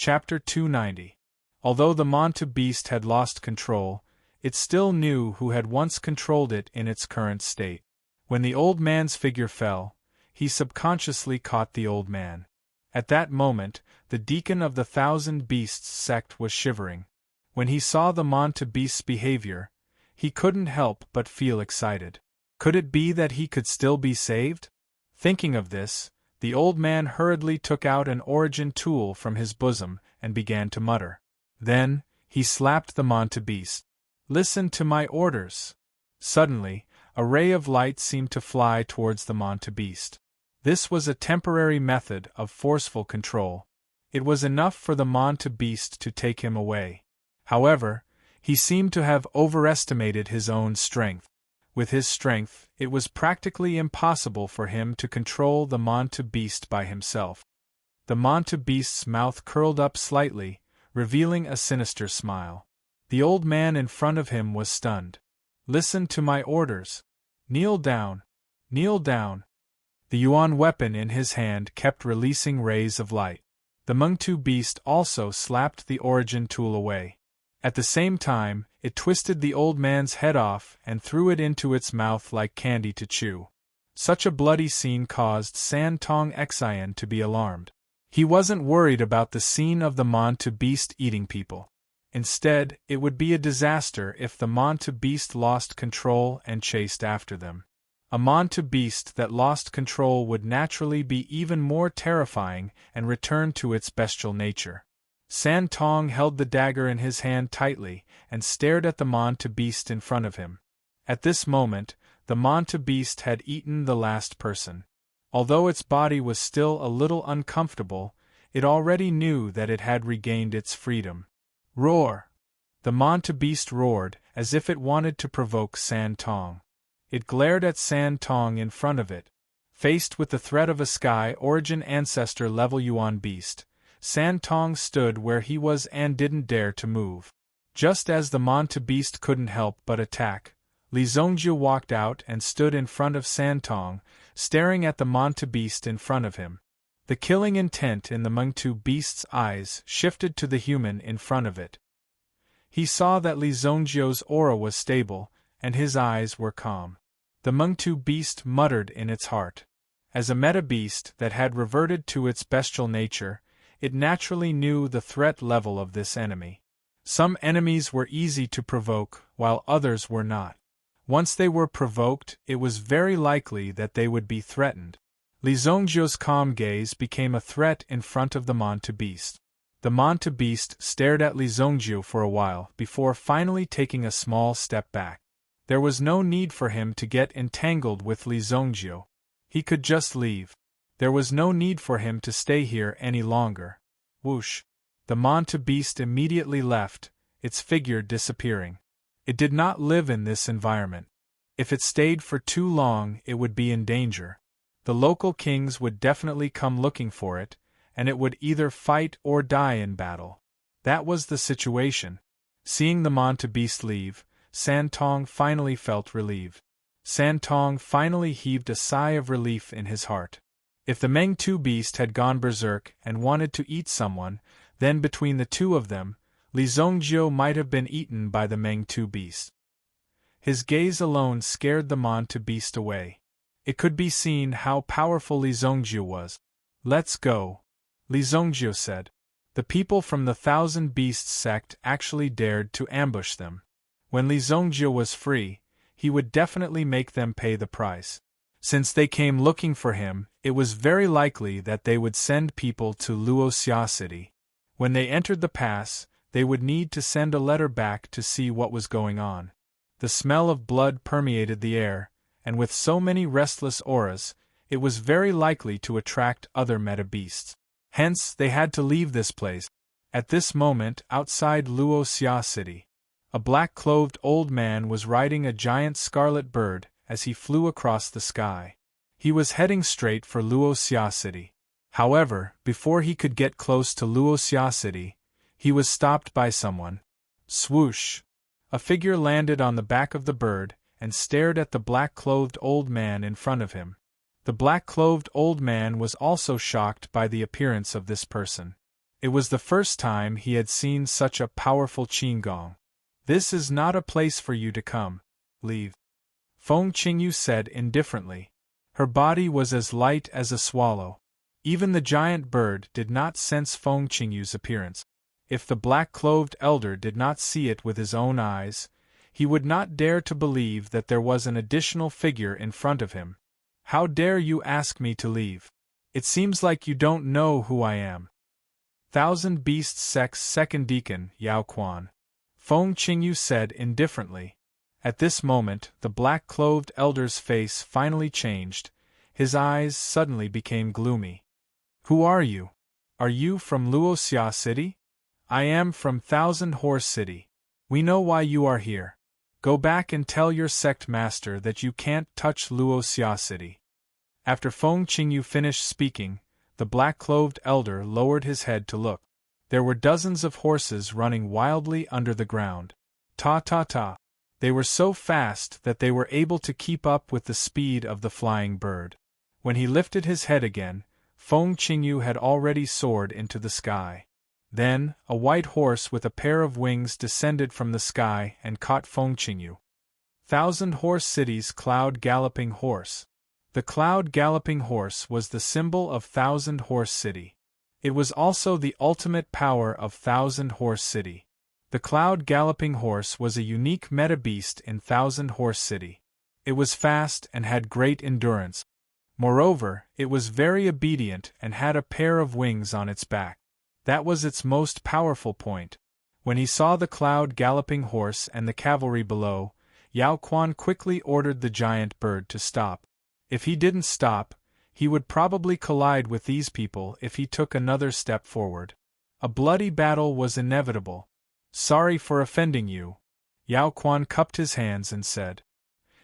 Chapter 290. Although the Monte beast had lost control, it still knew who had once controlled it in its current state. When the old man's figure fell, he subconsciously caught the old man. At that moment, the deacon of the Thousand Beasts sect was shivering. When he saw the Monte beast's behavior, he couldn't help but feel excited. Could it be that he could still be saved? Thinking of this, the old man hurriedly took out an origin tool from his bosom and began to mutter. Then, he slapped the Monte beast. "Listen to my orders." Suddenly, a ray of light seemed to fly towards the Monte beast. This was a temporary method of forceful control. It was enough for the Monte beast to take him away. However, he seemed to have overestimated his own strength. With his strength, it was practically impossible for him to control the Monte beast by himself. The Monte beast's mouth curled up slightly, revealing a sinister smile. The old man in front of him was stunned. "Listen to my orders. Kneel down. Kneel down." The yuan weapon in his hand kept releasing rays of light. The Monte beast also slapped the origin tool away. At the same time, it twisted the old man's head off and threw it into its mouth like candy to chew. Such a bloody scene caused San Tong Xian to be alarmed. He wasn't worried about the scene of the Monte beast eating people. Instead, it would be a disaster if the Monte beast lost control and chased after them. A Monte beast that lost control would naturally be even more terrifying and return to its bestial nature. San Tong held the dagger in his hand tightly and stared at the Monte beast in front of him. At this moment, the Monte beast had eaten the last person. Although its body was still a little uncomfortable, it already knew that it had regained its freedom. "Roar!" The Monte beast roared, as if it wanted to provoke San Tong. It glared at San Tong in front of it. Faced with the threat of a sky origin ancestor level yuan beast, San Tong stood where he was and didn't dare to move. Just as the Monte beast couldn't help but attack, Li Zongjie walked out and stood in front of San Tong, staring at the Monte beast in front of him. The killing intent in the Monte beast's eyes shifted to the human in front of it. He saw that Li Zongjie's aura was stable, and his eyes were calm. The Monte beast muttered in its heart. As a meta-beast that had reverted to its bestial nature, it naturally knew the threat level of this enemy. Some enemies were easy to provoke, while others were not. Once they were provoked, it was very likely that they would be threatened. Li Zongjie's calm gaze became a threat in front of the Monte beast. The Monte beast stared at Li Zongjie for a while before finally taking a small step back. There was no need for him to get entangled with Li Zongjie. He could just leave. There was no need for him to stay here any longer. Whoosh! The Monte beast immediately left, its figure disappearing. It did not live in this environment. If it stayed for too long, it would be in danger. The local kings would definitely come looking for it, and it would either fight or die in battle. That was the situation. Seeing the Monte beast leave, San Tong finally felt relieved. San Tong finally heaved a sigh of relief in his heart. If the Monte beast had gone berserk and wanted to eat someone, then between the two of them, Li Zongjie might have been eaten by the Monte beast. His gaze alone scared the Monte beast away. It could be seen how powerful Li Zongjie was. "Let's go," Li Zongjie said. The people from the Thousand Beasts sect actually dared to ambush them. When Li Zongjie was free, he would definitely make them pay the price. Since they came looking for him, it was very likely that they would send people to Luoxia City. When they entered the pass, they would need to send a letter back to see what was going on. The smell of blood permeated the air, and with so many restless auras, it was very likely to attract other meta-beasts. Hence, they had to leave this place. At this moment, outside Luoxia City, a black-clothed old man was riding a giant scarlet bird as he flew across the sky. He was heading straight for Luoxia City. However, before he could get close to Luoxia City, he was stopped by someone. Swoosh! A figure landed on the back of the bird and stared at the black-clothed old man in front of him. The black-clothed old man was also shocked by the appearance of this person. It was the first time he had seen such a powerful Qinggong. "This is not a place for you to come. Leave," Feng Qingyu said indifferently. Her body was as light as a swallow. Even the giant bird did not sense Feng Qingyu's appearance. If the black-clothed elder did not see it with his own eyes, he would not dare to believe that there was an additional figure in front of him. "How dare you ask me to leave? It seems like you don't know who I am." Thousand Beasts Sect's second deacon, Yao Quan, Feng Qingyu said indifferently. At this moment, the black-clothed elder's face finally changed. His eyes suddenly became gloomy. "Who are you? Are you from Luoxia City?" "I am from Thousand Horse City. We know why you are here. Go back and tell your sect master that you can't touch Luoxia City." After Feng Qingyu finished speaking, the black-clothed elder lowered his head to look. There were dozens of horses running wildly under the ground. Ta-ta-ta. They were so fast that they were able to keep up with the speed of the flying bird. When he lifted his head again, Feng Qingyu had already soared into the sky. Then, a white horse with a pair of wings descended from the sky and caught Feng Qingyu. Thousand Horse City's Cloud Galloping Horse. The Cloud Galloping Horse was the symbol of Thousand Horse City. It was also the ultimate power of Thousand Horse City. The Cloud Galloping Horse was a unique meta-beast in Thousand Horse City. It was fast and had great endurance. Moreover, it was very obedient and had a pair of wings on its back. That was its most powerful point. When he saw the Cloud Galloping Horse and the cavalry below, Yao Quan quickly ordered the giant bird to stop. If he didn't stop, he would probably collide with these people if he took another step forward. A bloody battle was inevitable. "Sorry for offending you," Yao Quan cupped his hands and said.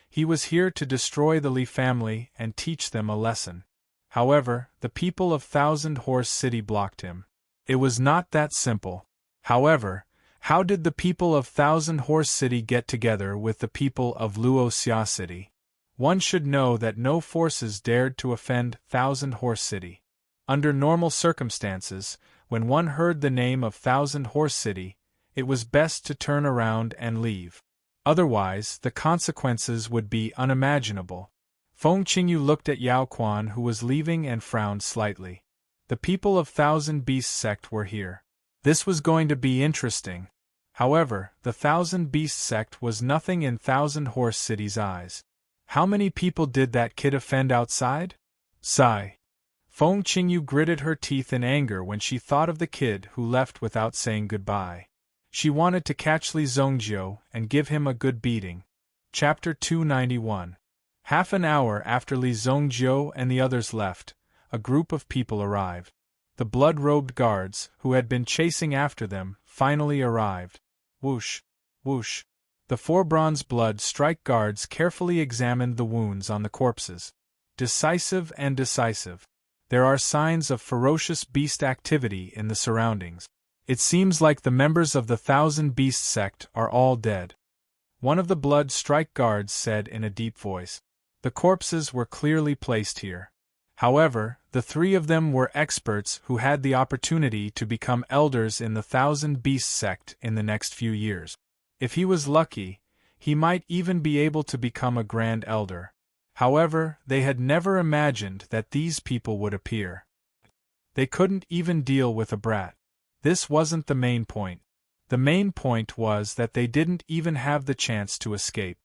He was here to destroy the Li family and teach them a lesson. However, the people of Thousand Horse City blocked him. It was not that simple. However, how did the people of Thousand Horse City get together with the people of Luoxia City? One should know that no forces dared to offend Thousand Horse City. Under normal circumstances, when one heard the name of Thousand Horse City, it was best to turn around and leave. Otherwise, the consequences would be unimaginable. Feng Qingyu looked at Yao Quan, who was leaving, and frowned slightly. The people of Thousand Beasts sect were here. This was going to be interesting. However, the Thousand Beasts sect was nothing in Thousand Horse City's eyes. How many people did that kid offend outside? Sigh. Feng Qingyu gritted her teeth in anger when she thought of the kid who left without saying goodbye. She wanted to catch Li Zongjiu and give him a good beating. Chapter 291. Half an hour after Li Zongjiu and the others left, a group of people arrived. The blood-robed guards, who had been chasing after them, finally arrived. Whoosh, whoosh. The 4 bronze blood strike guards carefully examined the wounds on the corpses. Decisive and decisive. There are signs of ferocious beast activity in the surroundings. It seems like the members of the Thousand Beast sect are all dead. One of the blood strike guards said in a deep voice. The corpses were clearly placed here. However, the 3 of them were experts who had the opportunity to become elders in the Thousand Beast sect in the next few years. If he was lucky, he might even be able to become a grand elder. However, they had never imagined that these people would appear. They couldn't even deal with a brat. This wasn't the main point. The main point was that they didn't even have the chance to escape.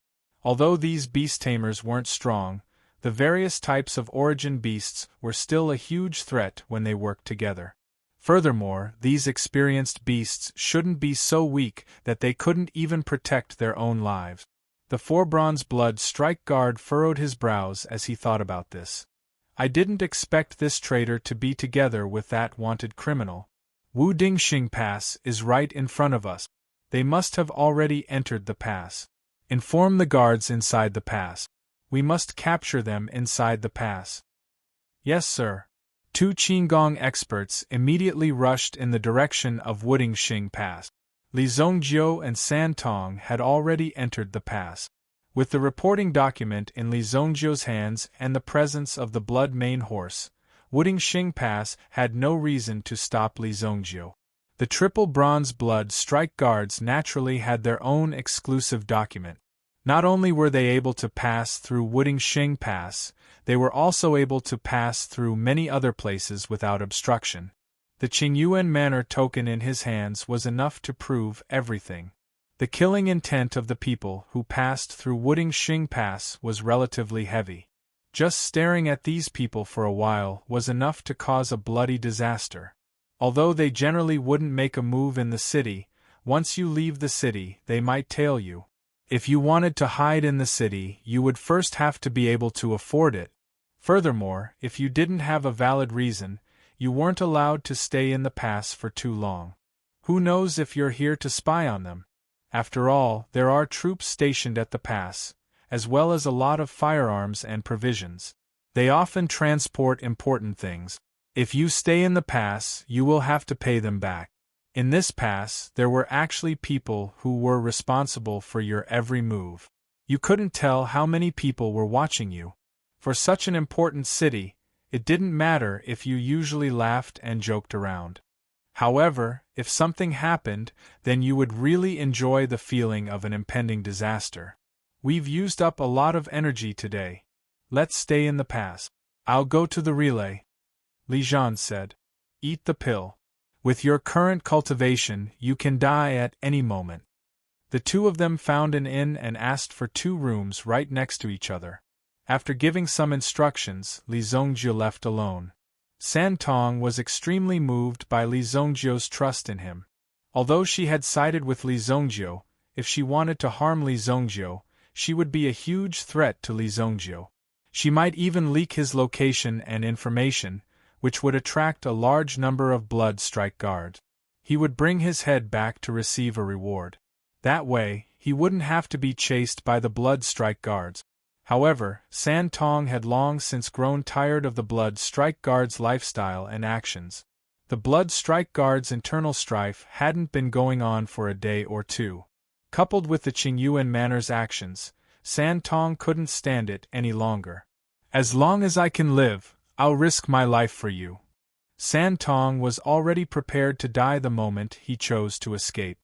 Although these beast tamers weren't strong, the various types of origin beasts were still a huge threat when they worked together. Furthermore, these experienced beasts shouldn't be so weak that they couldn't even protect their own lives. The 4 bronze blood strike guard furrowed his brows as he thought about this. I didn't expect this traitor to be together with that wanted criminal. Wu Dingxing Pass is right in front of us. They must have already entered the pass. Inform the guards inside the pass. We must capture them inside the pass. Yes, sir. 2 Qinggong experts immediately rushed in the direction of Wudingxing Pass. Li Zongjiu and San Tong had already entered the pass. With the reporting document in Li Zongjiu's hands and the presence of the blood mane horse, Wudingxing Pass had no reason to stop Li Zhongjiu. The triple bronze blood strike guards naturally had their own exclusive document. Not only were they able to pass through Wudingxing Pass, they were also able to pass through many other places without obstruction. The Qingyuan Manor token in his hands was enough to prove everything. The killing intent of the people who passed through Wudingxing Pass was relatively heavy. Just staring at these people for a while was enough to cause a bloody disaster. Although they generally wouldn't make a move in the city, once you leave the city, they might tail you. If you wanted to hide in the city, you would first have to be able to afford it. Furthermore, if you didn't have a valid reason, you weren't allowed to stay in the pass for too long. Who knows if you're here to spy on them? After all, there are troops stationed at the pass, as well as a lot of firearms and provisions. They often transport important things. If you stay in the pass, you will have to pay them back. In this pass, there were actually people who were responsible for your every move. You couldn't tell how many people were watching you. For such an important city, it didn't matter if you usually laughed and joked around. However, if something happened, then you would really enjoy the feeling of an impending disaster. We've used up a lot of energy today. Let's stay in the pass. I'll go to the relay, Li Zhan said. Eat the pill. With your current cultivation, you can die at any moment. The two of them found an inn and asked for 2 rooms right next to each other. After giving some instructions, Li Zhongjiu left alone. San Tong was extremely moved by Li Zhongjiu's trust in him. Although she had sided with Li Zhongjiu, if she wanted to harm Li Zhongjiu, she would be a huge threat to Li Zhongjiu. She might even leak his location and information, which would attract a large number of blood strike guards. He would bring his head back to receive a reward. That way, he wouldn't have to be chased by the blood strike guards. However, San Tong had long since grown tired of the blood strike guards' lifestyle and actions. The blood strike guards' internal strife hadn't been going on for a day or two. Coupled with the Qingyuan Manor's actions, San Tong couldn't stand it any longer. As long as I can live, I'll risk my life for you. San Tong was already prepared to die the moment he chose to escape.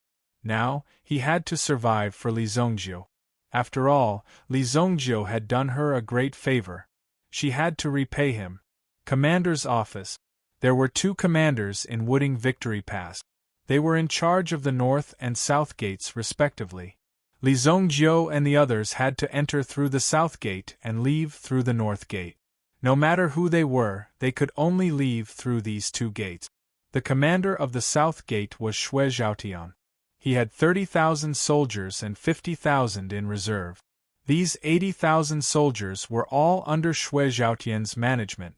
Now, he had to survive for Li Zhongjiu. After all, Li Zhongjiu had done her a great favor. She had to repay him. Commander's office. There were 2 commanders in Wuding Victory Pass. They were in charge of the north and south gates respectively. Li Zhongjiu and the others had to enter through the south gate and leave through the north gate. No matter who they were, they could only leave through these 2 gates. The commander of the south gate was Xue Zhaotian. He had 30,000 soldiers and 50,000 in reserve. These 80,000 soldiers were all under Xue Zhaotian's management.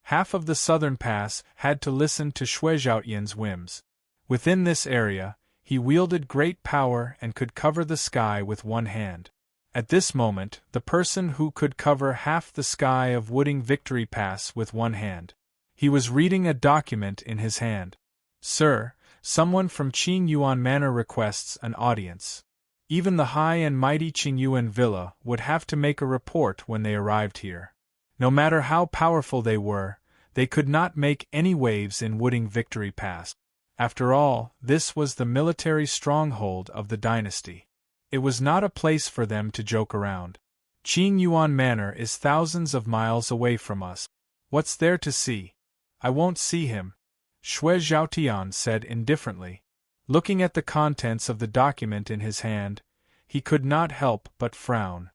Half of the southern pass had to listen to Xue Zhaotian's whims. Within this area, he wielded great power and could cover the sky with one hand. At this moment, the person who could cover half the sky of Wuding Victory Pass with one hand. He was reading a document in his hand. Sir, someone from Qingyuan Manor requests an audience. Even the high and mighty Qingyuan Villa would have to make a report when they arrived here. No matter how powerful they could not make any waves in Wuding Victory Pass. After all, this was the military stronghold of the dynasty. It was not a place for them to joke around. Qingyuan Manor is thousands of miles away from us. What's there to see? I won't see him, Xue Zhaotian said indifferently. Looking at the contents of the document in his hand, he could not help but frown.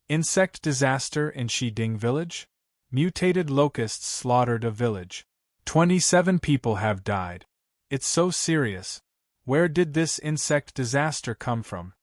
Insect disaster in Shiding village? Mutated locusts slaughtered a village. 27 people have died. It's so serious. Where did this insect disaster come from?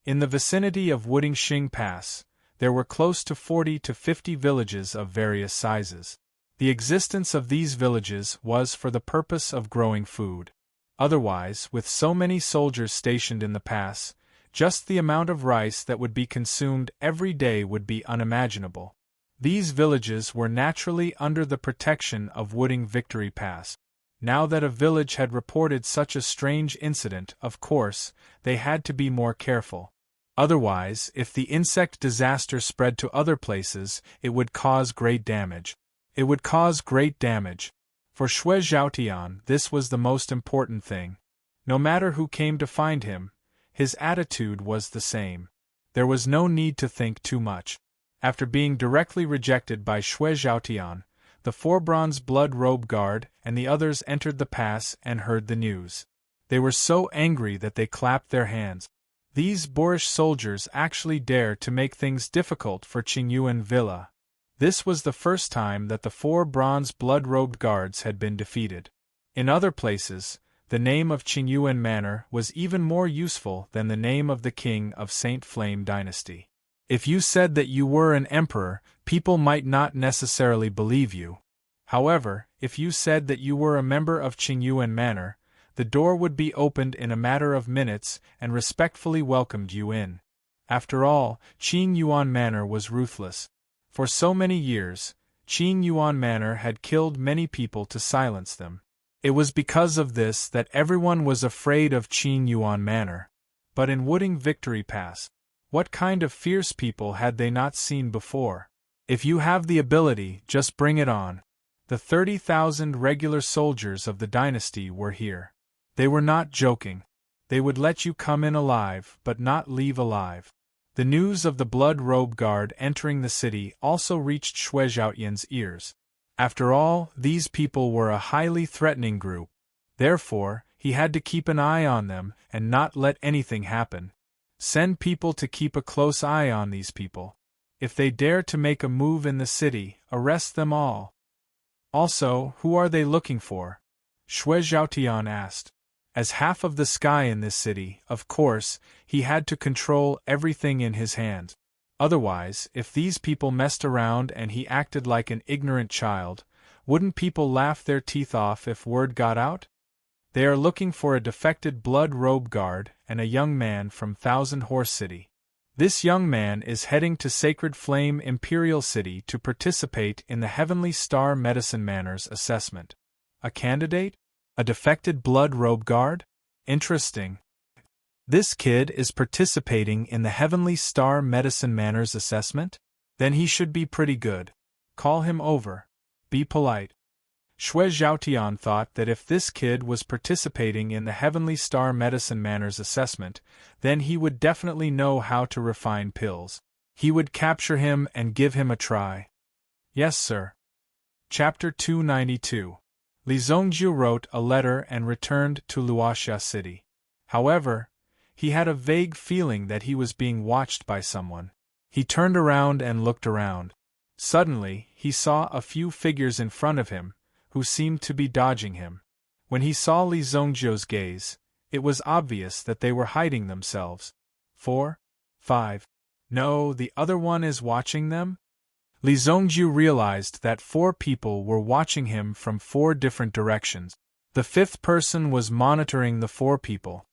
In the vicinity of Wudingxing Pass, there were close to 40 to 50 villages of various sizes. The existence of these villages was for the purpose of growing food. Otherwise, with so many soldiers stationed in the pass, just the amount of rice that would be consumed every day would be unimaginable. These villages were naturally under the protection of Wuding Victory Pass. Now that a village had reported such a strange incident, of course, they had to be more careful. Otherwise, if the insect disaster spread to other places, it would cause great damage. It would cause great damage. For Xue Zhaotian, this was the most important thing. No matter who came to find him, his attitude was the same. There was no need to think too much. After being directly rejected by Xue Zhaotian, the 4 bronze blood robe guard and the others entered the pass and heard the news. They were so angry that they clapped their hands. These boorish soldiers actually dared to make things difficult for Qingyuan Villa. This was the first time that the 4 bronze blood-robed guards had been defeated. In other places, the name of Qingyuan Manor was even more useful than the name of the king of Saint Flame Dynasty. If you said that you were an emperor, people might not necessarily believe you. However, if you said that you were a member of Qingyuan Manor, the door would be opened in a matter of minutes and respectfully welcomed you in. After all, Qingyuan Manor was ruthless. For so many years, Qingyuan Manor had killed many people to silence them. It was because of this that everyone was afraid of Qingyuan Manor. But in Wooding Victory Pass, what kind of fierce people had they not seen before? If you have the ability, just bring it on. The 30,000 regular soldiers of the dynasty were here. They were not joking. They would let you come in alive, but not leave alive. The news of the Blood Robe Guard entering the city also reached Xue Zhaotian's ears. After all, these people were a highly threatening group. Therefore, he had to keep an eye on them and not let anything happen. Send people to keep a close eye on these people. If they dare to make a move in the city, arrest them all. Also, who are they looking for? Xue Zhaotian asked. As half of the sky in this city, of course, he had to control everything in his hands. Otherwise, if these people messed around and he acted like an ignorant child, wouldn't people laugh their teeth off if word got out? They are looking for a defected blood robe guard and a young man from Thousand Horse City. This young man is heading to Sacred Flame Imperial City to participate in the Heavenly Star Medicine Manors assessment. A candidate? A defected blood robe guard? Interesting. This kid is participating in the Heavenly Star Medicine Manors assessment? Then he should be pretty good. Call him over. Be polite. Xue Zhaotian thought that if this kid was participating in the Heavenly Star Medicine Manors assessment, then he would definitely know how to refine pills. He would capture him and give him a try. Yes, sir. Chapter 292. Li Zongjiu wrote a letter and returned to Luoxia City. However, he had a vague feeling that he was being watched by someone. He turned around and looked around. Suddenly, he saw a few figures in front of him, who seemed to be dodging him. When he saw Li Zongjiu's gaze, it was obvious that they were hiding themselves. 4, 5. No, the other one is watching them? Li Zongjiu realized that 4 people were watching him from 4 different directions. The 5th person was monitoring the 4 people.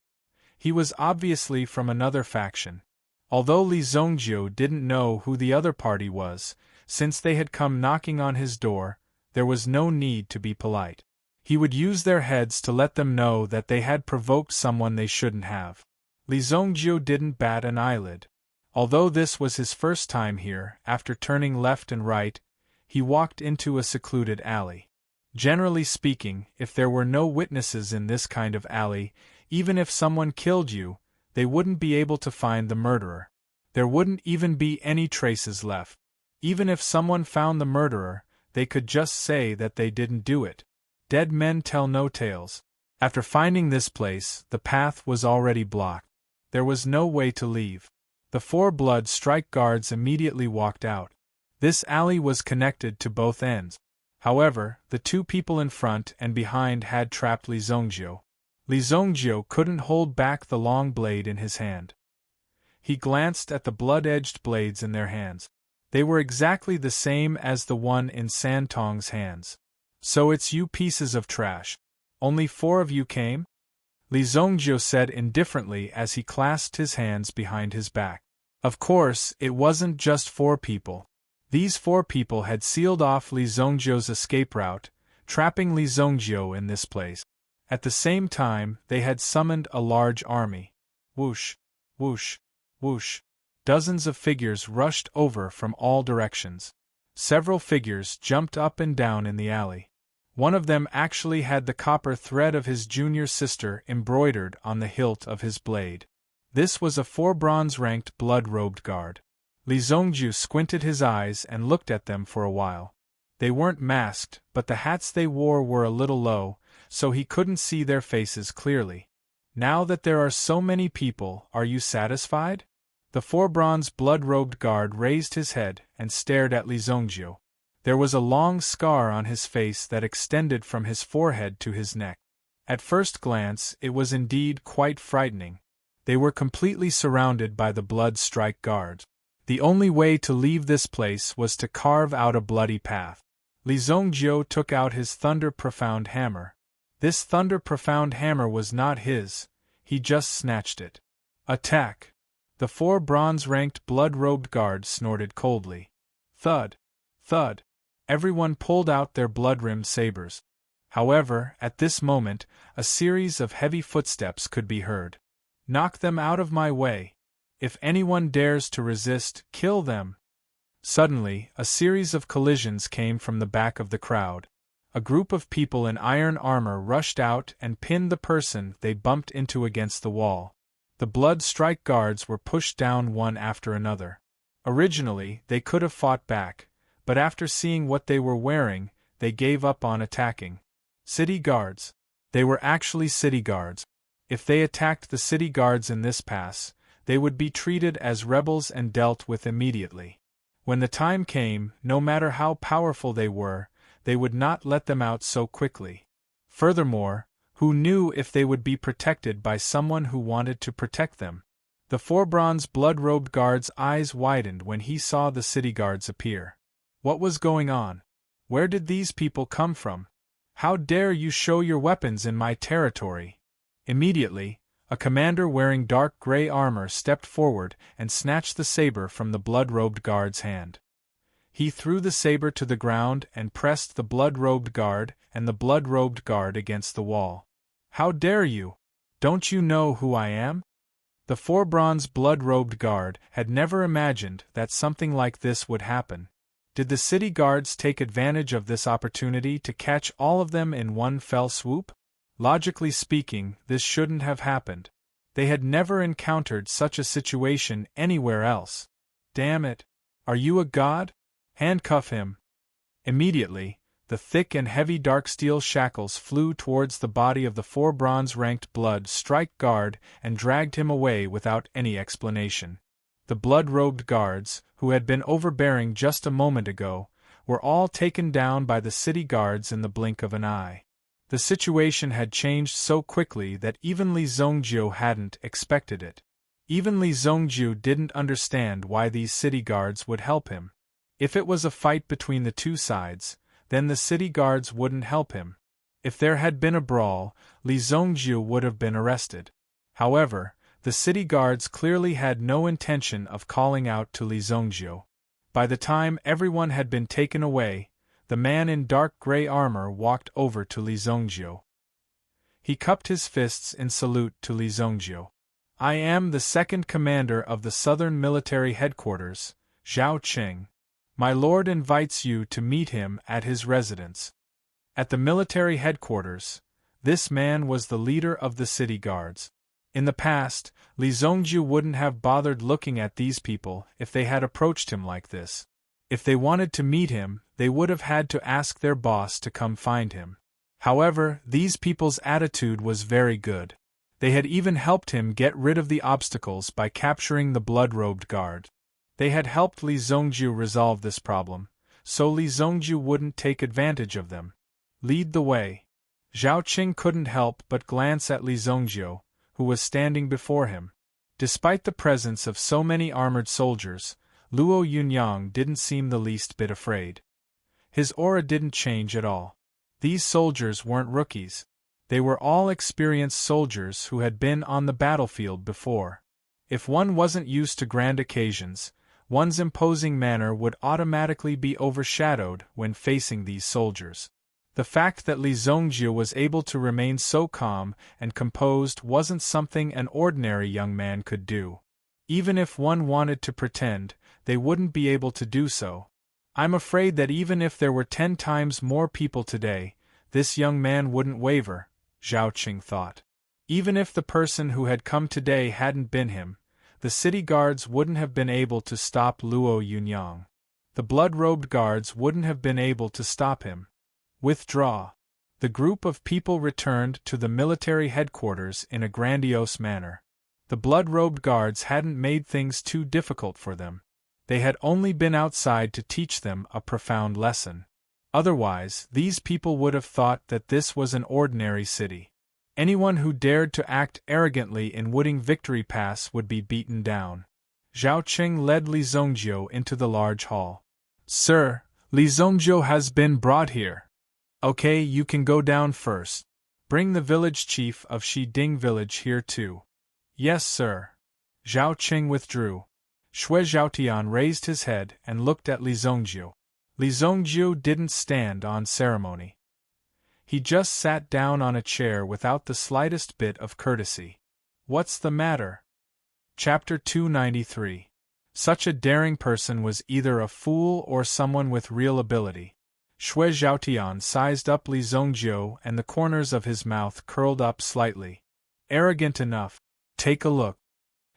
He was obviously from another faction. Although Li Zongjiu didn't know who the other party was, since they had come knocking on his door, there was no need to be polite. He would use their heads to let them know that they had provoked someone they shouldn't have. Li Zongjiu didn't bat an eyelid. Although this was his first time here, after turning left and right, he walked into a secluded alley. Generally speaking, if there were no witnesses in this kind of alley, even if someone killed you, they wouldn't be able to find the murderer. There wouldn't even be any traces left. Even if someone found the murderer, they could just say that they didn't do it. Dead men tell no tales. After finding this place, the path was already blocked. There was no way to leave. The 4 blood strike guards immediately walked out. This alley was connected to both ends. However, the 2 people in front and behind had trapped Li Zongjiu. Li Zongjiu couldn't hold back the long blade in his hand. He glanced at the blood-edged blades in their hands. They were exactly the same as the one in Santong's hands. So it's you pieces of trash. Only 4 of you came? Li Zongjiu said indifferently as he clasped his hands behind his back. Of course, it wasn't just 4 people. These 4 people had sealed off Li Zongjiu's escape route, trapping Li Zongjiu in this place. At the same time, they had summoned a large army. Whoosh, whoosh, whoosh. Dozens of figures rushed over from all directions. Several figures jumped up and down in the alley. One of them actually had the copper thread of his junior sister embroidered on the hilt of his blade. This was a 4 bronze-ranked blood-robed guard. Li Zongju squinted his eyes and looked at them for a while. They weren't masked, but the hats they wore were a little low, so he couldn't see their faces clearly. Now that there are so many people, are you satisfied? The 4 bronze blood-robed guard raised his head and stared at Li Zongju. There was a long scar on his face that extended from his forehead to his neck. At first glance, it was indeed quite frightening. They were completely surrounded by the blood strike guards. The only way to leave this place was to carve out a bloody path. Li Zongjiu took out his thunder profound hammer. This thunder profound hammer was not his, he just snatched it. Attack! The 4 bronze-ranked blood-robed guards snorted coldly. Thud! Thud! Everyone pulled out their blood-rimmed sabers. However, at this moment, a series of heavy footsteps could be heard. Knock them out of my way. If anyone dares to resist, kill them. Suddenly, a series of collisions came from the back of the crowd. A group of people in iron armor rushed out and pinned the person they bumped into against the wall. The blood strike guards were pushed down one after another. Originally, they could have fought back, but after seeing what they were wearing, they gave up on attacking. City guards. They were actually city guards. If they attacked the city guards in this pass, they would be treated as rebels and dealt with immediately. When the time came, no matter how powerful they would not let them out so quickly. Furthermore, who knew if they would be protected by someone who wanted to protect them? The 4 bronze blood-robed guards' eyes widened when he saw the city guards appear. What was going on? Where did these people come from? How dare you show your weapons in my territory? Immediately, a commander wearing dark gray armor stepped forward and snatched the saber from the blood-robed guard's hand. He threw the saber to the ground and pressed the blood-robed guard and the blood-robed guard against the wall. How dare you? Don't you know who I am? The 4 bronze blood-robed guard had never imagined that something like this would happen. Did the city guards take advantage of this opportunity to catch all of them in one fell swoop? Logically speaking, this shouldn't have happened. They had never encountered such a situation anywhere else. Damn it! Are you a god? Handcuff him! Immediately, the thick and heavy dark steel shackles flew towards the body of the 4 bronze-ranked blood strike guard and dragged him away without any explanation. The blood-robed guards, who had been overbearing just a moment ago, were all taken down by the city guards in the blink of an eye. The situation had changed so quickly that even Li Zongjiu hadn't expected it. Even Li Zongjiu didn't understand why these city guards would help him. If it was a fight between the two sides, then the city guards wouldn't help him. If there had been a brawl, Li Zongjiu would have been arrested. However, the city guards clearly had no intention of calling out to Li Zongjiu. By the time everyone had been taken away, the man in dark gray armor walked over to Li Zongjiu. He cupped his fists in salute to Li Zongjiu. I am the second commander of the Southern Military Headquarters, Zhao Qing. My lord invites you to meet him at his residence. At the military headquarters, this man was the leader of the city guards. In the past, Li Zongjiu wouldn't have bothered looking at these people if they had approached him like this. If they wanted to meet him, they would have had to ask their boss to come find him. However, these people's attitude was very good. They had even helped him get rid of the obstacles by capturing the blood-robed guard. They had helped Li Zongjiu resolve this problem, so Li Zongjiu wouldn't take advantage of them. Lead the way. Zhao Qing couldn't help but glance at Li Zongjiu, who was standing before him. Despite the presence of so many armored soldiers, Luo Yunyang didn't seem the least bit afraid. His aura didn't change at all. These soldiers weren't rookies. They were all experienced soldiers who had been on the battlefield before. If one wasn't used to grand occasions, one's imposing manner would automatically be overshadowed when facing these soldiers. The fact that Li Zongjiu was able to remain so calm and composed wasn't something an ordinary young man could do. Even if one wanted to pretend, they wouldn't be able to do so. I'm afraid that even if there were 10 times more people today, this young man wouldn't waver, Zhao Qing thought. Even if the person who had come today hadn't been him, the city guards wouldn't have been able to stop Luo Yunyang. The blood-robed guards wouldn't have been able to stop him. Withdraw. The group of people returned to the military headquarters in a grandiose manner. The blood-robed guards hadn't made things too difficult for them. They had only been outside to teach them a profound lesson. Otherwise, these people would have thought that this was an ordinary city. Anyone who dared to act arrogantly in Wooding Victory Pass would be beaten down. Zhao Qing led Li Zongjiu into the large hall. Sir, Li Zongjiu has been brought here. Okay, you can go down first. Bring the village chief of Shiding village here too. Yes, sir. Zhao Qing withdrew. Xue Zhaotian raised his head and looked at Li Zongjiu. Li Zongjiu didn't stand on ceremony. He just sat down on a chair without the slightest bit of courtesy. What's the matter? Chapter 293. Such a daring person was either a fool or someone with real ability. Xue Zhaotian sized up Li Zongjiu and the corners of his mouth curled up slightly. Arrogant enough. Take a look.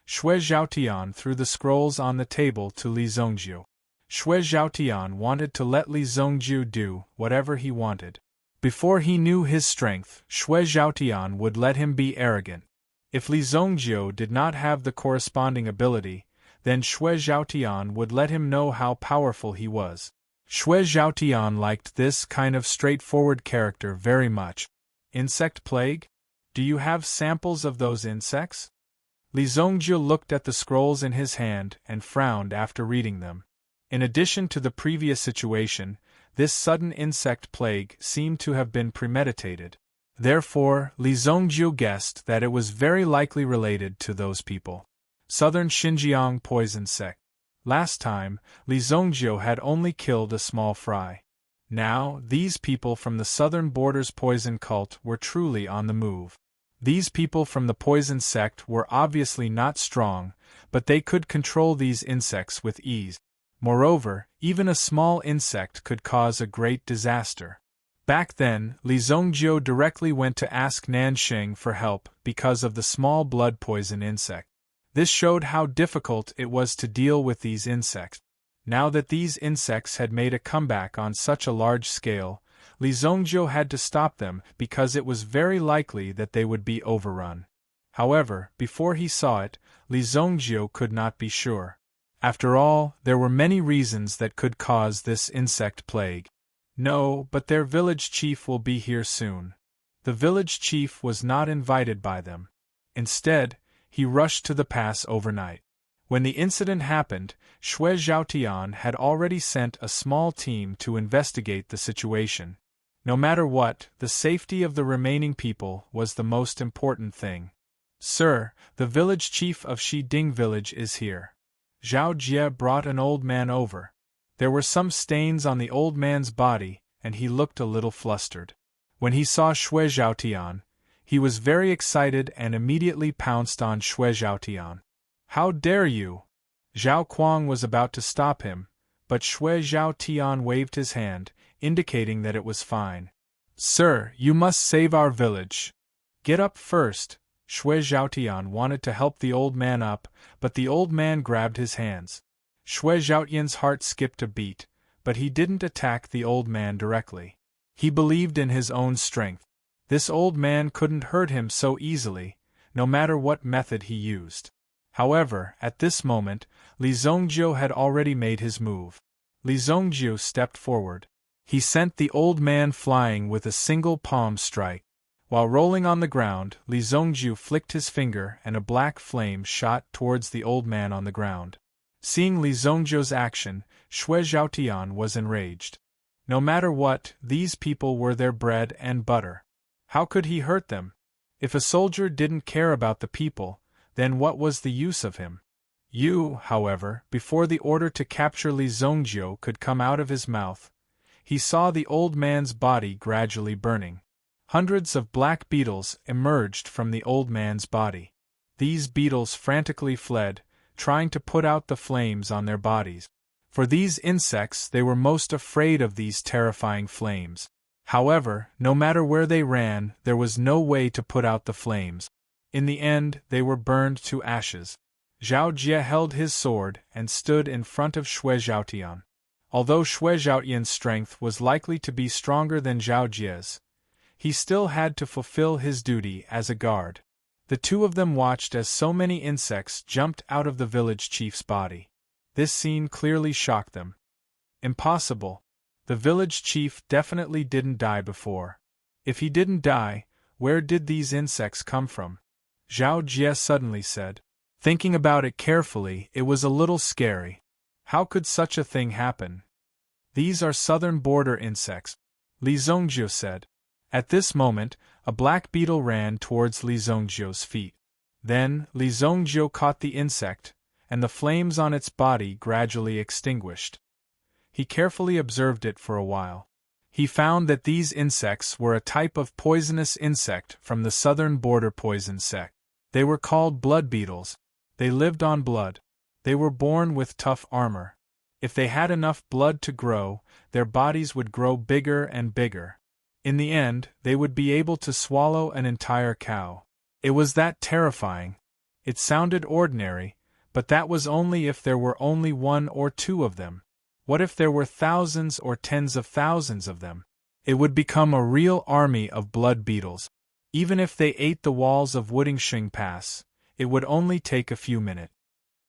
Xue Zhaotian threw the scrolls on the table to Li Zongjiu. Xue Zhaotian wanted to let Li Zongjiu do whatever he wanted. Before he knew his strength, Xue Zhaotian would let him be arrogant. If Li Zongjiu did not have the corresponding ability, then Xue Zhaotian would let him know how powerful he was. Xue Zhaotian liked this kind of straightforward character very much. Insect plague? Do you have samples of those insects? Li Zongjiu looked at the scrolls in his hand and frowned after reading them. In addition to the previous situation, this sudden insect plague seemed to have been premeditated. Therefore, Li Zongjiu guessed that it was very likely related to those people. Southern Xinjiang poison sect. Last time, Li Zongjiu had only killed a small fry. Now, these people from the southern borders poison cult were truly on the move. These people from the poison sect were obviously not strong, but they could control these insects with ease. Moreover, even a small insect could cause a great disaster. Back then, Li Zongjiu directly went to ask Nanxing for help because of the small blood poison insect. This showed how difficult it was to deal with these insects. Now that these insects had made a comeback on such a large scale, Li Zongjiu had to stop them because it was very likely that they would be overrun. However, before he saw it, Li Zongjiu could not be sure. After all, there were many reasons that could cause this insect plague. No, but their village chief will be here soon. The village chief was not invited by them. Instead, he rushed to the pass overnight. When the incident happened, Xue Zhaotian had already sent a small team to investigate the situation. No matter what, the safety of the remaining people was the most important thing. Sir, the village chief of Shiding village is here. Zhao Jie brought an old man over. There were some stains on the old man's body, and he looked a little flustered. When he saw Xue Zhaotian, he was very excited and immediately pounced on Xue Zhaotian. How dare you? Zhao Kuang was about to stop him, but Xue Zhaotian waved his hand, indicating that it was fine. Sir, you must save our village. Get up first. Xue Zhaotian wanted to help the old man up, but the old man grabbed his hands. Xue Zhaotian's heart skipped a beat, but he didn't attack the old man directly. He believed in his own strength. This old man couldn't hurt him so easily, no matter what method he used. However, at this moment, Li Zongjiu had already made his move. Li Zongjiu stepped forward. He sent the old man flying with a single palm strike. While rolling on the ground, Li Zongjiu flicked his finger and a black flame shot towards the old man on the ground. Seeing Li Zongjiu's action, Xue Zhaotian was enraged. No matter what, these people were their bread and butter. How could he hurt them? If a soldier didn't care about the people, then what was the use of him? However, before the order to capture Li Zongjiu could come out of his mouth, he saw the old man's body gradually burning. Hundreds of black beetles emerged from the old man's body. These beetles frantically fled, trying to put out the flames on their bodies. For these insects, they were most afraid of these terrifying flames. However, no matter where they ran, there was no way to put out the flames. In the end, they were burned to ashes. Zhao Jie held his sword and stood in front of Xue Zhaotian. Although Xue Zhaotian's strength was likely to be stronger than Zhao Jie's, he still had to fulfill his duty as a guard. The two of them watched as so many insects jumped out of the village chief's body. This scene clearly shocked them. Impossible. The village chief definitely didn't die before. If he didn't die, where did these insects come from? Zhao Jie suddenly said. Thinking about it carefully, it was a little scary. How could such a thing happen? These are southern border insects, Li Zongjiu said. At this moment, a black beetle ran towards Li Zongjiu's feet. Then, Li Zongjiu caught the insect, and the flames on its body gradually extinguished. He carefully observed it for a while. He found that these insects were a type of poisonous insect from the southern border poison sect. They were called blood beetles. They lived on blood. They were born with tough armor. If they had enough blood to grow, their bodies would grow bigger and bigger. In the end, they would be able to swallow an entire cow. It was that terrifying. It sounded ordinary, but that was only if there were only one or two of them. What if there were thousands or tens of thousands of them? It would become a real army of blood beetles. Even if they ate the walls of Wudingxing Pass, it would only take a few minutes.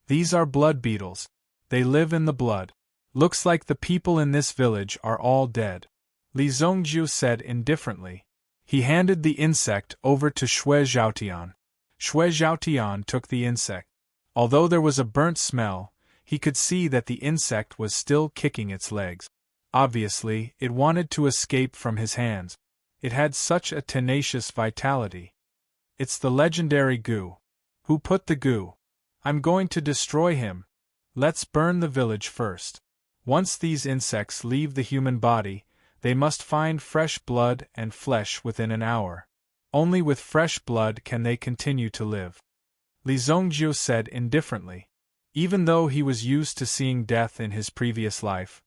These are blood beetles. They live in the blood. Looks like the people in this village are all dead, Li Zongjiu said indifferently. He handed the insect over to Xue Zhaotian. Xue Zhaotian took the insect. Although there was a burnt smell, he could see that the insect was still kicking its legs. Obviously, it wanted to escape from his hands. It had such a tenacious vitality. It's the legendary goo. Who put the goo? I'm going to destroy him. Let's burn the village first. Once these insects leave the human body, they must find fresh blood and flesh within an hour. Only with fresh blood can they continue to live. Li Zongjiu said indifferently. Even though he was used to seeing death in his previous life,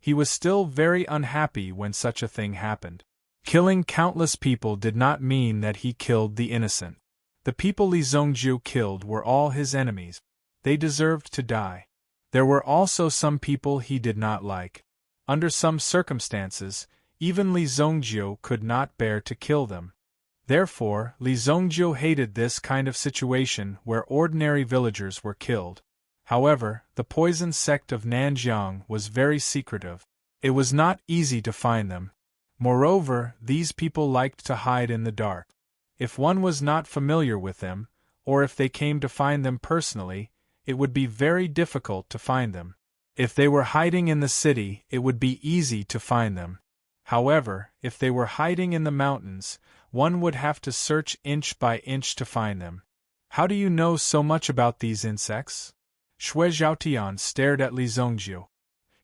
he was still very unhappy when such a thing happened. Killing countless people did not mean that he killed the innocent. The people Li Zongjiu killed were all his enemies. They deserved to die. There were also some people he did not like. Under some circumstances, even Li Zongjiu could not bear to kill them. Therefore, Li Zongjiu hated this kind of situation where ordinary villagers were killed. However, the poison sect of Nanjiang was very secretive. It was not easy to find them. Moreover, these people liked to hide in the dark. If one was not familiar with them, or if they came to find them personally, it would be very difficult to find them. If they were hiding in the city, it would be easy to find them. However, if they were hiding in the mountains, one would have to search inch by inch to find them. How do you know so much about these insects? Xue Zhaotian stared at Li Zongjiu.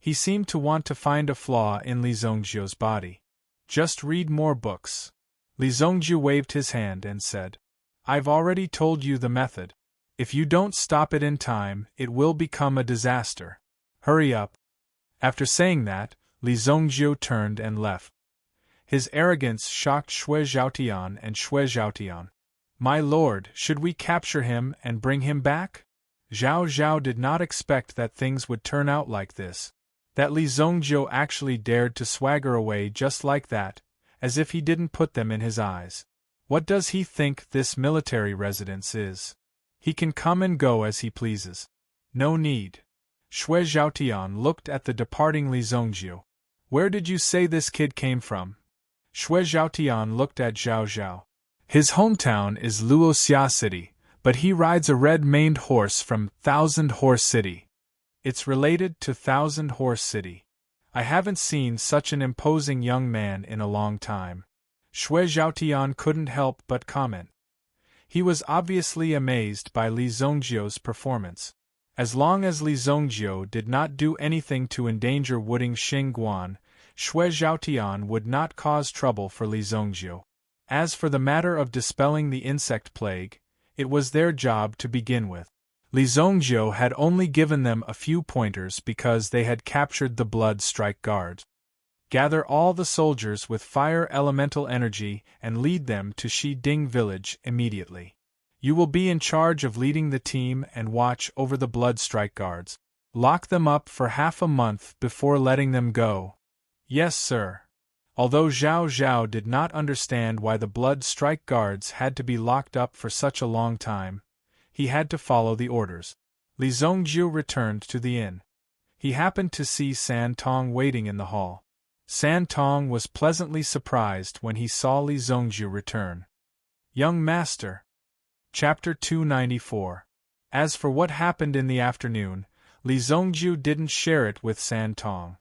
He seemed to want to find a flaw in Li Zongjiu's body. Just read more books. Li Zongjiu waved his hand and said, I've already told you the method. If you don't stop it in time, it will become a disaster. Hurry up. After saying that, Li Zongjiu turned and left. His arrogance shocked Xue Zhaotian and Xue Zhaotian. My lord, should we capture him and bring him back? Zhao Zhao did not expect that things would turn out like this. That Li Zongjiu actually dared to swagger away just like that, as if he didn't put them in his eyes. What does he think this military residence is? He can come and go as he pleases. No need. Xue Zhaotian looked at the departing Li Zongjiu. Where did you say this kid came from? Xue Zhaotian looked at Zhao Zhao. His hometown is Luoxia City, but he rides a red-maned horse from Thousand Horse City. It's related to Thousand Horse City. I haven't seen such an imposing young man in a long time. Xue Zhaotian couldn't help but comment. He was obviously amazed by Li Zongjiu's performance. As long as Li Zongjiu did not do anything to endanger Wudingxing Guan, Xue Zhaotian would not cause trouble for Li Zongjiu. As for the matter of dispelling the insect plague, it was their job to begin with. Li Zongjiu had only given them a few pointers because they had captured the Blood Strike Guard. Gather all the soldiers with fire elemental energy and lead them to Shiding village immediately. You will be in charge of leading the team and watch over the Blood Strike Guards. Lock them up for half a month before letting them go. Yes, sir. Although Zhao Zhao did not understand why the Blood Strike Guards had to be locked up for such a long time, he had to follow the orders. Li Zongjiu returned to the inn. He happened to see San Tong waiting in the hall. San Tong was pleasantly surprised when he saw Li Zongjiu return. Young Master. Chapter 294. As for what happened in the afternoon, Li Zongjiu didn't share it with San Tong.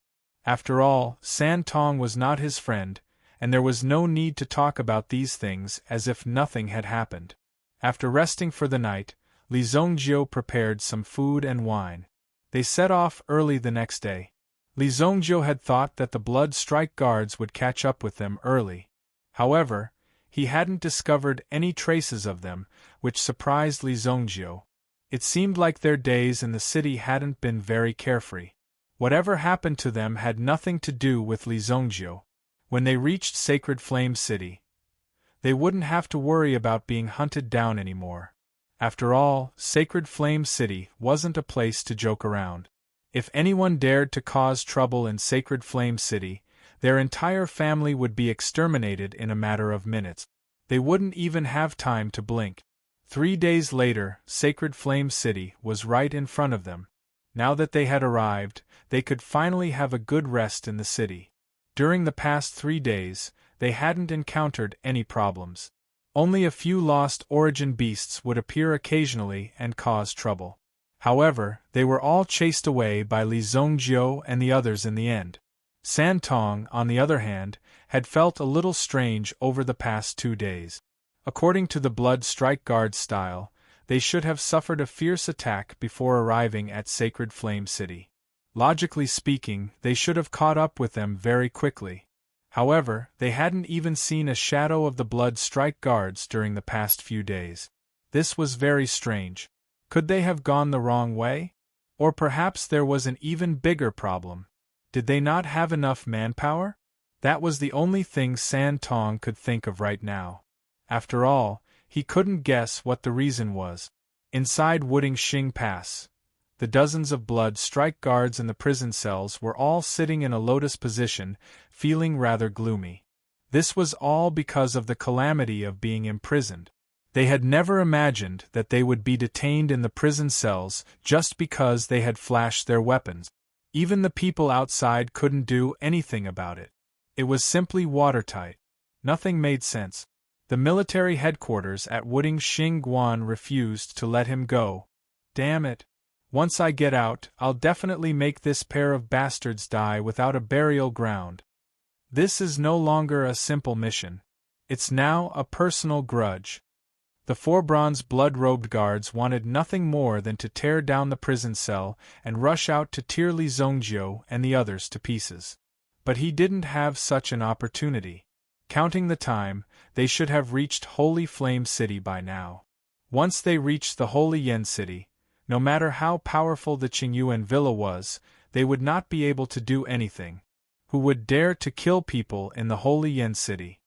After all, San Tong was not his friend, and there was no need to talk about these things as if nothing had happened. After resting for the night, Li Zongjiu prepared some food and wine. They set off early the next day. Li Zongjiu had thought that the Blood Strike Guards would catch up with them early. However, he hadn't discovered any traces of them, which surprised Li Zongjiu. It seemed like their days in the city hadn't been very carefree. Whatever happened to them had nothing to do with Li Zongjiu. When they reached Sacred Flame City, they wouldn't have to worry about being hunted down anymore. After all, Sacred Flame City wasn't a place to joke around. If anyone dared to cause trouble in Sacred Flame City, their entire family would be exterminated in a matter of minutes. They wouldn't even have time to blink. 3 days later, Sacred Flame City was right in front of them. Now that they had arrived, they could finally have a good rest in the city. During the past 3 days, they hadn't encountered any problems. Only a few lost origin beasts would appear occasionally and cause trouble. However, they were all chased away by Li Zongjiu and the others in the end. San Tong, on the other hand, had felt a little strange over the past 2 days. According to the Blood Strike Guard style, they should have suffered a fierce attack before arriving at Sacred Flame City. Logically speaking, they should have caught up with them very quickly. However, they hadn't even seen a shadow of the Blood Strike Guards during the past few days. This was very strange. Could they have gone the wrong way? Or perhaps there was an even bigger problem. Did they not have enough manpower? That was the only thing San Tong could think of right now. After all, he couldn't guess what the reason was. Inside Wudingxing Pass, the dozens of Blood Strike Guards in the prison cells were all sitting in a lotus position, feeling rather gloomy. This was all because of the calamity of being imprisoned. They had never imagined that they would be detained in the prison cells just because they had flashed their weapons. Even the people outside couldn't do anything about it. It was simply watertight. Nothing made sense. The military headquarters at Wudingxing Guan refused to let him go. Damn it. Once I get out, I'll definitely make this pair of bastards die without a burial ground. This is no longer a simple mission. It's now a personal grudge. The 4 bronze blood-robed guards wanted nothing more than to tear down the prison cell and rush out to tear Li Zongjiu and the others to pieces. But he didn't have such an opportunity. Counting the time, they should have reached Holy Flame City by now. Once they reached the Holy Yen City, no matter how powerful the Qingyuan Villa was, they would not be able to do anything. Who would dare to kill people in the Holy Yen City?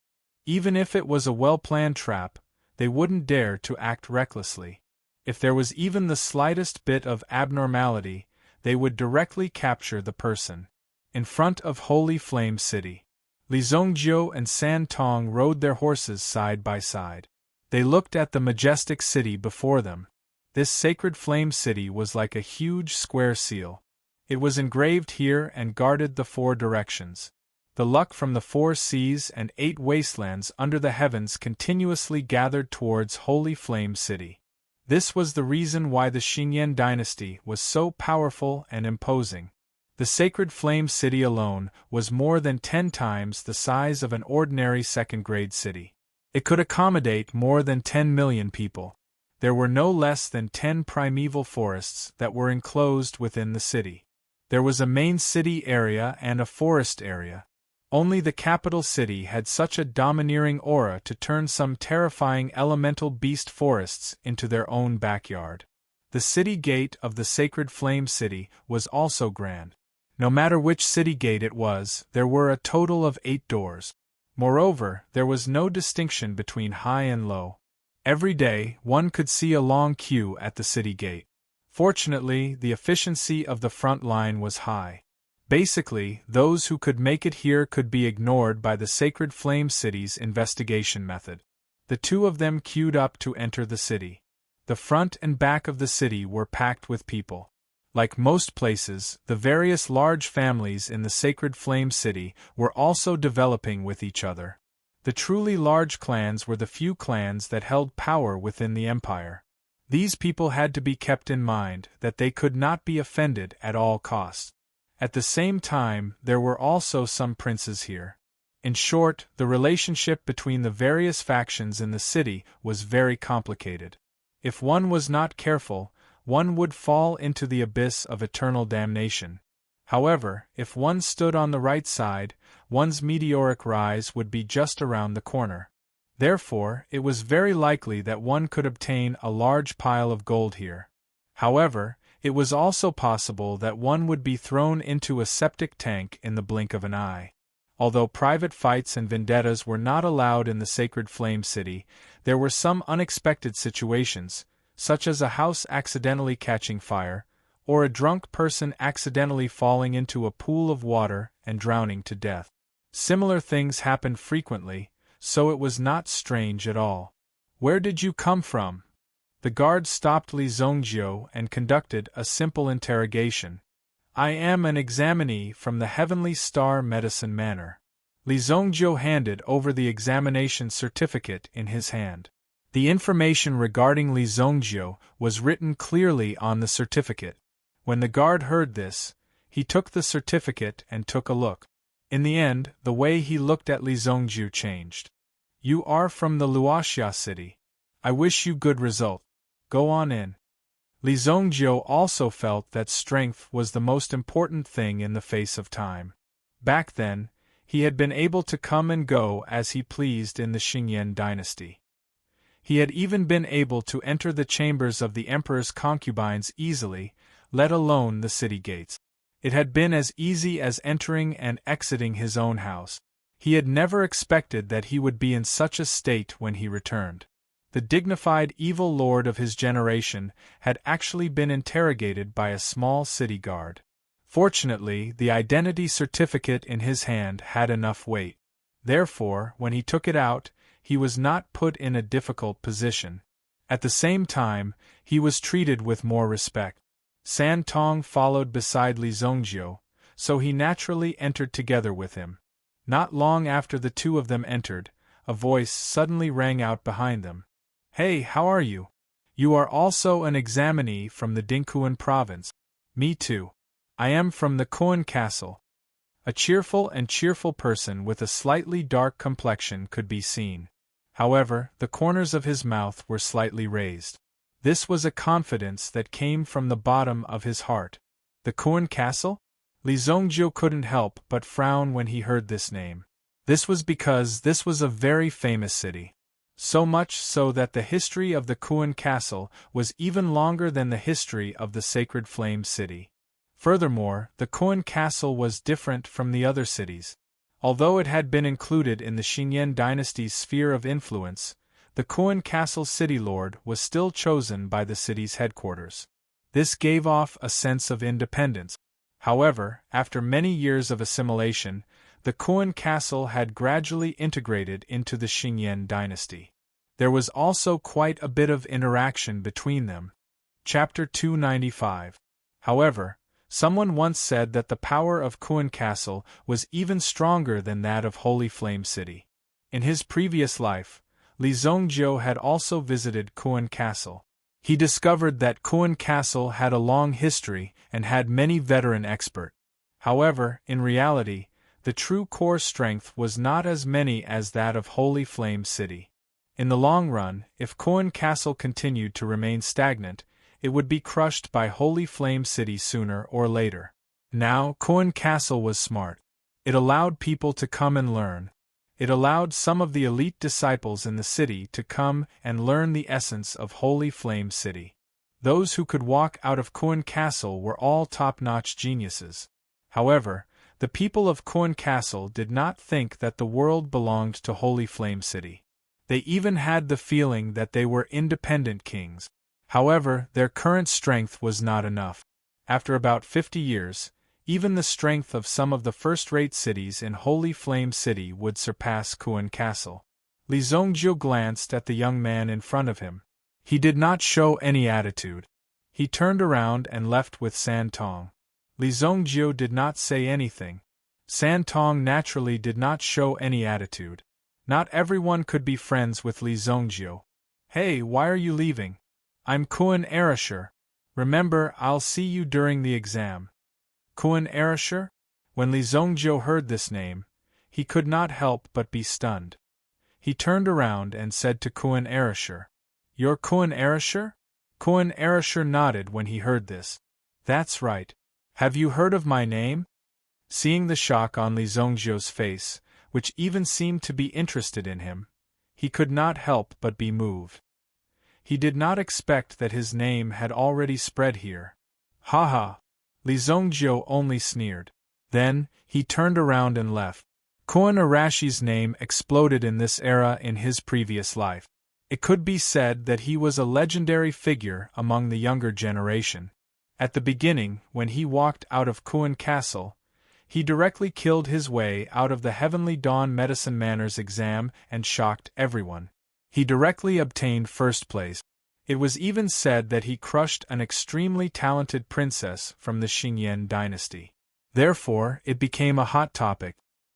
Even if it was a well-planned trap, they wouldn't dare to act recklessly. If there was even the slightest bit of abnormality, they would directly capture the person. In front of Holy Flame City, Li Zongjiu and San Tong rode their horses side by side. They looked at the majestic city before them. This Sacred Flame City was like a huge square seal. It was engraved here and guarded the 4 directions. The luck from the 4 seas and 8 wastelands under the heavens continuously gathered towards Holy Flame City. This was the reason why the Xingyan dynasty was so powerful and imposing. The Sacred Flame City alone was more than 10 times the size of an ordinary second-grade city. It could accommodate more than 10 million people. There were no less than 10 primeval forests that were enclosed within the city. There was a main city area and a forest area. Only the capital city had such a domineering aura to turn some terrifying elemental beast forests into their own backyard. The city gate of the sacred flame city was also grand. No matter which city gate it was, there were a total of 8 doors. Moreover, there was no distinction between high and low. Every day, one could see a long queue at the city gate. Fortunately, the efficiency of the front line was high. Basically, those who could make it here could be ignored by the Sacred Flame City's investigation method. The two of them queued up to enter the city. The front and back of the city were packed with people. Like most places, the various large families in the Sacred Flame City were also developing with each other. The truly large clans were the few clans that held power within the empire. These people had to be kept in mind that they could not be offended at all costs. At the same time, there were also some princes here. In short, the relationship between the various factions in the city was very complicated. If one was not careful, one would fall into the abyss of eternal damnation. However, if one stood on the right side, one's meteoric rise would be just around the corner. Therefore, it was very likely that one could obtain a large pile of gold here. However, it was also possible that one would be thrown into a septic tank in the blink of an eye. Although private fights and vendettas were not allowed in the Sacred Flame City, there were some unexpected situations, such as a house accidentally catching fire, or a drunk person accidentally falling into a pool of water and drowning to death. Similar things happened frequently, so it was not strange at all. "Where did you come from?" The guard stopped Li Zongjiu and conducted a simple interrogation. "I am an examinee from the Heavenly Star Medicine Manor." Li Zongjiu handed over the examination certificate in his hand. The information regarding Li Zongjiu was written clearly on the certificate. When the guard heard this, he took the certificate and took a look. In the end, the way he looked at Li Zongjiu changed. "You are from the Luoxia city. I wish you good result. Go on in." Li Zongjiu also felt that strength was the most important thing in the face of time. Back then, he had been able to come and go as he pleased in the Xingyan dynasty. He had even been able to enter the chambers of the emperor's concubines easily, let alone the city gates. It had been as easy as entering and exiting his own house. He had never expected that he would be in such a state when he returned. The dignified evil lord of his generation had actually been interrogated by a small city guard. Fortunately, the identity certificate in his hand had enough weight. Therefore, when he took it out, he was not put in a difficult position. At the same time, he was treated with more respect. San Tong followed beside Li Zongjiu, so he naturally entered together with him. Not long after the two of them entered, a voice suddenly rang out behind them. "Hey, how are you? You are also an examinee from the Dingkuan province." "Me too. I am from the Kuan Castle." A cheerful person with a slightly dark complexion could be seen. However, the corners of his mouth were slightly raised. This was a confidence that came from the bottom of his heart. The Kuan Castle? Li Zongjiu couldn't help but frown when he heard this name. This was because this was a very famous city. So much so that the history of the Kuan Castle was even longer than the history of the Sacred Flame City. Furthermore, the Kuan Castle was different from the other cities. Although it had been included in the Xingyan dynasty's sphere of influence, the Kuan Castle city lord was still chosen by the city's headquarters. This gave off a sense of independence. However, after many years of assimilation, the Kuan Castle had gradually integrated into the Xingyan dynasty. There was also quite a bit of interaction between them. Chapter 295. However, someone once said that the power of Kuan Castle was even stronger than that of Holy Flame City. In his previous life, Li Zongjiu had also visited Kuan Castle. He discovered that Kuan Castle had a long history and had many veteran experts. However, in reality, the true core strength was not as many as that of Holy Flame City. In the long run, if Kuan Castle continued to remain stagnant, it would be crushed by Holy Flame City sooner or later. Now, Kuan Castle was smart. It allowed people to come and learn. It allowed some of the elite disciples in the city to come and learn the essence of Holy Flame City. Those who could walk out of Kuan Castle were all top-notch geniuses. However, the people of Kuan Castle did not think that the world belonged to Holy Flame City. They even had the feeling that they were independent kings. However, their current strength was not enough. After about 50 years, even the strength of some of the first-rate cities in Holy Flame City would surpass Kuan Castle. Li Zongjiu glanced at the young man in front of him. He did not show any attitude. He turned around and left with San Tong. Li Zongjiu did not say anything. San Tong naturally did not show any attitude. Not everyone could be friends with Li Zongjiu. Hey, why are you leaving? I'm Kuan Erasure. Remember, I'll see you during the exam. Kuan Erasure? When Li Zongjiu heard this name, he could not help but be stunned. He turned around and said to Kuan Erasure, "You're Kuan Erasure?" Kuan Erasure nodded when he heard this. "That's right. Have you heard of my name?" Seeing the shock on Li Zongjiu's face, which even seemed to be interested in him, he could not help but be moved. He did not expect that his name had already spread here. "Ha ha!" Li Zongjiu only sneered. Then, he turned around and left. Kuan Arashi's name exploded in this era in his previous life. It could be said that he was a legendary figure among the younger generation. At the beginning, when he walked out of Kuan Castle, he directly killed his way out of the Heavenly Dawn Medicine Manners exam and shocked everyone. He directly obtained first place. It was even said that he crushed an extremely talented princess from the Xingyan dynasty. Therefore, it became a hot topic.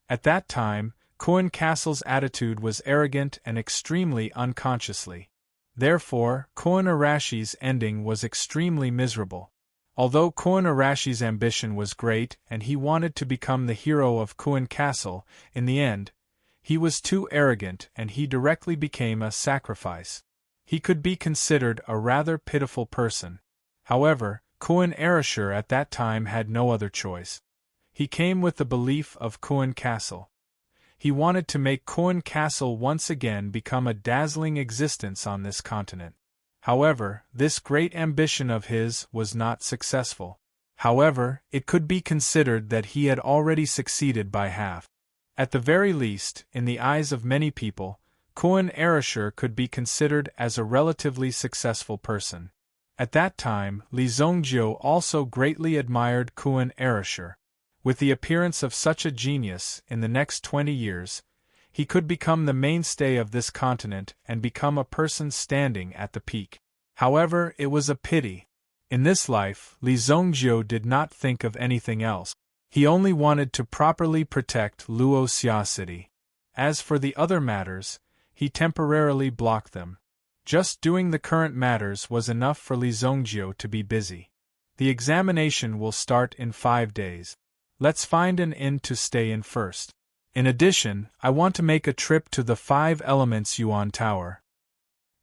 At that time, Kuan Castle's attitude was arrogant and extremely unconsciously. Therefore, Kuan Arashi's ending was extremely miserable. Although Kuan Arashi's ambition was great and he wanted to become the hero of Kuan Castle, in the end, he was too arrogant and he directly became a sacrifice. He could be considered a rather pitiful person. However, Kuan Erasure at that time had no other choice. He came with the belief of Kuan Castle. He wanted to make Kuan Castle once again become a dazzling existence on this continent. However, this great ambition of his was not successful. However, it could be considered that he had already succeeded by half. At the very least, in the eyes of many people, Kuan Erasure could be considered as a relatively successful person. At that time, Li Zongjiu also greatly admired Kuan Erasure. With the appearance of such a genius, in the next 20 years, he could become the mainstay of this continent and become a person standing at the peak. However, it was a pity. In this life, Li Zongjiu did not think of anything else. He only wanted to properly protect Luoxia City. As for the other matters, he temporarily blocked them. Just doing the current matters was enough for Li Zongjiu to be busy. The examination will start in 5 days. Let's find an inn to stay in first. In addition, I want to make a trip to the 5 Elements Yuan Tower.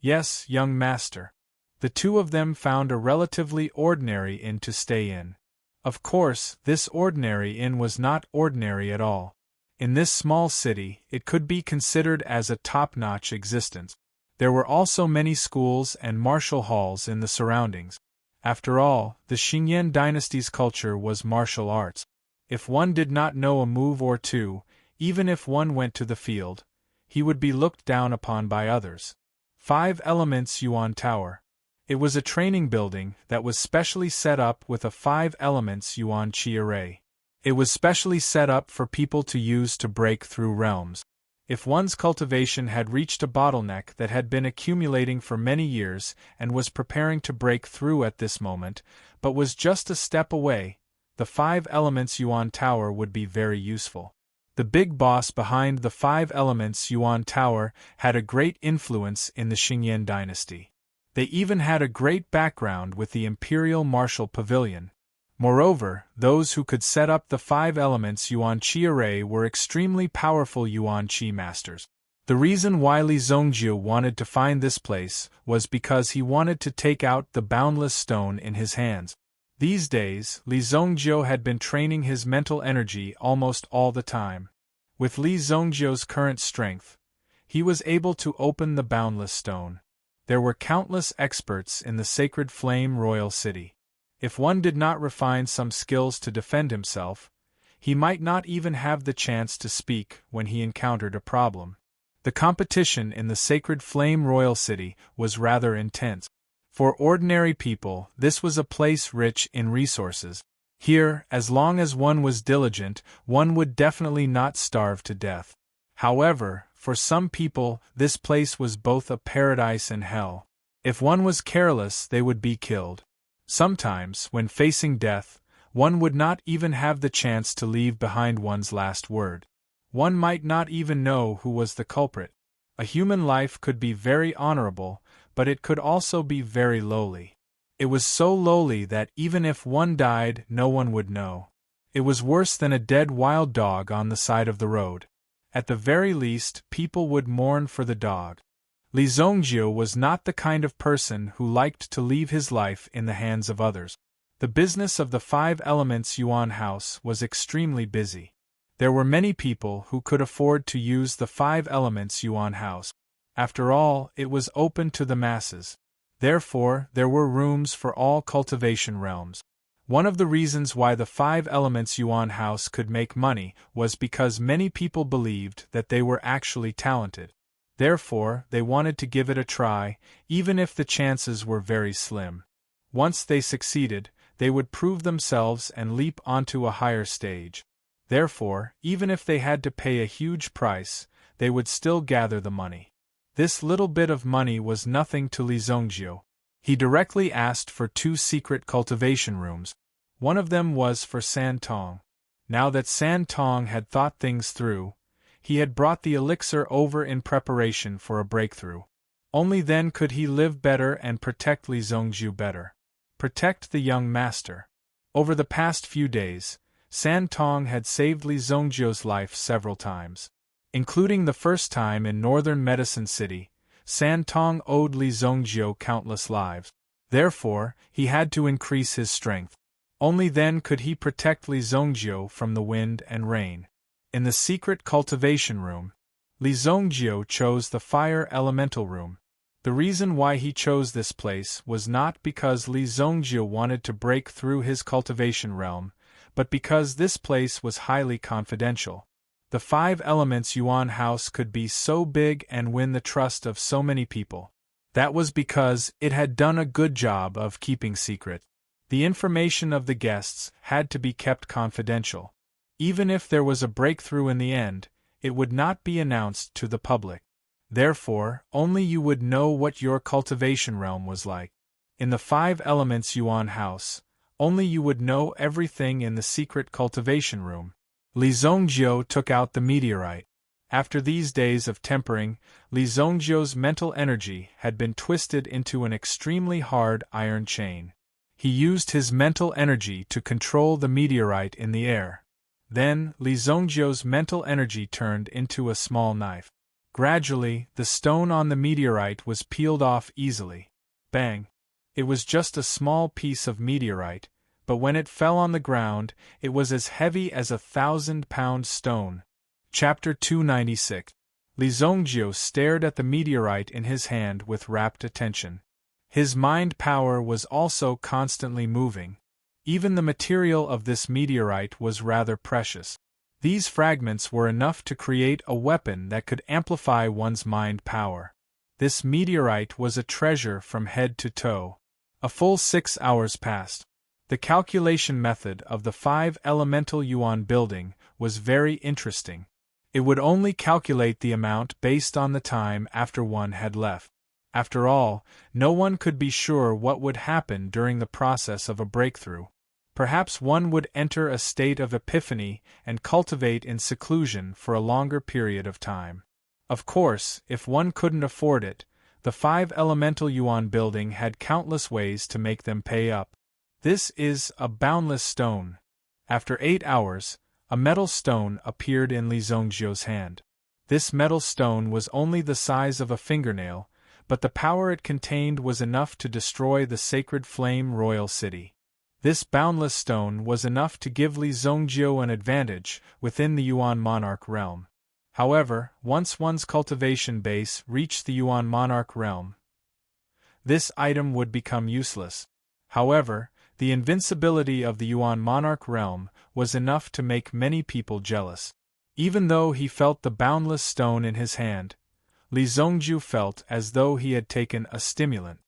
Yes, young master. The two of them found a relatively ordinary inn to stay in. Of course, this ordinary inn was not ordinary at all. In this small city, it could be considered as a top-notch existence. There were also many schools and martial halls in the surroundings. After all, the Xingyan dynasty's culture was martial arts. If one did not know a move or two, even if one went to the field, he would be looked down upon by others. 5 Elements Yuan Tower. It was a training building that was specially set up with a 5 Elements Yuan Qi array. It was specially set up for people to use to break through realms. If one's cultivation had reached a bottleneck that had been accumulating for many years and was preparing to break through at this moment, but was just a step away, the 5 Elements Yuan Tower would be very useful. The big boss behind the 5 Elements Yuan Tower had a great influence in the Xingyan dynasty. They even had a great background with the Imperial Martial Pavilion. Moreover, those who could set up the 5 Elements Yuan Qi array were extremely powerful Yuan Qi masters. The reason why Li Zongjiu wanted to find this place was because he wanted to take out the boundless stone in his hands. These days, Li Zongjiu had been training his mental energy almost all the time. With Li Zongjiu's current strength, he was able to open the boundless stone. There were countless experts in the sacred flame royal city. If one did not refine some skills to defend himself, he might not even have the chance to speak when he encountered a problem. The competition in the sacred flame royal city was rather intense. For ordinary people, this was a place rich in resources. Here, as long as one was diligent, one would definitely not starve to death. However, for some people, this place was both a paradise and hell. If one was careless, they would be killed. Sometimes, when facing death, one would not even have the chance to leave behind one's last word. One might not even know who was the culprit. A human life could be very honorable, but it could also be very lowly. It was so lowly that even if one died, no one would know. It was worse than a dead wild dog on the side of the road. At the very least, people would mourn for the dog. Li Zhongjie was not the kind of person who liked to leave his life in the hands of others. The business of the Five Elements Yuan House was extremely busy. There were many people who could afford to use the Five Elements Yuan House. After all, it was open to the masses. Therefore, there were rooms for all cultivation realms. One of the reasons why the Five Elements Yuan House could make money was because many people believed that they were actually talented. Therefore, they wanted to give it a try, even if the chances were very slim. Once they succeeded, they would prove themselves and leap onto a higher stage. Therefore, even if they had to pay a huge price, they would still gather the money. This little bit of money was nothing to Li Zhongjie. He directly asked for 2 secret cultivation rooms. One of them was for San Tong. Now that San Tong had thought things through, he had brought the elixir over in preparation for a breakthrough. Only then could he live better and protect Li Zhongjie better. Protect the young master. Over the past few days, San Tong had saved Li Zhongjie's life several times. Including the first time in northern Medicine City, San Tong owed Li Zhongjie countless lives. Therefore, he had to increase his strength. Only then could he protect Li Zhongjie from the wind and rain. In the secret cultivation room, Li Zhongjie chose the fire elemental room. The reason why he chose this place was not because Li Zhongjie wanted to break through his cultivation realm, but because this place was highly confidential. The Five Elements Yuan House could be so big and win the trust of so many people. That was because it had done a good job of keeping secret. The information of the guests had to be kept confidential. Even if there was a breakthrough in the end, it would not be announced to the public. Therefore, only you would know what your cultivation realm was like. In the Five Elements Yuan House, only you would know everything in the secret cultivation room. Li Zhongjie took out the meteorite. After these days of tempering, Li Zhongjie's mental energy had been twisted into an extremely hard iron chain. He used his mental energy to control the meteorite in the air. Then, Li Zhongjie's mental energy turned into a small knife. Gradually, the stone on the meteorite was peeled off easily. Bang! It was just a small piece of meteorite, but when it fell on the ground, it was as heavy as a 1,000-pound stone. Chapter 296. Li Zhongjie stared at the meteorite in his hand with rapt attention. His mind power was also constantly moving. Even the material of this meteorite was rather precious. These fragments were enough to create a weapon that could amplify one's mind power. This meteorite was a treasure from head to toe. A full 6 hours passed. The calculation method of the 5 elemental yuan building was very interesting. It would only calculate the amount based on the time after one had left. After all, no one could be sure what would happen during the process of a breakthrough. Perhaps one would enter a state of epiphany and cultivate in seclusion for a longer period of time. Of course, if one couldn't afford it, the 5 elemental yuan building had countless ways to make them pay up. This is a boundless stone. After 8 hours, a metal stone appeared in Li Zhongjie's hand. This metal stone was only the size of a fingernail, but the power it contained was enough to destroy the sacred flame royal city. This boundless stone was enough to give Li Zhongjie an advantage within the Yuan monarch realm. However, once one's cultivation base reached the Yuan monarch realm, this item would become useless. However, the invincibility of the Yuan monarch realm was enough to make many people jealous. Even though he felt the boundless stone in his hand, Li Zongju felt as though he had taken a stimulant.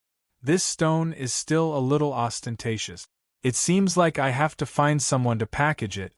This stone is still a little ostentatious. It seems like I have to find someone to package it.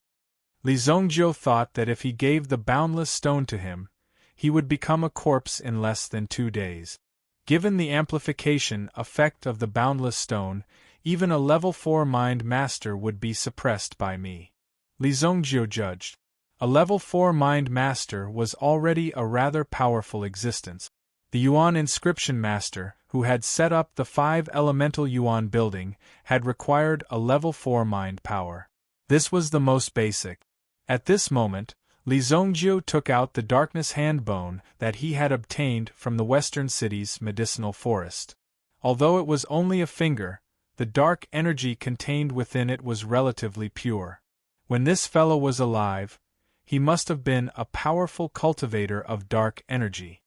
Li Zongjiu thought that if he gave the boundless stone to him, he would become a corpse in less than 2 days. Given the amplification effect of the boundless stone, even a level 4 mind master would be suppressed by me. Li Zongjiu judged. A level 4 mind master was already a rather powerful existence. The Yuan inscription master, who had set up the 5 elemental Yuan building, had required a level 4 mind power. This was the most basic. At this moment, Li Zongjiu took out the darkness hand bone that he had obtained from the western city's medicinal forest. Although it was only a finger, the dark energy contained within it was relatively pure. When this fellow was alive, he must have been a powerful cultivator of dark energy.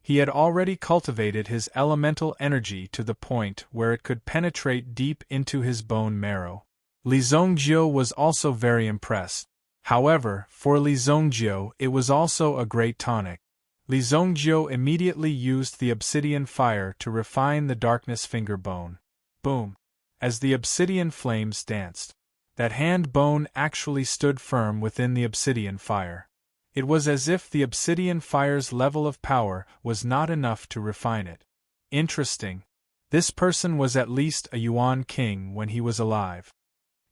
He had already cultivated his elemental energy to the point where it could penetrate deep into his bone marrow. Li Zongjiu was also very impressed. However, for Li Zongjiu it was also a great tonic. Li Zongjiu immediately used the obsidian fire to refine the darkness finger bone. Boom! As the obsidian flames danced, that hand bone actually stood firm within the obsidian fire. It was as if the obsidian fire's level of power was not enough to refine it. Interesting. This person was at least a Yuan king when he was alive.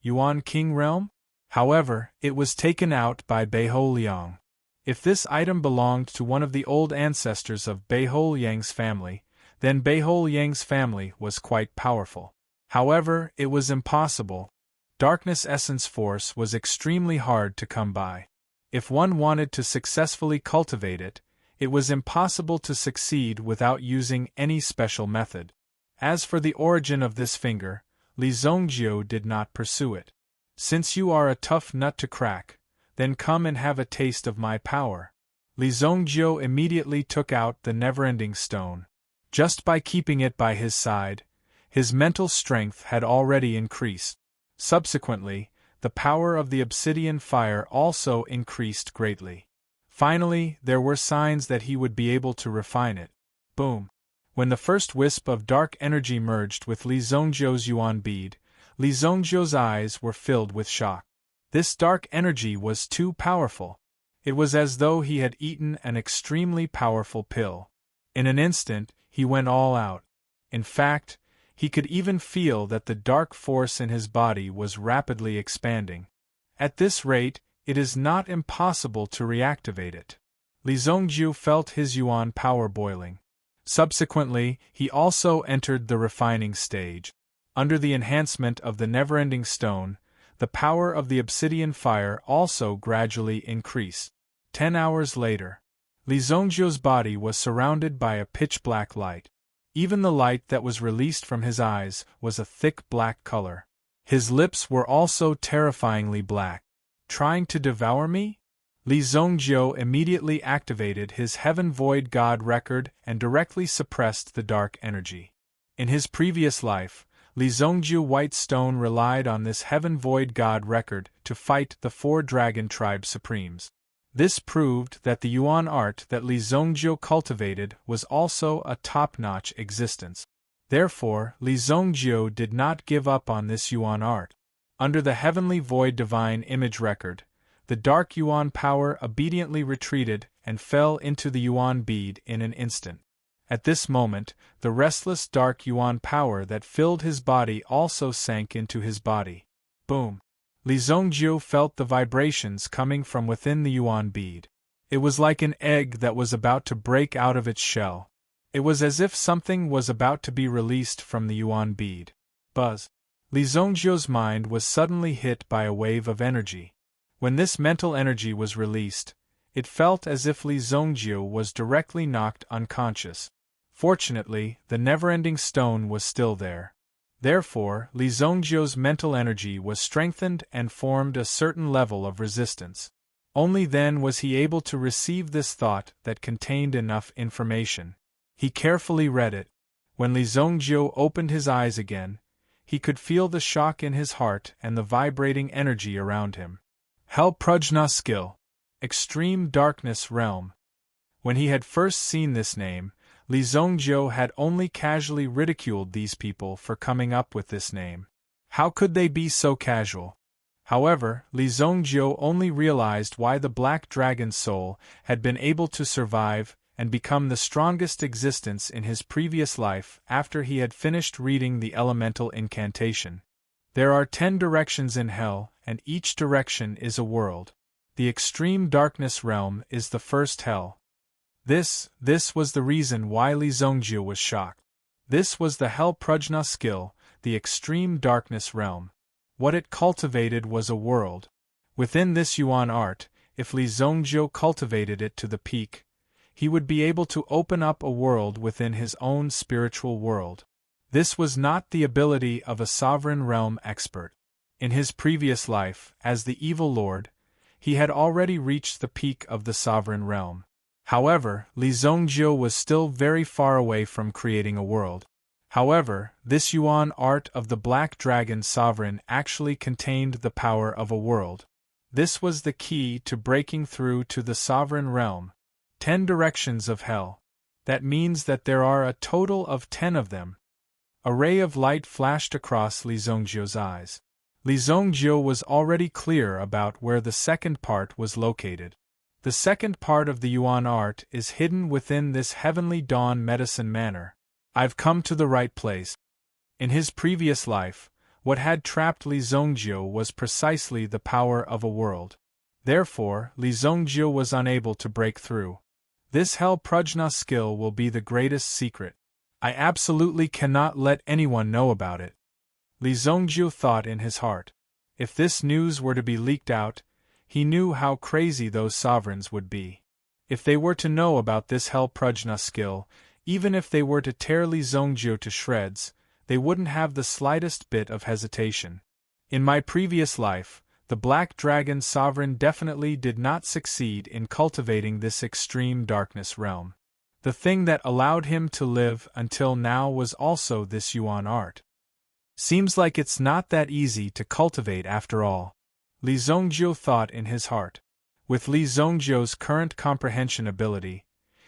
Yuan king realm? However, it was taken out by Beihou Liang. If this item belonged to one of the old ancestors of Beihou Liang's family, then Beihou Liang's family was quite powerful. However, it was impossible. Darkness essence force was extremely hard to come by. If one wanted to successfully cultivate it, it was impossible to succeed without using any special method. As for the origin of this finger, Li Zongjiu did not pursue it. Since you are a tough nut to crack, then come and have a taste of my power. Li Zongjiu immediately took out the never-ending stone. Just by keeping it by his side, his mental strength had already increased. Subsequently, the power of the obsidian fire also increased greatly. Finally, there were signs that he would be able to refine it. Boom! When the first wisp of dark energy merged with Li Zongjiu's Yuan bead, Li Zongjiu's eyes were filled with shock. This dark energy was too powerful. It was as though he had eaten an extremely powerful pill. In an instant, he went all out. In fact, he could even feel that the dark force in his body was rapidly expanding. At this rate, it is not impossible to reactivate it. Li Zongjiu felt his Yuan power boiling. Subsequently, he also entered the refining stage. Under the enhancement of the never-ending stone, the power of the obsidian fire also gradually increased. 10 hours later, Li Zongjiu's body was surrounded by a pitch-black light. Even the light that was released from his eyes was a thick black color. His lips were also terrifyingly black. Trying to devour me? Li Zongjiu immediately activated his Heaven Void God record and directly suppressed the dark energy. In his previous life, Li Zongjiu White Stone relied on this Heaven Void God record to fight the 4 dragon tribe supremes. This proved that the Yuan art that Li Zongjiu cultivated was also a top-notch existence. Therefore, Li Zongjiu did not give up on this Yuan art. Under the Heavenly Void Divine Image record, the dark Yuan power obediently retreated and fell into the Yuan bead in an instant. At this moment, the restless dark Yuan power that filled his body also sank into his body. Boom! Li Zongjiu felt the vibrations coming from within the Yuan bead. It was like an egg that was about to break out of its shell. It was as if something was about to be released from the Yuan bead. Buzz! Li Zongjiu's mind was suddenly hit by a wave of energy. When this mental energy was released, it felt as if Li Zongjiu was directly knocked unconscious. Fortunately, the never-ending stone was still there. Therefore, Li Zongjiu's mental energy was strengthened and formed a certain level of resistance. Only then was he able to receive this thought that contained enough information. He carefully read it. When Li Zhongjiu opened his eyes again, he could feel the shock in his heart and the vibrating energy around him. Hell Prajna skill. Extreme Darkness Realm. When he had first seen this name, Li Zhongjiu had only casually ridiculed these people for coming up with this name. How could they be so casual? However, Li Zhongjiu only realized why the Black Dragon's soul had been able to survive and become the strongest existence in his previous life after he had finished reading the elemental incantation. There are 10 directions in hell, and each direction is a world. The extreme darkness realm is the first hell. This was the reason why Li Zhongjiu was shocked. This was the Hell Prajna skill, the extreme darkness realm. What it cultivated was a world. Within this Yuan art, if Li Zhongjiu cultivated it to the peak, he would be able to open up a world within his own spiritual world. This was not the ability of a sovereign realm expert. In his previous life, as the evil lord, he had already reached the peak of the sovereign realm. However, Li Zhongjiu was still very far away from creating a world. However, this Yuan art of the Black Dragon Sovereign actually contained the power of a world. This was the key to breaking through to the sovereign realm. 10 directions of hell. That means that there are a total of 10 of them. A ray of light flashed across Li Zhongjiu's eyes. Li Zhongjiu was already clear about where the second part was located. The second part of the Yuan art is hidden within this heavenly dawn medicine manor. I've come to the right place. In his previous life, what had trapped Li Zhongjiu was precisely the power of a world. Therefore, Li Zhongjiu was unable to break through. This Hell Prajna skill will be the greatest secret. I absolutely cannot let anyone know about it. Li Zhongjiu thought in his heart. If this news were to be leaked out, he knew how crazy those sovereigns would be. If they were to know about this Hell Prajna skill, even if they were to tear Li Zhongjiu to shreds, they wouldn't have the slightest bit of hesitation. In my previous life, the Black Dragon Sovereign definitely did not succeed in cultivating this extreme darkness realm. The thing that allowed him to live until now was also this Yuan art. Seems like it's not that easy to cultivate after all. Li Zhongjiu thought in his heart. With Li Zhongjiu's current comprehension ability,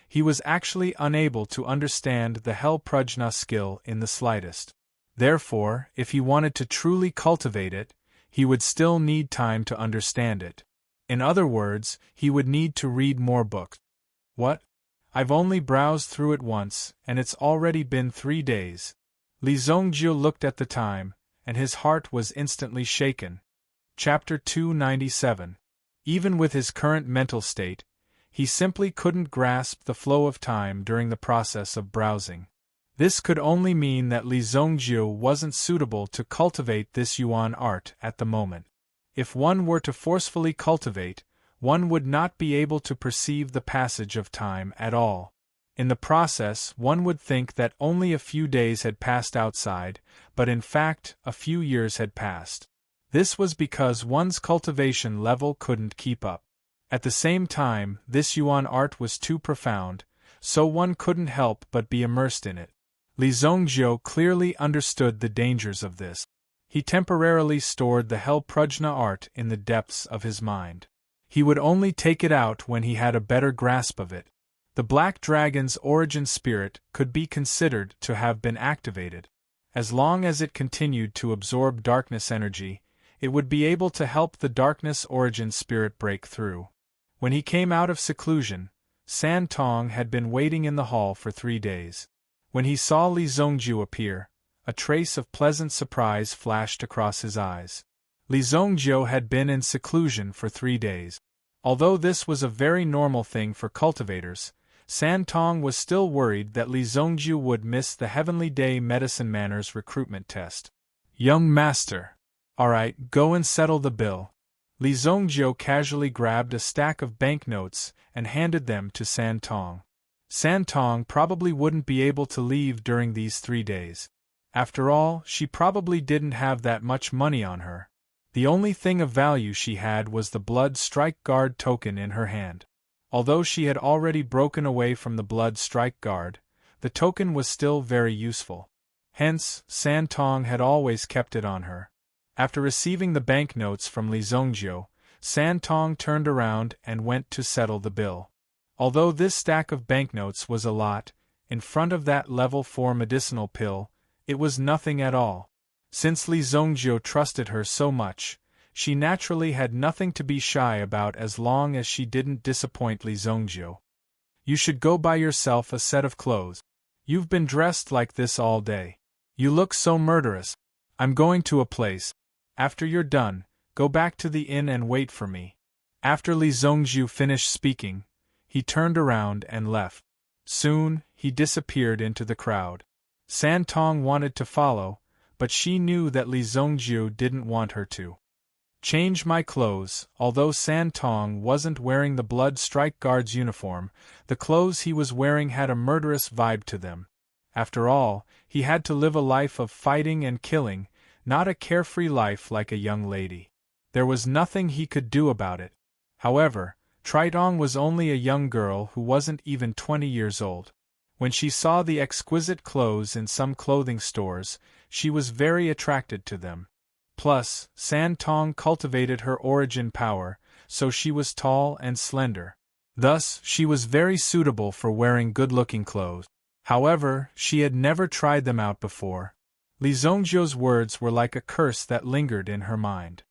he was actually unable to understand the Hell Prajna skill in the slightest. Therefore, if he wanted to truly cultivate it, he would still need time to understand it. In other words, he would need to read more books. What? I've only browsed through it once, and it's already been 3 days. Li Zhongjiu looked at the time, and his heart was instantly shaken. Chapter 297. Even with his current mental state, he simply couldn't grasp the flow of time during the process of browsing. This could only mean that Li Zhongjiu wasn't suitable to cultivate this Yuan art at the moment. If one were to forcefully cultivate, one would not be able to perceive the passage of time at all. In the process, one would think that only a few days had passed outside, but in fact, a few years had passed. This was because one's cultivation level couldn't keep up. At the same time, this Yuan art was too profound, so one couldn't help but be immersed in it. Li Zhongjiu clearly understood the dangers of this. He temporarily stored the Hell Prajna art in the depths of his mind. He would only take it out when he had a better grasp of it. The Black Dragon's origin spirit could be considered to have been activated. As long as it continued to absorb darkness energy, it would be able to help the darkness origin spirit break through. When he came out of seclusion, San Tong had been waiting in the hall for 3 days. When he saw Li Zhongjiu appear, a trace of pleasant surprise flashed across his eyes. Li Zhongjiu had been in seclusion for 3 days. Although this was a very normal thing for cultivators, San Tong was still worried that Li Zhongjiu would miss the Heavenly Day Medicine Manor's recruitment test. Young master. Alright, go and settle the bill. Li Zhongjiu casually grabbed a stack of banknotes and handed them to San Tong. San Tong probably wouldn't be able to leave during these 3 days. After all, she probably didn't have that much money on her. The only thing of value she had was the Blood Strike Guard token in her hand. Although she had already broken away from the Blood Strike Guard, The token was still very useful. Hence, San Tong had always kept it on her. After receiving the banknotes from Li Zhongjiu, San Tong turned around and went to settle the bill. Although this stack of banknotes was a lot, in front of that level 4 medicinal pill, it was nothing at all. Since Li Zhongjiu trusted her so much, she naturally had nothing to be shy about as long as she didn't disappoint Li Zhongjiu. You should go buy yourself a set of clothes. You've been dressed like this all day. You look so murderous. I'm going to a place. After you're done, go back to the inn and wait for me. After Li Zhongjiu finished speaking, he turned around and left. Soon, he disappeared into the crowd. San Tong wanted to follow, but she knew that Li Zhongjiu didn't want her to. Change my clothes. Although San Tong wasn't wearing the Blood Strike Guard's uniform, the clothes he was wearing had a murderous vibe to them. After all, he had to live a life of fighting and killing, not a carefree life like a young lady. There was nothing he could do about it. However, Tritong was only a young girl who wasn't even 20 years old. When she saw the exquisite clothes in some clothing stores, she was very attracted to them. Plus, San Tong cultivated her origin power, so she was tall and slender. Thus, she was very suitable for wearing good-looking clothes. However, she had never tried them out before. Li Zhongjiu's words were like a curse that lingered in her mind.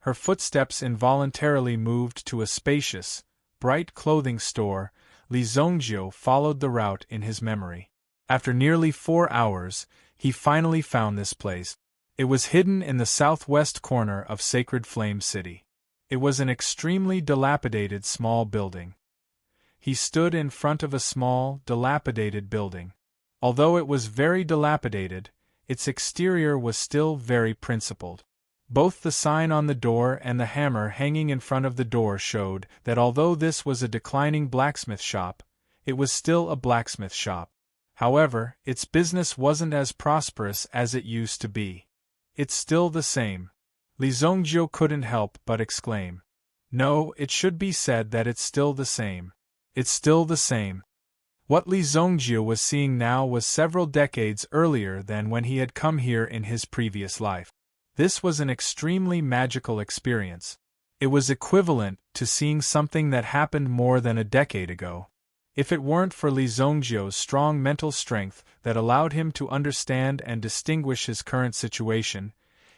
Her footsteps involuntarily moved to a spacious, bright clothing store. Li Zhongjiu followed the route in his memory. After nearly 4 hours, he finally found this place. It was hidden in the southwest corner of Sacred Flame City. It was an extremely dilapidated small building. He stood in front of a small, dilapidated building. Although it was very dilapidated, its exterior was still very principled. Both the sign on the door and the hammer hanging in front of the door showed that although this was a declining blacksmith shop, it was still a blacksmith shop. However, its business wasn't as prosperous as it used to be. It's still the same. Li Zhongjiu couldn't help but exclaim. No, it should be said that it's still the same. It's still the same. What Li Zhongjiu was seeing now was several decades earlier than when he had come here in his previous life. This was an extremely magical experience. It was equivalent to seeing something that happened more than a decade ago. If it weren't for Li Zhongjiu's strong mental strength that allowed him to understand and distinguish his current situation,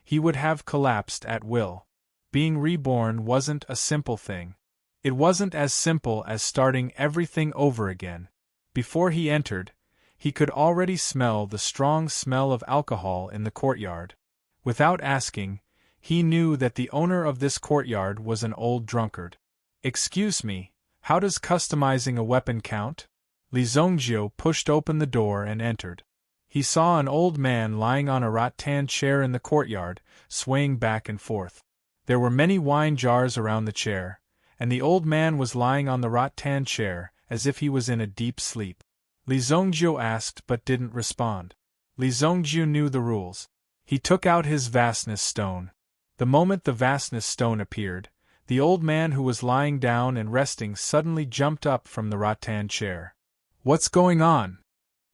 he would have collapsed at will. Being reborn wasn't a simple thing. It wasn't as simple as starting everything over again. Before he entered, he could already smell the strong smell of alcohol in the courtyard. Without asking, he knew that the owner of this courtyard was an old drunkard. Excuse me, how does customizing a weapon count? Li Zhongjiu pushed open the door and entered. He saw an old man lying on a rattan chair in the courtyard, swaying back and forth. There were many wine jars around the chair, and the old man was lying on the rattan chair, as if he was in a deep sleep. Li Zhongjiu asked but didn't respond. Li Zhongjiu knew the rules. He took out his vastness stone. The moment the vastness stone appeared, the old man who was lying down and resting suddenly jumped up from the rattan chair. What's going on?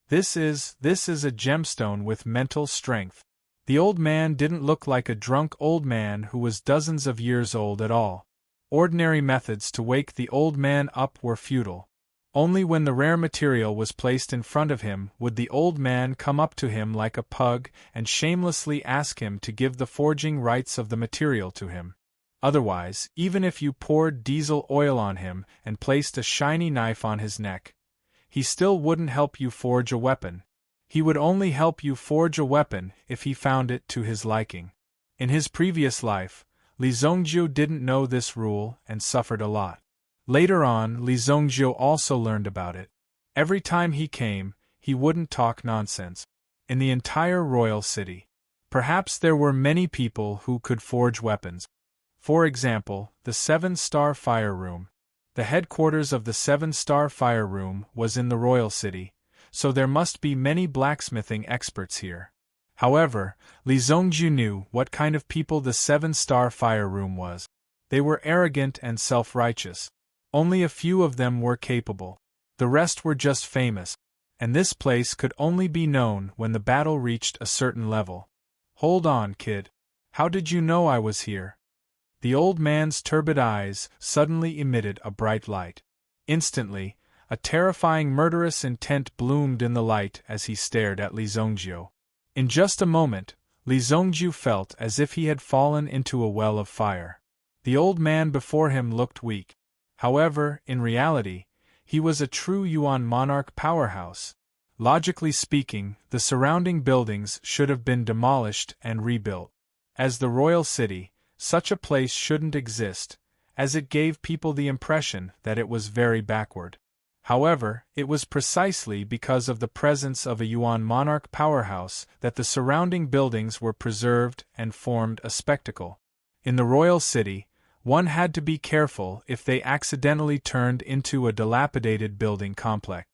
This is a gemstone with mental strength. The old man didn't look like a drunk old man who was dozens of years old at all. Ordinary methods to wake the old man up were futile. Only when the rare material was placed in front of him would the old man come up to him like a pug and shamelessly ask him to give the forging rights of the material to him. Otherwise, even if you poured diesel oil on him and placed a shiny knife on his neck, he still wouldn't help you forge a weapon. He would only help you forge a weapon if he found it to his liking. In his previous life, Li Zhongjiu didn't know this rule and suffered a lot. Later on, Li Zhongjiu also learned about it. Every time he came, he wouldn't talk nonsense. In the entire royal city, perhaps there were many people who could forge weapons. For example, the 7-star fire room. The headquarters of the 7-star fire room was in the royal city, so there must be many blacksmithing experts here. However, Li Zhongjiu knew what kind of people the 7-star fire room was. They were arrogant and self-righteous. Only a few of them were capable. The rest were just famous. and this place could only be known when the battle reached a certain level. Hold on, kid. How did you know I was here? The old man's turbid eyes suddenly emitted a bright light. Instantly, a terrifying murderous intent bloomed in the light as he stared at Li Zongjiu. In just a moment, Li Zongjiu felt as if he had fallen into a well of fire. The old man before him looked weak. However, in reality, he was a true Yuan monarch powerhouse. Logically speaking, the surrounding buildings should have been demolished and rebuilt. As the royal city, such a place shouldn't exist, as it gave people the impression that it was very backward. However, it was precisely because of the presence of a Yuan monarch powerhouse that the surrounding buildings were preserved and formed a spectacle. In the royal city, one had to be careful if they accidentally turned into a dilapidated building complex.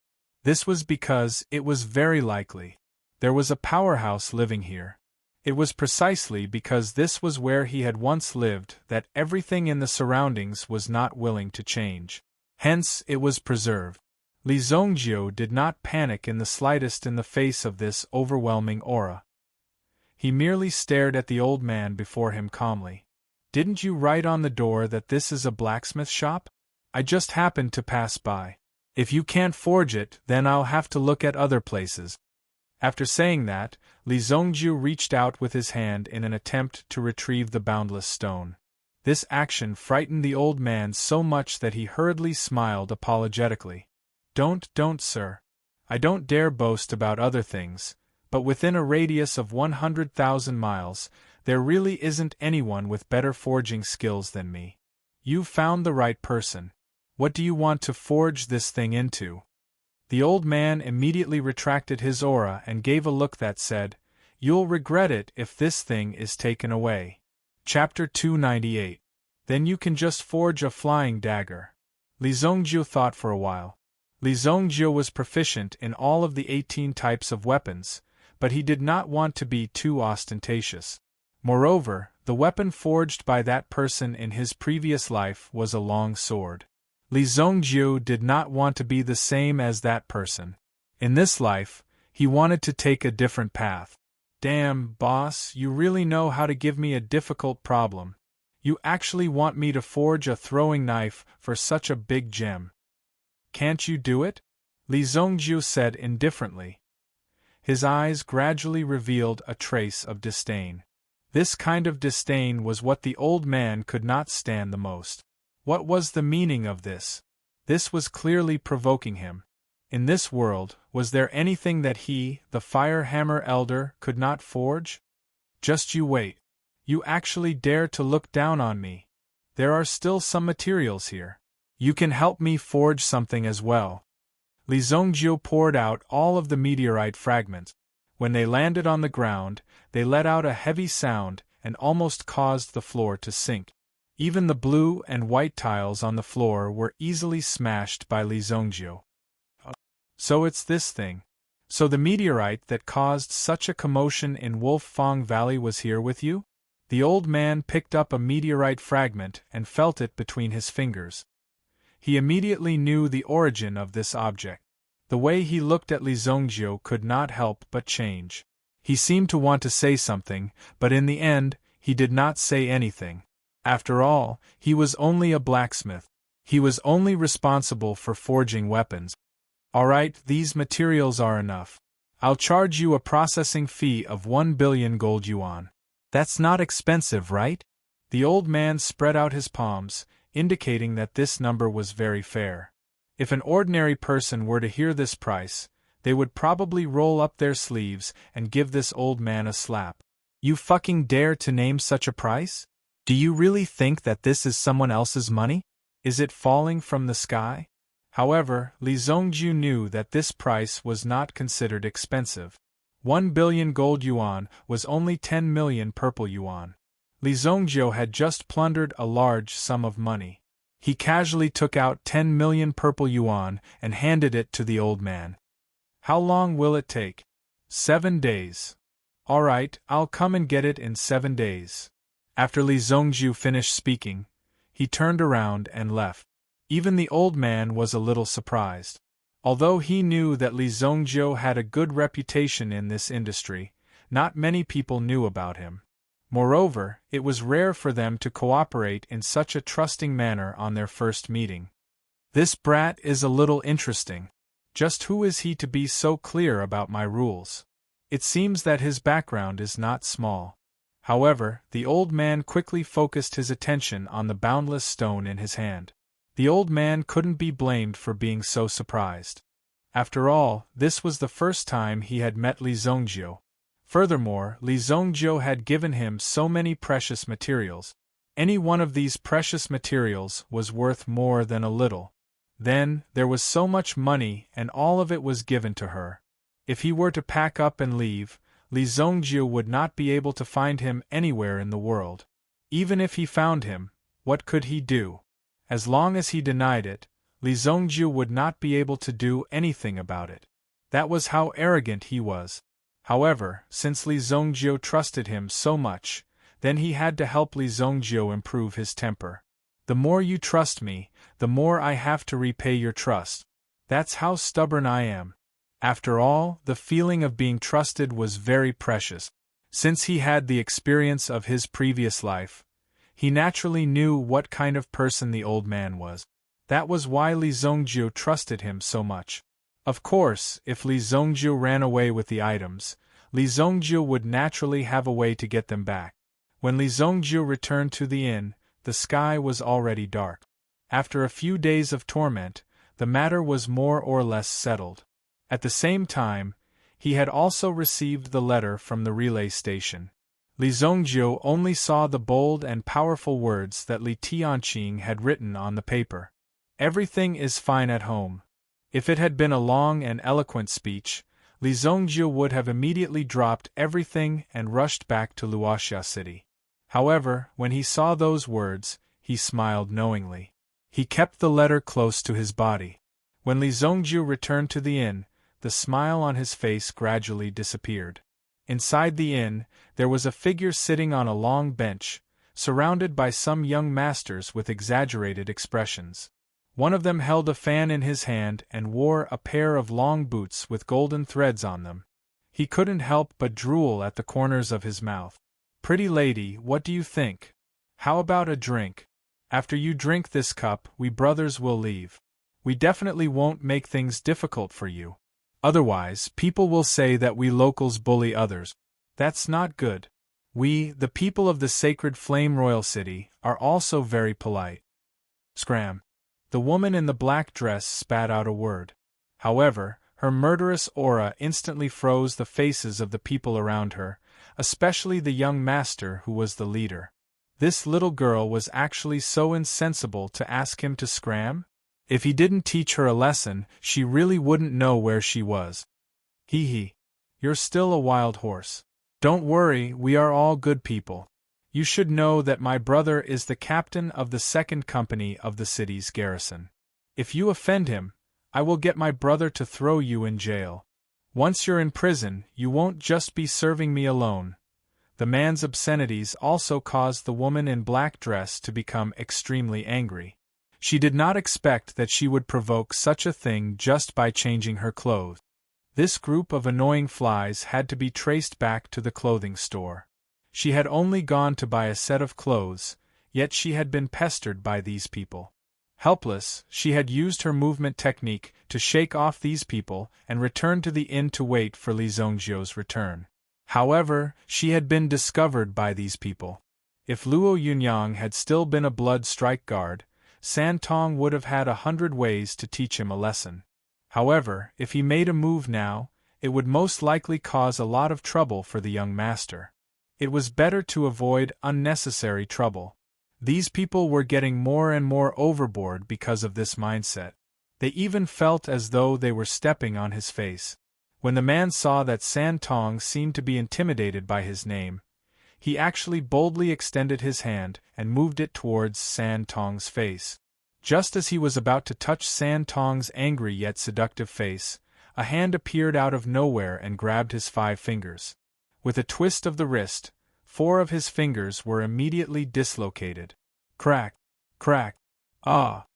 This was because it was very likely there was a powerhouse living here. It was precisely because this was where he had once lived that everything in the surroundings was not willing to change. Hence, it was preserved. Li Zongjiu did not panic in the slightest in the face of this overwhelming aura. He merely stared at the old man before him calmly. Didn't you write on the door that this is a blacksmith shop? I just happened to pass by. If you can't forge it, then I'll have to look at other places. After saying that, Li Zongjiu reached out with his hand in an attempt to retrieve the boundless stone. This action frightened the old man so much that he hurriedly smiled apologetically. Don't, sir. I don't dare boast about other things, but within a radius of 100,000 miles, there really isn't anyone with better forging skills than me. You've found the right person. What do you want to forge this thing into? The old man immediately retracted his aura and gave a look that said, You'll regret it if this thing is taken away. Chapter 298. Then you can just forge a flying dagger. Li Zongjiu thought for a while. Li Zongjiu was proficient in all of the 18 types of weapons, but he did not want to be too ostentatious. Moreover, the weapon forged by that person in his previous life was a long sword. Li Zongjiu did not want to be the same as that person. In this life, he wanted to take a different path. Damn, boss, you really know how to give me a difficult problem. You actually want me to forge a throwing knife for such a big gem. Can't you do it? Li Zongjiu said indifferently. His eyes gradually revealed a trace of disdain. This kind of disdain was what the old man could not stand the most. What was the meaning of this? This was clearly provoking him. In this world, was there anything that he, the Fire Hammer Elder, could not forge? Just you wait. You actually dare to look down on me. There are still some materials here. You can help me forge something as well. Li Zongjiu poured out all of the meteorite fragments. When they landed on the ground, they let out a heavy sound and almost caused the floor to sink. Even the blue and white tiles on the floor were easily smashed by Li Zongjiu. So it's this thing. So the meteorite that caused such a commotion in Wolf Fong Valley was here with you? The old man picked up a meteorite fragment and felt it between his fingers. He immediately knew the origin of this object. The way he looked at Li Zongjiu could not help but change. He seemed to want to say something, but in the end, he did not say anything. After all, he was only a blacksmith. He was only responsible for forging weapons. All right, these materials are enough. I'll charge you a processing fee of 1 billion gold yuan. That's not expensive, right? The old man spread out his palms, indicating that this number was very fair. If an ordinary person were to hear this price, they would probably roll up their sleeves and give this old man a slap. You fucking dare to name such a price? Do you really think that this is someone else's money? Is it falling from the sky? However, Li Zongjiu knew that this price was not considered expensive. 1 billion gold yuan was only 10 million purple yuan. Li Zongjiu had just plundered a large sum of money. He casually took out 10 million purple yuan and handed it to the old man. How long will it take? 7 days. All right, I'll come and get it in 7 days. After Li Zongjiu finished speaking, he turned around and left. Even the old man was a little surprised. Although he knew that Li Zhongjiu had a good reputation in this industry, not many people knew about him. Moreover, it was rare for them to cooperate in such a trusting manner on their first meeting. This brat is a little interesting. Just who is he to be so clear about my rules? It seems that his background is not small. However, the old man quickly focused his attention on the boundless stone in his hand. The old man couldn't be blamed for being so surprised. After all, this was the first time he had met Li Zhongjiu. Furthermore, Li Zhongjiu had given him so many precious materials. Any one of these precious materials was worth more than a little. Then, there was so much money and all of it was given to her. If he were to pack up and leave, Li Zhongjiu would not be able to find him anywhere in the world. Even if he found him, what could he do? As long as he denied it, Li Zhongjiu would not be able to do anything about it. That was how arrogant he was. However, since Li Zhongjiu trusted him so much, then he had to help Li Zhongjiu improve his temper. The more you trust me, the more I have to repay your trust. That's how stubborn I am. After all, the feeling of being trusted was very precious. Since he had the experience of his previous life, he naturally knew what kind of person the old man was. That was why Li Zhongjiu trusted him so much. Of course, if Li Zhongjiu ran away with the items, Li Zhongjiu would naturally have a way to get them back. When Li Zhongjiu returned to the inn, the sky was already dark. After a few days of torment, the matter was more or less settled. At the same time, he had also received the letter from the relay station. Li Zhongjiu only saw the bold and powerful words that Li Tianqing had written on the paper. Everything is fine at home. If it had been a long and eloquent speech, Li Zhongjiu would have immediately dropped everything and rushed back to Luoxia City. However, when he saw those words, he smiled knowingly. He kept the letter close to his body. When Li Zhongjiu returned to the inn, the smile on his face gradually disappeared. Inside the inn, there was a figure sitting on a long bench, surrounded by some young masters with exaggerated expressions. One of them held a fan in his hand and wore a pair of long boots with golden threads on them. He couldn't help but drool at the corners of his mouth. "Pretty lady, what do you think? How about a drink? After you drink this cup, we brothers will leave. We definitely won't make things difficult for you. Otherwise, people will say that we locals bully others. That's not good. We, the people of the sacred Flame Royal City, are also very polite." Scram. The woman in the black dress spat out a word. However, her murderous aura instantly froze the faces of the people around her, especially the young master who was the leader. This little girl was actually so insensible to ask him to scram? If he didn't teach her a lesson, she really wouldn't know where she was. Hee hee. You're still a wild horse. Don't worry, we are all good people. You should know that my brother is the captain of the second company of the city's garrison. If you offend him, I will get my brother to throw you in jail. Once you're in prison, you won't just be serving me alone. The man's obscenities also caused the woman in black dress to become extremely angry. She did not expect that she would provoke such a thing just by changing her clothes. This group of annoying flies had to be traced back to the clothing store. She had only gone to buy a set of clothes, yet she had been pestered by these people. Helpless, she had used her movement technique to shake off these people and returned to the inn to wait for Li Zhongjiu's return. However, she had been discovered by these people. If Luo Yunyang had still been a blood strike guard, San Tong would have had 100 ways to teach him a lesson. However, if he made a move now, it would most likely cause a lot of trouble for the young master. It was better to avoid unnecessary trouble. These people were getting more and more overboard because of this mindset. They even felt as though they were stepping on his face. When the man saw that San Tong seemed to be intimidated by his name, he actually boldly extended his hand and moved it towards San Tong's face. Just as he was about to touch San Tong's angry yet seductive face, a hand appeared out of nowhere and grabbed his 5 fingers. With a twist of the wrist, 4 of his fingers were immediately dislocated. Crack! Crack! Ah!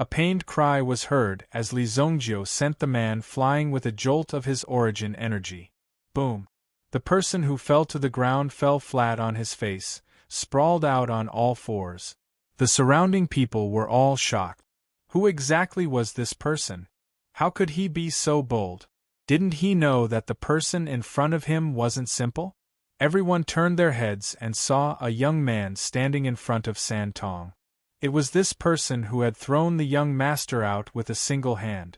A pained cry was heard as Li Zhongjio sent the man flying with a jolt of his origin energy. Boom! The person who fell to the ground fell flat on his face, sprawled out on all fours. The surrounding people were all shocked. Who exactly was this person? How could he be so bold? Didn't he know that the person in front of him wasn't simple? Everyone turned their heads and saw a young man standing in front of San Tong. It was this person who had thrown the young master out with a single hand.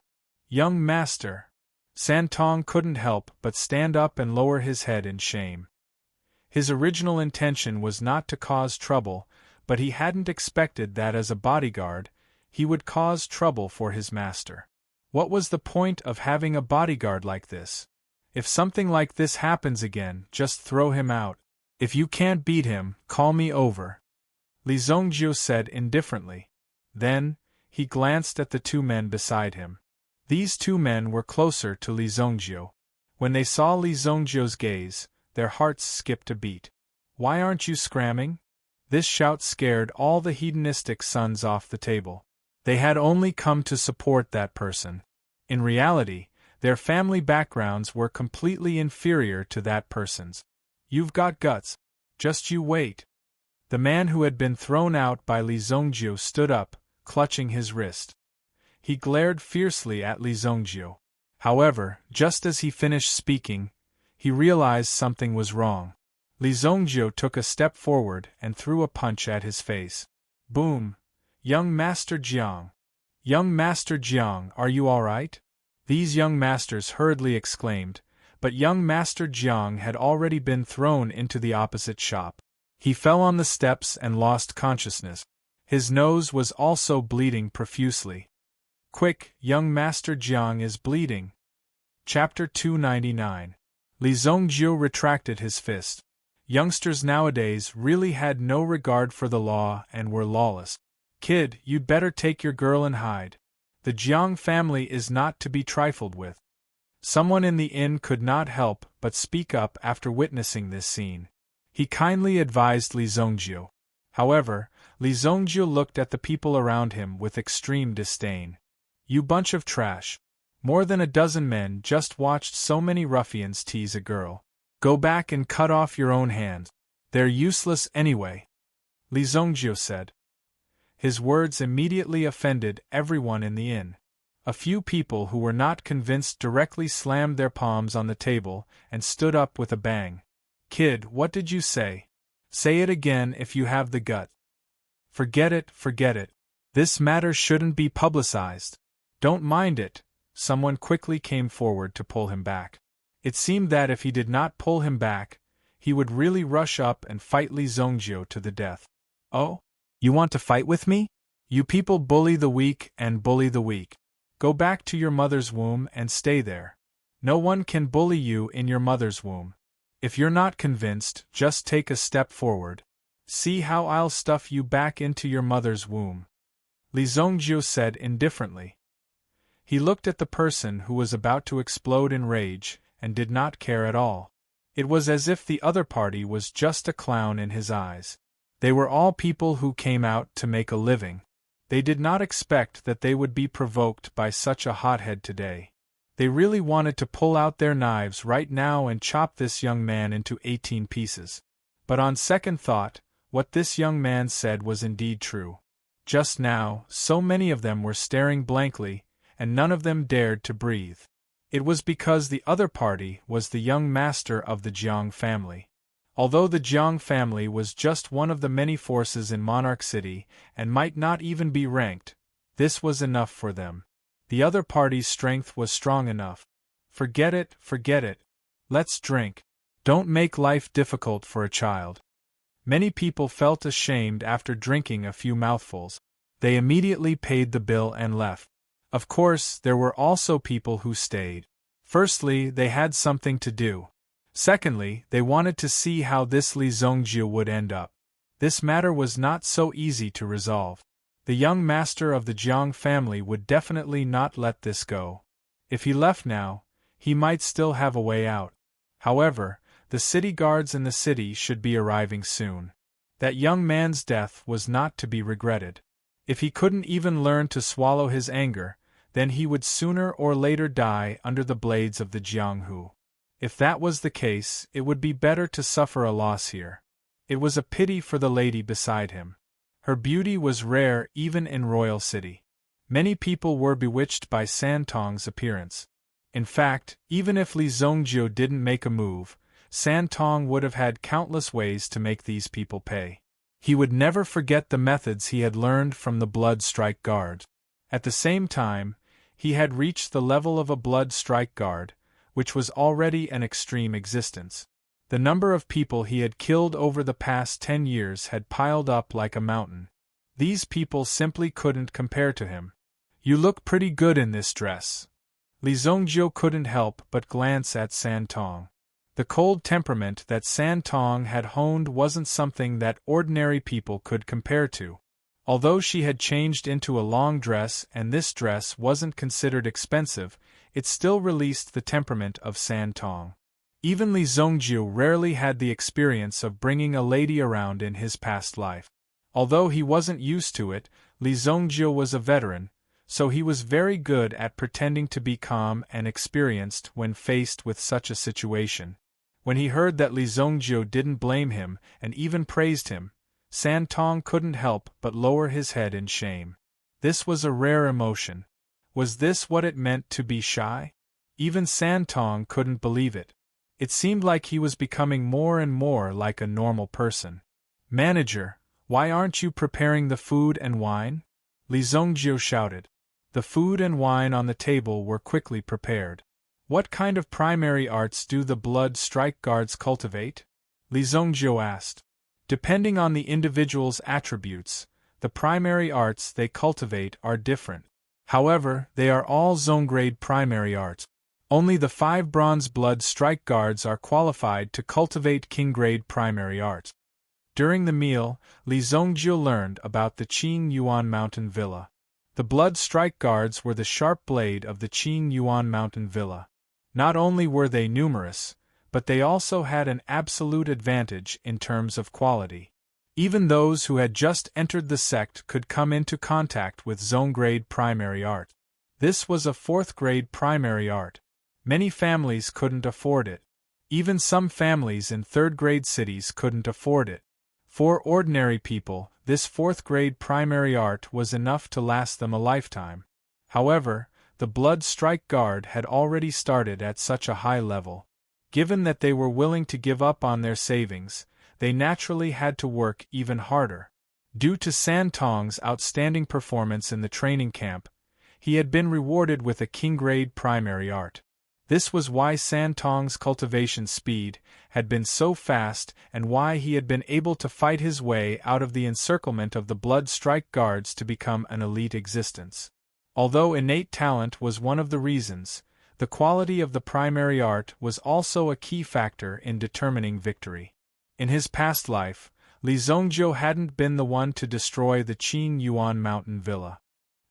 Young master! San Tong couldn't help but stand up and lower his head in shame. His original intention was not to cause trouble, but he hadn't expected that as a bodyguard, he would cause trouble for his master. What was the point of having a bodyguard like this? If something like this happens again, just throw him out. If you can't beat him, call me over, Li Zhongjio said indifferently. Then, he glanced at the two men beside him. These two men were closer to Li Zhongjio. When they saw Li Zhongjio's gaze, their hearts skipped a beat. Why aren't you scramming? This shout scared all the hedonistic sons off the table. They had only come to support that person. In reality, their family backgrounds were completely inferior to that person's. You've got guts. Just you wait. The man who had been thrown out by Li Zhongjio stood up, clutching his wrist. He glared fiercely at Li Zhongjio. However, just as he finished speaking, he realized something was wrong. Li Zhongjio took a step forward and threw a punch at his face. Boom! Young Master Jiang! Young Master Jiang, are you all right? These young masters hurriedly exclaimed, but young Master Jiang had already been thrown into the opposite shop. He fell on the steps and lost consciousness. His nose was also bleeding profusely. Quick, young Master Jiang is bleeding. Chapter 299. Li Zhongjio retracted his fist. Youngsters nowadays really had no regard for the law and were lawless. Kid, you'd better take your girl and hide. The Jiang family is not to be trifled with. Someone in the inn could not help but speak up after witnessing this scene. He kindly advised Li Zhongjio. However, Li Zhongjio looked at the people around him with extreme disdain. You bunch of trash. More than a dozen men just watched so many ruffians tease a girl. Go back and cut off your own hands. They're useless anyway, Li Zhongjio said. His words immediately offended everyone in the inn. A few people who were not convinced directly slammed their palms on the table and stood up with a bang. Kid, what did you say? Say it again if you have the gut. Forget it, forget it. This matter shouldn't be publicized. Don't mind it. Someone quickly came forward to pull him back. It seemed that if he did not pull him back, he would really rush up and fight Li Zhongjio to the death. Oh? You want to fight with me? You people bully the weak and bully the weak. Go back to your mother's womb and stay there. No one can bully you in your mother's womb. If you're not convinced, just take a step forward. See how I'll stuff you back into your mother's womb, Li Zhongjio said indifferently. He looked at the person who was about to explode in rage, and did not care at all. It was as if the other party was just a clown in his eyes. They were all people who came out to make a living. They did not expect that they would be provoked by such a hothead today. They really wanted to pull out their knives right now and chop this young man into 18 pieces. But on second thought, what this young man said was indeed true. Just now, so many of them were staring blankly, and none of them dared to breathe. It was because the other party was the young master of the Jiang family. Although the Jiang family was just one of the many forces in Monarch City and might not even be ranked, this was enough for them. The other party's strength was strong enough. Forget it, forget it. Let's drink. Don't make life difficult for a child. Many people felt ashamed after drinking a few mouthfuls. They immediately paid the bill and left. Of course, there were also people who stayed. Firstly, they had something to do. Secondly, they wanted to see how this Li Zhongjio would end up. This matter was not so easy to resolve. The young master of the Jiang family would definitely not let this go. If he left now, he might still have a way out. However, the city guards in the city should be arriving soon. That young man's death was not to be regretted. If he couldn't even learn to swallow his anger, then he would sooner or later die under the blades of the Jianghu. If that was the case, it would be better to suffer a loss here. It was a pity for the lady beside him. Her beauty was rare even in Royal City. Many people were bewitched by Santong's appearance. In fact, even if Li Zongjiu didn't make a move, Santong would have had countless ways to make these people pay. He would never forget the methods he had learned from the Blood Strike Guard. At the same time, he had reached the level of a Blood Strike Guard, which was already an extreme existence. The number of people he had killed over the past 10 years had piled up like a mountain. These people simply couldn't compare to him. "You look pretty good in this dress." Li Zongjiu couldn't help but glance at Santong. The cold temperament that Santong had honed wasn't something that ordinary people could compare to. Although she had changed into a long dress and this dress wasn't considered expensive, it still released the temperament of Santong. Even Li Zongjiu rarely had the experience of bringing a lady around in his past life. Although he wasn't used to it, Li Zongjiu was a veteran, so he was very good at pretending to be calm and experienced when faced with such a situation. When he heard that Li Zongjiu didn't blame him and even praised him, Santong couldn't help but lower his head in shame. This was a rare emotion. Was this what it meant to be shy? Even Santong couldn't believe it. It seemed like he was becoming more and more like a normal person. "Manager, why aren't you preparing the food and wine?" Li Zongjiu shouted. The food and wine on the table were quickly prepared. "What kind of primary arts do the Blood Strike Guards cultivate?" Li Zongjiu asked. "Depending on the individual's attributes, the primary arts they cultivate are different. However, they are all zone-grade primary arts. Only the 5 Bronze Blood Strike Guards are qualified to cultivate king-grade primary arts." During the meal, Li Zongjiu learned about the Qing Yuan Mountain Villa. The Blood Strike Guards were the sharp blade of the Qing Yuan Mountain Villa. Not only were they numerous, but they also had an absolute advantage in terms of quality. Even those who had just entered the sect could come into contact with zone-grade primary art. This was a 4th-grade primary art. Many families couldn't afford it. Even some families in 3rd-grade cities couldn't afford it. For ordinary people, this 4th-grade primary art was enough to last them a lifetime. However, the Blood Strike Guard had already started at such a high level. Given that they were willing to give up on their savings, they naturally had to work even harder. Due to Santong's outstanding performance in the training camp, he had been rewarded with a king-grade primary art. This was why Santong's cultivation speed had been so fast and why he had been able to fight his way out of the encirclement of the Blood Strike Guards to become an elite existence. Although innate talent was one of the reasons, the quality of the primary art was also a key factor in determining victory. In his past life, Li Zongjiu hadn't been the one to destroy the Qing Yuan Mountain Villa.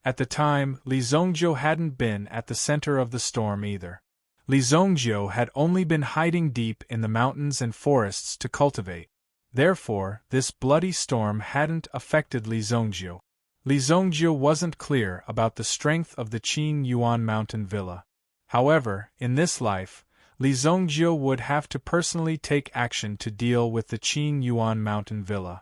At the time, Li Zongjiu hadn't been at the center of the storm either. Li Zongjiu had only been hiding deep in the mountains and forests to cultivate. Therefore, this bloody storm hadn't affected Li Zongjiu. Li Zongjiu wasn't clear about the strength of the Qing Yuan Mountain Villa. However, in this life, Li Zongjiu would have to personally take action to deal with the Qing Yuan Mountain Villa.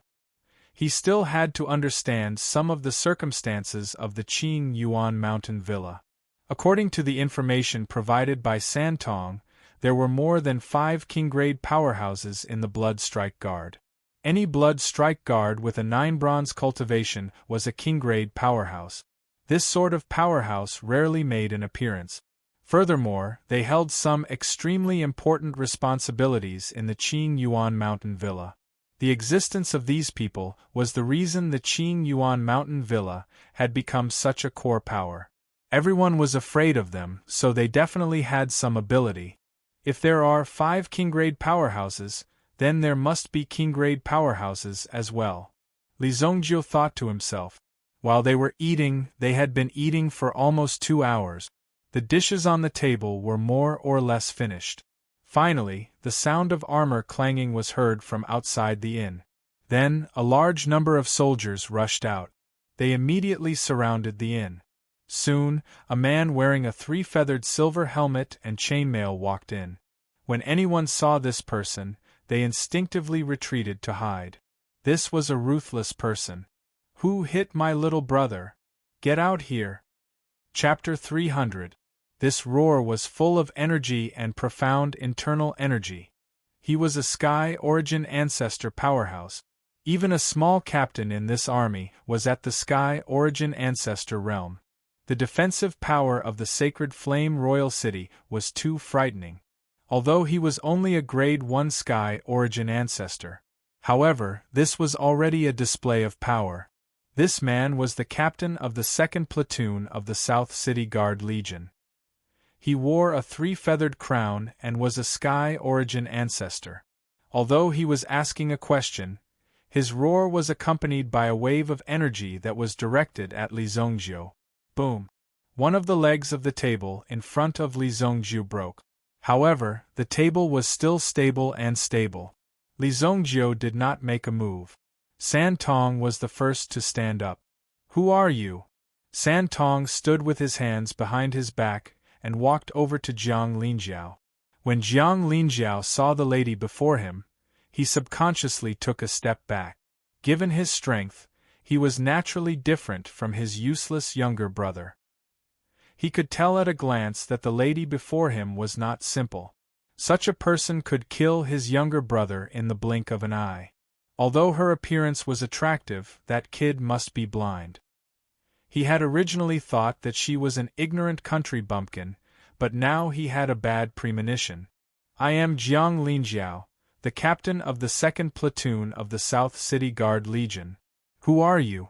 He still had to understand some of the circumstances of the Qing Yuan Mountain Villa. According to the information provided by Santong, there were more than 5 king-grade powerhouses in the Blood Strike Guard. Any Blood Strike Guard with a 9 bronze cultivation was a king-grade powerhouse. This sort of powerhouse rarely made an appearance. Furthermore, they held some extremely important responsibilities in the Qing Yuan Mountain Villa. The existence of these people was the reason the Qing Yuan Mountain Villa had become such a core power. Everyone was afraid of them, so they definitely had some ability. If there are 5 king-grade powerhouses, then there must be king-grade powerhouses as well. Li Zongjiu thought to himself. While they were eating, they had been eating for almost 2 hours. The dishes on the table were more or less finished. Finally, the sound of armor clanging was heard from outside the inn. Then, a large number of soldiers rushed out. They immediately surrounded the inn. Soon, a man wearing a three-feathered silver helmet and chainmail walked in. When anyone saw this person, they instinctively retreated to hide. This was a ruthless person. "Who hit my little brother? Get out here!" Chapter 300. This roar was full of energy and profound internal energy. He was a Sky Origin Ancestor powerhouse. Even a small captain in this army was at the Sky Origin Ancestor realm. The defensive power of the Sacred Flame Royal City was too frightening. Although he was only a Grade 1 Sky Origin Ancestor. However, this was already a display of power. This man was the captain of the 2nd Platoon of the South City Guard Legion. He wore a three-feathered crown and was a Sky Origin Ancestor. Although he was asking a question, his roar was accompanied by a wave of energy that was directed at Li Zongjiu. Boom! One of the legs of the table in front of Li Zongjiu broke. However, the table was still stable and stable. Li Zongjiu did not make a move. San Tong was the first to stand up. "Who are you?" San Tong stood with his hands behind his back and walked over to Jiang Linjiao. When Jiang Linjiao saw the lady before him, he subconsciously took a step back. Given his strength, he was naturally different from his useless younger brother. He could tell at a glance that the lady before him was not simple. Such a person could kill his younger brother in the blink of an eye. Although her appearance was attractive, that kid must be blind. He had originally thought that she was an ignorant country bumpkin, but now he had a bad premonition. "I am Jiang Linjiao, the captain of the 2nd Platoon of the South City Guard Legion. Who are you?"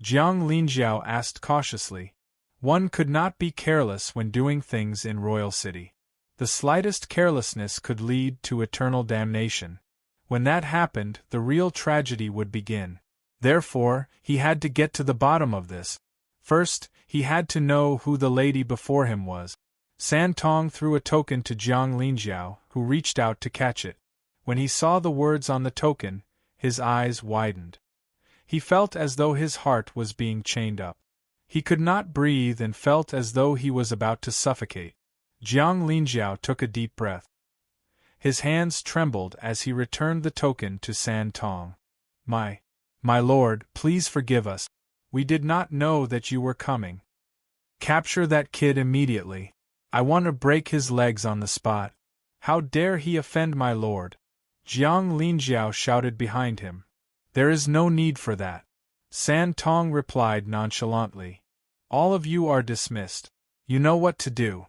Jiang Linjiao asked cautiously. One could not be careless when doing things in Royal City. The slightest carelessness could lead to eternal damnation. When that happened, the real tragedy would begin. Therefore, he had to get to the bottom of this. First, he had to know who the lady before him was. San Tong threw a token to Jiang Linjiao, who reached out to catch it. When he saw the words on the token, his eyes widened. He felt as though his heart was being chained up. He could not breathe and felt as though he was about to suffocate. Jiang Linjiao took a deep breath. His hands trembled as he returned the token to San Tong. My lord, please forgive us. We did not know that you were coming. Capture that kid immediately. I want to break his legs on the spot. How dare he offend my lord?" Jiang Linjiao shouted behind him. "There is no need for that," San Tong replied nonchalantly. "All of you are dismissed. You know what to do."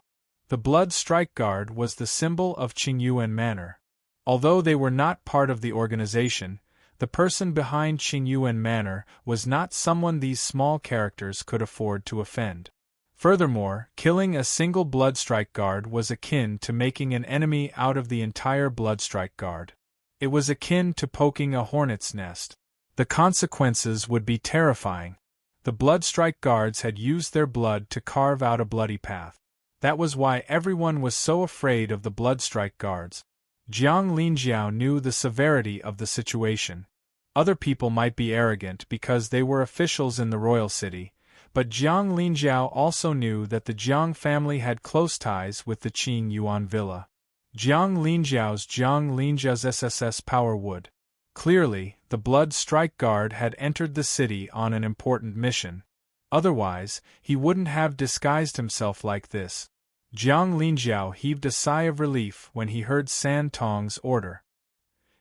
The Blood Strike Guard was the symbol of Qingyuan Manor. Although they were not part of the organization, the person behind Qingyuan Manor was not someone these small characters could afford to offend. Furthermore, killing a single Bloodstrike Guard was akin to making an enemy out of the entire Bloodstrike Guard. It was akin to poking a hornet's nest. The consequences would be terrifying. The Bloodstrike Guards had used their blood to carve out a bloody path. That was why everyone was so afraid of the Bloodstrike Guards. Jiang Linjiao knew the severity of the situation. Other people might be arrogant because they were officials in the royal city, but Jiang Linjiao also knew that the Jiang family had close ties with the Qing Yuan Villa. Jiang Linjiao's SSS power would. Clearly, the Blood Strike Guard had entered the city on an important mission. Otherwise, he wouldn't have disguised himself like this. Jiang Linjiao heaved a sigh of relief when he heard San Tong's order.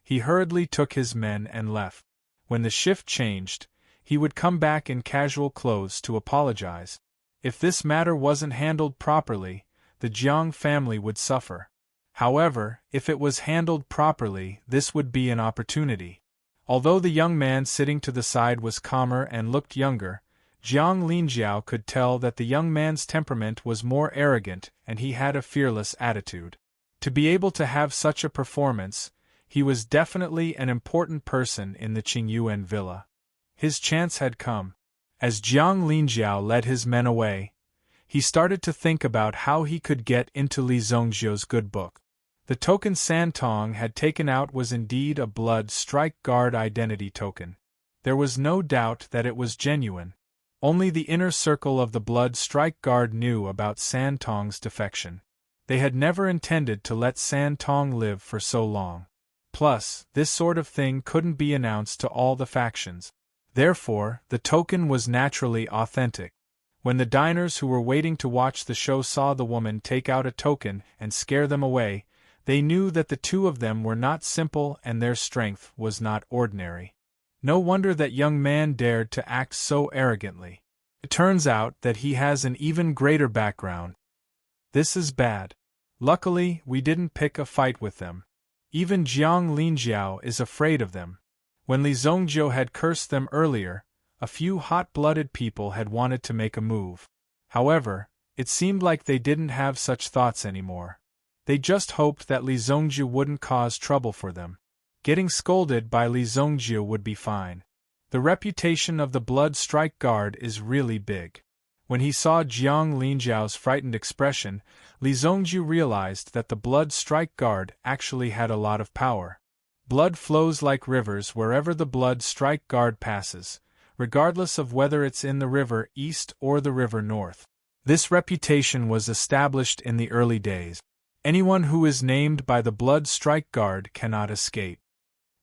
He hurriedly took his men and left. When the shift changed, he would come back in casual clothes to apologize. If this matter wasn't handled properly, the Jiang family would suffer. However, if it was handled properly, this would be an opportunity. Although the young man sitting to the side was calmer and looked younger, Jiang Linjiao could tell that the young man's temperament was more arrogant and he had a fearless attitude. To be able to have such a performance, he was definitely an important person in the Qingyuan villa. His chance had come. As Jiang Linjiao led his men away, he started to think about how he could get into Li Zongjiu's good book. The token San Tong had taken out was indeed a Blood Strike Guard identity token. There was no doubt that it was genuine. Only the inner circle of the Blood Strike Guard knew about San Tong's defection. They had never intended to let San Tong live for so long. Plus, this sort of thing couldn't be announced to all the factions. Therefore, the token was naturally authentic. When the diners who were waiting to watch the show saw the woman take out a token and scare them away, they knew that the two of them were not simple and their strength was not ordinary. No wonder that young man dared to act so arrogantly. It turns out that he has an even greater background. This is bad. Luckily, we didn't pick a fight with them. Even Jiang Linjiao is afraid of them. When Li Zongjiu had cursed them earlier, a few hot-blooded people had wanted to make a move. However, it seemed like they didn't have such thoughts anymore. They just hoped that Li Zongjiu wouldn't cause trouble for them. Getting scolded by Li Zongjiu would be fine. The reputation of the Blood Strike Guard is really big. When he saw Jiang Linjiao's frightened expression, Li Zongjiu realized that the Blood Strike Guard actually had a lot of power. Blood flows like rivers wherever the Blood Strike Guard passes, regardless of whether it's in the river east or the river north. This reputation was established in the early days. Anyone who is named by the Blood Strike Guard cannot escape.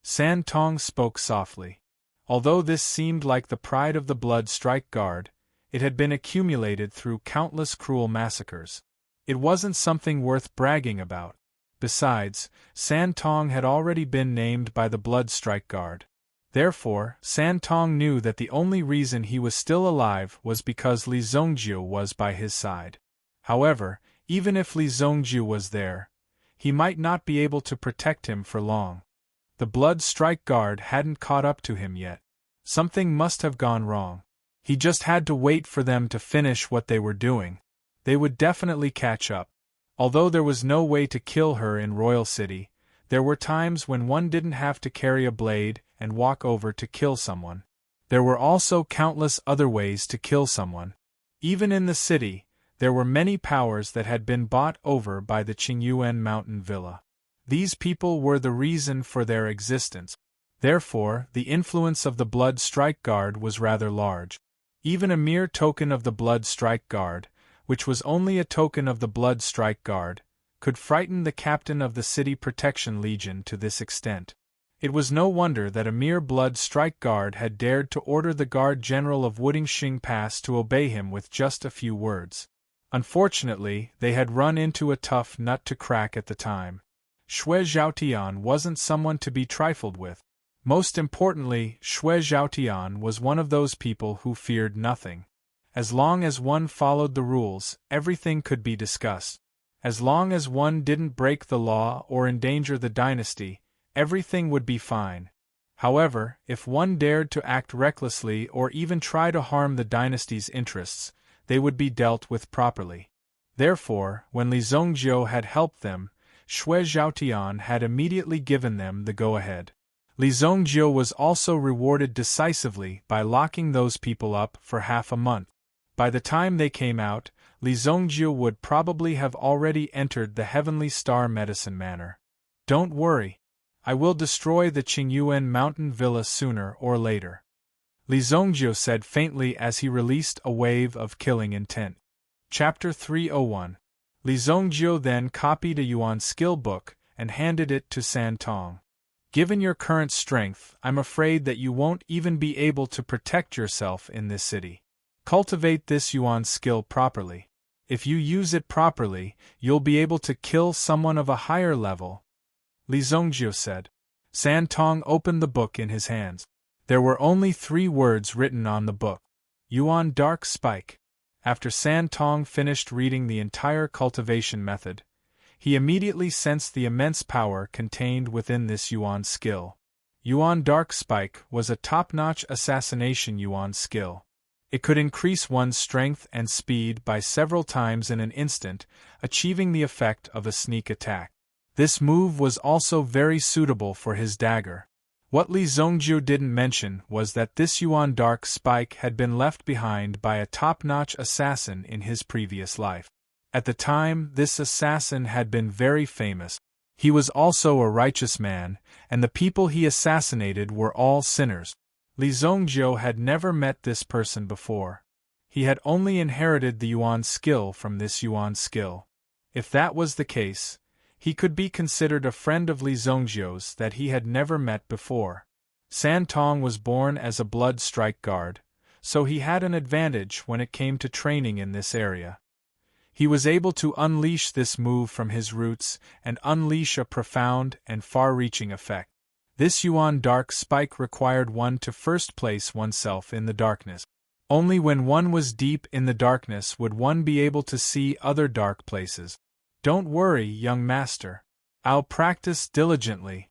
San Tong spoke softly. Although this seemed like the pride of the Blood Strike Guard, it had been accumulated through countless cruel massacres. It wasn't something worth bragging about. Besides, San Tong had already been named by the Blood Strike Guard. Therefore, San Tong knew that the only reason he was still alive was because Li Zongjiu was by his side. However, even if Li Zongjiu was there, he might not be able to protect him for long. The Blood Strike Guard hadn't caught up to him yet. Something must have gone wrong. He just had to wait for them to finish what they were doing. They would definitely catch up. Although there was no way to kill her in Royal City, there were times when one didn't have to carry a blade and walk over to kill someone. There were also countless other ways to kill someone. Even in the city, there were many powers that had been bought over by the Qingyuan Mountain Villa. These people were the reason for their existence. Therefore, the influence of the Blood Strike Guard was rather large. Even a mere token of the Blood Strike Guard, which was only a token of the Blood Strike Guard, could frighten the captain of the City Protection Legion to this extent. It was no wonder that a mere Blood Strike Guard had dared to order the Guard General of Wudingxing Pass to obey him with just a few words. Unfortunately, they had run into a tough nut to crack at the time. Xue Zhaotian wasn't someone to be trifled with. Most importantly, Xue Zhaotian was one of those people who feared nothing. As long as one followed the rules, everything could be discussed. As long as one didn't break the law or endanger the dynasty, everything would be fine. However, if one dared to act recklessly or even try to harm the dynasty's interests, they would be dealt with properly. Therefore, when Li Zongjiu had helped them, Xue Zhaotian had immediately given them the go-ahead. Li Zongjiu was also rewarded decisively by locking those people up for half a month. By the time they came out, Li Zongjiu would probably have already entered the Heavenly Star Medicine Manor. Don't worry. I will destroy the Qingyuan Mountain Villa sooner or later. Li Zongjiu said faintly as he released a wave of killing intent. Chapter 301. Li Zongjiu then copied a Yuan skill book and handed it to San Tong. Given your current strength, I'm afraid that you won't even be able to protect yourself in this city. Cultivate this Yuan skill properly. If you use it properly, you'll be able to kill someone of a higher level, Li Zongjiu said. San Tong opened the book in his hands. There were only 3 words written on the book. Yuan Dark Spike. After San Tong finished reading the entire cultivation method, he immediately sensed the immense power contained within this Yuan skill. Yuan Dark Spike was a top-notch assassination Yuan skill. It could increase one's strength and speed by several times in an instant, achieving the effect of a sneak attack. This move was also very suitable for his dagger. What Li Zongjiu didn't mention was that this Yuan Dark Spike had been left behind by a top-notch assassin in his previous life. At the time, this assassin had been very famous. He was also a righteous man, and the people he assassinated were all sinners. Li Zongjiu had never met this person before. He had only inherited the Yuan skill from this Yuan skill. If that was the case, he could be considered a friend of Li Zhongjiu's that he had never met before. San Tong was born as a blood strike guard, so he had an advantage when it came to training in this area. He was able to unleash this move from his roots and unleash a profound and far-reaching effect. This Yuan dark spike required one to first place oneself in the darkness. Only when one was deep in the darkness would one be able to see other dark places. Don't worry, young master. I'll practice diligently.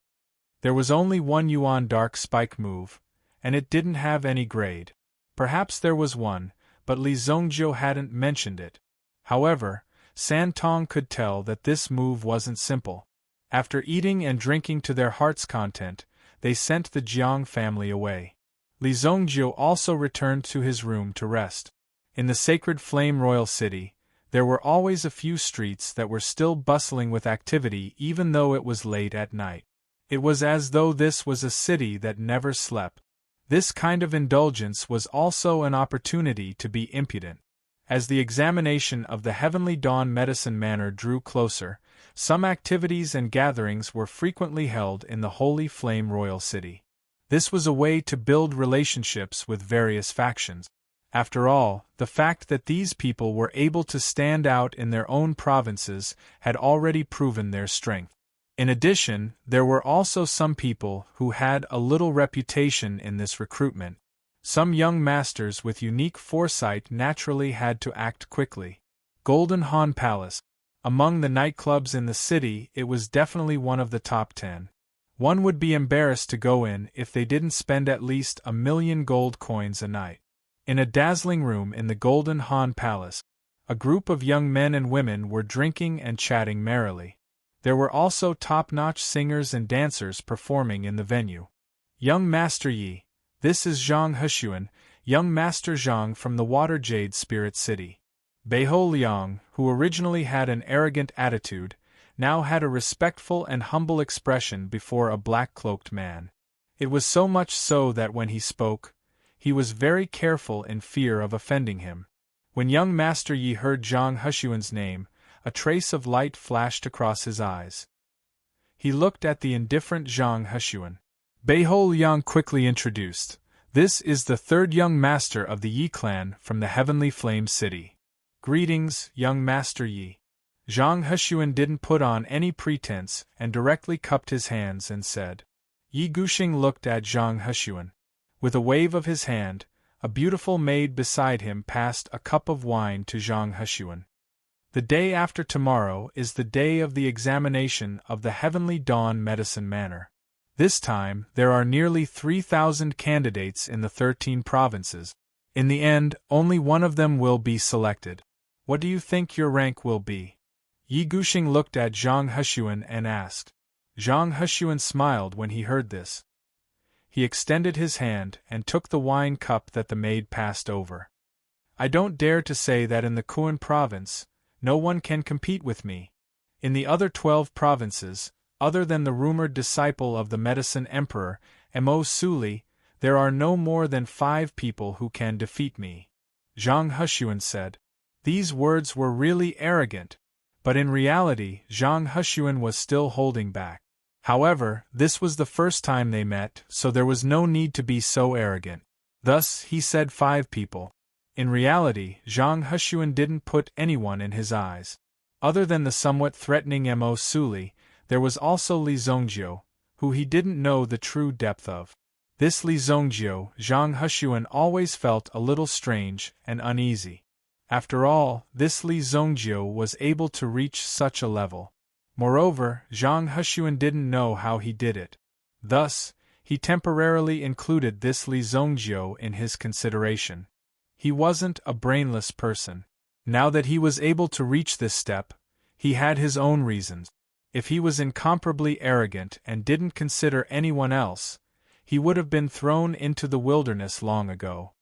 There was only one Yuan dark spike move, and it didn't have any grade. Perhaps there was one, but Li Zhongjiu hadn't mentioned it. However, San Tong could tell that this move wasn't simple. After eating and drinking to their heart's content, they sent the Jiang family away. Li Zhongjiu also returned to his room to rest. In the sacred flame royal city, there were always a few streets that were still bustling with activity even though it was late at night. It was as though this was a city that never slept. This kind of indulgence was also an opportunity to be impudent. As the examination of the Heavenly Dawn Medicine Manor drew closer, some activities and gatherings were frequently held in the Holy Flame Royal City. This was a way to build relationships with various factions. After all, the fact that these people were able to stand out in their own provinces had already proven their strength. In addition, there were also some people who had a little reputation in this recruitment. Some young masters with unique foresight naturally had to act quickly. Golden Han Palace. Among the nightclubs in the city, it was definitely one of the top 10. One would be embarrassed to go in if they didn't spend at least 1,000,000 gold coins a night. In a dazzling room in the Golden Han Palace, a group of young men and women were drinking and chatting merrily. There were also top-notch singers and dancers performing in the venue. Young Master Yi, this is Zhang Heshuan, young Master Zhang from the Water Jade Spirit City. Beihou Liang, who originally had an arrogant attitude, now had a respectful and humble expression before a black-cloaked man. It was so much so that when he spoke, he was very careful in fear of offending him. When young Master Yi heard Zhang Heshuan's name, a trace of light flashed across his eyes. He looked at the indifferent Zhang Heshuan. Beihou Liang quickly introduced, "This is the third young master of the Yi clan from the Heavenly Flame City. Greetings, young Master Yi." Zhang Heshuan didn't put on any pretense and directly cupped his hands and said. Yi Guxing looked at Zhang Heshuan. With a wave of his hand, a beautiful maid beside him passed a cup of wine to Zhang Heshuan. The day after tomorrow is the day of the examination of the Heavenly Dawn Medicine Manor. This time, there are nearly 3,000 candidates in the 13 provinces. In the end, only one of them will be selected. What do you think your rank will be? Yi Guxing looked at Zhang Heshuan and asked. Zhang Heshuan smiled when he heard this. He extended his hand and took the wine cup that the maid passed over. I don't dare to say that in the Kuan province, no one can compete with me. In the other 12 provinces, other than the rumored disciple of the Medicine Emperor, Mo Suli, there are no more than 5 people who can defeat me. Zhang Heshuan said. These words were really arrogant, but in reality Zhang Heshuan was still holding back. However, this was the first time they met, so there was no need to be so arrogant. Thus, he said 5 people. In reality, Zhang Heshuan didn't put anyone in his eyes. Other than the somewhat threatening Mo Suli, there was also Li Zhongjiu, who he didn't know the true depth of. This Li Zhongjiu, Zhang Heshuan always felt a little strange and uneasy. After all, this Li Zhongjiu was able to reach such a level. Moreover, Zhang Heshuan didn't know how he did it. Thus, he temporarily included this Li Zhongjiu in his consideration. He wasn't a brainless person. Now that he was able to reach this step, he had his own reasons. If he was incomparably arrogant and didn't consider anyone else, he would have been thrown into the wilderness long ago.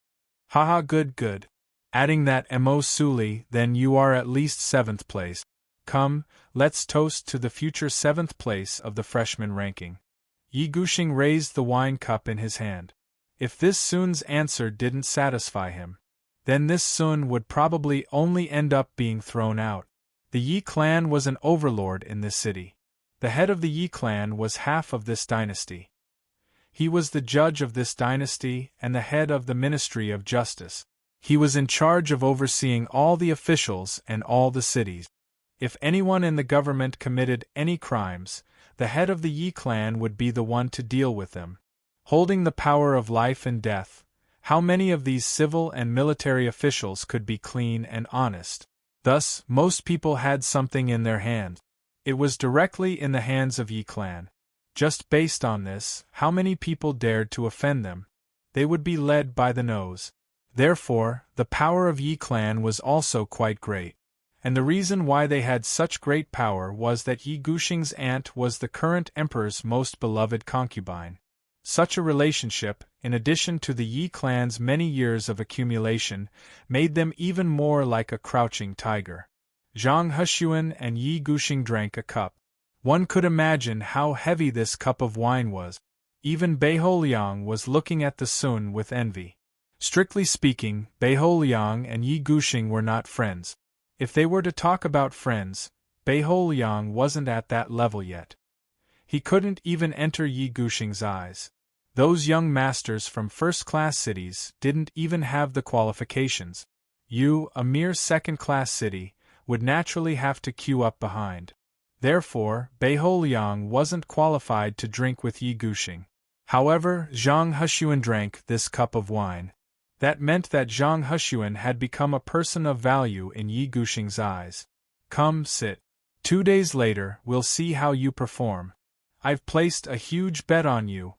Haha, good. Adding that Mo Suli, then you are at least 7th place. Come, let's toast to the future 7th place of the freshman ranking. Yi Guxing raised the wine cup in his hand. If this Sun's answer didn't satisfy him, then this Sun would probably only end up being thrown out. The Yi clan was an overlord in this city. The head of the Yi clan was half of this dynasty. He was the judge of this dynasty and the head of the Ministry of Justice. He was in charge of overseeing all the officials and all the cities. If anyone in the government committed any crimes, the head of the Yi clan would be the one to deal with them. Holding the power of life and death, how many of these civil and military officials could be clean and honest? Thus, most people had something in their hands. It was directly in the hands of Yi clan. Just based on this, how many people dared to offend them? They would be led by the nose. Therefore, the power of Yi clan was also quite great. And the reason why they had such great power was that Yi Gushing's aunt was the current emperor's most beloved concubine. Such a relationship, in addition to the Yi clan's many years of accumulation, made them even more like a crouching tiger. Zhang Heshuan and Yi Gushing drank a cup. One could imagine how heavy this cup of wine was. Even Beihou Liang was looking at the Sun with envy. Strictly speaking, Beihou Liang and Yi Gushing were not friends. If they were to talk about friends, Beihou Liang wasn't at that level yet. He couldn't even enter Yi Gushing's eyes. Those young masters from first-class cities didn't even have the qualifications. You, a mere second-class city, would naturally have to queue up behind. Therefore, Beihou Liang wasn't qualified to drink with Yi Gushing. However, Zhang Heshuan drank this cup of wine. That meant that Zhang Heshuan had become a person of value in Yi Gushing's eyes. Come, sit. 2 days later, we'll see how you perform. I've placed a huge bet on you,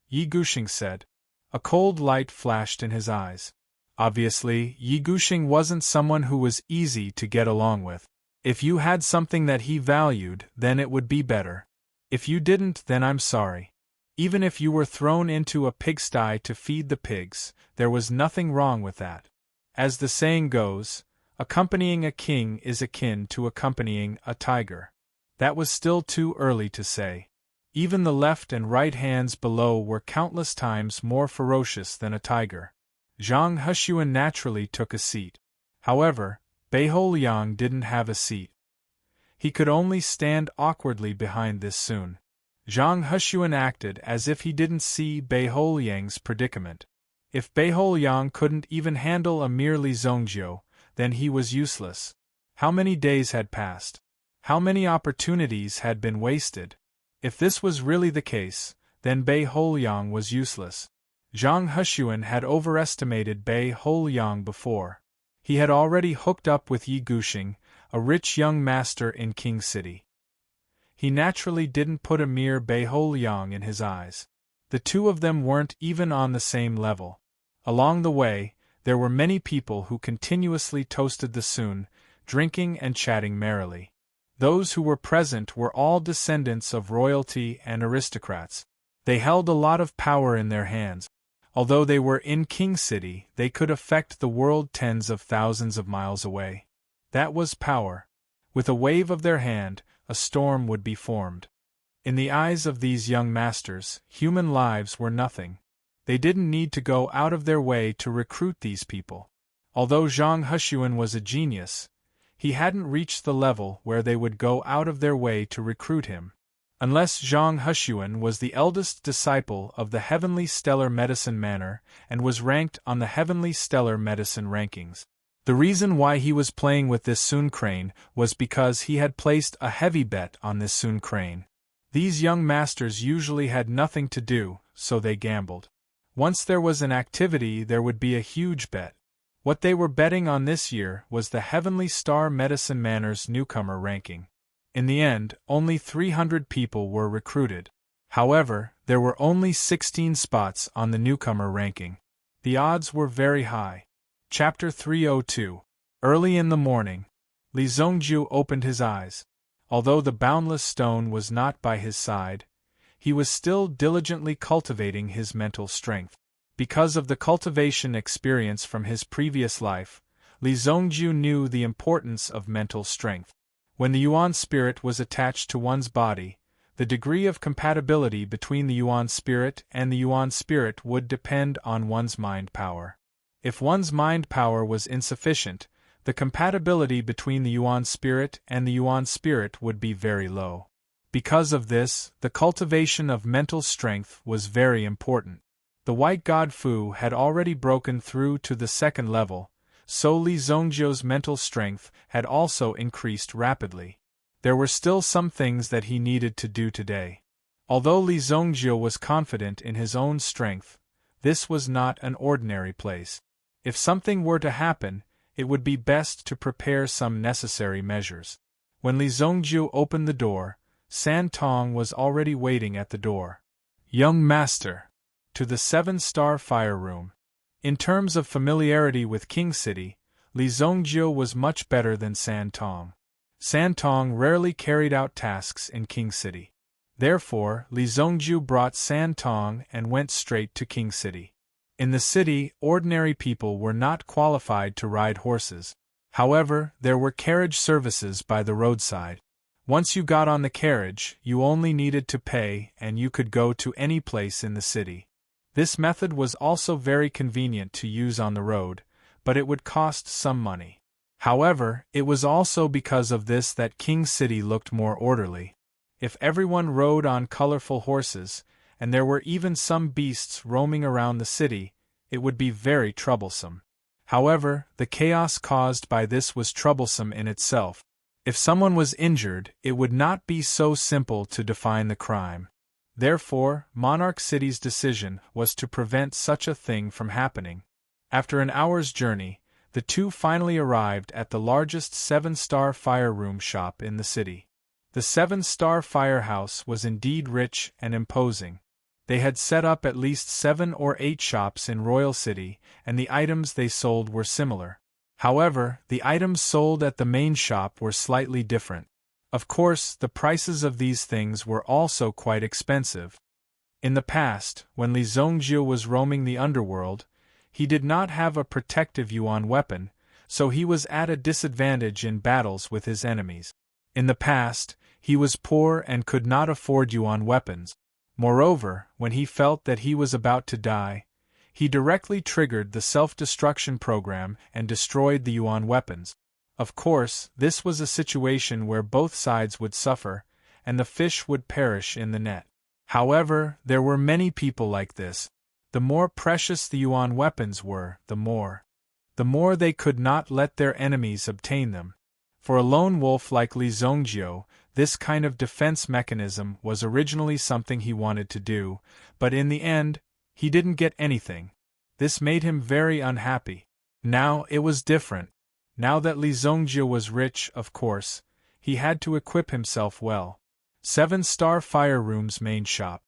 Yi Gushing said. A cold light flashed in his eyes. Obviously, Yi Gushing wasn't someone who was easy to get along with. If you had something that he valued, then it would be better. If you didn't, then I'm sorry. Even if you were thrown into a pigsty to feed the pigs, there was nothing wrong with that. As the saying goes, accompanying a king is akin to accompanying a tiger. That was still too early to say. Even the left and right hands below were countless times more ferocious than a tiger. Zhang Heshuan naturally took a seat. However, Beihou Liang didn't have a seat. He could only stand awkwardly behind this Sun. Zhang Heshuan acted as if he didn't see Beihou Liang's predicament. If Beihou Liang couldn't even handle a mere Li Zongjiu, then he was useless. How many days had passed? How many opportunities had been wasted? If this was really the case, then Beihou Liang was useless. Zhang Heshuan had overestimated Beihou Liang before. He had already hooked up with Yi Gushing, a rich young master in King City. He naturally didn't put a mere Beihou Liang in his eyes. The two of them weren't even on the same level. Along the way, there were many people who continuously toasted the Sun, drinking and chatting merrily. Those who were present were all descendants of royalty and aristocrats. They held a lot of power in their hands. Although they were in King City, they could affect the world tens of thousands of miles away. That was power. With a wave of their hand, a storm would be formed. In the eyes of these young masters, human lives were nothing. They didn't need to go out of their way to recruit these people. Although Zhang Heshuan was a genius, he hadn't reached the level where they would go out of their way to recruit him. Unless Zhang Heshuan was the eldest disciple of the Heavenly Stellar Medicine Manor and was ranked on the Heavenly Stellar Medicine rankings. The reason why he was playing with this Sun Crane was because he had placed a heavy bet on this Sun Crane. These young masters usually had nothing to do, so they gambled. Once there was an activity, there would be a huge bet. What they were betting on this year was the Heavenly Star Medicine Manor's newcomer ranking. In the end, only 300 people were recruited. However, there were only 16 spots on the newcomer ranking. The odds were very high. Chapter 302. Early in the morning, Li Zongjiu opened his eyes. Although the boundless stone was not by his side, he was still diligently cultivating his mental strength. Because of the cultivation experience from his previous life, Li Zongjiu knew the importance of mental strength. When the Yuan spirit was attached to one's body, the degree of compatibility between the Yuan spirit and the Yuan spirit would depend on one's mind power. If one's mind power was insufficient, the compatibility between the Yuan spirit and the Yuan spirit would be very low. Because of this, the cultivation of mental strength was very important. The white god Fu had already broken through to the second level, so Li Zongjiu's mental strength had also increased rapidly. There were still some things that he needed to do today. Although Li Zongjiu was confident in his own strength, this was not an ordinary place. If something were to happen, it would be best to prepare some necessary measures. When Li Zongjiu opened the door, San Tong was already waiting at the door. "Young master, to the 7-star fire room." In terms of familiarity with King City, Li Zongjiu was much better than San Tong. San Tong rarely carried out tasks in King City. Therefore, Li Zongjiu brought San Tong and went straight to King City. In the city, ordinary people were not qualified to ride horses. However, there were carriage services by the roadside. Once you got on the carriage, you only needed to pay and you could go to any place in the city. This method was also very convenient to use on the road, but it would cost some money. However, it was also because of this that King City looked more orderly. If everyone rode on colorful horses, and there were even some beasts roaming around the city, it would be very troublesome. However, the chaos caused by this was troublesome in itself. If someone was injured, it would not be so simple to define the crime. Therefore, Monarch City's decision was to prevent such a thing from happening. After an hour's journey, the two finally arrived at the largest 7-star fire room shop in the city. The 7-star firehouse was indeed rich and imposing. They had set up at least 7 or 8 shops in Royal City, and the items they sold were similar. However, the items sold at the main shop were slightly different. Of course, the prices of these things were also quite expensive. In the past, when Li Zongjiu was roaming the underworld, he did not have a protective Yuan weapon, so he was at a disadvantage in battles with his enemies. In the past, he was poor and could not afford Yuan weapons. Moreover, when he felt that he was about to die, he directly triggered the self-destruction program and destroyed the Yuan weapons. Of course, this was a situation where both sides would suffer, and the fish would perish in the net. However, there were many people like this. The more precious the Yuan weapons were, the more they could not let their enemies obtain them. For a lone wolf like Li Zongjiu, this kind of defense mechanism was originally something he wanted to do, but in the end, he didn't get anything. This made him very unhappy. Now it was different. Now that Li Zongjiu was rich, of course, he had to equip himself well. 7-star fire room's main shop.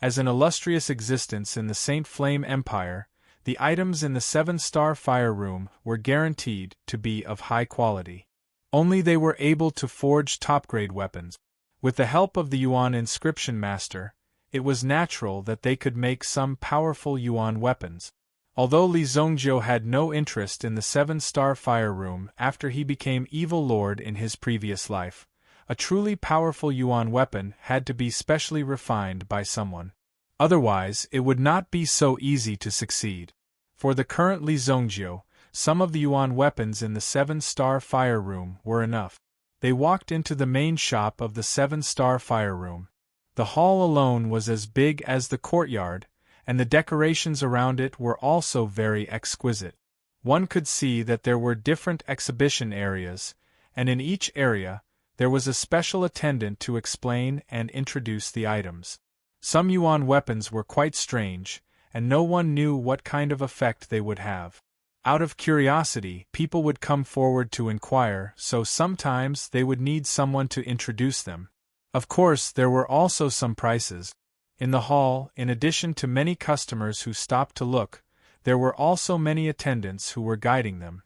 As an illustrious existence in the Saint Flame Empire, the items in the 7-star fire room were guaranteed to be of high quality. Only they were able to forge top-grade weapons. With the help of the Yuan inscription master, it was natural that they could make some powerful Yuan weapons. Although Li Zongjiu had no interest in the 7-star fire room after he became evil lord in his previous life, a truly powerful Yuan weapon had to be specially refined by someone. Otherwise, it would not be so easy to succeed. For the current Li Zongjiu, some of the Yuan weapons in the 7-star fire room were enough. They walked into the main shop of the 7-star fire room. The hall alone was as big as the courtyard, and the decorations around it were also very exquisite. One could see that there were different exhibition areas, and in each area, there was a special attendant to explain and introduce the items. Some Yuan weapons were quite strange, and no one knew what kind of effect they would have. Out of curiosity, people would come forward to inquire, so sometimes they would need someone to introduce them. Of course, there were also some prices. In the hall, in addition to many customers who stopped to look, there were also many attendants who were guiding them.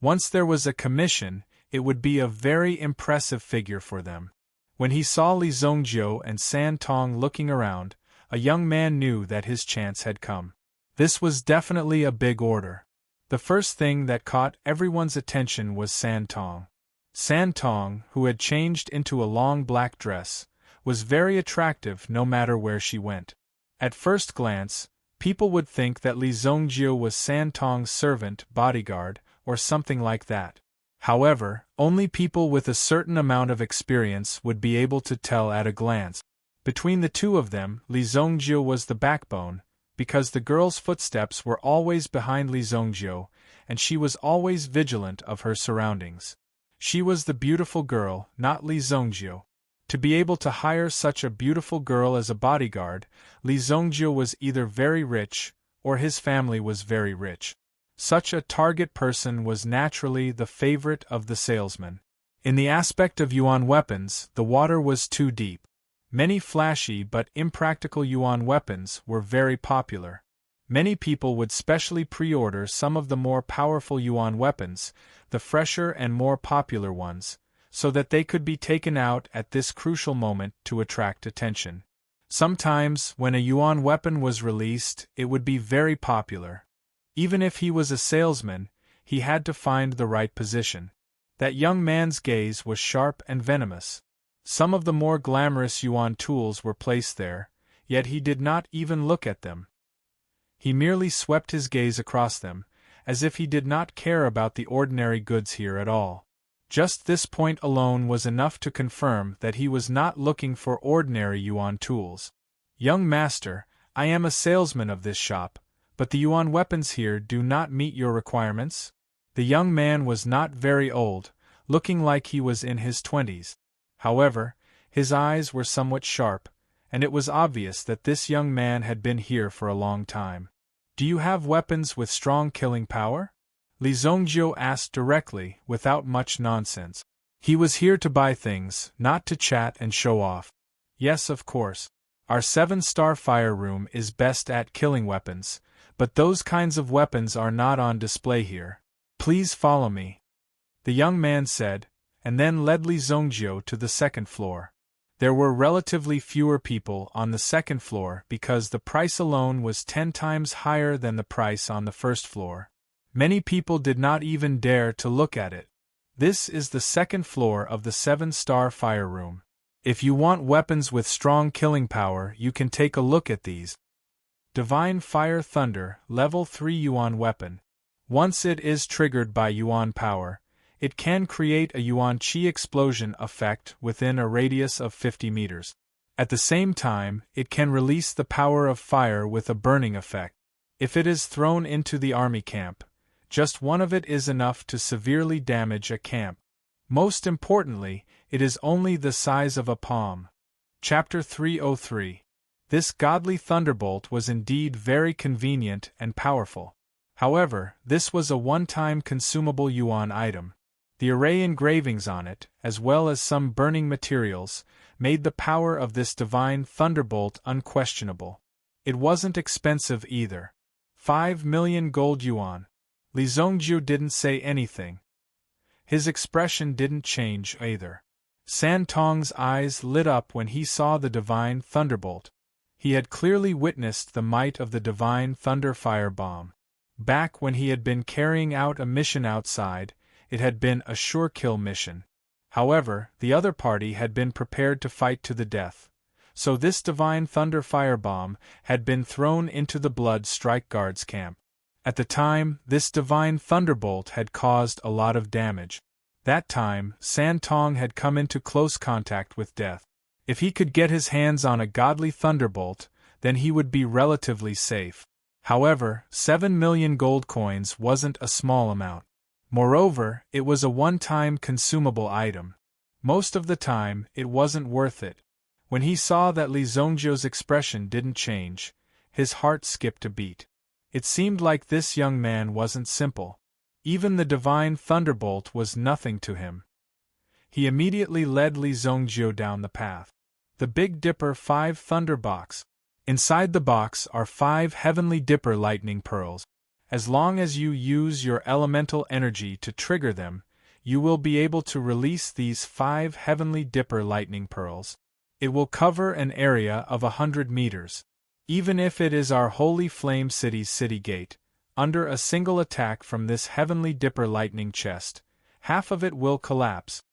Once there was a commission, it would be a very impressive figure for them. When he saw Li Zongjiu and San Tong looking around, a young man knew that his chance had come. This was definitely a big order. The first thing that caught everyone's attention was San Tong. San Tong, who had changed into a long black dress, was very attractive no matter where she went. At first glance, People would think that Li Zongjie was San Tong's servant, bodyguard, or something like that. However, only people with a certain amount of experience would be able to tell at a glance. Between the two of them, Li Zongjie was the backbone, because the girl's footsteps were always behind Li Zongjie, and she was always vigilant of her surroundings. She was the beautiful girl, not Li Zongjie. To be able to hire such a beautiful girl as a bodyguard, Li Zongjie was either very rich, or his family was very rich. Such a target person was naturally the favorite of the salesman. In the aspect of yuan weapons, the water was too deep. Many flashy but impractical yuan weapons were very popular. Many people would specially pre-order some of the more powerful yuan weapons, the fresher and more popular ones, so that they could be taken out at this crucial moment to attract attention. Sometimes, when a yuan weapon was released, it would be very popular. Even if he was a salesman, he had to find the right position. That young man's gaze was sharp and venomous. Some of the more glamorous yuan tools were placed there, yet he did not even look at them. He merely swept his gaze across them, as if he did not care about the ordinary goods here at all. Just this point alone was enough to confirm that he was not looking for ordinary yuan tools. "Young master, I am a salesman of this shop, but the yuan weapons here do not meet your requirements?" The young man was not very old, looking like he was in his 20s. However, his eyes were somewhat sharp, and it was obvious that this young man had been here for a long time. "Do you have weapons with strong killing power?" Li Zongjie asked directly, without much nonsense. He was here to buy things, not to chat and show off. "Yes, of course. Our 7-star fire room is best at killing weapons, but those kinds of weapons are not on display here. Please follow me," the young man said, and then led Li Zongjie to the second floor. There were relatively fewer people on the second floor because the price alone was 10 times higher than the price on the first floor. Many people did not even dare to look at it. This is the second floor of the 7-star fire room. If you want weapons with strong killing power, you can take a look at these. Divine Fire Thunder, Level 3 Yuan Weapon. Once it is triggered by yuan power, it can create a yuan qi explosion effect within a radius of 50 meters. At the same time, it can release the power of fire with a burning effect. If it is thrown into the army camp, just one of it is enough to severely damage a camp. Most importantly, it is only the size of a palm. Chapter 303. This godly thunderbolt was indeed very convenient and powerful. However, this was a one-time consumable yuan item. The array engravings on it, as well as some burning materials, made the power of this divine thunderbolt unquestionable. It wasn't expensive either. 5 million gold yuan. Li Zongjie didn't say anything. His expression didn't change either. San Tong's eyes lit up when he saw the divine thunderbolt. He had clearly witnessed the might of the divine thunder fire bomb. Back when he had been carrying out a mission outside, it had been a sure-kill mission. However, the other party had been prepared to fight to the death, so this divine thunder firebomb had been thrown into the Blood Strike Guards camp. At the time, this divine thunderbolt had caused a lot of damage. That time, San Tong had come into close contact with death. If he could get his hands on a godly thunderbolt, then he would be relatively safe. However, 7 million gold coins wasn't a small amount. Moreover, it was a one-time consumable item. Most of the time, it wasn't worth it. When he saw that Li Zongjie's expression didn't change, his heart skipped a beat. It seemed like this young man wasn't simple. Even the divine thunderbolt was nothing to him. He immediately led Li Zongjie down the path. The Big Dipper 5 Thunder Box. Inside the box are 5 Heavenly Dipper lightning pearls. As long as you use your elemental energy to trigger them, you will be able to release these 5 Heavenly Dipper lightning pearls. It will cover an area of 100 meters. Even if it is our Holy Flame City's city gate, under a single attack from this Heavenly Dipper lightning chest, half of it will collapse.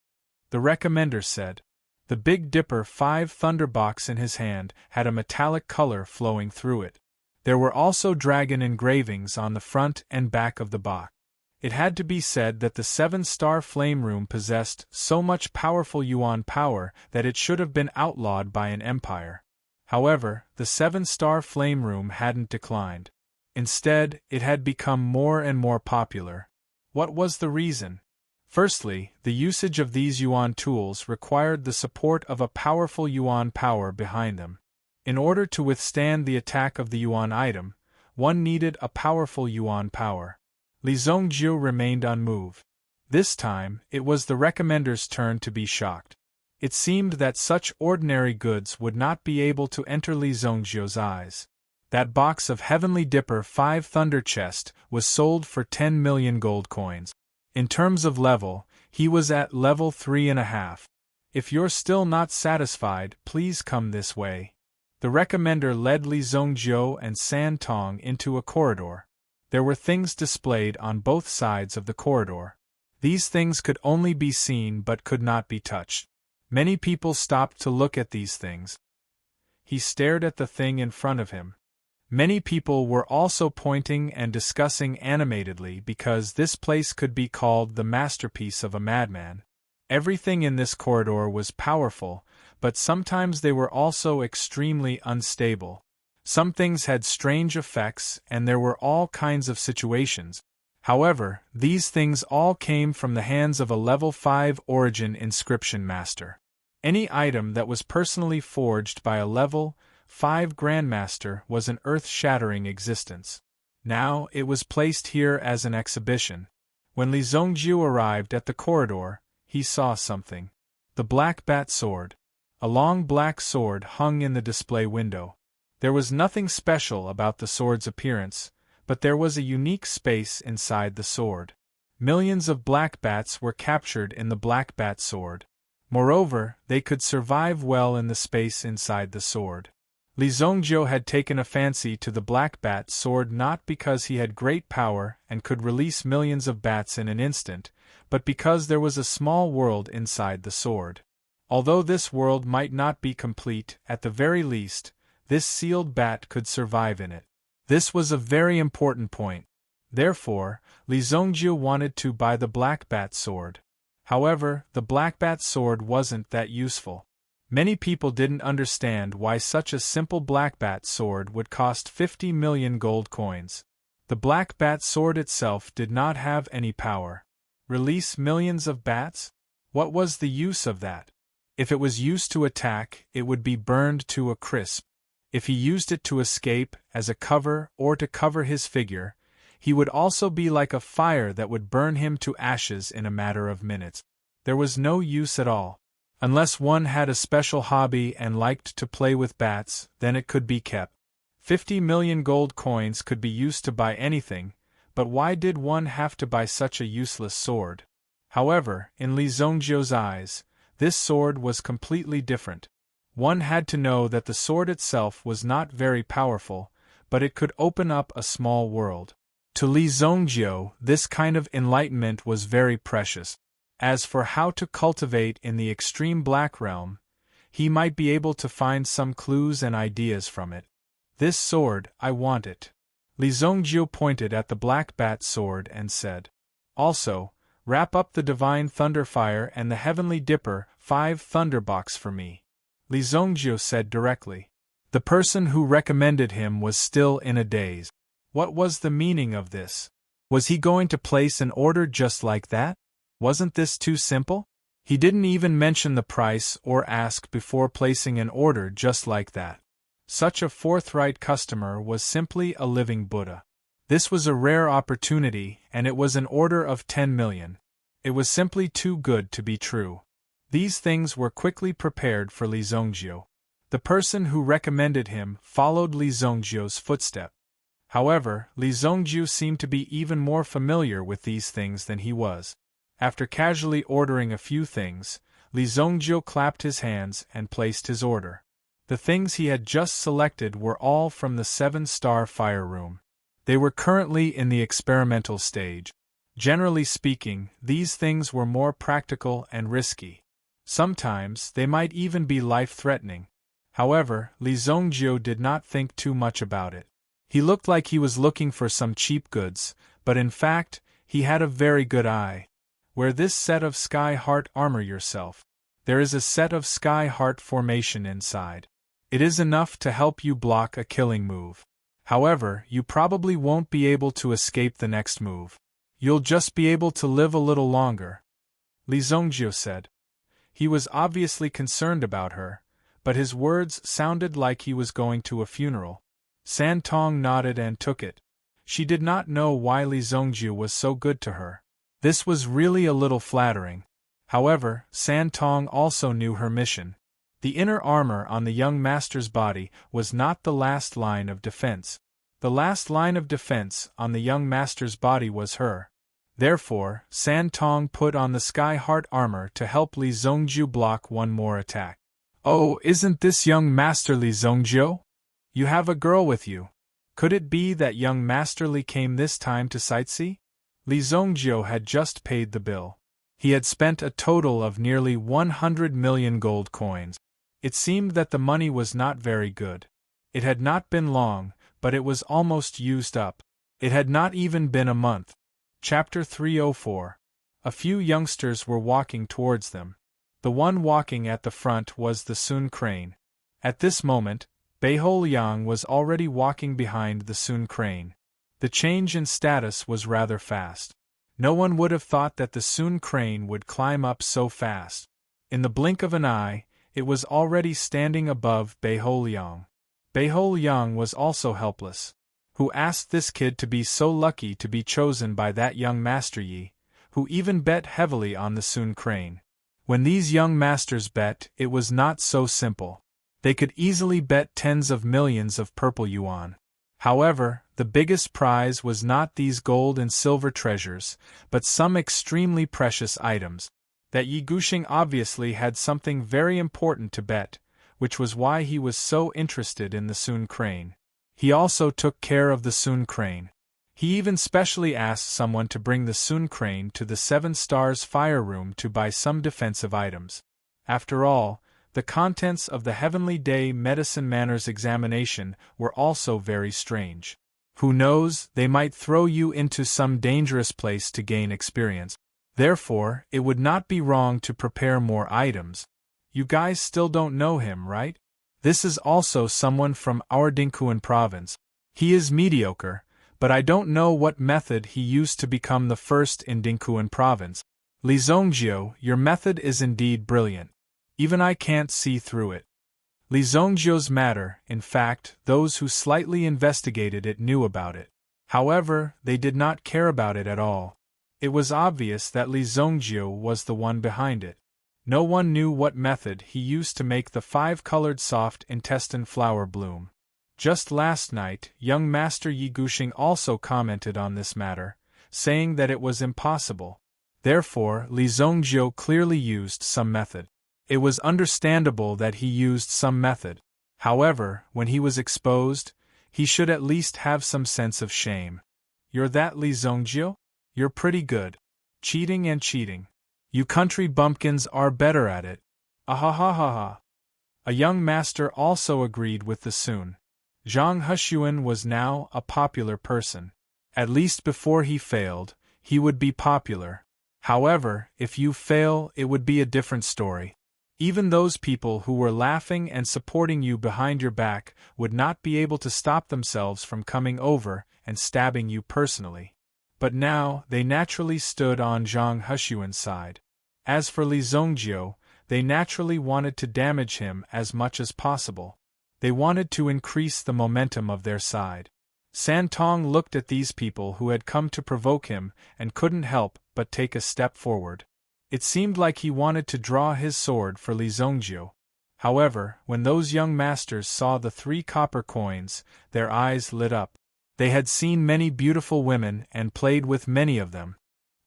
The recommender said. The Big Dipper 5 Thunder Box in his hand had a metallic color flowing through it. There were also dragon engravings on the front and back of the box. It had to be said that the 7-star flame room possessed so much powerful yuan power that it should have been outlawed by an empire. However, the 7-star flame room hadn't declined. Instead, it had become more and more popular. What was the reason? Firstly, the usage of these yuan tools required the support of a powerful yuan power behind them. In order to withstand the attack of the yuan item, one needed a powerful yuan power. Li Zongjiu remained unmoved. This time, it was the recommender's turn to be shocked. It seemed that such ordinary goods would not be able to enter Li Zongjiu's eyes. That box of Heavenly Dipper 5 Thunder Chest was sold for 10 million gold coins. In terms of level, he was at level 3.5. If you're still not satisfied, please come this way. The recommender led Li Zongjiu and San Tong into a corridor. There were things displayed on both sides of the corridor. These things could only be seen but could not be touched. Many people stopped to look at these things. He stared at the thing in front of him. Many people were also pointing and discussing animatedly because this place could be called the masterpiece of a madman. Everything in this corridor was powerful, but sometimes they were also extremely unstable. Some things had strange effects, and there were all kinds of situations. However, these things all came from the hands of a level 5 origin inscription master. Any item that was personally forged by a level 5 grandmaster was an earth-shattering existence. Now, it was placed here as an exhibition. When Li Zongjiu arrived at the corridor, he saw something. The black bat sword. A long black sword hung in the display window. There was nothing special about the sword's appearance, but there was a unique space inside the sword. Millions of black bats were captured in the black bat sword. Moreover, they could survive well in the space inside the sword. Li Zongjiu had taken a fancy to the black bat sword not because he had great power and could release millions of bats in an instant, but because there was a small world inside the sword. Although this world might not be complete, at the very least, this sealed bat could survive in it. This was a very important point. Therefore, Li Zongjiu wanted to buy the black bat sword. However, the black bat sword wasn't that useful. Many people didn't understand why such a simple black bat sword would cost 50 million gold coins. The black bat sword itself did not have any power. Release millions of bats? What was the use of that? If it was used to attack, it would be burned to a crisp. If he used it to escape, as a cover, or to cover his figure, he would also be like a fire that would burn him to ashes in a matter of minutes. There was no use at all. Unless one had a special hobby and liked to play with bats, then it could be kept. 50 million gold coins could be used to buy anything, but why did one have to buy such a useless sword? However, in Li Zongjiu's eyes, this sword was completely different. One had to know that the sword itself was not very powerful, but it could open up a small world. To Li Zongjiu, this kind of enlightenment was very precious. As for how to cultivate in the extreme black realm, he might be able to find some clues and ideas from it. This sword, I want it. Li Zongjiu pointed at the black bat sword and said. Also, wrap up the divine thunderfire and the heavenly dipper 5 thunderbox for me. Li Zongjiu said directly. The person who recommended him was still in a daze. What was the meaning of this? Was he going to place an order just like that? Wasn't this too simple? He didn't even mention the price or ask before placing an order just like that. Such a forthright customer was simply a living Buddha. This was a rare opportunity, and it was an order of 10 million. It was simply too good to be true. These things were quickly prepared for Li Zongjiu. The person who recommended him followed Li Zongjiu's footstep. However, Li Zongjiu seemed to be even more familiar with these things than he was. After casually ordering a few things, Li Zongjiu clapped his hands and placed his order. The things he had just selected were all from the 7-star fire room. They were currently in the experimental stage. Generally speaking, these things were more practical and risky. Sometimes, they might even be life-threatening. However, Li Zongjiu did not think too much about it. He looked like he was looking for some cheap goods, but in fact, he had a very good eye. Wear this set of sky heart armor yourself. There is a set of sky heart formation inside. It is enough to help you block a killing move. However, you probably won't be able to escape the next move. You'll just be able to live a little longer, Li Zhongjiu said. He was obviously concerned about her, but his words sounded like he was going to a funeral. San Tong nodded and took it. She did not know why Li Zhongjiu was so good to her. This was really a little flattering. However, San Tong also knew her mission. The inner armor on the young master's body was not the last line of defense. The last line of defense on the young master's body was her. Therefore, San Tong put on the sky heart armor to help Li Zhongjiu block one more attack. Oh, isn't this young master Li Zhongjiu? You have a girl with you. Could it be that young master Li came this time to sightsee? Li Zhongjiu had just paid the bill. He had spent a total of nearly 100 million gold coins. It seemed that the money was not very good. It had not been long, but it was almost used up. It had not even been a month. Chapter 304. A few youngsters were walking towards them. The one walking at the front was the Sun Crane. At this moment, Beihou Liang was already walking behind the Sun Crane. The change in status was rather fast. No one would have thought that the Sun Crane would climb up so fast. In the blink of an eye, it was already standing above Beihou Liang. Beihou Liang was also helpless. Who asked this kid to be so lucky to be chosen by that young Master Yi, who even bet heavily on the Sun Crane? When these young masters bet, it was not so simple. They could easily bet tens of millions of purple yuan. However, the biggest prize was not these gold and silver treasures, but some extremely precious items. That Yi Gushing obviously had something very important to bet, which was why he was so interested in the Sun Crane. He also took care of the Sun Crane. He even specially asked someone to bring the Sun Crane to the 7 Stars Fire Room to buy some defensive items. After all, the contents of the Heavenly Day Medicine Manners examination were also very strange. Who knows, they might throw you into some dangerous place to gain experience. Therefore, it would not be wrong to prepare more items. You guys still don't know him, right? This is also someone from our Dingquan province. He is mediocre, but I don't know what method he used to become the first in Dingquan province. Li Zhongjiu, your method is indeed brilliant. Even I can't see through it. Li Zhongjiu's matter, in fact, those who slightly investigated it knew about it. However, they did not care about it at all. It was obvious that Li Zhongjiu was the one behind it. No one knew what method he used to make the 5-colored soft intestine flower bloom. Just last night, young Master Yi Gushing also commented on this matter, saying that it was impossible. Therefore, Li Zhongjiu clearly used some method. It was understandable that he used some method. However, when he was exposed, he should at least have some sense of shame. You're that Li Zhongjiu? You're pretty good. Cheating and cheating. You country bumpkins are better at it. Ahahaha. A young master also agreed with the Sun. Zhang Heshuan was now a popular person. At least before he failed, he would be popular. However, if you fail, it would be a different story. Even those people who were laughing and supporting you behind your back would not be able to stop themselves from coming over and stabbing you personally. But now, they naturally stood on Zhang Heshuan's side. As for Li Zhongjiu, they naturally wanted to damage him as much as possible. They wanted to increase the momentum of their side. San Tong looked at these people who had come to provoke him and couldn't help but take a step forward. It seemed like he wanted to draw his sword for Li Zhongjiu. However, when those young masters saw the 3 copper coins, their eyes lit up. They had seen many beautiful women and played with many of them.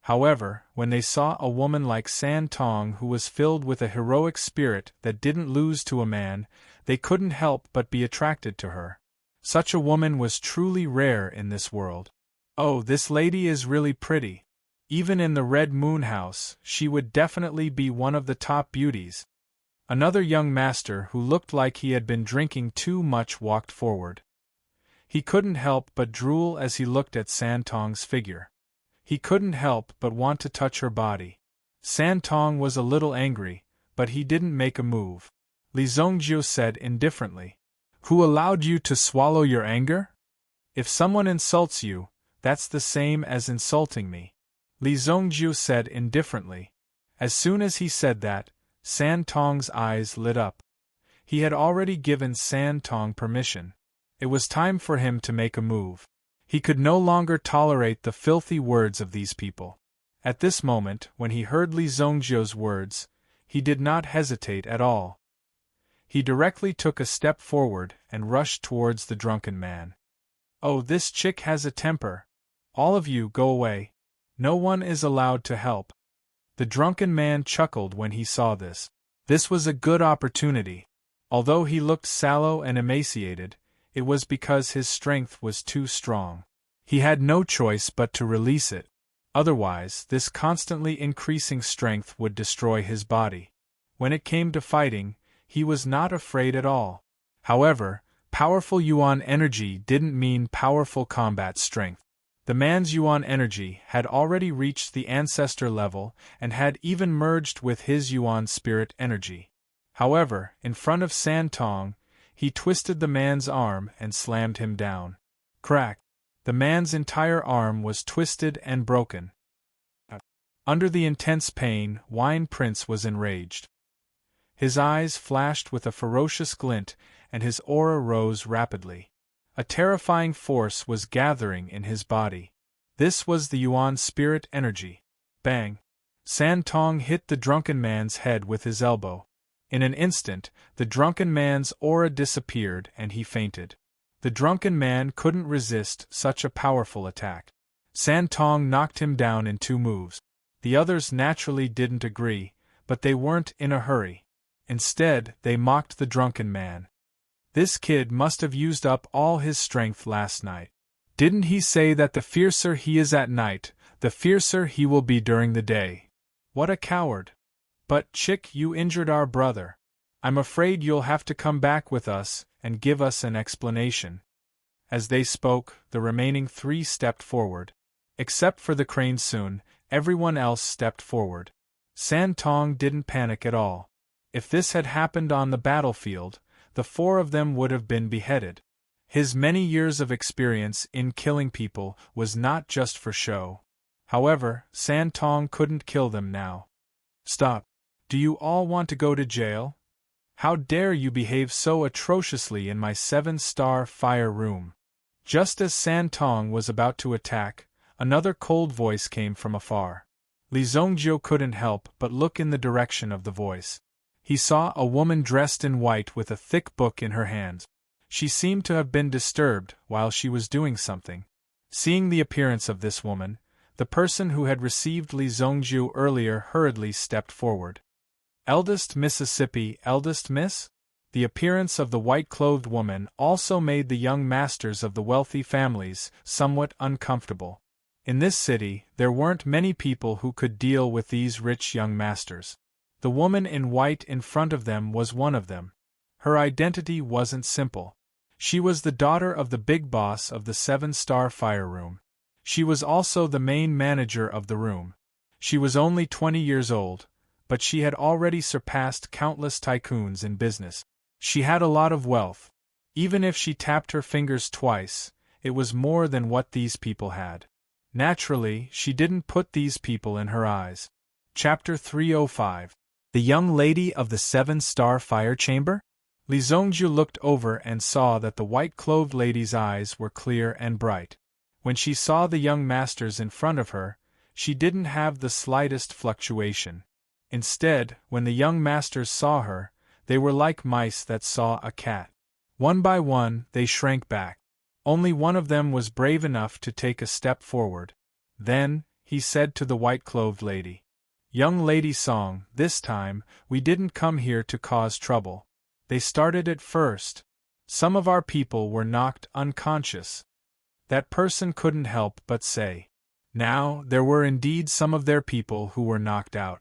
However, when they saw a woman like San Tong who was filled with a heroic spirit that didn't lose to a man, they couldn't help but be attracted to her. Such a woman was truly rare in this world. Oh, this lady is really pretty. Even in the Red Moon House, she would definitely be one of the top beauties. Another young master who looked like he had been drinking too much walked forward. He couldn't help but drool as he looked at San Tong's figure. He couldn't help but want to touch her body. San Tong was a little angry, but he didn't make a move. Li Zongjiu said indifferently. Who allowed you to swallow your anger? If someone insults you, that's the same as insulting me. Li Zongjiu said indifferently. As soon as he said that, San Tong's eyes lit up. He had already given San Tong permission. It was time for him to make a move. He could no longer tolerate the filthy words of these people. At this moment, when he heard Li Zongjiu's words, he did not hesitate at all. He directly took a step forward and rushed towards the drunken man. Oh, this chick has a temper. All of you go away. No one is allowed to help. The drunken man chuckled when he saw this. This was a good opportunity. Although he looked sallow and emaciated, it was because his strength was too strong. He had no choice but to release it. Otherwise, this constantly increasing strength would destroy his body. When it came to fighting, he was not afraid at all. However, powerful Yuan energy didn't mean powerful combat strength. The man's Yuan energy had already reached the ancestor level and had even merged with his Yuan spirit energy. However, in front of San Tong, he twisted the man's arm and slammed him down. Crack! The man's entire arm was twisted and broken. Under the intense pain, Wine Prince was enraged. His eyes flashed with a ferocious glint, and his aura rose rapidly. A terrifying force was gathering in his body. This was the Yuan spirit energy. Bang! San Tong hit the drunken man's head with his elbow. In an instant, the drunken man's aura disappeared and he fainted. The drunken man couldn't resist such a powerful attack. San Tong knocked him down in 2 moves. The others naturally didn't agree, but they weren't in a hurry. Instead, they mocked the drunken man. This kid must have used up all his strength last night. Didn't he say that the fiercer he is at night, the fiercer he will be during the day? What a coward! But, chick, you injured our brother. I'm afraid you'll have to come back with us and give us an explanation. As they spoke, the remaining 3 stepped forward. Except for the crane Sun, everyone else stepped forward. San Tong didn't panic at all. If this had happened on the battlefield, the 4 of them would have been beheaded. His many years of experience in killing people was not just for show. However, San Tong couldn't kill them now. Stop. Do you all want to go to jail? How dare you behave so atrociously in my 7-star fire room? Just as San Tong was about to attack, another cold voice came from afar. Li Zongjiu couldn't help but look in the direction of the voice. He saw a woman dressed in white with a thick book in her hands. She seemed to have been disturbed while she was doing something. Seeing the appearance of this woman, the person who had received Li Zongjiu earlier hurriedly stepped forward. Eldest Mississippi, eldest miss? The appearance of the white-clothed woman also made the young masters of the wealthy families somewhat uncomfortable. In this city, there weren't many people who could deal with these rich young masters. The woman in white in front of them was one of them. Her identity wasn't simple. She was the daughter of the big boss of the 7-star fire room. She was also the main manager of the room. She was only 20 years old, but she had already surpassed countless tycoons in business. She had a lot of wealth. Even if she tapped her fingers twice, it was more than what these people had. Naturally, she didn't put these people in her eyes. Chapter 305. The Young Lady of the 7-Star Fire Chamber? Li Zongjiu looked over and saw that the white-clothed lady's eyes were clear and bright. When she saw the young masters in front of her, she didn't have the slightest fluctuation. Instead, when the young masters saw her, they were like mice that saw a cat. One by one, they shrank back. Only one of them was brave enough to take a step forward. Then, he said to the white-clothed lady, "Young Lady Song, this time, we didn't come here to cause trouble. They started it first. Some of our people were knocked unconscious." That person couldn't help but say. Now, there were indeed some of their people who were knocked out.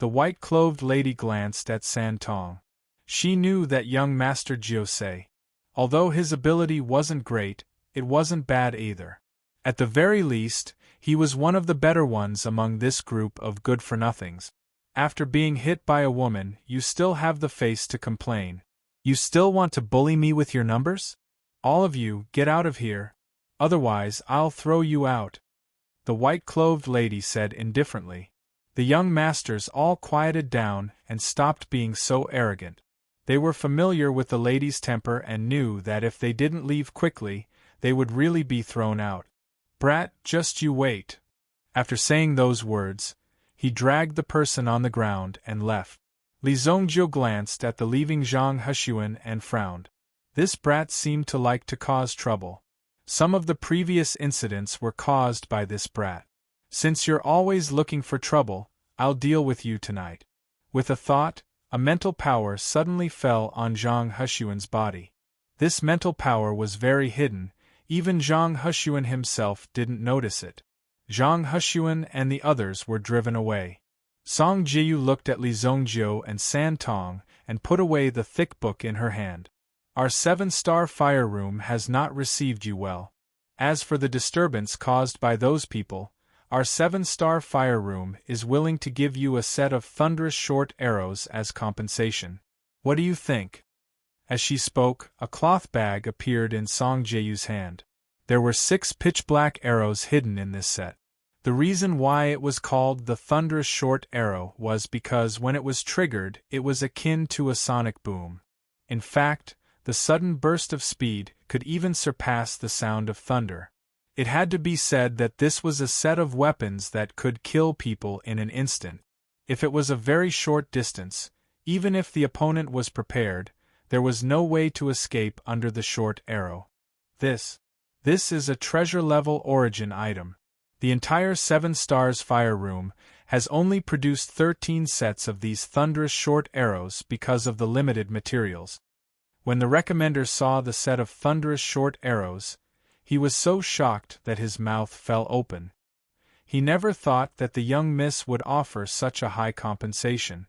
The white-clothed lady glanced at San Tong. She knew that young Master Jiu-Se. Although his ability wasn't great, it wasn't bad either. At the very least, he was one of the better ones among this group of good-for-nothings. After being hit by a woman, you still have the face to complain. You still want to bully me with your numbers? All of you, get out of here. Otherwise, I'll throw you out. The white-clothed lady said indifferently. The young masters all quieted down and stopped being so arrogant. They were familiar with the lady's temper and knew that if they didn't leave quickly, they would really be thrown out. Brat, just you wait. After saying those words, he dragged the person on the ground and left. Li Zongjiu glanced at the leaving Zhang Heshuan and frowned. This brat seemed to like to cause trouble. Some of the previous incidents were caused by this brat. Since you're always looking for trouble, I'll deal with you tonight. With a thought, a mental power suddenly fell on Zhang Heshuan's body. This mental power was very hidden, even Zhang Heshuan himself didn't notice it. Zhang Heshuan and the others were driven away. Song Jiyu looked at Li Zongjiu and San Tong and put away the thick book in her hand. Our 7-star fire room has not received you well. As for the disturbance caused by those people, our 7-star fire room is willing to give you a set of thunderous short arrows as compensation. What do you think? As she spoke, a cloth bag appeared in Song Jiyu's hand. There were 6 pitch-black arrows hidden in this set. The reason why it was called the thunderous short arrow was because when it was triggered, it was akin to a sonic boom. In fact, the sudden burst of speed could even surpass the sound of thunder. It had to be said that this was a set of weapons that could kill people in an instant. If it was a very short distance, even if the opponent was prepared, there was no way to escape under the short arrow. This is a treasure-level origin item. The entire 7 Stars Fire Room has only produced 13 sets of these thunderous short arrows because of the limited materials. When the recommender saw the set of thunderous short arrows, he was so shocked that his mouth fell open. He never thought that the young miss would offer such a high compensation.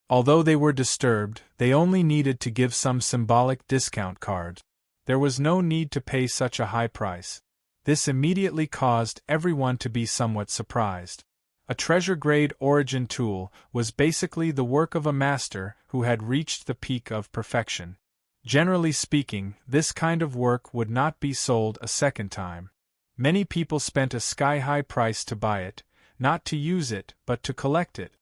Although they were disturbed, they only needed to give some symbolic discount card. There was no need to pay such a high price. This immediately caused everyone to be somewhat surprised. A treasure-grade origin tool was basically the work of a master who had reached the peak of perfection. Generally speaking, this kind of work would not be sold a second time. Many people spent a sky-high price to buy it, not to use it but to collect it.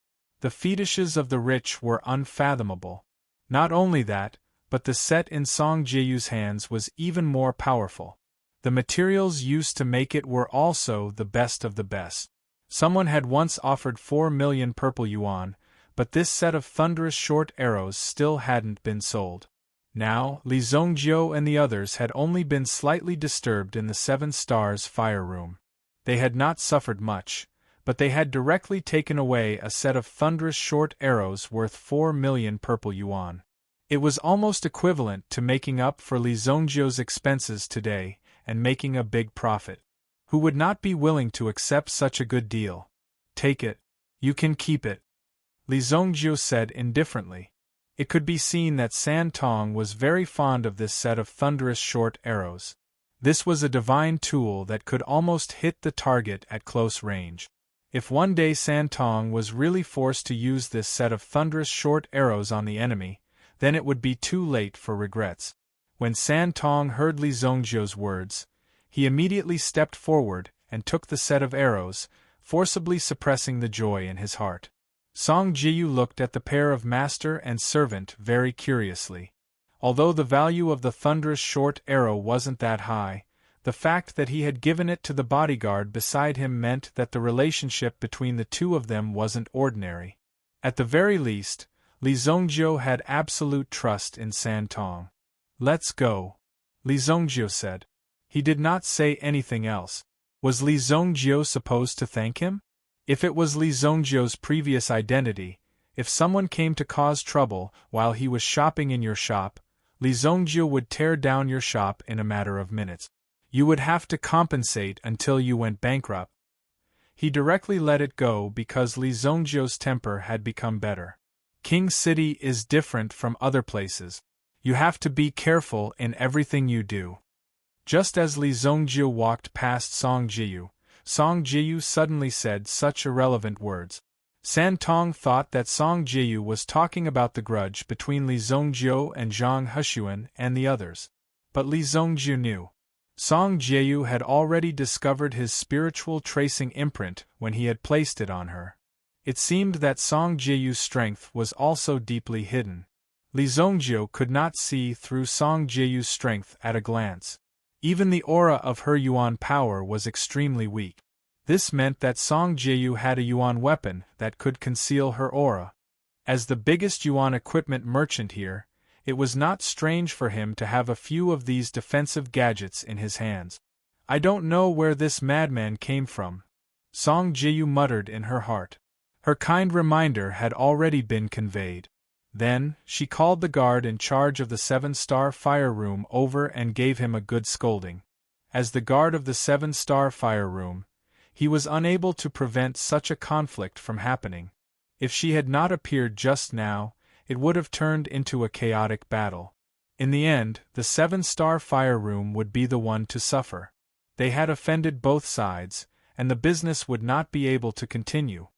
The fetishes of the rich were unfathomable. Not only that, but the set in Song Jiyu's hands was even more powerful. The materials used to make it were also the best of the best. Someone had once offered 4 million purple yuan, but this set of thunderous short arrows still hadn't been sold. Now, Li Zongjiu and the others had only been slightly disturbed in the 7 Stars Fire Room. They had not suffered much, but they had directly taken away a set of thunderous short arrows worth 4 million purple yuan. It was almost equivalent to making up for Li Zongjiu's expenses today and making a big profit. Who would not be willing to accept such a good deal? Take it. You can keep it. Li Zongjiu said indifferently. It could be seen that San Tong was very fond of this set of thunderous short arrows. This was a divine tool that could almost hit the target at close range. If one day San Tong was really forced to use this set of thunderous short arrows on the enemy, then it would be too late for regrets. When San Tong heard Li Zongjiu's words, he immediately stepped forward and took the set of arrows, forcibly suppressing the joy in his heart. Song Jiyu looked at the pair of master and servant very curiously. Although the value of the thunderous short arrow wasn't that high, the fact that he had given it to the bodyguard beside him meant that the relationship between the two of them wasn't ordinary. At the very least, Li Zongjiu had absolute trust in San Tong. Let's go, Li Zongjiu said. He did not say anything else. Was Li Zongjiu supposed to thank him? If it was Li Zongjiu's previous identity, if someone came to cause trouble while he was shopping in your shop, Li Zongjiu would tear down your shop in a matter of minutes. You would have to compensate until you went bankrupt. He directly let it go because Li Zongjiu's temper had become better. King City is different from other places. You have to be careful in everything you do. Just as Li Zongjiu walked past Song Jiyu suddenly said such irrelevant words. San Tong thought that Song Jiyu was talking about the grudge between Li Zongjiu and Zhang Hexuan and the others. But Li Zongjiu knew. Song Jiyu had already discovered his spiritual tracing imprint when he had placed it on her. It seemed that Song Jiyu's strength was also deeply hidden. Li Zongjiu could not see through Song Jiyu's strength at a glance. Even the aura of her yuan power was extremely weak. This meant that Song Jiyu had a yuan weapon that could conceal her aura. As the biggest yuan equipment merchant here, it was not strange for him to have a few of these defensive gadgets in his hands. I don't know where this madman came from, Song Jiyu muttered in her heart. Her kind reminder had already been conveyed. Then, she called the guard in charge of the 7-star fire room over and gave him a good scolding. As the guard of the 7-star fire room, he was unable to prevent such a conflict from happening. If she had not appeared just now, it would have turned into a chaotic battle. In the end, the 7-star fire room would be the one to suffer. They had offended both sides, and the business would not be able to continue.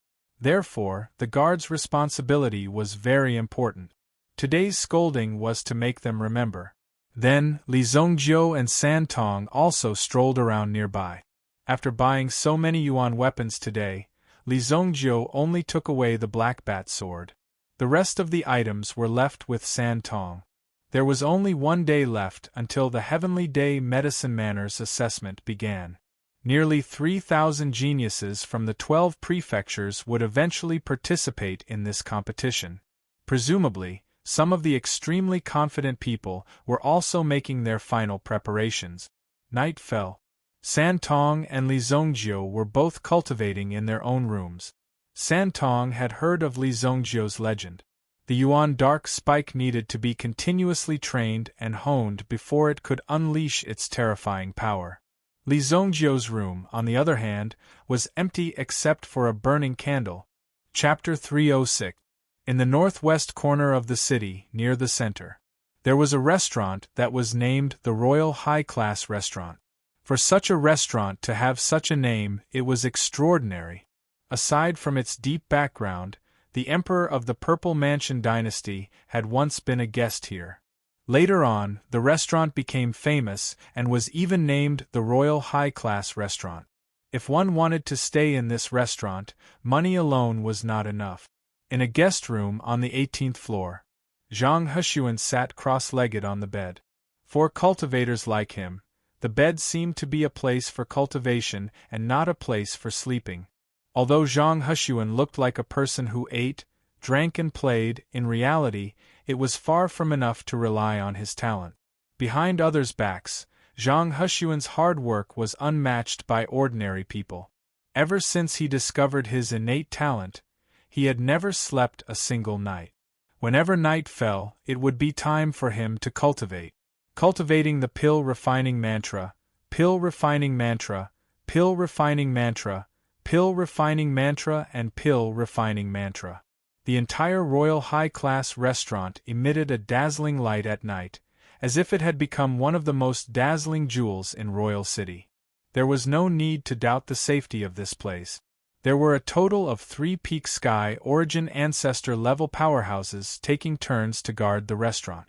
Therefore, the guard's responsibility was very important. Today's scolding was to make them remember. Then, Li Zongjiu and San Tong also strolled around nearby. After buying so many yuan weapons today, Li Zongjiu only took away the black bat sword. The rest of the items were left with San Tong. There was only 1 day left until the Heavenly Day Medicine Manners assessment began. Nearly 3,000 geniuses from the 12 prefectures would eventually participate in this competition. Presumably, some of the extremely confident people were also making their final preparations. Night fell. San Tong and Li Zongjiu were both cultivating in their own rooms. San Tong had heard of Li Zongjiu's legend. The yuan dark spike needed to be continuously trained and honed before it could unleash its terrifying power. Li Zongjiu's room, on the other hand, was empty except for a burning candle. Chapter 306. In the northwest corner of the city, near the center, there was a restaurant that was named the Royal High Class Restaurant. For such a restaurant to have such a name, it was extraordinary. Aside from its deep background, the Emperor of the Purple Mansion dynasty had once been a guest here. Later on, the restaurant became famous and was even named the Royal High Class Restaurant. If one wanted to stay in this restaurant, money alone was not enough. In a guest room on the 18th floor, Zhang Hexuan sat cross-legged on the bed. For cultivators like him, the bed seemed to be a place for cultivation and not a place for sleeping. Although Zhang Hexuan looked like a person who ate, drank and played, in reality, it was far from enough to rely on his talent. Behind others' backs, Zhang Hexuan's hard work was unmatched by ordinary people. Ever since he discovered his innate talent, he had never slept a single night. Whenever night fell, it would be time for him to cultivate. Cultivating the pill refining mantra, pill refining mantra, pill refining mantra, pill refining mantra and pill refining mantra. The entire Royal High Class Restaurant emitted a dazzling light at night, as if it had become one of the most dazzling jewels in Royal City. There was no need to doubt the safety of this place. There were a total of 3 Peak Sky Origin Ancestor level powerhouses taking turns to guard the restaurant.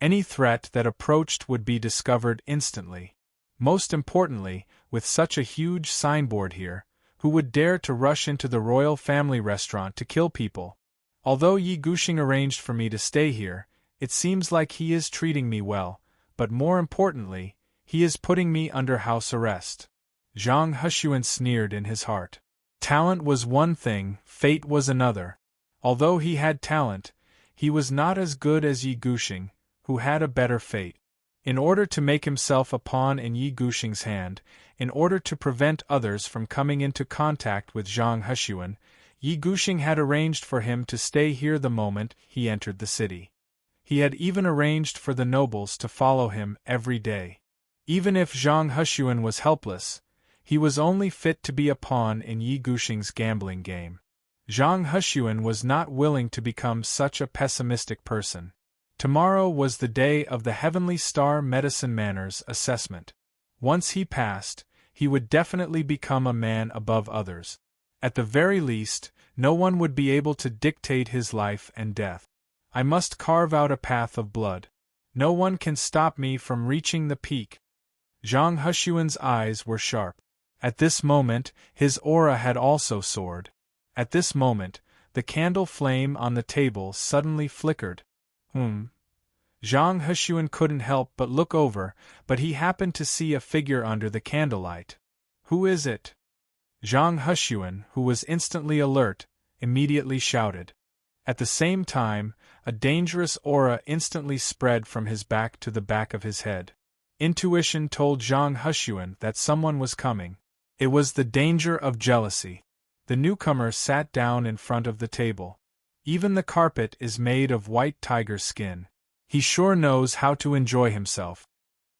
Any threat that approached would be discovered instantly. Most importantly, with such a huge signboard here, who would dare to rush into the royal family restaurant to kill people? Although Yi Gushing arranged for me to stay here, it seems like he is treating me well, but more importantly, he is putting me under house arrest. Zhang Hexuan sneered in his heart. Talent was one thing, fate was another. Although he had talent, he was not as good as Yi Gushing, who had a better fate. In order to make himself a pawn in Yi Gushing's hand, in order to prevent others from coming into contact with Zhang Hexuan, Yi Gushing had arranged for him to stay here the moment he entered the city. He had even arranged for the nobles to follow him every day. Even if Zhang Hexuan was helpless, he was only fit to be a pawn in Yi Gushing's gambling game. Zhang Hexuan was not willing to become such a pessimistic person. Tomorrow was the day of the Heavenly Star Medicine Manners assessment. Once he passed, he would definitely become a man above others. At the very least, no one would be able to dictate his life and death. I must carve out a path of blood. No one can stop me from reaching the peak. Zhang Hushuan's eyes were sharp. At this moment, his aura had also soared. At this moment, the candle flame on the table suddenly flickered. Zhang Hushuan couldn't help but look over, but he happened to see a figure under the candlelight. Who is it? Zhang Hushuan, who was instantly alert, immediately shouted. At the same time, a dangerous aura instantly spread from his back to the back of his head. Intuition told Zhang Hushuan that someone was coming. It was the danger of jealousy. The newcomer sat down in front of the table. Even the carpet is made of white tiger skin. He sure knows how to enjoy himself.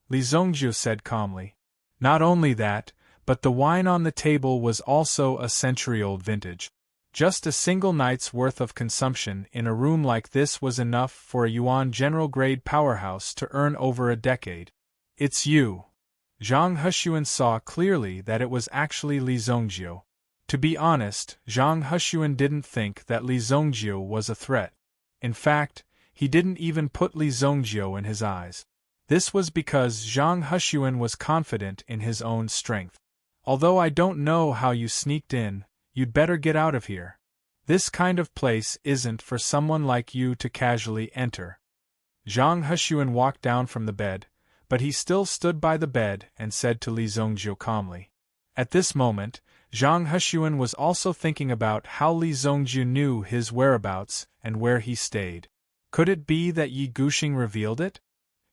Li Zongjiu said calmly. Not only that, but the wine on the table was also a century-old vintage. Just a single night's worth of consumption in a room like this was enough for a Yuan general-grade powerhouse to earn over a decade. It's you. Zhang Hushuan saw clearly that it was actually Li Zongjiu. To be honest, Zhang Hushuan didn't think that Li Zongjiu was a threat. In fact, he didn't even put Li Zongjiu in his eyes. This was because Zhang Hushuan was confident in his own strength. Although I don't know how you sneaked in, you'd better get out of here. This kind of place isn't for someone like you to casually enter. Zhang Hushuan walked down from the bed, but he still stood by the bed and said to Li Zongjiu calmly. At this moment, Zhang Hushuan was also thinking about how Li Zongjiu knew his whereabouts and where he stayed. Could it be that Yi Guxing revealed it?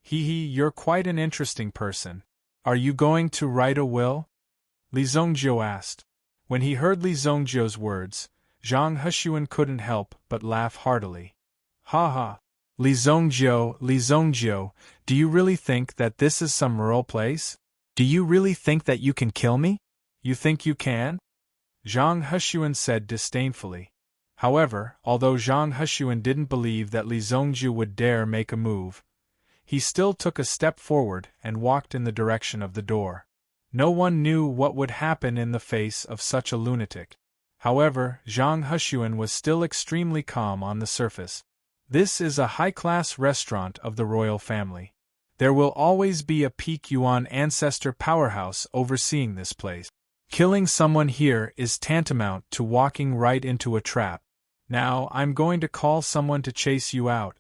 You're quite an interesting person. Are you going to write a will? Li Zongjiu asked. When he heard Li Zongjiu's words, Zhang Hushuan couldn't help but laugh heartily. Ha ha! Li Zongjiu, do you really think that this is some rural place? Do you really think that you can kill me? You think you can? Zhang Hushuan said disdainfully. However, although Zhang Hushuan didn't believe that Li Zongjiu would dare make a move, he still took a step forward and walked in the direction of the door. No one knew what would happen in the face of such a lunatic. However, Zhang Hushuan was still extremely calm on the surface. This is a high-class restaurant of the royal family. There will always be a peak Yuan ancestor powerhouse overseeing this place. Killing someone here is tantamount to walking right into a trap. Now I'm going to call someone to chase you out.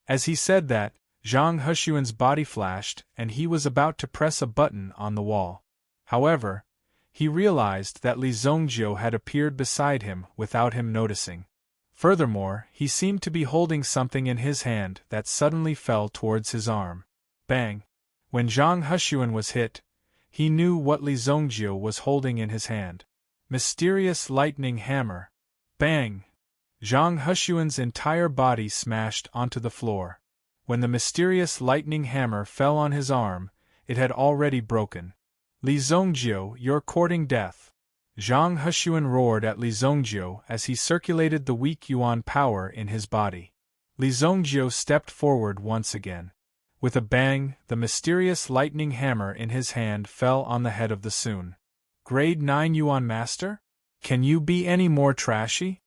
As he said that, Zhang Hushuan's body flashed and he was about to press a button on the wall. However, he realized that Li Zongjiu had appeared beside him without him noticing. Furthermore, he seemed to be holding something in his hand that suddenly fell towards his arm. Bang! When Zhang Hushuan was hit, he knew what Li Zongjiu was holding in his hand. Mysterious lightning hammer. Bang! Zhang Hushuan's entire body smashed onto the floor. When the mysterious lightning hammer fell on his arm, it had already broken. Li Zongjiu, you're courting death. Zhang Hushuan roared at Li Zongjiu as he circulated the weak Yuan power in his body. Li Zongjiu stepped forward once again. With a bang, the mysterious lightning hammer in his hand fell on the head of the Sun. Grade 9 Yuan Master? Can you be any more trashy?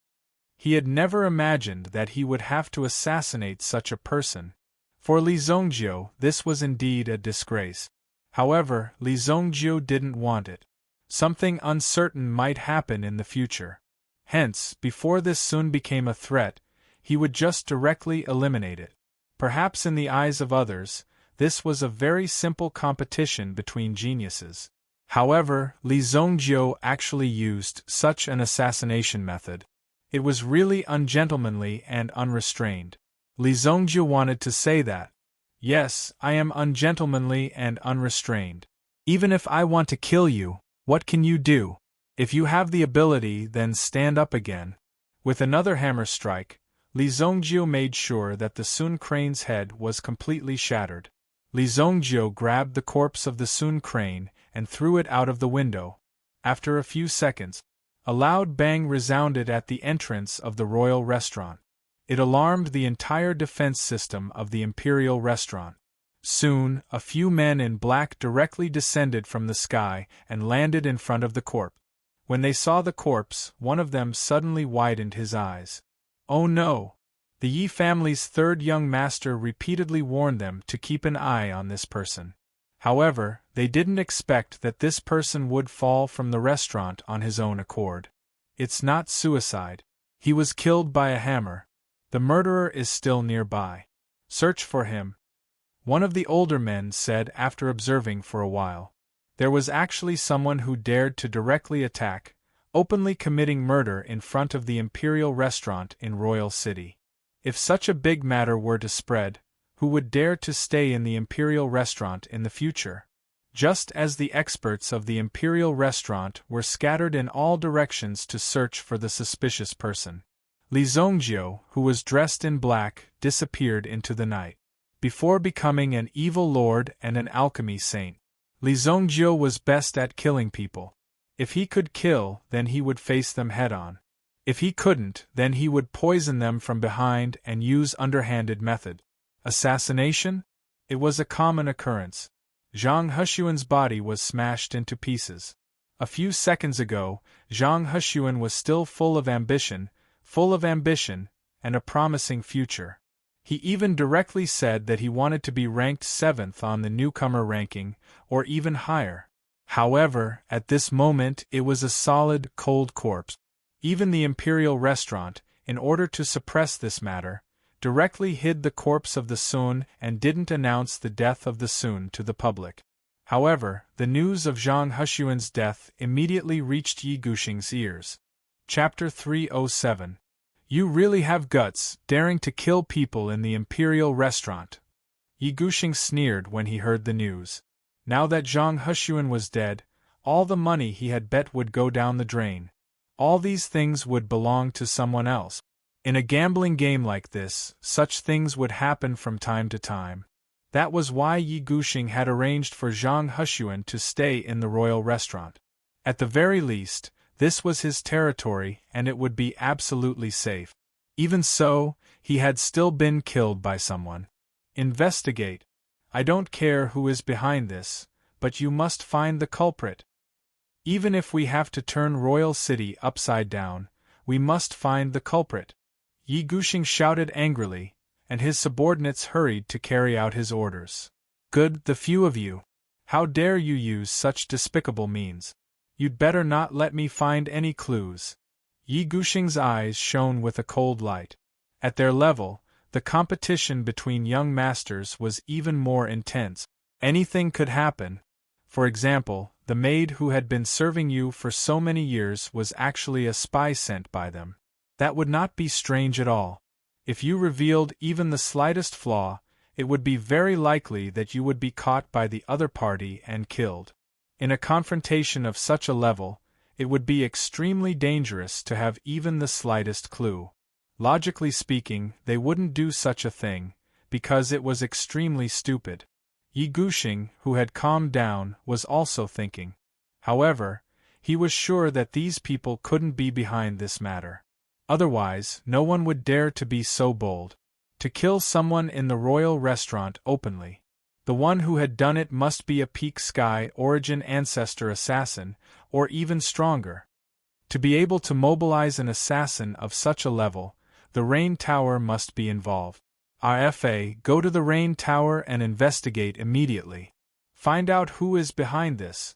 He had never imagined that he would have to assassinate such a person. For Li Zongjiu, this was indeed a disgrace. However, Li Zongjiu didn't want it. Something uncertain might happen in the future. Hence, before this Sun became a threat, he would just directly eliminate it. Perhaps in the eyes of others, this was a very simple competition between geniuses. However, Li Zongjiu actually used such an assassination method. It was really ungentlemanly and unrestrained. Li Zongjiu wanted to say that. Yes, I am ungentlemanly and unrestrained. Even if I want to kill you, what can you do? If you have the ability, then stand up again. With another hammer strike, Li Zongjiu made sure that the Sun Crane's head was completely shattered. Li Zongjiu grabbed the corpse of the Sun Crane and threw it out of the window. After a few seconds, a loud bang resounded at the entrance of the royal restaurant. It alarmed the entire defense system of the imperial restaurant. Soon, a few men in black directly descended from the sky and landed in front of the corpse. When they saw the corpse, one of them suddenly widened his eyes. Oh no! The Yi family's third young master repeatedly warned them to keep an eye on this person. However, they didn't expect that this person would fall from the restaurant on his own accord. It's not suicide. He was killed by a hammer. The murderer is still nearby. Search for him. One of the older men said after observing for a while. There was actually someone who dared to directly attack, openly committing murder in front of the Imperial restaurant in Royal City. If such a big matter were to spread, who would dare to stay in the Imperial restaurant in the future? Just as the experts of the Imperial restaurant were scattered in all directions to search for the suspicious person. Li Zhongjiu, who was dressed in black, disappeared into the night. Before becoming an evil lord and an alchemy saint, Li Zhongjiu was best at killing people. If he could kill, then he would face them head-on. If he couldn't, then he would poison them from behind and use underhanded method. Assassination? It was a common occurrence. Zhang Hexuan's body was smashed into pieces. A few seconds ago, Zhang Hexuan was still full of ambition, and a promising future. He even directly said that he wanted to be ranked 7th on the newcomer ranking, or even higher. However, at this moment it was a solid, cold corpse. Even the Imperial restaurant, in order to suppress this matter, directly hid the corpse of the Sun and didn't announce the death of the Sun to the public. However, the news of Zhang Hexuan's death immediately reached Yi Guxing's ears. Chapter 307. You really have guts, daring to kill people in the Imperial restaurant. Yi Guxing sneered when he heard the news. Now that Zhang Hexuan was dead, all the money he had bet would go down the drain. All these things would belong to someone else. In a gambling game like this, such things would happen from time to time. That was why Yi Guxing had arranged for Zhang Hexuan to stay in the royal restaurant. At the very least, this was his territory and it would be absolutely safe. Even so, he had still been killed by someone. Investigate. I don't care who is behind this, but you must find the culprit. Even if we have to turn Royal City upside down, we must find the culprit. Yi Guxing shouted angrily, and his subordinates hurried to carry out his orders. Good, the few of you. How dare you use such despicable means? You'd better not let me find any clues. Yi Guxing's eyes shone with a cold light. At their level, the competition between young masters was even more intense. Anything could happen. For example, the maid who had been serving you for so many years was actually a spy sent by them. That would not be strange at all. If you revealed even the slightest flaw, it would be very likely that you would be caught by the other party and killed. In a confrontation of such a level, it would be extremely dangerous to have even the slightest clue. Logically speaking, they wouldn't do such a thing, because it was extremely stupid. Yi Guxing, who had calmed down, was also thinking. However, he was sure that these people couldn't be behind this matter. Otherwise, no one would dare to be so bold. To kill someone in the royal restaurant openly. The one who had done it must be a Peak Sky origin ancestor assassin, or even stronger. To be able to mobilize an assassin of such a level, the Rain Tower must be involved. RFA, go to the Rain Tower and investigate immediately. Find out who is behind this.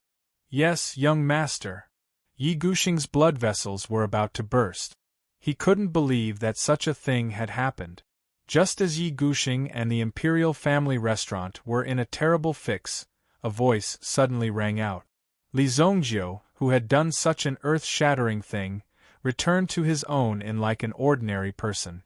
Yes, young master. Yi Guxing's blood vessels were about to burst. He couldn't believe that such a thing had happened. Just as Yi Guxing and the Imperial family restaurant were in a terrible fix, a voice suddenly rang out. Li Zhongjiu, who had done such an earth-shattering thing, returned to his own in like an ordinary person.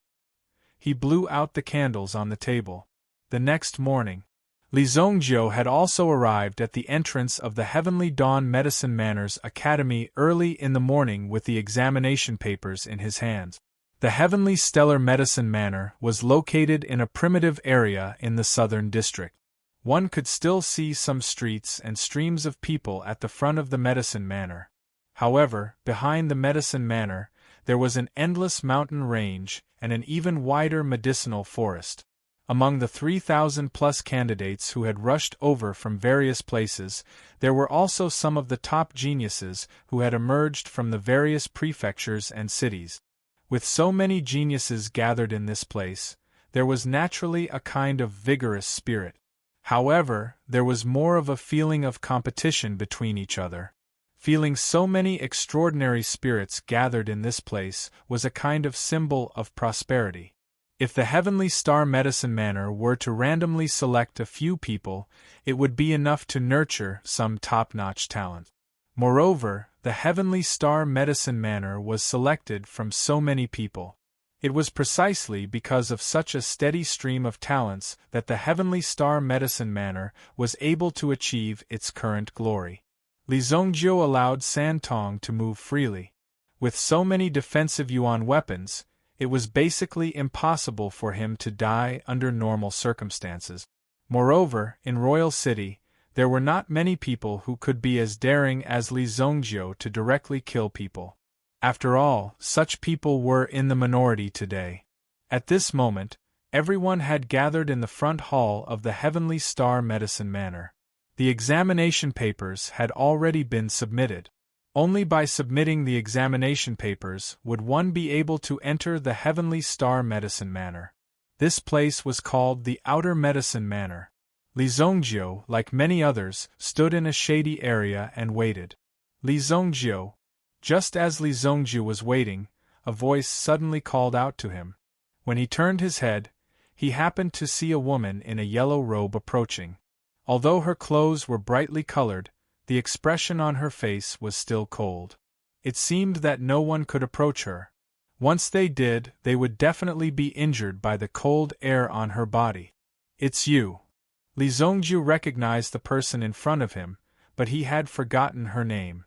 He blew out the candles on the table. The next morning, Li Zhongjiu had also arrived at the entrance of the Heavenly Dawn Medicine Manor's Academy early in the morning with the examination papers in his hands. The Heavenly Stellar Medicine Manor was located in a primitive area in the southern district. One could still see some streets and streams of people at the front of the Medicine Manor. However, behind the Medicine Manor, there was an endless mountain range and an even wider medicinal forest. Among the 3,000-plus candidates who had rushed over from various places, there were also some of the top geniuses who had emerged from the various prefectures and cities. With so many geniuses gathered in this place, there was naturally a kind of vigorous spirit. However, there was more of a feeling of competition between each other. Feeling so many extraordinary spirits gathered in this place was a kind of symbol of prosperity. If the Heavenly Star Medicine Manor were to randomly select a few people, it would be enough to nurture some top-notch talent. Moreover, the Heavenly Star Medicine Manor was selected from so many people. It was precisely because of such a steady stream of talents that the Heavenly Star Medicine Manor was able to achieve its current glory. Li Zongjiu allowed Santong to move freely. With so many defensive yuan weapons, it was basically impossible for him to die under normal circumstances. Moreover, in Royal City, there were not many people who could be as daring as Li Zongjiu to directly kill people. After all, such people were in the minority today. At this moment, everyone had gathered in the front hall of the Heavenly Star Medicine Manor. The examination papers had already been submitted. Only by submitting the examination papers would one be able to enter the Heavenly Star Medicine Manor. This place was called the Outer Medicine Manor. Li Zongjiu, like many others, stood in a shady area and waited. Li Zongjiu. Just as Li Zongjiu was waiting, a voice suddenly called out to him. When he turned his head, he happened to see a woman in a yellow robe approaching. Although her clothes were brightly colored, the expression on her face was still cold. It seemed that no one could approach her. Once they did, they would definitely be injured by the cold air on her body. "It's you." Li Zongjiu recognized the person in front of him, but he had forgotten her name.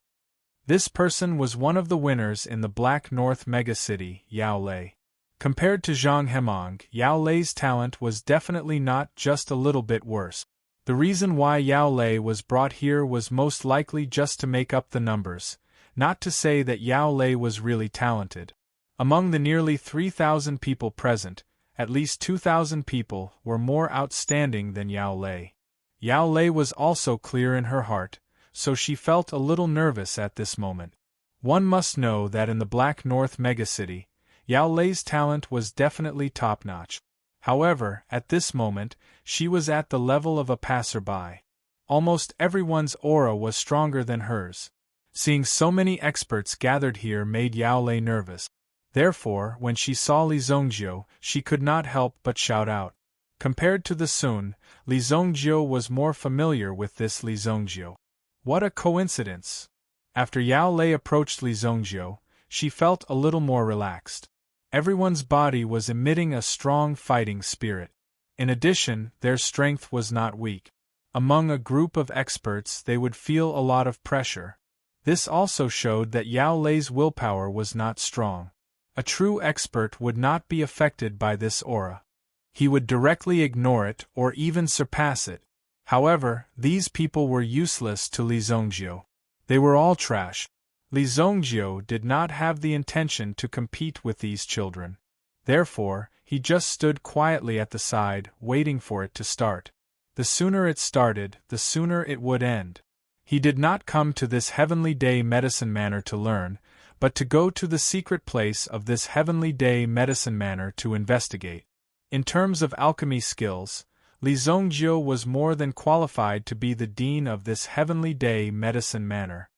This person was one of the winners in the Black North megacity, Yao Lei. Compared to Zhang Hemong, Yao Lei's talent was definitely not just a little bit worse. The reason why Yao Lei was brought here was most likely just to make up the numbers, not to say that Yao Lei was really talented. Among the nearly 3,000 people present, at least 2,000 people were more outstanding than Yao Lei. Yao Lei was also clear in her heart, so she felt a little nervous at this moment. One must know that in the Black North megacity, Yao Lei's talent was definitely top-notch. However, at this moment, she was at the level of a passerby. Almost everyone's aura was stronger than hers. Seeing so many experts gathered here made Yao Lei nervous. Therefore, when she saw Li Zongjiu, she could not help but shout out. Compared to the Sun, Li Zongjiu was more familiar with this Li Zongjiu. What a coincidence! After Yao Lei approached Li Zongjiu, she felt a little more relaxed. Everyone's body was emitting a strong fighting spirit. In addition, their strength was not weak. Among a group of experts they would feel a lot of pressure. This also showed that Yao Lei's willpower was not strong. A true expert would not be affected by this aura. He would directly ignore it or even surpass it. However, these people were useless to Li Zongjiu. They were all trash. Li Zongjiu did not have the intention to compete with these children. Therefore, he just stood quietly at the side, waiting for it to start. The sooner it started, the sooner it would end. He did not come to this Heavenly Day Medicine Manor to learn, but to go to the secret place of this Heavenly Day Medicine Manor to investigate. In terms of alchemy skills, Li Zongjiu was more than qualified to be the dean of this Heavenly Day Medicine Manor.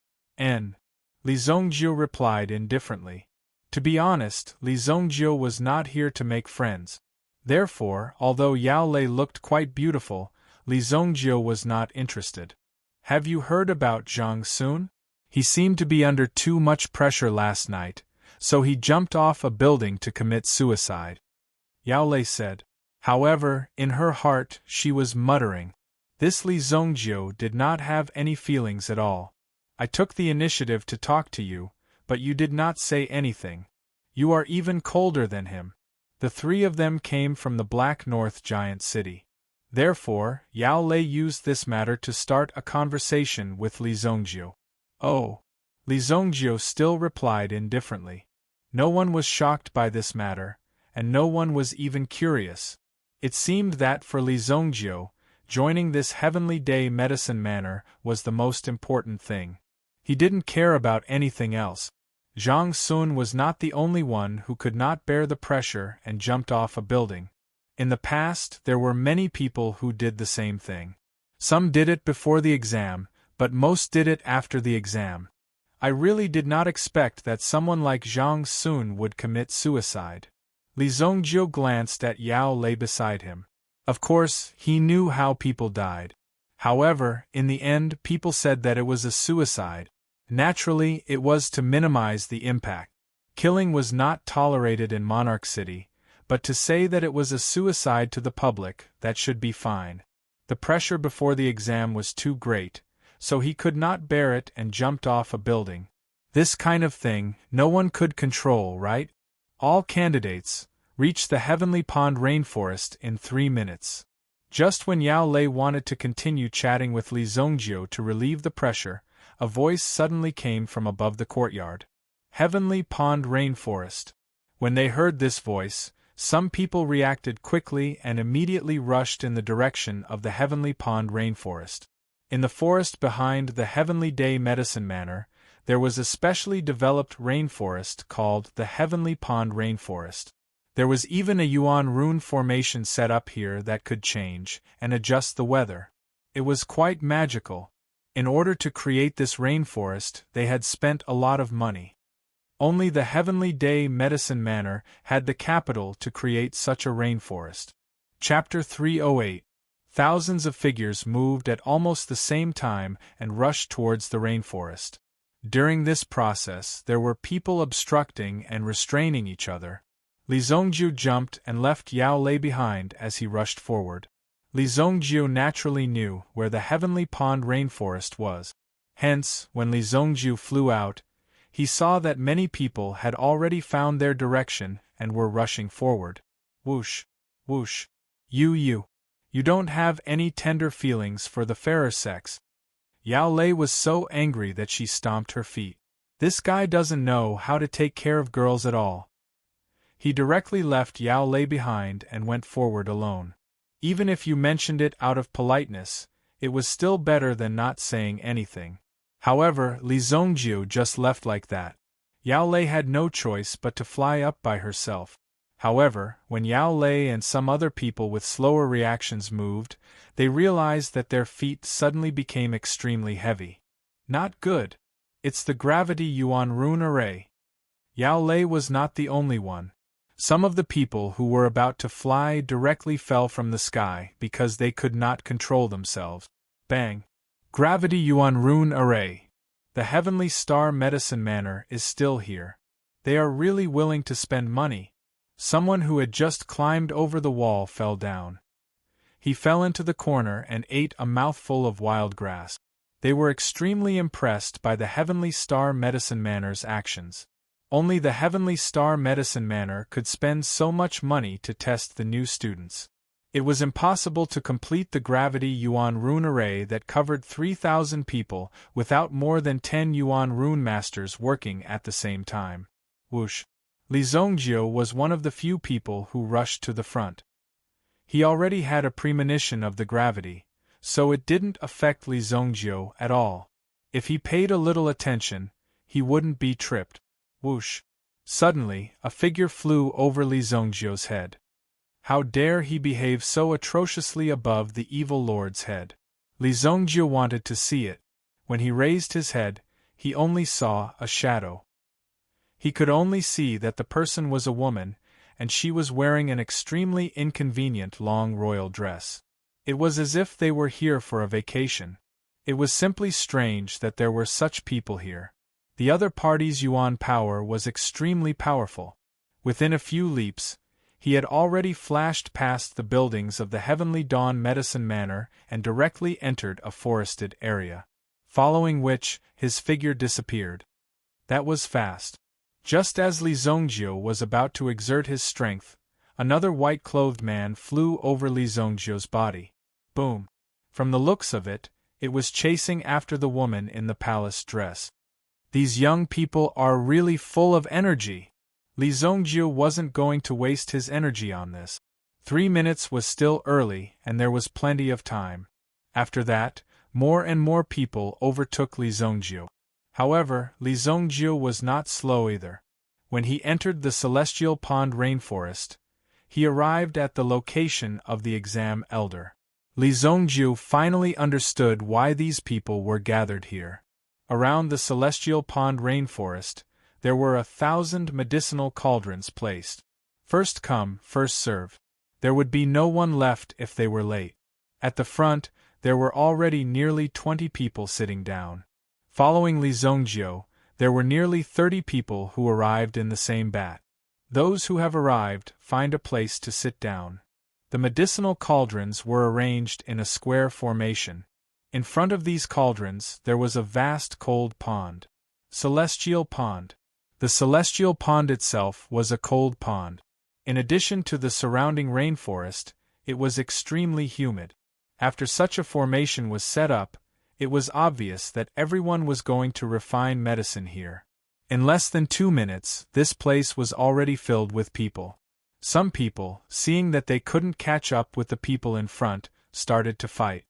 Li Zongjiu replied indifferently. To be honest, Li Zongjiu was not here to make friends. Therefore, although Yao Lei looked quite beautiful, Li Zongjiu was not interested. "Have you heard about Zhang Sun? He seemed to be under too much pressure last night, so he jumped off a building to commit suicide," Yao Lei said. However, in her heart, she was muttering. This Li Zongjiu did not have any feelings at all. "I took the initiative to talk to you, but you did not say anything. You are even colder than him." The three of them came from the Black North giant city. Therefore, Yao Lei used this matter to start a conversation with Li Zongjiu. "Oh." Li Zongjiu still replied indifferently. No one was shocked by this matter, and no one was even curious. It seemed that for Li Zhongjie, joining this heavenly day medicine manor was the most important thing. He didn't care about anything else. Zhang Sun was not the only one who could not bear the pressure and jumped off a building. In the past, there were many people who did the same thing. Some did it before the exam, but most did it after the exam. I really did not expect that someone like Zhang Sun would commit suicide. Li Zhongjie glanced at Yao Lei beside him. Of course, he knew how people died. However, in the end, people said that it was a suicide. Naturally, it was to minimize the impact. Killing was not tolerated in Monarch City, but to say that it was a suicide to the public, that should be fine. The pressure before the exam was too great, so he could not bear it and jumped off a building. This kind of thing, no one could control, right? All candidates reached the Heavenly Pond rainforest in 3 minutes. Just when Yao Lei wanted to continue chatting with Li Zhongjie to relieve the pressure, a voice suddenly came from above the courtyard. Heavenly Pond Rainforest. When they heard this voice, some people reacted quickly and immediately rushed in the direction of the Heavenly Pond Rainforest. In the forest behind the Heavenly Day Medicine Manor, there was a specially developed rainforest called the Heavenly Pond Rainforest. There was even a Yuan rune formation set up here that could change and adjust the weather. It was quite magical. In order to create this rainforest, they had spent a lot of money. Only the Heavenly Day Medicine Manor had the capital to create such a rainforest. Chapter 308. Thousands of figures moved at almost the same time and rushed towards the rainforest. During this process, there were people obstructing and restraining each other. Li Zhongjie jumped and left Yao Lei behind as he rushed forward. Li Zhongjie naturally knew where the Heavenly Pond rainforest was. Hence, when Li Zhongjie flew out, he saw that many people had already found their direction and were rushing forward. Whoosh! Whoosh! You don't have any tender feelings for the fairer sex. Yao Lei was so angry that she stomped her feet. This guy doesn't know how to take care of girls at all. He directly left Yao Lei behind and went forward alone. Even if you mentioned it out of politeness, it was still better than not saying anything. However, Li Zhongjie just left like that. Yao Lei had no choice but to fly up by herself. However, when Yao Lei and some other people with slower reactions moved, they realized that their feet suddenly became extremely heavy. Not good. It's the gravity Yuan rune array. Yao Lei was not the only one. Some of the people who were about to fly directly fell from the sky because they could not control themselves. Bang! Gravity Yuan rune array. The Heavenly Star Medicine Manor is still here. They are really willing to spend money. Someone who had just climbed over the wall fell down. He fell into the corner and ate a mouthful of wild grass. They were extremely impressed by the Heavenly Star Medicine Manor's actions. Only the Heavenly Star Medicine Manor could spend so much money to test the new students. It was impossible to complete the Gravity Yuan Rune Array that covered 3,000 people without more than 10 Yuan Rune Masters working at the same time. Whoosh! Li Zhongjie was one of the few people who rushed to the front. He already had a premonition of the gravity, so it didn't affect Li Zhongjie at all. If he paid a little attention, he wouldn't be tripped. Whoosh! Suddenly, a figure flew over Li Zhongjie's head. How dare he behave so atrociously above the evil lord's head? Li Zhongjie wanted to see it. When he raised his head, he only saw a shadow. He could only see that the person was a woman, and she was wearing an extremely inconvenient long royal dress. It was as if they were here for a vacation. It was simply strange that there were such people here. The other party's Yuan power was extremely powerful. Within a few leaps, he had already flashed past the buildings of the Heavenly Dawn Medicine Manor and directly entered a forested area, following which, his figure disappeared. That was fast. Just as Li Zhongjie was about to exert his strength, another white-clothed man flew over Li Zhongjie's body. Boom! From the looks of it, it was chasing after the woman in the palace dress. These young people are really full of energy. Li Zhongjie wasn't going to waste his energy on this. 3 minutes was still early and there was plenty of time. After that, more and more people overtook Li Zhongjiu. However, Li Zhongjiu was not slow either. When he entered the celestial pond rainforest, he arrived at the location of the exam elder. Li Zhongjiu finally understood why these people were gathered here. Around the celestial pond rainforest, there were 1,000 medicinal cauldrons placed. First come, first serve. There would be no one left if they were late. At the front, there were already nearly 20 people sitting down. Following Li Zhongjiu, there were nearly 30 people who arrived in the same bat. Those who have arrived find a place to sit down. The medicinal cauldrons were arranged in a square formation. In front of these cauldrons there was a vast cold pond. Celestial pond. The celestial pond itself was a cold pond. In addition to the surrounding rainforest, it was extremely humid. After such a formation was set up, it was obvious that everyone was going to refine medicine here. In less than 2 minutes, this place was already filled with people. Some people, seeing that they couldn't catch up with the people in front, started to fight.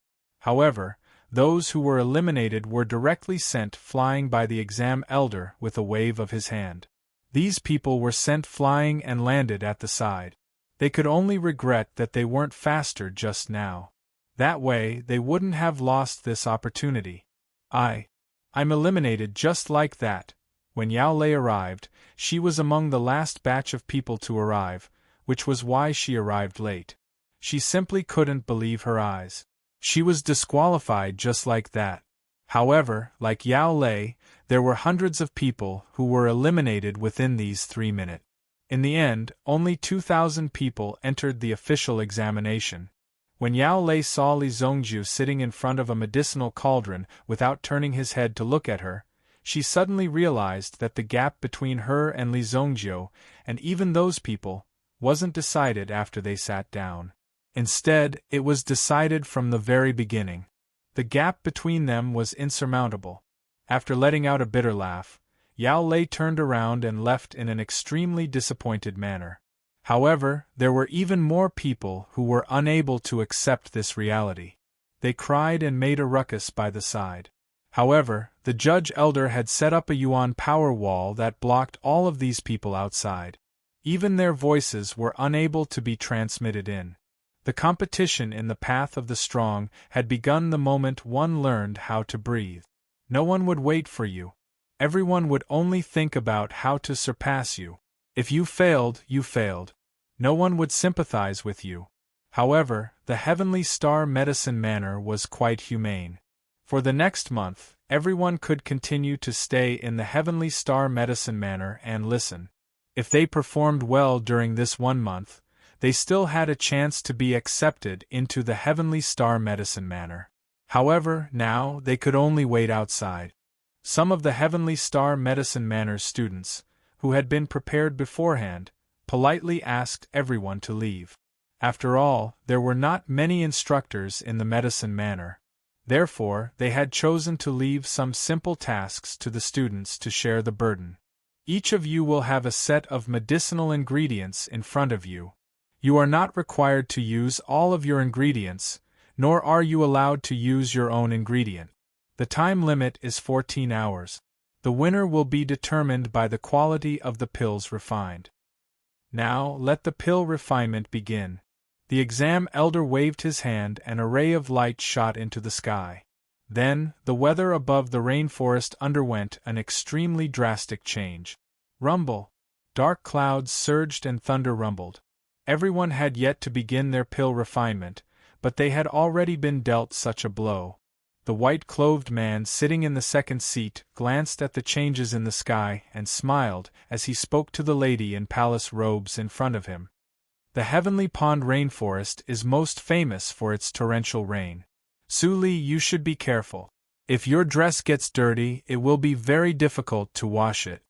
However, those who were eliminated were directly sent flying by the exam elder with a wave of his hand. These people were sent flying and landed at the side. They could only regret that they weren't faster just now. That way, they wouldn't have lost this opportunity. I'm eliminated just like that. When Yao Lei arrived, she was among the last batch of people to arrive, which was why she arrived late. She simply couldn't believe her eyes. She was disqualified just like that. However, like Yao Lei, there were hundreds of people who were eliminated within these 3 minutes. In the end, only 2,000 people entered the official examination. When Yao Lei saw Li Zhongjiu sitting in front of a medicinal cauldron without turning his head to look at her, she suddenly realized that the gap between her and Li Zhongjiu, and even those people, wasn't decided after they sat down. Instead, it was decided from the very beginning. The gap between them was insurmountable. After letting out a bitter laugh, Yao Lei turned around and left in an extremely disappointed manner. However, there were even more people who were unable to accept this reality. They cried and made a ruckus by the side. However, the judge elder had set up a yuan power wall that blocked all of these people outside. Even their voices were unable to be transmitted in. The competition in the path of the strong had begun the moment one learned how to breathe. No one would wait for you. Everyone would only think about how to surpass you. If you failed, you failed. No one would sympathize with you. However, the Heavenly Star Medicine Manor was quite humane. For the next month, everyone could continue to stay in the Heavenly Star Medicine Manor and listen. If they performed well during this 1 month, they still had a chance to be accepted into the Heavenly Star Medicine Manor. However, now they could only wait outside. Some of the Heavenly Star Medicine Manor's students, who had been prepared beforehand, politely asked everyone to leave. After all, there were not many instructors in the Medicine Manor. Therefore, they had chosen to leave some simple tasks to the students to share the burden. Each of you will have a set of medicinal ingredients in front of you. You are not required to use all of your ingredients, nor are you allowed to use your own ingredient. The time limit is 14 hours. The winner will be determined by the quality of the pills refined. Now, let the pill refinement begin. The exam elder waved his hand and a ray of light shot into the sky. Then, the weather above the rainforest underwent an extremely drastic change. Rumble! Dark clouds surged and thunder rumbled. Everyone had yet to begin their pill refinement, but they had already been dealt such a blow. The white-clothed man sitting in the second seat glanced at the changes in the sky and smiled as he spoke to the lady in palace robes in front of him. The Heavenly Pond rainforest is most famous for its torrential rain. Su Li, you should be careful. If your dress gets dirty, it will be very difficult to wash it.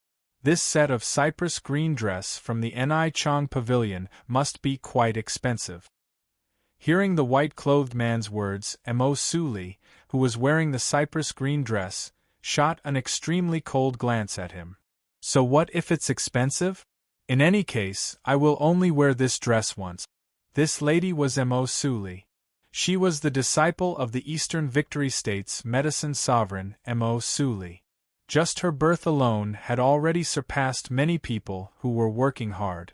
This set of cypress green dress from the Ni Chang Pavilion must be quite expensive. Hearing the white-clothed man's words, Mo Su Li, who was wearing the cypress green dress, shot an extremely cold glance at him. So what if it's expensive? In any case, I will only wear this dress once. This lady was Mo Suli. She was the disciple of the Eastern Victory State's medicine sovereign, Mo Suli. Just her birth alone had already surpassed many people who were working hard.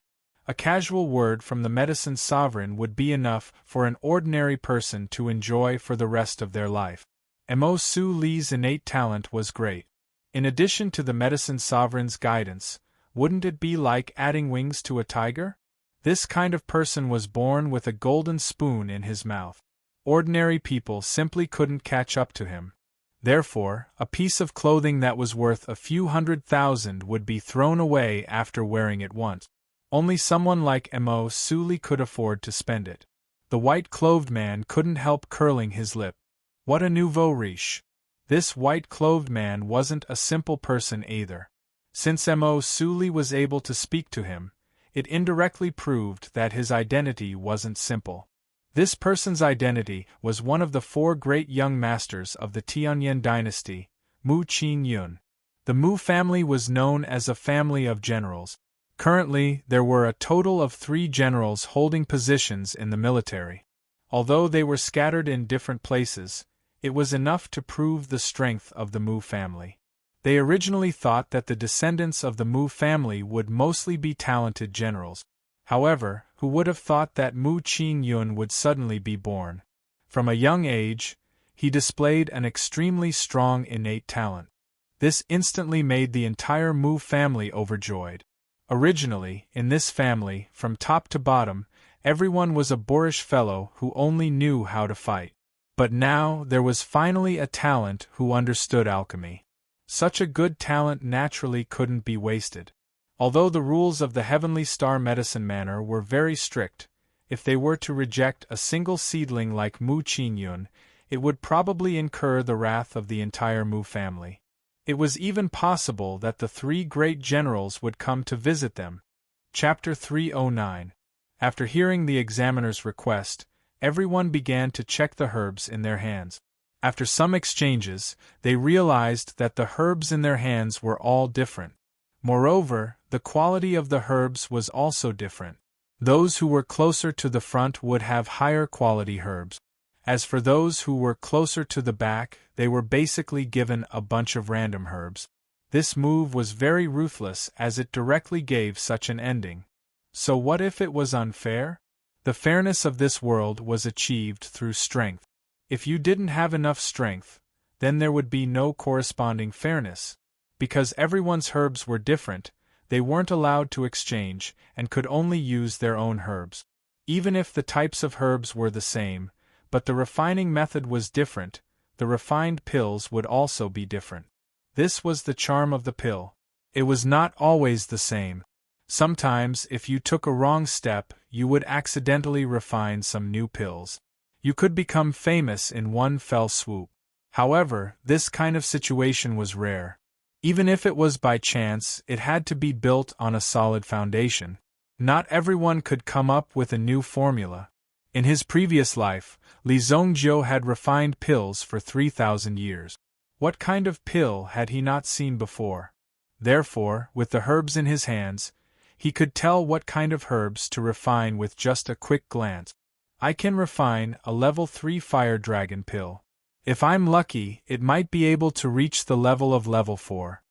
A casual word from the medicine sovereign would be enough for an ordinary person to enjoy for the rest of their life. Mo Suli's innate talent was great. In addition to the medicine sovereign's guidance, wouldn't it be like adding wings to a tiger? This kind of person was born with a golden spoon in his mouth. Ordinary people simply couldn't catch up to him. Therefore, a piece of clothing that was worth a few 100,000 would be thrown away after wearing it once. Only someone like Mo Suli could afford to spend it. The white-clothed man couldn't help curling his lip. What a nouveau riche! This white-clothed man wasn't a simple person either. Since Mo Suli was able to speak to him, it indirectly proved that his identity wasn't simple. This person's identity was one of the four great young masters of the Tianyan dynasty, Mu Qin-yun. The Mu family was known as a family of generals. Currently, there were a total of 3 generals holding positions in the military. Although they were scattered in different places, it was enough to prove the strength of the Mu family. They originally thought that the descendants of the Mu family would mostly be talented generals. However, who would have thought that Mu Qin-yun would suddenly be born? From a young age, he displayed an extremely strong innate talent. This instantly made the entire Mu family overjoyed. Originally, in this family, from top to bottom, everyone was a boorish fellow who only knew how to fight. But now there was finally a talent who understood alchemy. Such a good talent naturally couldn't be wasted. Although the rules of the Heavenly Star Medicine Manor were very strict, if they were to reject a single seedling like Mu Qin-yun, it would probably incur the wrath of the entire Mu family. It was even possible that the 3 great generals would come to visit them. Chapter 309. After hearing the examiner's request, everyone began to check the herbs in their hands. After some exchanges, they realized that the herbs in their hands were all different. Moreover, the quality of the herbs was also different. Those who were closer to the front would have higher quality herbs. As for those who were closer to the back, they were basically given a bunch of random herbs. This move was very ruthless as it directly gave such an ending. So what if it was unfair? The fairness of this world was achieved through strength. If you didn't have enough strength, then there would be no corresponding fairness. Because everyone's herbs were different, they weren't allowed to exchange and could only use their own herbs. Even if the types of herbs were the same, but the refining method was different, the refined pills would also be different. This was the charm of the pill. It was not always the same. Sometimes, if you took a wrong step, you would accidentally refine some new pills. You could become famous in one fell swoop. However, this kind of situation was rare. Even if it was by chance, it had to be built on a solid foundation. Not everyone could come up with a new formula. In his previous life, Li Zhongjiu had refined pills for 3,000 years. What kind of pill had he not seen before? Therefore, with the herbs in his hands, he could tell what kind of herbs to refine with just a quick glance. I can refine a level 3 fire dragon pill. If I'm lucky, it might be able to reach the level of level 4.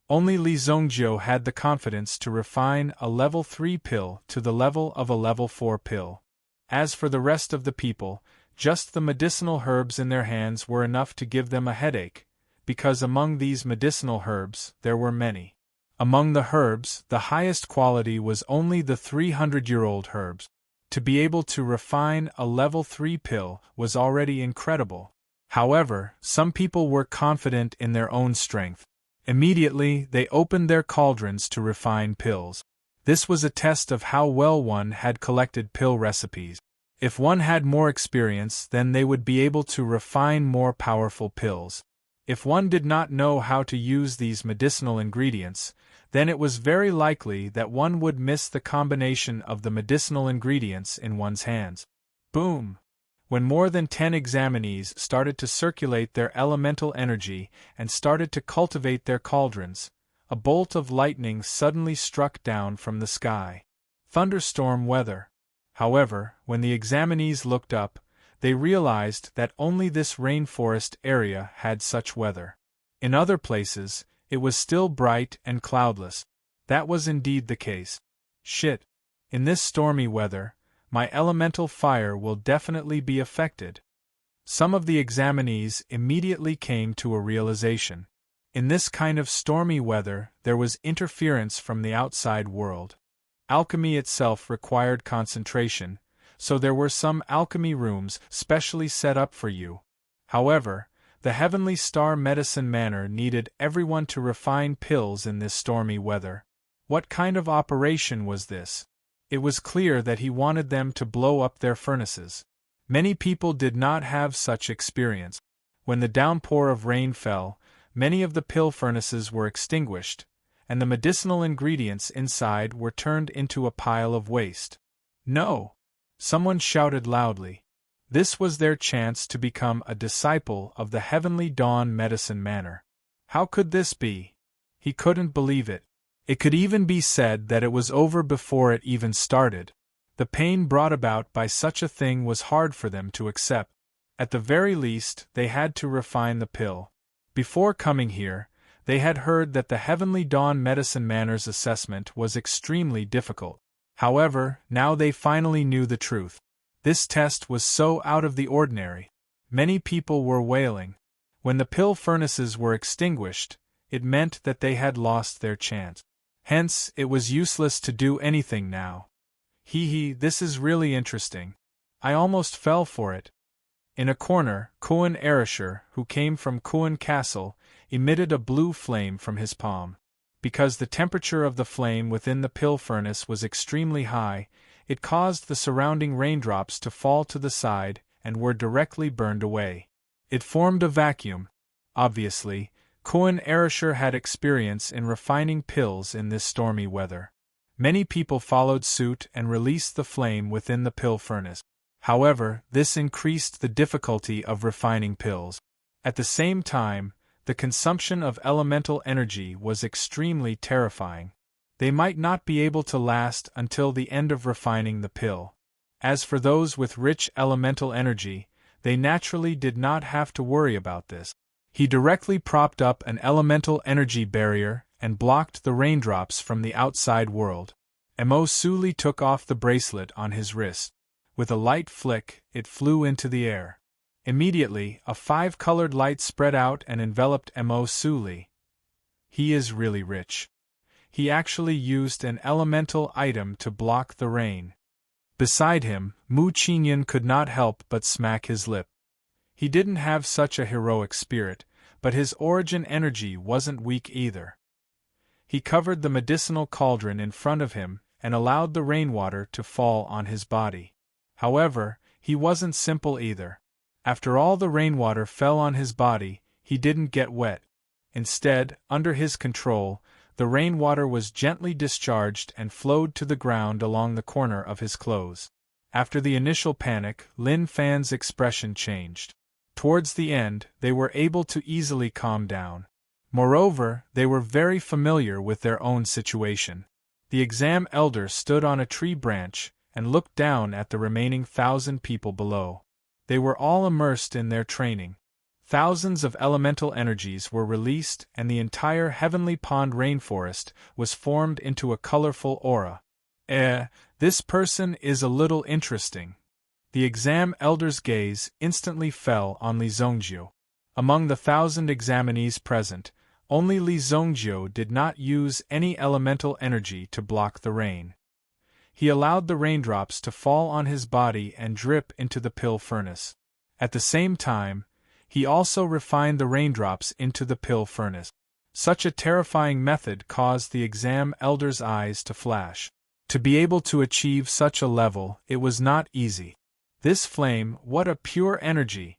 Only Li Zhongjiu had the confidence to refine a level 3 pill to the level of a level 4 pill. As for the rest of the people, just the medicinal herbs in their hands were enough to give them a headache, because among these medicinal herbs there were many. Among the herbs, the highest quality was only the 300-year-old herbs. To be able to refine a level 3 pill was already incredible. However, some people were confident in their own strength. Immediately, they opened their cauldrons to refine pills. This was a test of how well one had collected pill recipes. If one had more experience, then they would be able to refine more powerful pills. If one did not know how to use these medicinal ingredients, then it was very likely that one would miss the combination of the medicinal ingredients in one's hands. Boom! When more than 10 examinees started to circulate their elemental energy and started to cultivate their cauldrons, a bolt of lightning suddenly struck down from the sky. Thunderstorm weather. However, when the examinees looked up, they realized that only this rainforest area had such weather. In other places, it was still bright and cloudless. That was indeed the case. Shit. In this stormy weather, my elemental fire will definitely be affected. Some of the examinees immediately came to a realization. In this kind of stormy weather, there was interference from the outside world. Alchemy itself required concentration, so there were some alchemy rooms specially set up for you. However, the Heavenly Star Medicine Manor needed everyone to refine pills in this stormy weather. What kind of operation was this? It was clear that he wanted them to blow up their furnaces. Many people did not have such experience. When the downpour of rain fell, many of the pill furnaces were extinguished, and the medicinal ingredients inside were turned into a pile of waste. No! Someone shouted loudly. This was their chance to become a disciple of the Heavenly Dawn Medicine Manor. How could this be? He couldn't believe it. It could even be said that it was over before it even started. The pain brought about by such a thing was hard for them to accept. At the very least, they had to refine the pill. Before coming here, they had heard that the Heavenly Dawn Medicine Manor's assessment was extremely difficult. However, now they finally knew the truth. This test was so out of the ordinary. Many people were wailing. When the pill furnaces were extinguished, it meant that they had lost their chance. Hence, it was useless to do anything now. This is really interesting. I almost fell for it. In a corner, Kuan Erishur, who came from Kuan Castle, emitted a blue flame from his palm. Because the temperature of the flame within the pill furnace was extremely high, it caused the surrounding raindrops to fall to the side and were directly burned away. It formed a vacuum. Obviously, Kuan Erishur had experience in refining pills in this stormy weather. Many people followed suit and released the flame within the pill furnace. However, this increased the difficulty of refining pills. At the same time, the consumption of elemental energy was extremely terrifying. They might not be able to last until the end of refining the pill. As for those with rich elemental energy, they naturally did not have to worry about this. He directly propped up an elemental energy barrier and blocked the raindrops from the outside world. Suli took off the bracelet on his wrist. With a light flick, it flew into the air. Immediately, a 5-colored light spread out and enveloped Suli. He is really rich. He actually used an elemental item to block the rain. Beside him, Mu Qinyan could not help but smack his lip. He didn't have such a heroic spirit, but his origin energy wasn't weak either. He covered the medicinal cauldron in front of him and allowed the rainwater to fall on his body. However, he wasn't simple either. After all the rainwater fell on his body, he didn't get wet. Instead, under his control, the rainwater was gently discharged and flowed to the ground along the corner of his clothes. After the initial panic, Lin Fan's expression changed. Towards the end, they were able to easily calm down. Moreover, they were very familiar with their own situation. The exam elder stood on a tree branch and looked down at the remaining 1,000 people below. They were all immersed in their training. Thousands of elemental energies were released and the entire Heavenly Pond rainforest was formed into a colorful aura. This person is a little interesting. The exam elder's gaze instantly fell on Li Zhongjiu. Among the 1,000 examinees present, only Li Zhongjiu did not use any elemental energy to block the rain. He allowed the raindrops to fall on his body and drip into the pill furnace. At the same time, he also refined the raindrops into the pill furnace. Such a terrifying method caused the exam elder's eyes to flash. To be able to achieve such a level, it was not easy. This flame, what a pure energy!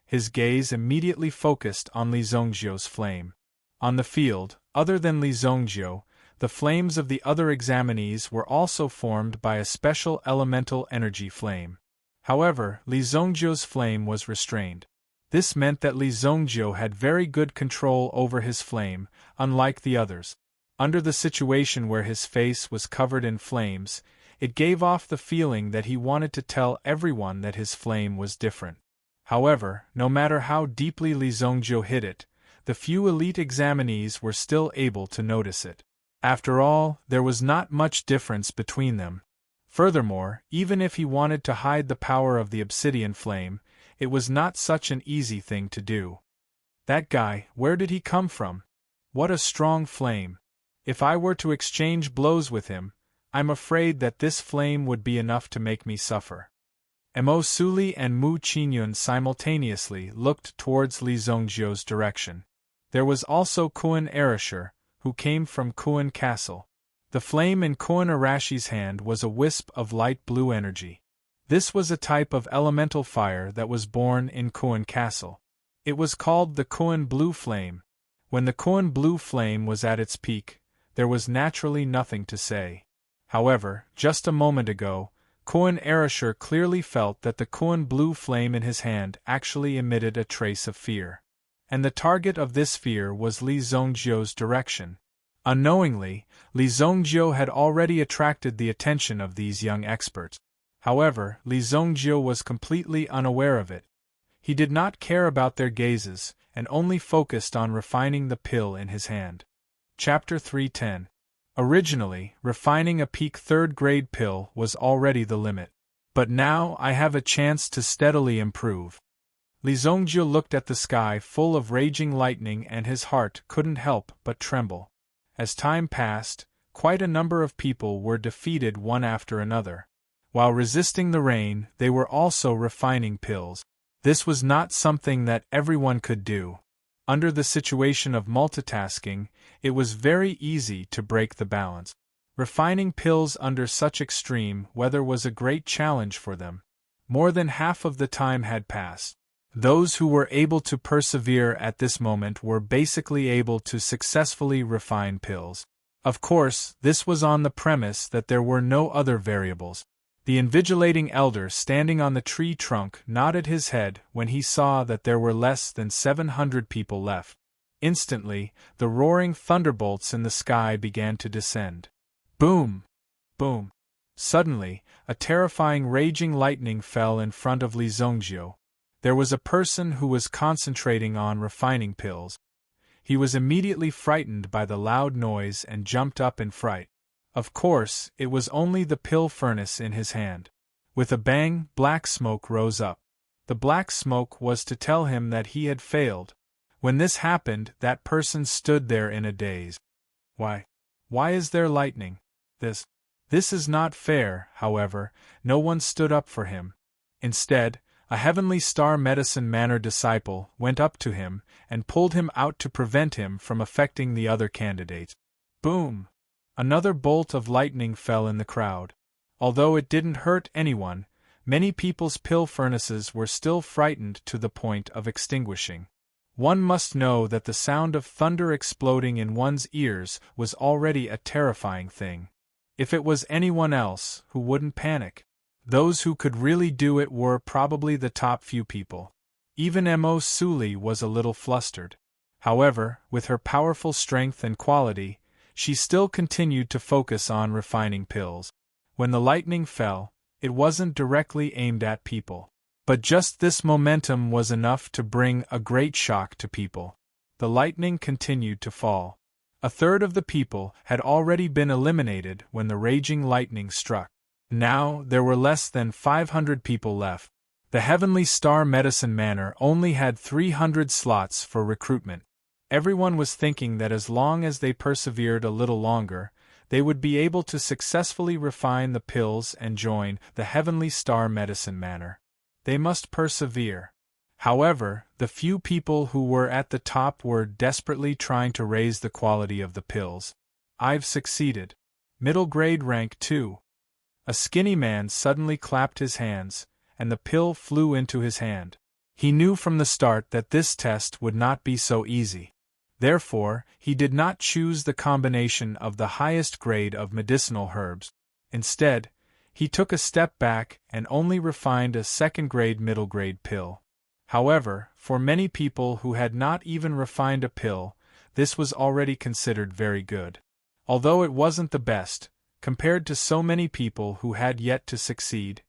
His gaze immediately focused on Li Zhongjiu's flame. On the field, other than Li Zhongjiu, the flames of the other examinees were also formed by a special elemental energy flame. However, Li Zhongjiu's flame was restrained. This meant that Li Zhongjiu had very good control over his flame, unlike the others. Under the situation where his face was covered in flames, It gave off the feeling that he wanted to tell everyone that his flame was different. However, no matter how deeply Li Zongjiu hid it, the few elite examinees were still able to notice it. After all, there was not much difference between them. Furthermore, even if he wanted to hide the power of the obsidian flame, it was not such an easy thing to do. That guy, where did he come from? What a strong flame! If I were to exchange blows with him, I'm afraid that this flame would be enough to make me suffer. Mo Suli and Mu Qinyun simultaneously looked towards Li Zongjiu's direction. There was also Kuan Arashir, who came from Kuan Castle. The flame in Kuan Arashi's hand was a wisp of light blue energy. This was a type of elemental fire that was born in Kuan Castle. It was called the Kuan Blue Flame. When the Kuan Blue Flame was at its peak, there was naturally nothing to say. However, just a moment ago, Kuan Arashir clearly felt that the Kuan Blue Flame in his hand actually emitted a trace of fear. And the target of this fear was Li Zongjiu's direction. Unknowingly, Li Zongjiu had already attracted the attention of these young experts. However, Li Zongjiu was completely unaware of it. He did not care about their gazes, and only focused on refining the pill in his hand. Chapter 310. Originally, refining a peak third-grade pill was already the limit. But now I have a chance to steadily improve. Li Zongjiu looked at the sky full of raging lightning and his heart couldn't help but tremble. As time passed, quite a number of people were defeated one after another. While resisting the rain, they were also refining pills. This was not something that everyone could do. Under the situation of multitasking, it was very easy to break the balance. Refining pills under such extreme weather was a great challenge for them. More than half of the time had passed. Those who were able to persevere at this moment were basically able to successfully refine pills. Of course, this was on the premise that there were no other variables. The invigilating elder standing on the tree trunk nodded his head when he saw that there were less than 700 people left. Instantly, the roaring thunderbolts in the sky began to descend. Boom! Boom! Suddenly, a terrifying raging lightning fell in front of Li Zongjiu. There was a person who was concentrating on refining pills. He was immediately frightened by the loud noise and jumped up in fright. Of course, it was only the pill furnace in his hand. With a bang, black smoke rose up. The black smoke was to tell him that he had failed. When this happened, that person stood there in a daze. Why is there lightning? This is not fair. However, no one stood up for him. Instead, a Heavenly Star Medicine Manor disciple went up to him and pulled him out to prevent him from affecting the other candidates. Boom! Another bolt of lightning fell in the crowd. Although it didn't hurt anyone, many people's pill furnaces were still frightened to the point of extinguishing. One must know that the sound of thunder exploding in one's ears was already a terrifying thing. If it was anyone else, who wouldn't panic? Those who could really do it were probably the top few people. Even Mo Suli was a little flustered. However, with her powerful strength and quality, she still continued to focus on refining pills. When the lightning fell, it wasn't directly aimed at people. But just this momentum was enough to bring a great shock to people. The lightning continued to fall. A third of the people had already been eliminated when the raging lightning struck. Now, there were less than 500 people left. The Heavenly Star Medicine Manor only had 300 slots for recruitment. Everyone was thinking that as long as they persevered a little longer, they would be able to successfully refine the pills and join the Heavenly Star Medicine Manor. They must persevere. However, the few people who were at the top were desperately trying to raise the quality of the pills. I've succeeded. Middle grade rank 2. A skinny man suddenly clapped his hands, and the pill flew into his hand. He knew from the start that this test would not be so easy. Therefore, he did not choose the combination of the highest grade of medicinal herbs. Instead, he took a step back and only refined a second-grade middle-grade pill. However, for many people who had not even refined a pill, this was already considered very good. Although it wasn't the best, Compared to so many people who had yet to succeed,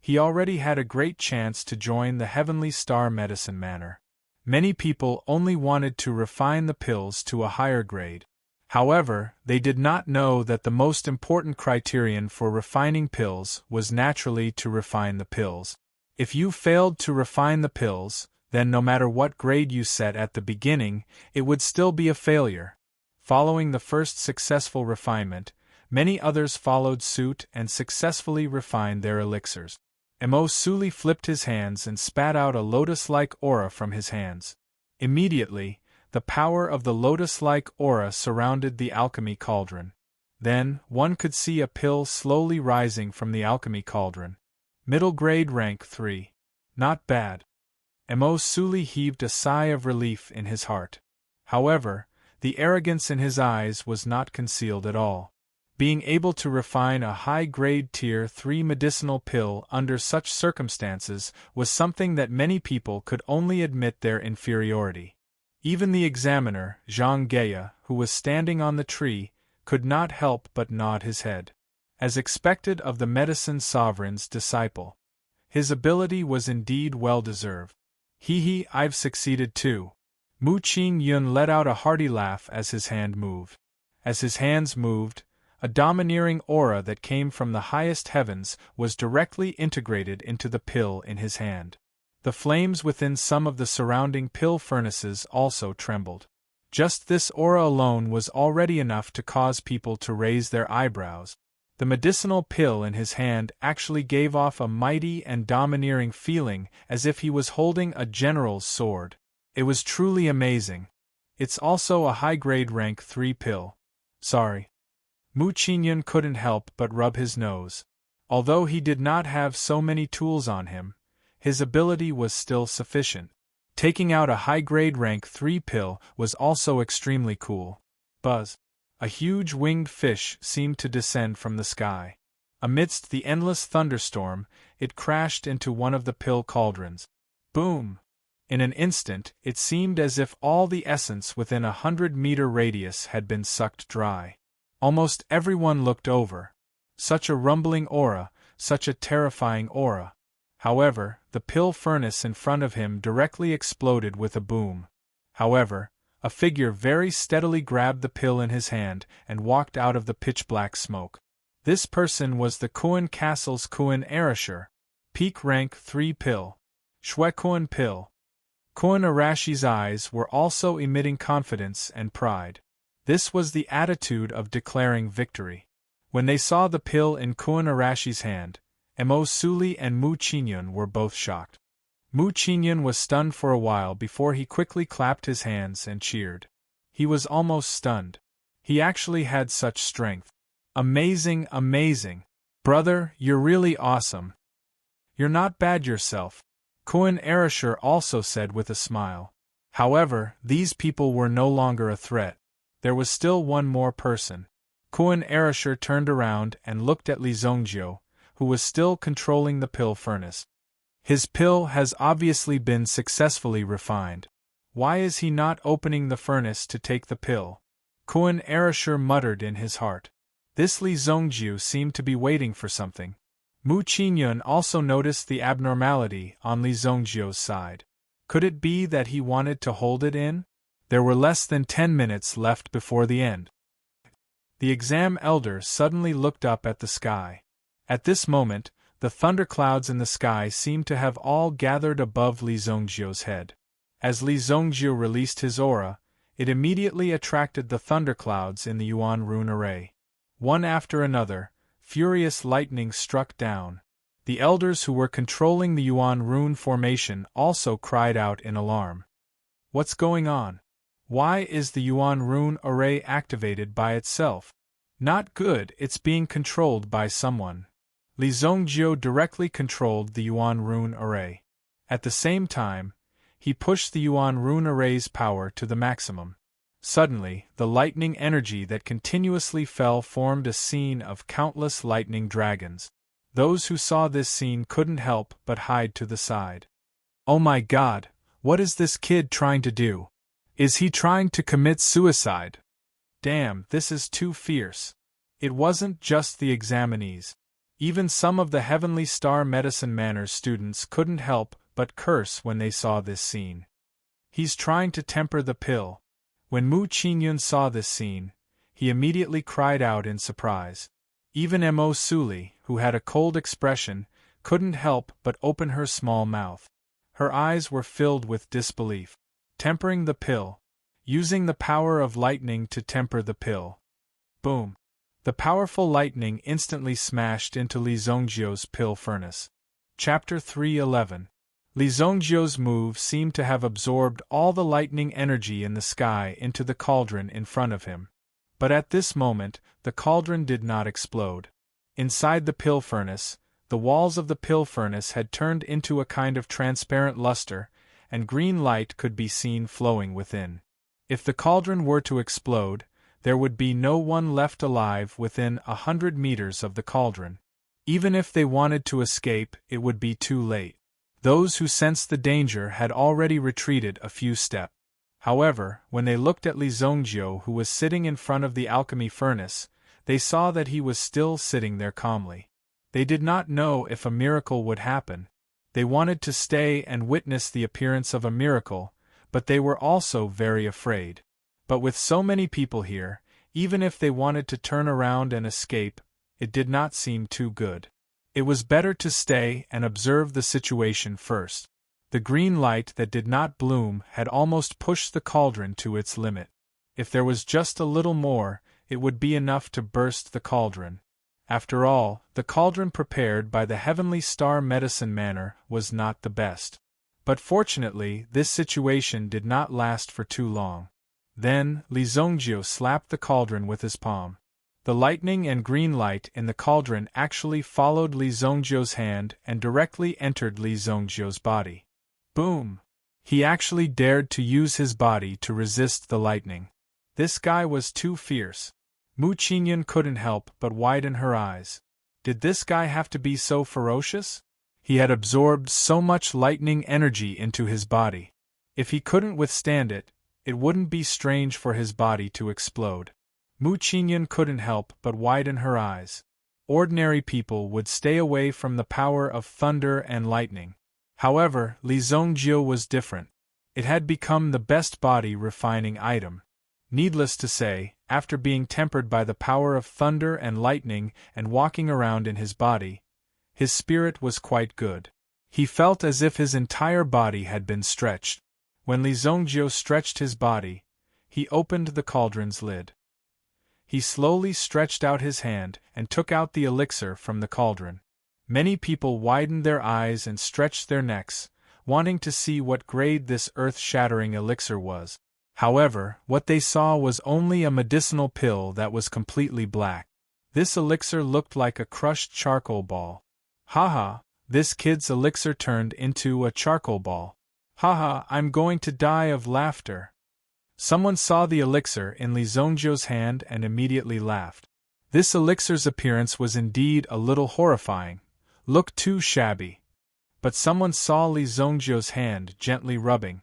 he already had a great chance to join the Heavenly Star Medicine Manor. Many people only wanted to refine the pills to a higher grade. However, they did not know that the most important criterion for refining pills was naturally to refine the pills. If you failed to refine the pills, then no matter what grade you set at the beginning, it would still be a failure. Following the first successful refinement, many others followed suit and successfully refined their elixirs. Emosuli flipped his hands and spat out a lotus-like aura from his hands. Immediately, the power of the lotus-like aura surrounded the alchemy cauldron. Then, one could see a pill slowly rising from the alchemy cauldron. Middle grade rank 3. Not bad. Emosuli heaved a sigh of relief in his heart. However, the arrogance in his eyes was not concealed at all. Being able to refine a high-grade Tier 3 medicinal pill under such circumstances was something that many people could only admit their inferiority. Even the examiner, Zhang Geya, who was standing on the tree, could not help but nod his head. As expected of the medicine sovereign's disciple, his ability was indeed well-deserved. Hee, I've succeeded too. Mu Qingyun let out a hearty laugh as his hand moved. As his hands moved, a domineering aura that came from the highest heavens was directly integrated into the pill in his hand. The flames within some of the surrounding pill furnaces also trembled. Just this aura alone was already enough to cause people to raise their eyebrows. The medicinal pill in his hand actually gave off a mighty and domineering feeling, as if he was holding a general's sword. It was truly amazing. It's also a high-grade rank 3 pill. Sorry. Mu Qingyun couldn't help but rub his nose. Although he did not have so many tools on him, his ability was still sufficient. Taking out a high-grade rank 3 pill was also extremely cool. Buzz. A huge winged fish seemed to descend from the sky. Amidst the endless thunderstorm, it crashed into one of the pill cauldrons. Boom! In an instant, it seemed as if all the essence within 100-meter radius had been sucked dry. Almost everyone looked over. Such a rumbling aura, such a terrifying aura. However, the pill furnace in front of him directly exploded with a boom. However, a figure very steadily grabbed the pill in his hand and walked out of the pitch-black smoke. This person was the Kuan Castle's Kuan Arashir. Peak rank 3 pill. Shui Kuan pill. Kuan Arashi's eyes were also emitting confidence and pride. This was the attitude of declaring victory. When they saw the pill in Kuan Arashi's hand, Emosuli and Mu Qingyun were both shocked. Mu Qingyun was stunned for a while before he quickly clapped his hands and cheered. He was almost stunned. He actually had such strength. Amazing, amazing. Brother, you're really awesome. You're not bad yourself, Kuan Arashir also said with a smile. However, these people were no longer a threat. There was still one more person. Kuan Arashir turned around and looked at Li Zongjiu, who was still controlling the pill furnace. His pill has obviously been successfully refined. Why is he not opening the furnace to take the pill? Kuan Arashir muttered in his heart. This Li Zongjiu seemed to be waiting for something. Mu Qingyun also noticed the abnormality on Li Zongjiu's side. Could it be that he wanted to hold it in? There were less than 10 minutes left before the end. The exam elder suddenly looked up at the sky. At this moment, the thunderclouds in the sky seemed to have all gathered above Li Zongjiu's head. As Li Zongjiu released his aura, it immediately attracted the thunderclouds in the Yuan rune array. One after another, furious lightning struck down. The elders who were controlling the Yuan rune formation also cried out in alarm. What's going on? Why is the Yuan rune array activated by itself? Not good, it's being controlled by someone. Li Zongjiu directly controlled the Yuan rune array. At the same time, he pushed the Yuan rune array's power to the maximum. Suddenly, the lightning energy that continuously fell formed a scene of countless lightning dragons. Those who saw this scene couldn't help but hide to the side. Oh my God, what is this kid trying to do? Is he trying to commit suicide? Damn, this is too fierce. It wasn't just the examinees. Even some of the Heavenly Star Medicine Manor's students couldn't help but curse when they saw this scene. He's trying to temper the pill. When Mu Qingyun saw this scene, he immediately cried out in surprise. Even Mo Suli, who had a cold expression, couldn't help but open her small mouth. Her eyes were filled with disbelief. Tempering the pill. Using the power of lightning to temper the pill. Boom. The powerful lightning instantly smashed into Li Zongjiu's pill furnace. Chapter 3:11. Li Zongjiu's move seemed to have absorbed all the lightning energy in the sky into the cauldron in front of him. But at this moment, the cauldron did not explode. Inside the pill furnace, the walls of the pill furnace had turned into a kind of transparent luster, and green light could be seen flowing within. If the cauldron were to explode, there would be no one left alive within 100 meters of the cauldron. Even if they wanted to escape, it would be too late. Those who sensed the danger had already retreated a few steps. However, when they looked at Li Zongjiu, who was sitting in front of the alchemy furnace, they saw that he was still sitting there calmly. They did not know if a miracle would happen. They wanted to stay and witness the appearance of a miracle, but they were also very afraid. But with so many people here, even if they wanted to turn around and escape, it did not seem too good. It was better to stay and observe the situation first. The green light that did not bloom had almost pushed the cauldron to its limit. If there was just a little more, it would be enough to burst the cauldron. After all, the cauldron prepared by the Heavenly Star Medicine Manor was not the best. But fortunately, this situation did not last for too long. Then, Li Zongjiu slapped the cauldron with his palm. The lightning and green light in the cauldron actually followed Li Zongjiu's hand and directly entered Li Zongjiu's body. Boom! He actually dared to use his body to resist the lightning. This guy was too fierce. Mu Qingyun couldn't help but widen her eyes. Did this guy have to be so ferocious? He had absorbed so much lightning energy into his body. If he couldn't withstand it, it wouldn't be strange for his body to explode. Mu Qingyun couldn't help but widen her eyes. Ordinary people would stay away from the power of thunder and lightning. However, Li Zongjiu was different. It had become the best body refining item. Needless to say, after being tempered by the power of thunder and lightning and walking around in his body, his spirit was quite good. He felt as if his entire body had been stretched. When Li Zongjiu stretched his body, he opened the cauldron's lid. He slowly stretched out his hand and took out the elixir from the cauldron. Many people widened their eyes and stretched their necks, wanting to see what grade this earth-shattering elixir was. However, what they saw was only a medicinal pill that was completely black. This elixir looked like a crushed charcoal ball. Haha, this kid's elixir turned into a charcoal ball. Haha, I'm going to die of laughter. Someone saw the elixir in Li Zongjiu's hand and immediately laughed. This elixir's appearance was indeed a little horrifying, looked too shabby. But someone saw Li Zongjiu's hand gently rubbing,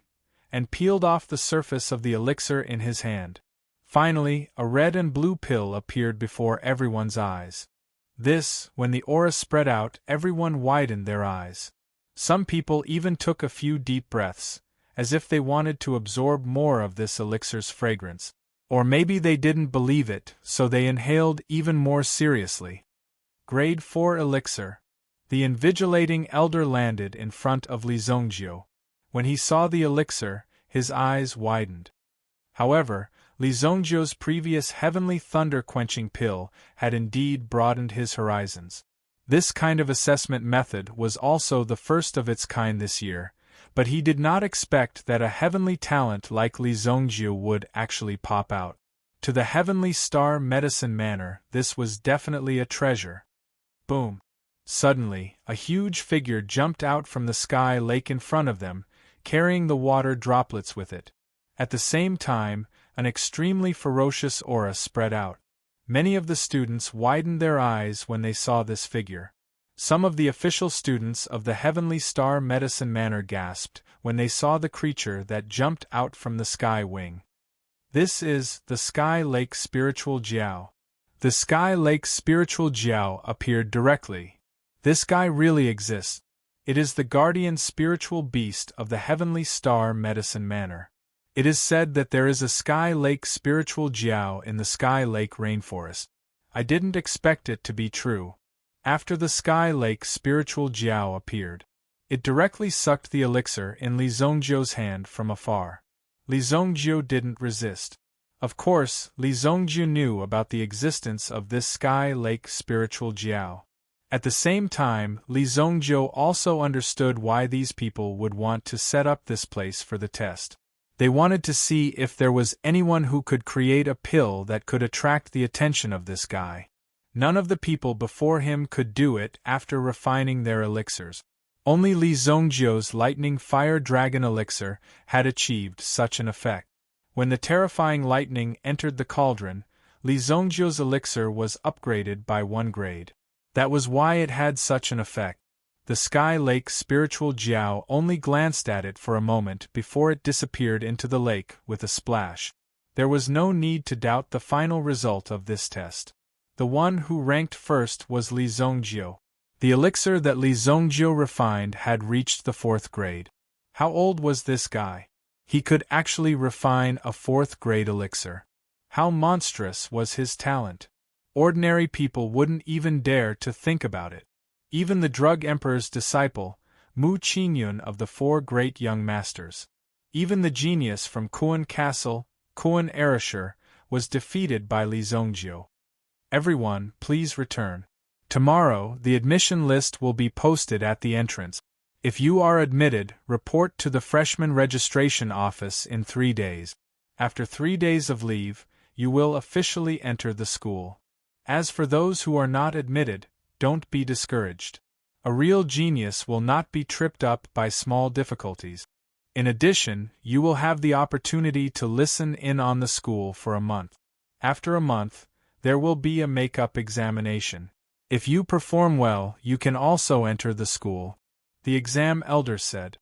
and peeled off the surface of the elixir in his hand. Finally, a red and blue pill appeared before everyone's eyes. This, when the aura spread out, everyone widened their eyes. Some people even took a few deep breaths, as if they wanted to absorb more of this elixir's fragrance. Or maybe they didn't believe it, so they inhaled even more seriously. Grade 4 Elixir. The invigilating elder landed in front of Li Zongjiu. When he saw the elixir, his eyes widened. However, Li Zongjiu's previous heavenly thunder-quenching pill had indeed broadened his horizons. This kind of assessment method was also the first of its kind this year, but he did not expect that a heavenly talent like Li Zongjiu would actually pop out. To the Heavenly Star Medicine Manor, this was definitely a treasure. Boom! Suddenly, a huge figure jumped out from the sky lake in front of them, carrying the water droplets with it. At the same time, an extremely ferocious aura spread out. Many of the students widened their eyes when they saw this figure. Some of the official students of the Heavenly Star Medicine Manor gasped when they saw the creature that jumped out from the sky wing. This is the Sky Lake Spiritual Jiao. The Sky Lake spiritual Jiao appeared directly. This guy really exists. It is the guardian spiritual beast of the Heavenly Star Medicine Manor. It is said that there is a Sky Lake spiritual Jiao in the Sky Lake rainforest. I didn't expect it to be true. After the Sky Lake spiritual Jiao appeared, it directly sucked the elixir in Li Zongjiu's hand from afar. Li Zongjiu didn't resist. Of course, Li Zongjiu knew about the existence of this Sky Lake spiritual Jiao. At the same time, Li Zongjiu also understood why these people would want to set up this place for the test. They wanted to see if there was anyone who could create a pill that could attract the attention of this guy. None of the people before him could do it after refining their elixirs. Only Li Zongjiu's lightning fire dragon elixir had achieved such an effect. When the terrifying lightning entered the cauldron, Li Zongjiu's elixir was upgraded by 1 grade. That was why it had such an effect. The Sky Lake spiritual Jiao only glanced at it for a moment before it disappeared into the lake with a splash. There was no need to doubt the final result of this test. The one who ranked first was Li Zongjiu. The elixir that Li Zongjiu refined had reached the 4th grade. How old was this guy? He could actually refine a 4th grade elixir. How monstrous was his talent? Ordinary people wouldn't even dare to think about it. Even the Drug Emperor's disciple, Mu Qingyun of the 4 Great Young Masters. Even the genius from Kuan Castle, Kuan Erasure, was defeated by Li Zongjiu. Everyone, please return. Tomorrow, the admission list will be posted at the entrance. If you are admitted, report to the freshman registration office in 3 days. After 3 days of leave, you will officially enter the school. As for those who are not admitted, don't be discouraged. A real genius will not be tripped up by small difficulties. In addition, you will have the opportunity to listen in on the school for a month. After a month, there will be a make-up examination. If you perform well, you can also enter the school. The exam elder said.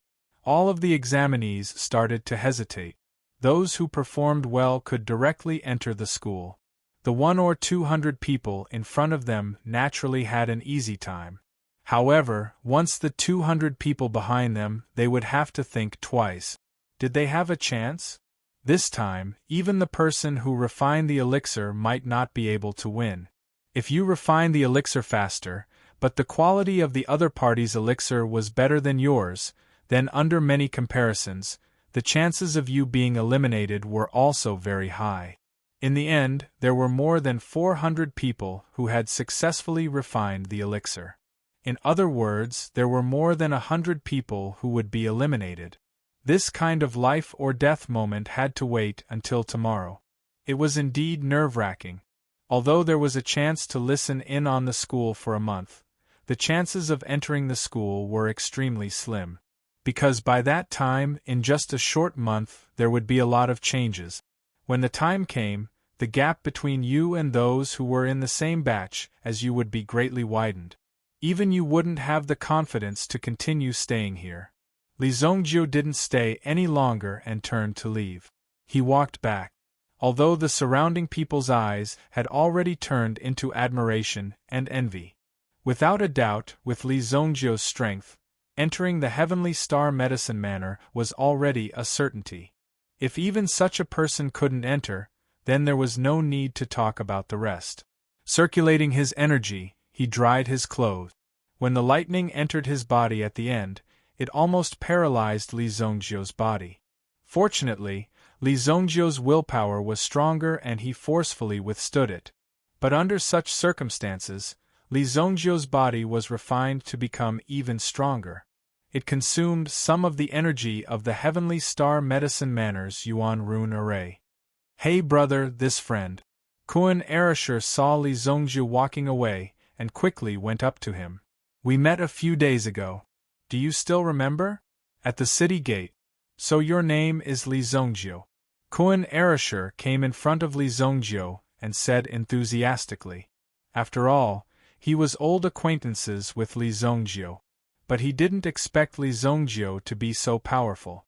All of the examinees started to hesitate. Those who performed well could directly enter the school. The 100 or 200 people in front of them naturally had an easy time. However, once the 200 people behind them, they would have to think twice. Did they have a chance? This time, even the person who refined the elixir might not be able to win. If you refine the elixir faster, but the quality of the other party's elixir was better than yours, then under many comparisons, the chances of you being eliminated were also very high. In the end, there were more than 400 people who had successfully refined the elixir. In other words, there were more than 100 people who would be eliminated. This kind of life or death moment had to wait until tomorrow. It was indeed nerve-wracking. Although there was a chance to listen in on the school for a month, the chances of entering the school were extremely slim. Because by that time, in just a short month, there would be a lot of changes. When the time came, the gap between you and those who were in the same batch as you would be greatly widened. Even you wouldn't have the confidence to continue staying here. Li Zongjiu didn't stay any longer and turned to leave. He walked back. Although the surrounding people's eyes had already turned into admiration and envy. Without a doubt, with Li Zongjiu's strength, entering the Heavenly Star Medicine Manor was already a certainty. If even such a person couldn't enter, then there was no need to talk about the rest. Circulating his energy, he dried his clothes. When the lightning entered his body at the end, it almost paralyzed Li Zongjiu's body. Fortunately, Li Zongjiu's willpower was stronger and he forcefully withstood it. But under such circumstances, Li Zongjiu's body was refined to become even stronger. It consumed some of the energy of the Heavenly Star Medicine Manor's Yuan Rune Array. Hey brother, this friend. Kuan Erasure saw Li Zongjiu walking away and quickly went up to him. We met a few days ago. Do you still remember? At the city gate. So your name is Li Zongjiu. Kuan Erasure came in front of Li Zongjiu and said enthusiastically. After all, he was old acquaintances with Li Zongjiu. But he didn't expect Li Zongjiu to be so powerful.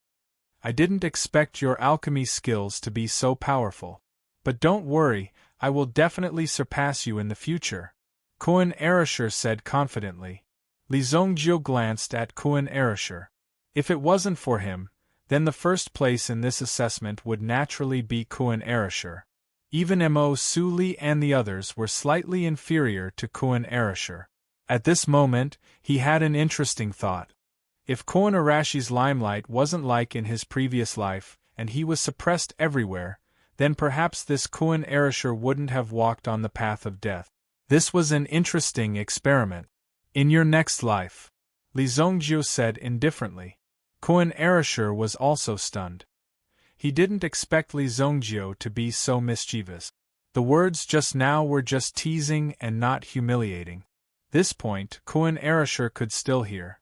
I didn't expect your alchemy skills to be so powerful. But don't worry, I will definitely surpass you in the future, Koen Erasher said confidently. Li Zongjiu glanced at Koen Erasher. If it wasn't for him, then the first place in this assessment would naturally be Koen Erasher. Even Mo Su Li and the others were slightly inferior to Koen Erasher. At this moment, he had an interesting thought. If Koen Arashi's limelight wasn't like in his previous life, and he was suppressed everywhere, then perhaps this Koen Erasher wouldn't have walked on the path of death. This was an interesting experiment. In your next life, Li Zongjiu said indifferently. Koen Erasher was also stunned. He didn't expect Li Zongjiu to be so mischievous. The words just now were just teasing and not humiliating. This point Koen Erasher could still hear.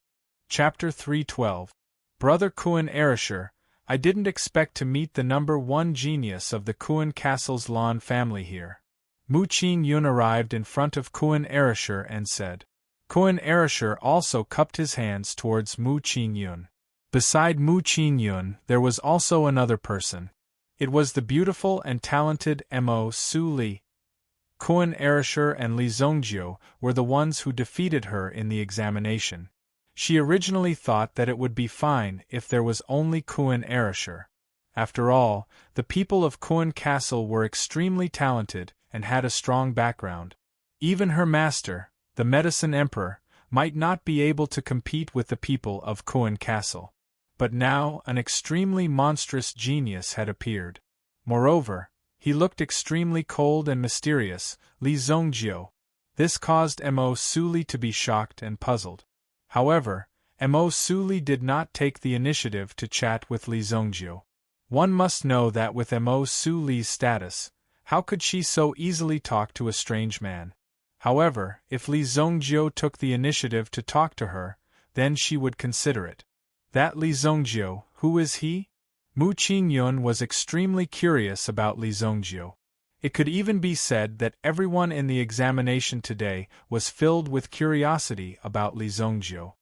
Chapter 312. Brother Koen Erasher, I didn't expect to meet the number one genius of the Koen Castle's Lan family here. Mu Qingyun arrived in front of Koen Erasher and said. Koen Erasher also cupped his hands towards Mu Qingyun. Beside Mu Qingyun, there was also another person. It was the beautiful and talented Mo Su Li. Koen Erasher and Li Zongjiu were the ones who defeated her in the examination. She originally thought that it would be fine if there was only Koen Erasher. After all, the people of Koen Castle were extremely talented and had a strong background. Even her master, the Medicine Emperor, might not be able to compete with the people of Koen Castle. But now an extremely monstrous genius had appeared. Moreover, he looked extremely cold and mysterious, Li Zongjiu. This caused Mo Su Li to be shocked and puzzled. However, Mo Su Li did not take the initiative to chat with Li Zongjiu. One must know that with Mo Su Li's status, how could she so easily talk to a strange man? However, if Li Zongjiu took the initiative to talk to her, then she would consider it. That Li Zongjiu, who is he? Mu Qingyun was extremely curious about Li Zongjiu. It could even be said that everyone in the examination today was filled with curiosity about Li Zongjiu.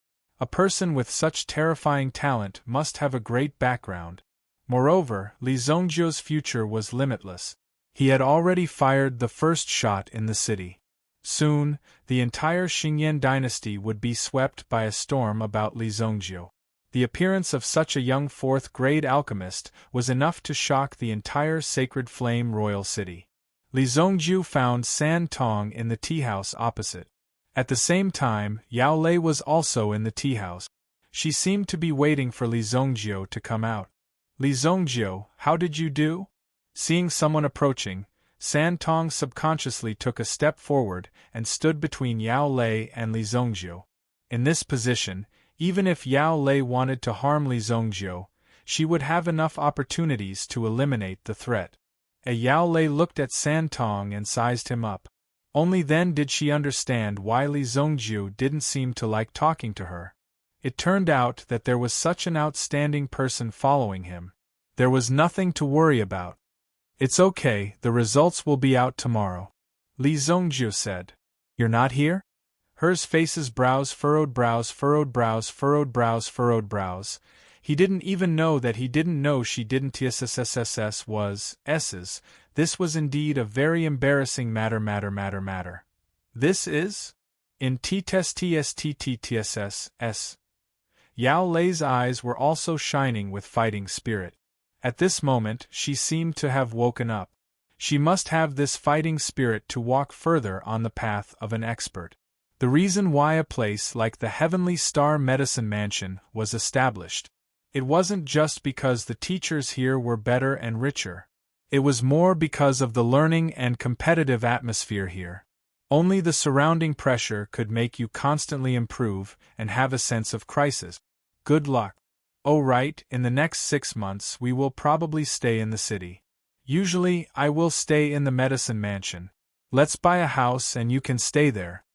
A person with such terrifying talent must have a great background. Moreover, Li Zongjiu's future was limitless. He had already fired the first shot in the city. Soon, the entire Xingyan dynasty would be swept by a storm about Li Zongjiu. The appearance of such a young fourth-grade alchemist was enough to shock the entire Sacred Flame royal city. Li Zongjiu found San Tong in the tea-house opposite. At the same time, Yao Lei was also in the tea-house. She seemed to be waiting for Li Zongjiu to come out. Li Zongjiu, how did you do? Seeing someone approaching, San Tong subconsciously took a step forward and stood between Yao Lei and Li Zongjiu. In this position, even if Yao Lei wanted to harm Li Zongjiu, she would have enough opportunities to eliminate the threat. Yao Lei looked at San Tong and sized him up. Only then did she understand why Li Zongjiu didn't seem to like talking to her. It turned out that there was such an outstanding person following him. There was nothing to worry about. It's okay, the results will be out tomorrow. Li Zongjiu said. You're not here? Hers faces brows furrowed brows furrowed brows furrowed brows furrowed brows. He didn't even know that he didn't know she didn't. TSSSS was S's. This was indeed a very embarrassing matter. This is? In TSTSTTSS. Yao Lei's eyes were also shining with fighting spirit. At this moment she seemed to have woken up. She must have this fighting spirit to walk further on the path of an expert. The reason why a place like the Heavenly Star Medicine Mansion was established. It wasn't just because the teachers here were better and richer. It was more because of the learning and competitive atmosphere here. Only the surrounding pressure could make you constantly improve and have a sense of crisis. Good luck. Oh right, in the next 6 months we will probably stay in the city. Usually I will stay in the medicine mansion. Let's buy a house and you can stay there.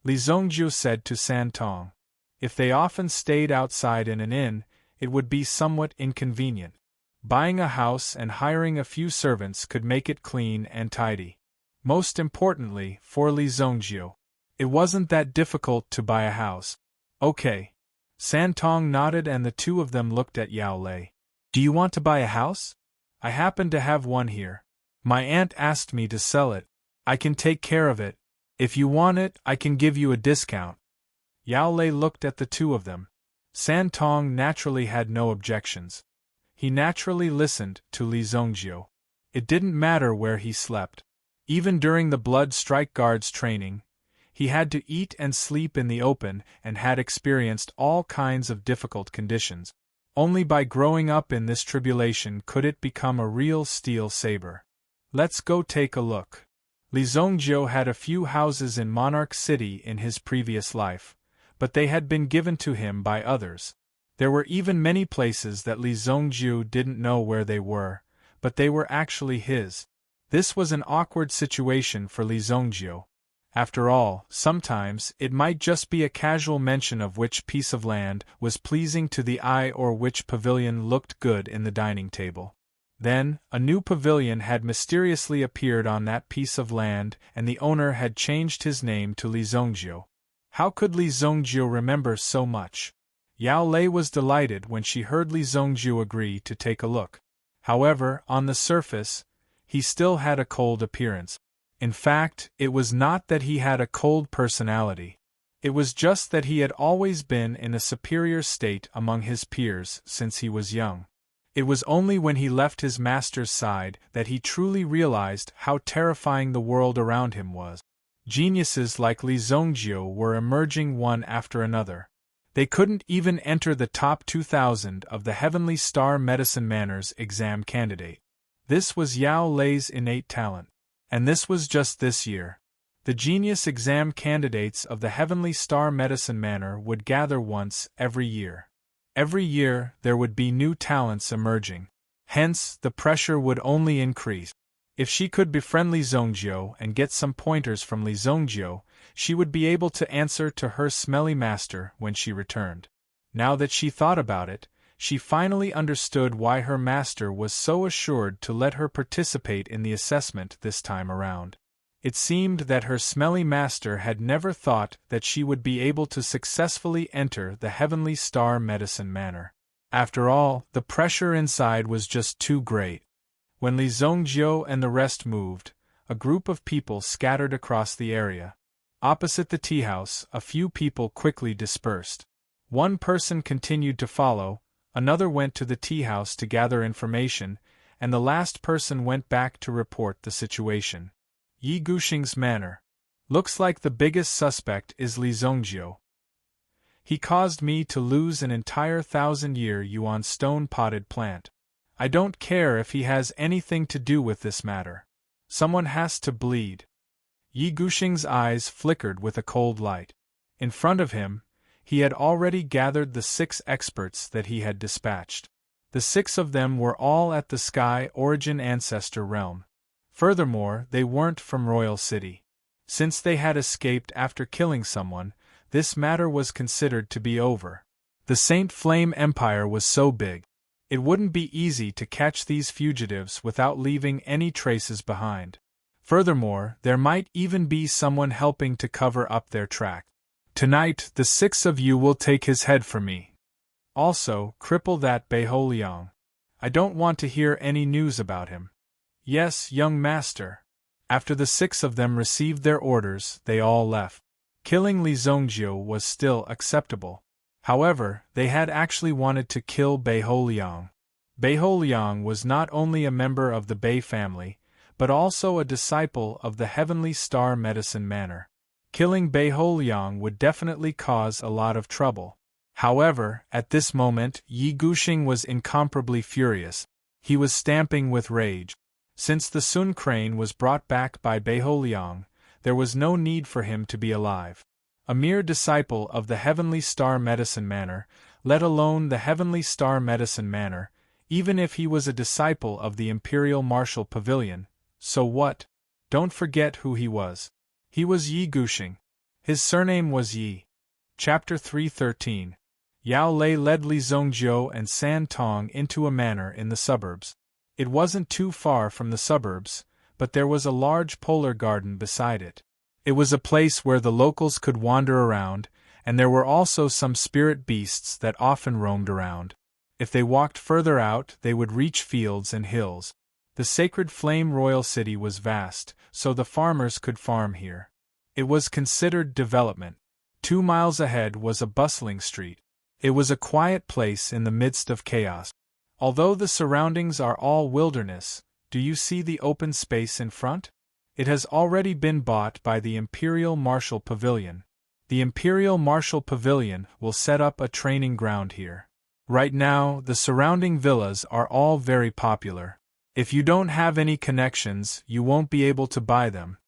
Li Zongjiu said to San Tong. If they often stayed outside in an inn, it would be somewhat inconvenient. Buying a house and hiring a few servants could make it clean and tidy. Most importantly, for Li Zongjiu, it wasn't that difficult to buy a house. Okay. San Tong nodded and the two of them looked at Yao Lei. Do you want to buy a house? I happen to have one here. My aunt asked me to sell it. I can take care of it. If you want it, I can give you a discount. Yao Lei looked at the two of them. San Tong naturally had no objections. He naturally listened to Li Zongjiu. It didn't matter where he slept. Even during the Blood Strike Guards training, he had to eat and sleep in the open and had experienced all kinds of difficult conditions. Only by growing up in this tribulation could it become a real steel saber. Let's go take a look. Li Zongjiu had a few houses in Monarch City in his previous life, but they had been given to him by others. There were even many places that Li Zongjiu didn't know where they were, but they were actually his. This was an awkward situation for Li Zongjiu. After all, sometimes it might just be a casual mention of which piece of land was pleasing to the eye or which pavilion looked good in the dining table. Then, a new pavilion had mysteriously appeared on that piece of land and the owner had changed his name to Li Zongjiu. How could Li Zongjiu remember so much? Yao Lei was delighted when she heard Li Zongjiu agree to take a look. However, on the surface, he still had a cold appearance. In fact, it was not that he had a cold personality. It was just that he had always been in a superior state among his peers since he was young. It was only when he left his master's side that he truly realized how terrifying the world around him was. Geniuses like Li Zongjiu were emerging one after another. They couldn't even enter the top 2,000 of the Heavenly Star Medicine Manor's exam candidate. This was Yao Lei's innate talent. And this was just this year. The genius exam candidates of the Heavenly Star Medicine Manor would gather once every year. Every year there would be new talents emerging. Hence, the pressure would only increase. If she could befriend Li Zongjiu and get some pointers from Li Zongjiu, she would be able to answer to her smelly master when she returned. Now that she thought about it, she finally understood why her master was so assured to let her participate in the assessment this time around. It seemed that her smelly master had never thought that she would be able to successfully enter the Heavenly Star Medicine Manor. After all, the pressure inside was just too great. When Li Zongjiu and the rest moved, a group of people scattered across the area. Opposite the tea house, a few people quickly dispersed. One person continued to follow, another went to the tea house to gather information, and the last person went back to report the situation. Yi Guxing's manor. Looks like the biggest suspect is Li Zongjiu. He caused me to lose an entire 1,000-year yuan stone-potted plant. I don't care if he has anything to do with this matter. Someone has to bleed. Yi Guxing's eyes flickered with a cold light. In front of him, he had already gathered the 6 experts that he had dispatched. The 6 of them were all at the Sky Origin Ancestor realm. Furthermore, they weren't from Royal City. Since they had escaped after killing someone, this matter was considered to be over. The Saint Flame Empire was so big. It wouldn't be easy to catch these fugitives without leaving any traces behind. Furthermore, there might even be someone helping to cover up their track. Tonight, the 6 of you will take his head from me. Also, cripple that Beihou Liang. I don't want to hear any news about him. Yes, young master. After the 6 of them received their orders, they all left. Killing Li Zongjiu was still acceptable. However, they had actually wanted to kill Beihou Liang. Beihou Liang was not only a member of the Bei family, but also a disciple of the Heavenly Star Medicine Manor. Killing Beihou Liang would definitely cause a lot of trouble. However, at this moment, Yi Guxing was incomparably furious. He was stamping with rage. Since the Sun Crane was brought back by Beihou Liang, there was no need for him to be alive. A mere disciple of the Heavenly Star Medicine Manor, let alone the Heavenly Star Medicine Manor, even if he was a disciple of the Imperial Martial Pavilion, so what? Don't forget who he was. He was Yi Guxing. His surname was Yi. Chapter 313. Yao Lei led Li Zongjiu and San Tong into a manor in the suburbs. It wasn't too far from the suburbs, but there was a large polar garden beside it. It was a place where the locals could wander around, and there were also some spirit beasts that often roamed around. If they walked further out, they would reach fields and hills. The sacred flame royal city was vast, so the farmers could farm here. It was considered development. 2 miles ahead was a bustling street. It was a quiet place in the midst of chaos. Although the surroundings are all wilderness, do you see the open space in front? It has already been bought by the Imperial Martial Pavilion. The Imperial Martial Pavilion will set up a training ground here. Right now, the surrounding villas are all very popular. If you don't have any connections, you won't be able to buy them.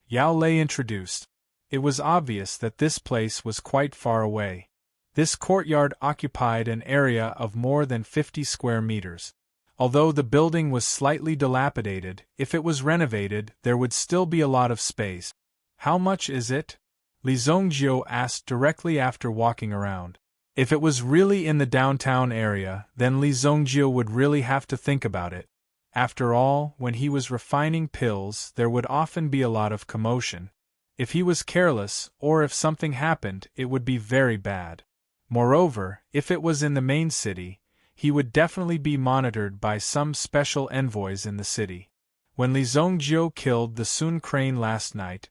Yao Lei introduced. It was obvious that this place was quite far away. This courtyard occupied an area of more than 50 square meters. Although the building was slightly dilapidated, if it was renovated, there would still be a lot of space. How much is it? Li Zhongjiu asked directly after walking around. If it was really in the downtown area, then Li Zhongjiu would really have to think about it. After all, when he was refining pills, there would often be a lot of commotion. If he was careless, or if something happened, it would be very bad. Moreover, if it was in the main city, he would definitely be monitored by some special envoys in the city. When Li Zhongjiu killed the Sun Crane last night,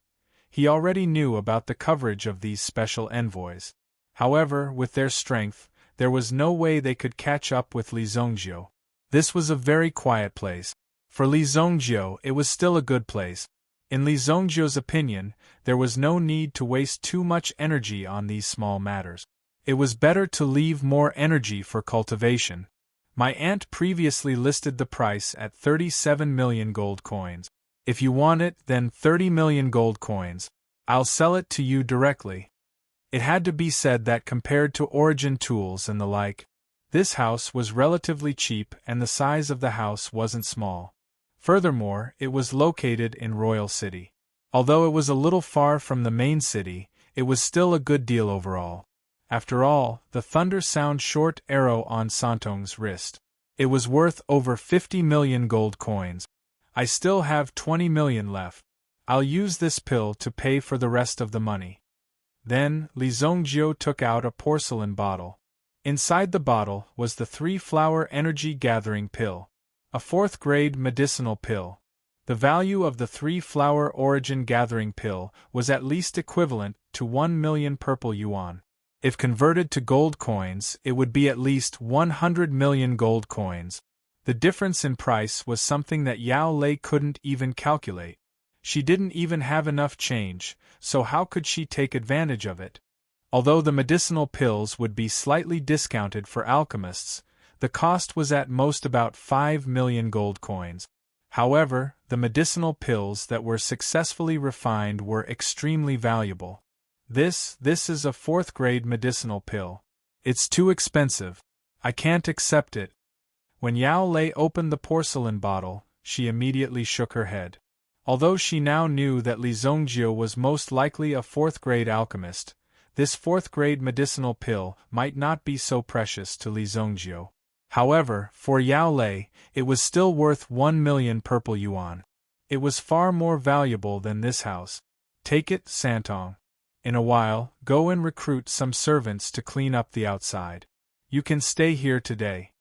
he already knew about the coverage of these special envoys. However, with their strength, there was no way they could catch up with Li Zhongjiu. This was a very quiet place. For Li Zhongjiu, it was still a good place. In Li Zhongjiu's opinion, there was no need to waste too much energy on these small matters. It was better to leave more energy for cultivation. My aunt previously listed the price at 37 million gold coins. If you want it, then 30 million gold coins. I'll sell it to you directly. It had to be said that compared to Origin tools and the like, this house was relatively cheap and the size of the house wasn't small. Furthermore, it was located in Royal City. Although it was a little far from the main city, it was still a good deal overall. After all, the thunder sound short arrow on Santong's wrist. It was worth over 50 million gold coins. I still have 20 million left. I'll use this pill to pay for the rest of the money. Then, Li Zhongjiu took out a porcelain bottle. Inside the bottle was the 3-flower energy-gathering pill. A 4th-grade medicinal pill. The value of the 3-flower origin-gathering pill was at least equivalent to 1 million purple yuan. If converted to gold coins, it would be at least 100 million gold coins. The difference in price was something that Yao Lei couldn't even calculate. She didn't even have enough change, so how could she take advantage of it? Although the medicinal pills would be slightly discounted for alchemists, the cost was at most about 5 million gold coins. However, the medicinal pills that were successfully refined were extremely valuable. This is a 4th-grade medicinal pill. It's too expensive. I can't accept it. When Yao Lei opened the porcelain bottle, she immediately shook her head. Although she now knew that Li Zhongjiu was most likely a 4th-grade alchemist, this 4th-grade medicinal pill might not be so precious to Li Zhongjiu. However, for Yao Lei, it was still worth 1 million purple yuan. It was far more valuable than this house. Take it, Santong. In a while, go and recruit some servants to clean up the outside. You can stay here today.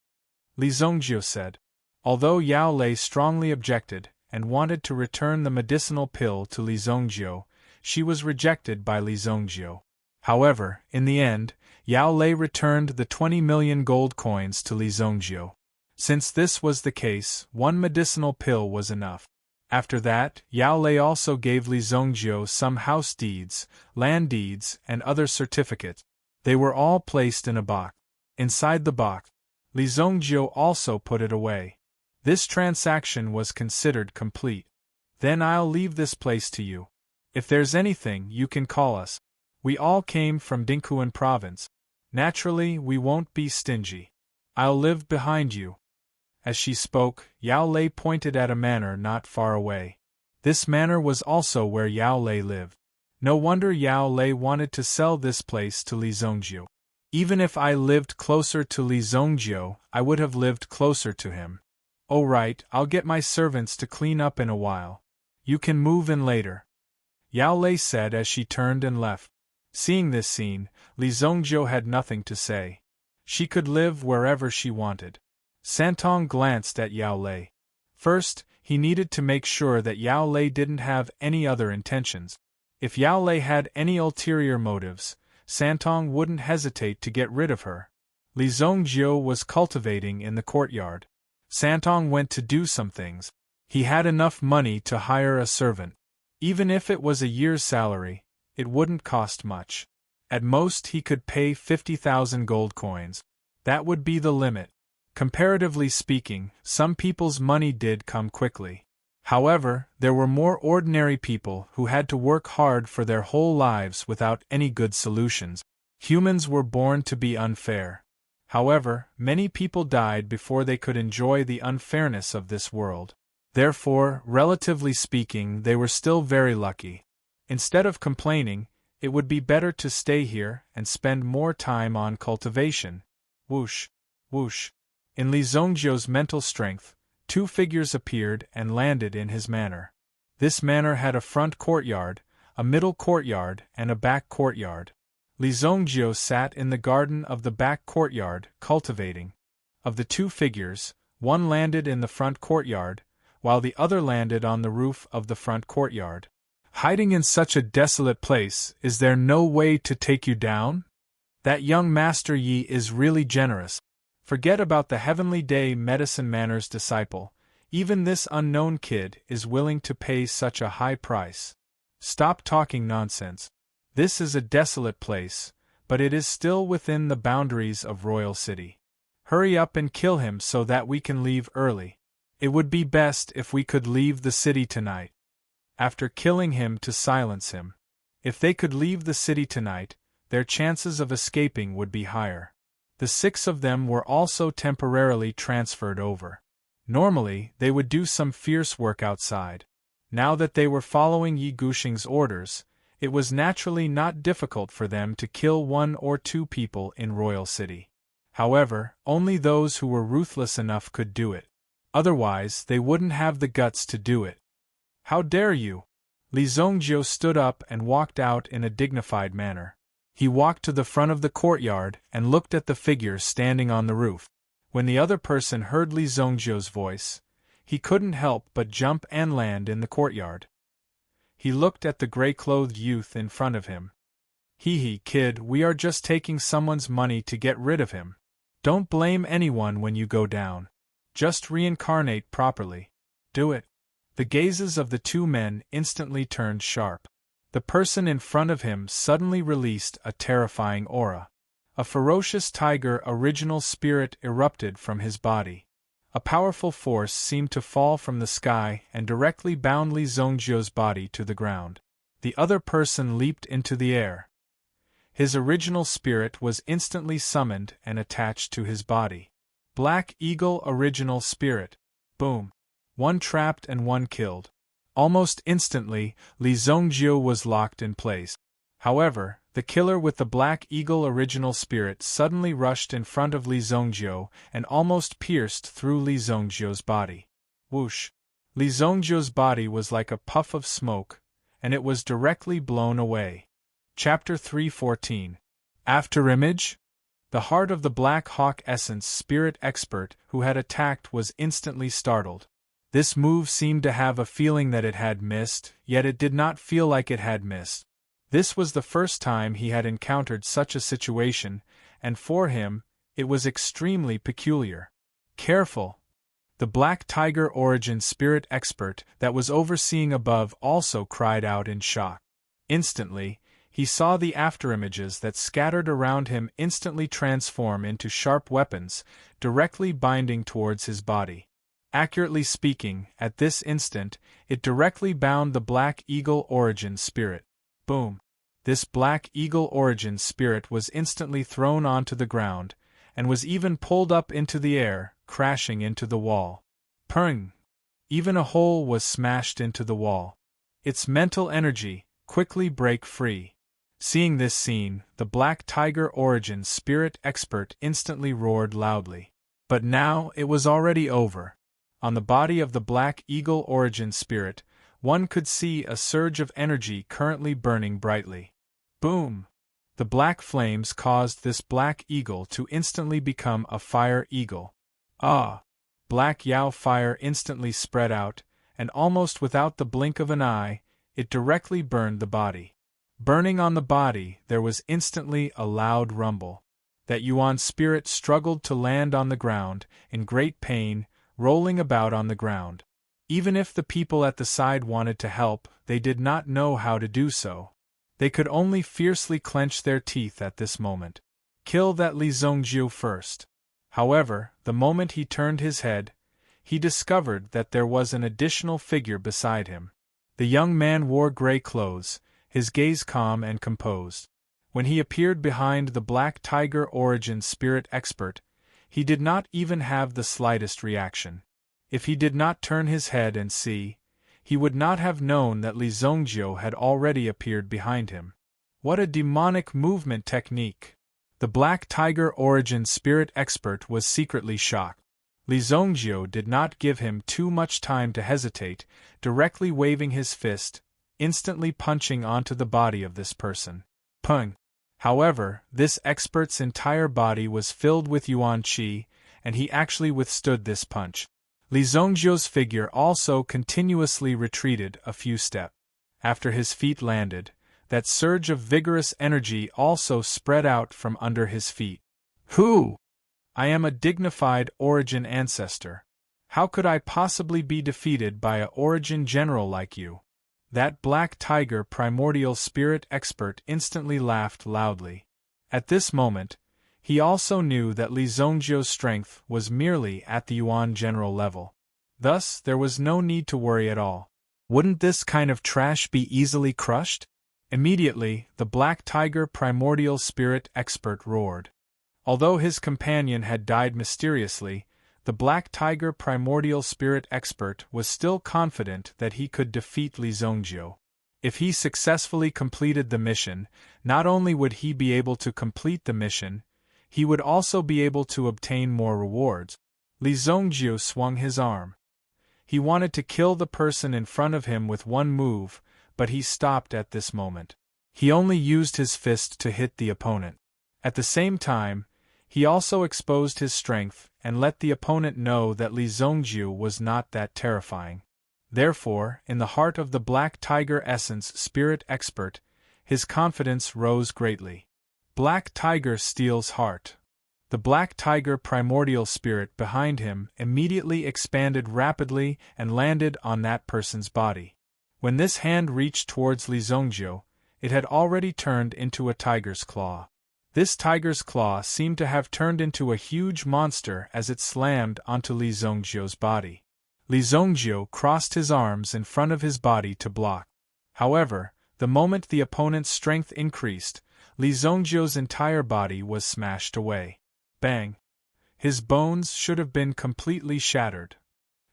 Li Zhongjiu said. Although Yao Lei strongly objected, and wanted to return the medicinal pill to Li Zhongjiu, she was rejected by Li Zhongjiu. However, in the end, Yao Lei returned the 20 million gold coins to Li Zhongjiu. Since this was the case, 1 medicinal pill was enough. After that, Yao Lei also gave Li Zhongjiu some house deeds, land deeds, and other certificates. They were all placed in a box. Inside the box, Li Zhongjiu also put it away. This transaction was considered complete. Then I'll leave this place to you. If there's anything, you can call us. We all came from Dingquan province. Naturally, we won't be stingy. I'll live behind you. As she spoke, Yao Lei pointed at a manor not far away. This manor was also where Yao Lei lived. No wonder Yao Lei wanted to sell this place to Li Zhongjiu. Even if I lived closer to Li Zhongjiu, I would have lived closer to him. Oh right, I'll get my servants to clean up in a while. You can move in later. Yao Lei said as she turned and left. Seeing this scene, Li Zhongjiu had nothing to say. She could live wherever she wanted. Santong glanced at Yao Lei. First, he needed to make sure that Yao Lei didn't have any other intentions. If Yao Lei had any ulterior motives, Santong wouldn't hesitate to get rid of her. Li Zhongjiu was cultivating in the courtyard. Santong went to do some things. He had enough money to hire a servant. Even if it was a year's salary, it wouldn't cost much. At most he could pay 50,000 gold coins. That would be the limit. Comparatively speaking, some people's money did come quickly. However, there were more ordinary people who had to work hard for their whole lives without any good solutions. Humans were born to be unfair. However, many people died before they could enjoy the unfairness of this world. Therefore, relatively speaking, they were still very lucky. Instead of complaining, it would be better to stay here and spend more time on cultivation. Whoosh, whoosh. In Li Zhongjiu's mental strength, two figures appeared and landed in his manor. This manor had a front courtyard, a middle courtyard, and a back courtyard. Li Zhongjiu sat in the garden of the back courtyard, cultivating. Of the two figures, one landed in the front courtyard, while the other landed on the roof of the front courtyard. Hiding in such a desolate place, is there no way to take you down? That young Master Yi is really generous. Forget about the Heavenly Day Medicine Manor's disciple. Even this unknown kid is willing to pay such a high price. Stop talking nonsense. This is a desolate place, but it is still within the boundaries of Royal City. Hurry up and kill him so that we can leave early. It would be best if we could leave the city tonight. After killing him to silence him. If they could leave the city tonight, their chances of escaping would be higher. The 6 of them were also temporarily transferred over. Normally, they would do some fierce work outside. Now that they were following Yi Guxing's orders, it was naturally not difficult for them to kill 1 or 2 people in Royal City. However, only those who were ruthless enough could do it. Otherwise, they wouldn't have the guts to do it. How dare you? Li Zhongjiu stood up and walked out in a dignified manner. He walked to the front of the courtyard and looked at the figure standing on the roof. When the other person heard Li Zhongjiu's voice, he couldn't help but jump and land in the courtyard. He looked at the gray-clothed youth in front of him. Hee, kid, we are just taking someone's money to get rid of him. Don't blame anyone when you go down. Just reincarnate properly. Do it. The gazes of the 2 men instantly turned sharp. The person in front of him suddenly released a terrifying aura. A ferocious tiger original spirit erupted from his body. A powerful force seemed to fall from the sky and directly bound Li Zhongjiu's body to the ground. The other person leaped into the air. His original spirit was instantly summoned and attached to his body. Black Eagle Original Spirit. Boom. 1 trapped and 1 killed. Almost instantly, Li Zhongjiu was locked in place. However, the killer with the Black Eagle Original Spirit suddenly rushed in front of Li Zhongjiu and almost pierced through Li Zhongjiu's body. Whoosh! Li Zhongjiu's body was like a puff of smoke, and it was directly blown away. Chapter 314. Afterimage? The heart of the Black Hawk Essence Spirit expert who had attacked was instantly startled. This move seemed to have a feeling that it had missed, yet it did not feel like it had missed. This was the first time he had encountered such a situation, and for him, it was extremely peculiar. Careful! The Black Tiger Origin Spirit expert that was overseeing above also cried out in shock. Instantly, he saw the afterimages that scattered around him instantly transform into sharp weapons, directly binding towards his body. Accurately speaking, at this instant, it directly bound the Black Eagle Origin Spirit. Boom! This Black Eagle Origin Spirit was instantly thrown onto the ground, and was even pulled up into the air, crashing into the wall. Purring! Even a hole was smashed into the wall. Its mental energy quickly break free. Seeing this scene, the Black Tiger Origin Spirit expert instantly roared loudly. But now it was already over. On the body of the Black Eagle Origin Spirit, one could see a surge of energy currently burning brightly. Boom! The black flames caused this Black Eagle to instantly become a fire eagle. Ah! black Yao fire instantly spread out, and almost without the blink of an eye, it directly burned the body. Burning on the body, there was instantly a loud rumble. That Yuan spirit struggled to land on the ground, in great pain, rolling about on the ground. Even if the people at the side wanted to help, they did not know how to do so. They could only fiercely clench their teeth at this moment. Kill that Li Zongjiu first. However, the moment he turned his head, he discovered that there was an additional figure beside him. The young man wore gray clothes, his gaze calm and composed. When he appeared behind the Black Tiger Origin Spirit Expert, he did not even have the slightest reaction. If he did not turn his head and see, he would not have known that Li Zongjiu had already appeared behind him. What a demonic movement technique! The Black Tiger Origin Spirit Expert was secretly shocked. Li Zongjiu did not give him too much time to hesitate, directly waving his fist, instantly punching onto the body of this person. Pung! However, this expert's entire body was filled with yuan qi, and he actually withstood this punch. Li Zongjiu's figure also continuously retreated a few steps. After his feet landed, that surge of vigorous energy also spread out from under his feet. Who? I am a dignified Origin ancestor. How could I possibly be defeated by a Origin general like you? That Black Tiger Primordial Spirit Expert instantly laughed loudly. At this moment, he also knew that Li Zongjiu's strength was merely at the Yuan general level. Thus, there was no need to worry at all. Wouldn't this kind of trash be easily crushed? Immediately, the Black Tiger Primordial Spirit Expert roared. Although his companion had died mysteriously, the Black Tiger Primordial Spirit Expert was still confident that he could defeat Li Zongjiu. If he successfully completed the mission, not only would he be able to complete the mission, he would also be able to obtain more rewards. Li Zongjiu swung his arm. He wanted to kill the person in front of him with one move, but he stopped at this moment. He only used his fist to hit the opponent. At the same time, he also exposed his strength and let the opponent know that Li Zongjiu was not that terrifying. Therefore, in the heart of the Black Tiger Essence Spirit Expert, his confidence rose greatly. Black Tiger Steel's heart. The Black Tiger Primordial Spirit behind him immediately expanded rapidly and landed on that person's body. When this hand reached towards Li Zongjiu, it had already turned into a tiger's claw. This tiger's claw seemed to have turned into a huge monster as it slammed onto Li Zongjiu's body. Li Zongjiu crossed his arms in front of his body to block. However, the moment the opponent's strength increased, Li Zongjiu's entire body was smashed away. Bang! His bones should have been completely shattered.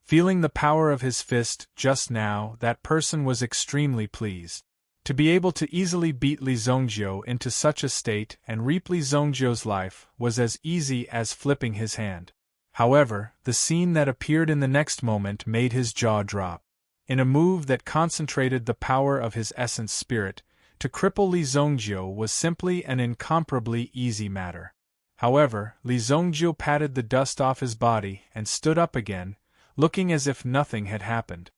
Feeling the power of his fist just now, that person was extremely pleased. To be able to easily beat Li Zongjiu into such a state and reap Li Zongjiu's life was as easy as flipping his hand. However, the scene that appeared in the next moment made his jaw drop. In a move that concentrated the power of his essence spirit, to cripple Li Zongjiu was simply an incomparably easy matter. However, Li Zongjiu patted the dust off his body and stood up again, looking as if nothing had happened.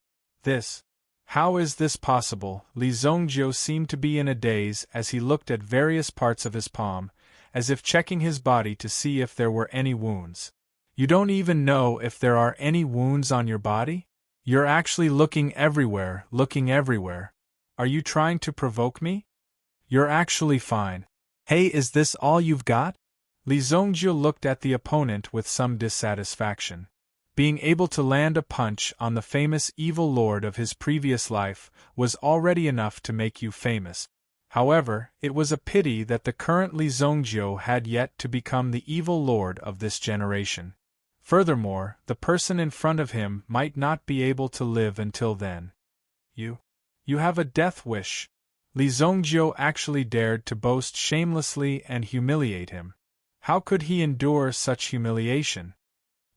How is this possible? Li Zongjiu seemed to be in a daze as he looked at various parts of his palm, as if checking his body to see if there were any wounds. You don't even know if there are any wounds on your body? You're actually looking everywhere. Are you trying to provoke me? You're actually fine. Hey, is this all you've got? Li Zongjiu looked at the opponent with some dissatisfaction. Being able to land a punch on the famous evil lord of his previous life was already enough to make you famous. However, it was a pity that the current Li Zongjiu had yet to become the evil lord of this generation. Furthermore, the person in front of him might not be able to live until then. You have a death wish. Li Zongjiu actually dared to boast shamelessly and humiliate him. How could he endure such humiliation?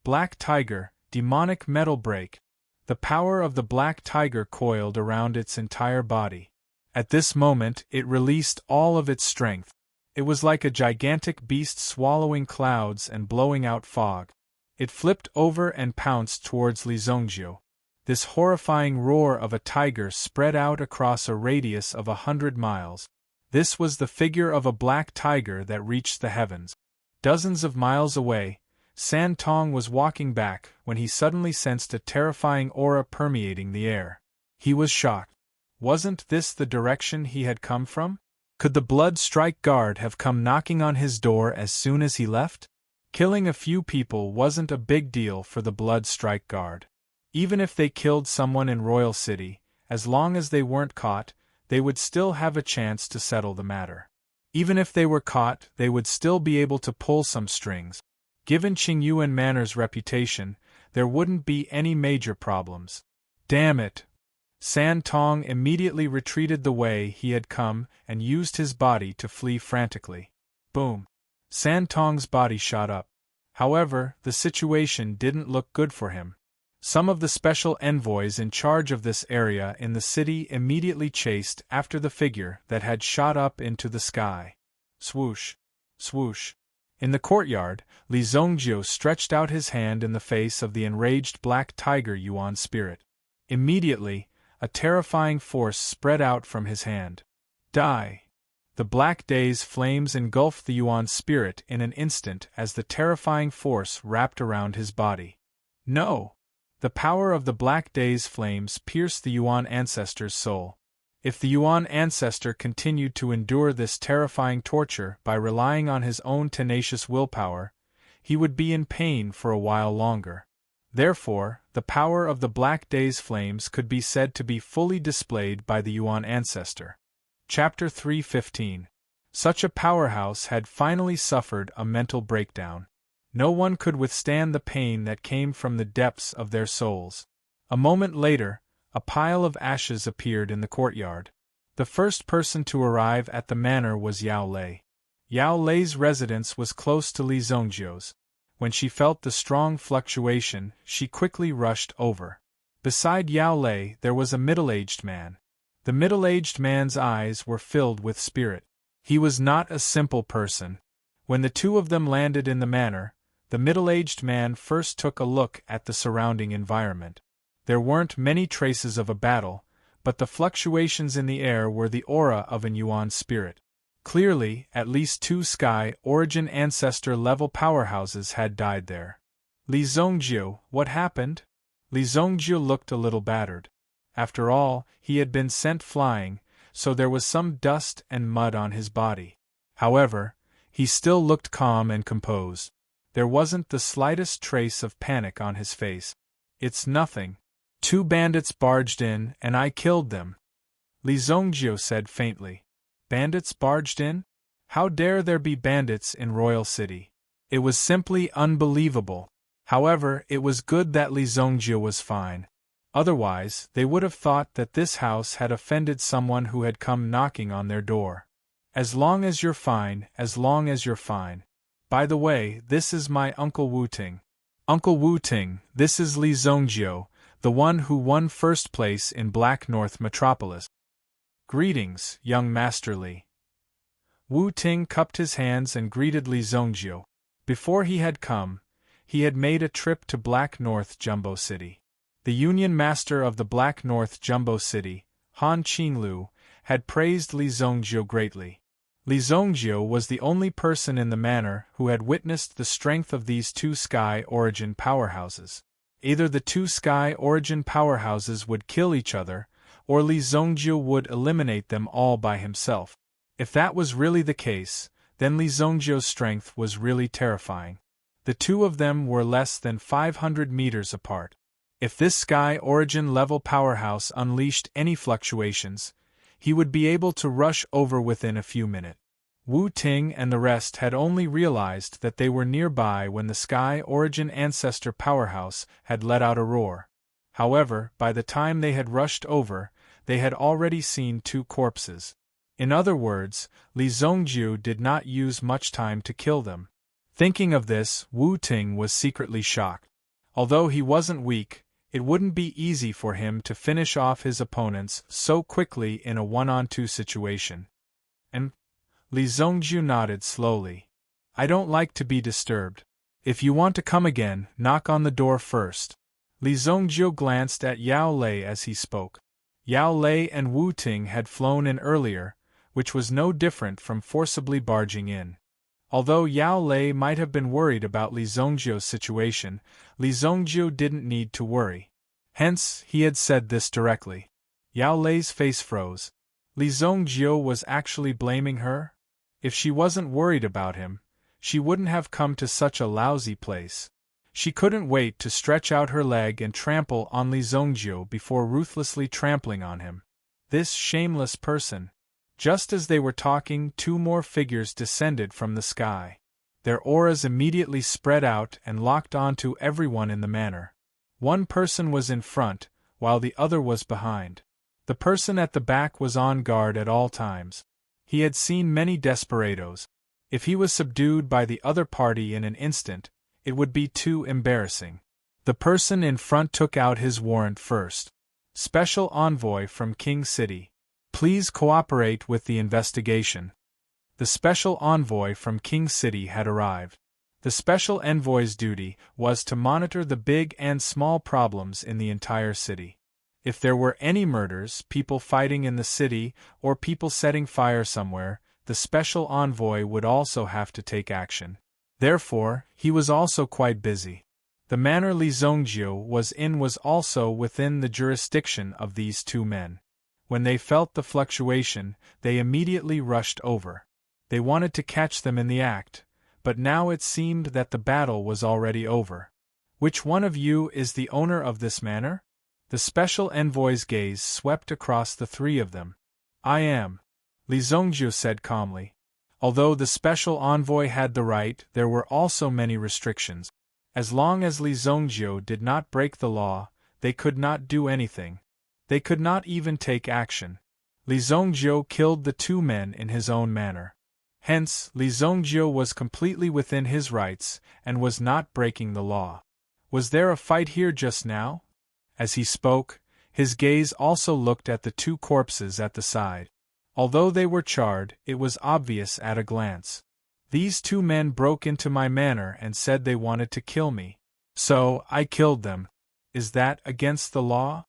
Black Tiger, Demonic Metal Break. The power of the Black Tiger coiled around its entire body. At this moment, it released all of its strength. It was like a gigantic beast swallowing clouds and blowing out fog. It flipped over and pounced towards Li Zongjiu. This horrifying roar of a tiger spread out across a radius of 100 miles. This was the figure of a black tiger that reached the heavens. Dozens of miles away, San Tong was walking back when he suddenly sensed a terrifying aura permeating the air. He was shocked. Wasn't this the direction he had come from? Could the Blood Strike Guard have come knocking on his door as soon as he left? Killing a few people wasn't a big deal for the Blood Strike Guard. Even if they killed someone in Royal City, as long as they weren't caught, they would still have a chance to settle the matter. Even if they were caught, they would still be able to pull some strings. Given Qingyuan Manor's reputation, there wouldn't be any major problems. Damn it! San Tong immediately retreated the way he had come and used his body to flee frantically. Boom! San Tong's body shot up. However, the situation didn't look good for him. Some of the special envoys in charge of this area in the city immediately chased after the figure that had shot up into the sky. Swoosh! Swoosh! In the courtyard, Li Zongjiu stretched out his hand in the face of the enraged black tiger Yuan spirit. Immediately, a terrifying force spread out from his hand. Die! The Black Day's flames engulfed the Yuan spirit in an instant as the terrifying force wrapped around his body. No! The power of the Black Day's flames pierced the Yuan ancestor's soul. If the Yuan ancestor continued to endure this terrifying torture by relying on his own tenacious willpower, he would be in pain for a while longer. Therefore, the power of the Black Day's flames could be said to be fully displayed by the Yuan ancestor. Chapter 3:15. Such a powerhouse had finally suffered a mental breakdown. No one could withstand the pain that came from the depths of their souls. A moment later, a pile of ashes appeared in the courtyard. The first person to arrive at the manor was Yao Lei. Yao Lei's residence was close to Li Zongjiu's. When she felt the strong fluctuation, she quickly rushed over. Beside Yao Lei there was a middle-aged man. The middle-aged man's eyes were filled with spirit. He was not a simple person. When the two of them landed in the manor, the middle-aged man first took a look at the surrounding environment. There weren't many traces of a battle, but the fluctuations in the air were the aura of an Yuan spirit. Clearly, at least 2 Sky Origin Ancestor-level powerhouses had died there. Li Zongjiu, what happened? Li Zongjiu looked a little battered. After all, he had been sent flying, so there was some dust and mud on his body. However, he still looked calm and composed. There wasn't the slightest trace of panic on his face. It's nothing. 2 bandits barged in and I killed them. Li Zongjiu said faintly. Bandits barged in? How dare there be bandits in Royal City? It was simply unbelievable. However, it was good that Li Zongjiu was fine. Otherwise, they would have thought that this house had offended someone who had come knocking on their door. As long as you're fine, as long as you're fine. By the way, this is my Uncle Wu Ting. Uncle Wu Ting, this is Li Zongjiu, the one who won first place in Black North Metropolis. Greetings, young Master Li. Wu Ting cupped his hands and greeted Li Zongjiu. Before he had come, he had made a trip to Black North Jumbo City. The Union Master of the Black North Jumbo City, Han Qinglu, had praised Li Zongjiu greatly. Li Zongjiu was the only person in the manor who had witnessed the strength of these 2 Sky Origin powerhouses. Either the 2 Sky Origin powerhouses would kill each other, or Li Zongjiu would eliminate them all by himself. If that was really the case, then Li Zongjiu's strength was really terrifying. The two of them were less than 500 meters apart. If this Sky Origin level powerhouse unleashed any fluctuations, he would be able to rush over within a few minutes. Wu Ting and the rest had only realized that they were nearby when the Sky Origin Ancestor powerhouse had let out a roar. However, by the time they had rushed over, they had already seen 2 corpses. In other words, Li Zongjiu did not use much time to kill them. Thinking of this, Wu Ting was secretly shocked. Although he wasn't weak, it wouldn't be easy for him to finish off his opponents so quickly in a 1-on-2 situation. And Li Zongjiu nodded slowly. I don't like to be disturbed. If you want to come again, knock on the door first. Li Zongjiu glanced at Yao Lei as he spoke. Yao Lei and Wu Ting had flown in earlier, which was no different from forcibly barging in. Although Yao Lei might have been worried about Li Zongjiu's situation, Li Zongjiu didn't need to worry. Hence, he had said this directly. Yao Lei's face froze. Li Zongjiu was actually blaming her? If she wasn't worried about him, she wouldn't have come to such a lousy place. She couldn't wait to stretch out her leg and trample on Li Zongjiu before ruthlessly trampling on him. This shameless person. Just as they were talking, two more figures descended from the sky. Their auras immediately spread out and locked onto everyone in the manor. One person was in front, while the other was behind. The person at the back was on guard at all times. He had seen many desperados. If he was subdued by the other party in an instant, it would be too embarrassing. The person in front took out his warrant first. Special envoy from King City. Please cooperate with the investigation. The special envoy from King City had arrived. The special envoy's duty was to monitor the big and small problems in the entire city. If there were any murders, people fighting in the city, or people setting fire somewhere, the special envoy would also have to take action. Therefore, he was also quite busy. The manor Li Zongjiu was in was also within the jurisdiction of these two men. When they felt the fluctuation, they immediately rushed over. They wanted to catch them in the act, but now it seemed that the battle was already over. Which one of you is the owner of this manor? The special envoy's gaze swept across the three of them. I am, Li Zongjiu said calmly. Although the special envoy had the right, there were also many restrictions. As long as Li Zongjiu did not break the law, they could not do anything. They could not even take action. Li Zongjiu killed the two men in his own manner. Hence, Li Zongjiu was completely within his rights and was not breaking the law. Was there a fight here just now? As he spoke, his gaze also looked at the two corpses at the side. Although they were charred, it was obvious at a glance. These two men broke into my manor and said they wanted to kill me. So, I killed them. Is that against the law?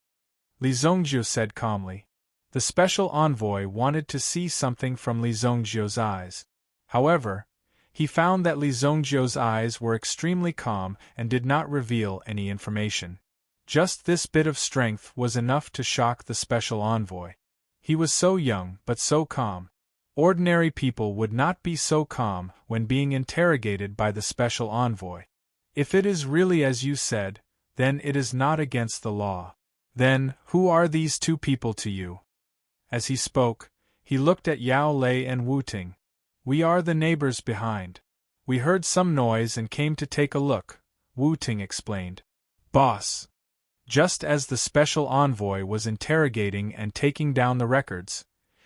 Li Zongjiu said calmly. The special envoy wanted to see something from Li Zongjiu's eyes. However, he found that Li Zongjiu's eyes were extremely calm and did not reveal any information. Just this bit of strength was enough to shock the special envoy. He was so young but so calm. Ordinary people would not be so calm when being interrogated by the special envoy. If it is really as you said, then it is not against the law. Then, who are these two people to you? As he spoke, he looked at Yao Lei and Wu Ting. We are the neighbors behind. We heard some noise and came to take a look, Wu Ting explained. Boss. Just as the special envoy was interrogating and taking down the records,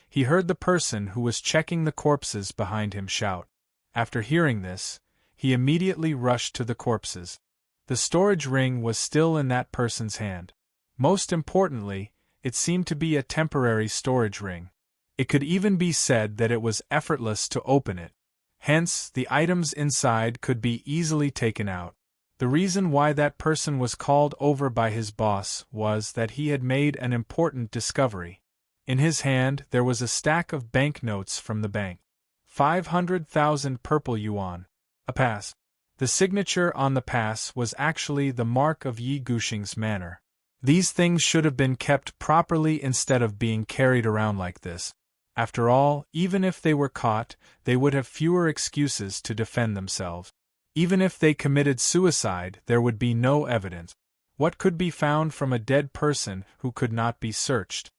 he heard the person who was checking the corpses behind him shout. After hearing this, he immediately rushed to the corpses. The storage ring was still in that person's hand. Most importantly, it seemed to be a temporary storage ring. It could even be said that it was effortless to open it. Hence, the items inside could be easily taken out. The reason why that person was called over by his boss was that he had made an important discovery. In his hand there was a stack of banknotes from the bank. 500,000 purple yuan. A pass. The signature on the pass was actually the mark of Yi Guxing's manor. These things should have been kept properly instead of being carried around like this. After all, even if they were caught, they would have fewer excuses to defend themselves. Even if they committed suicide, there would be no evidence. What could be found from a dead person who could not be searched?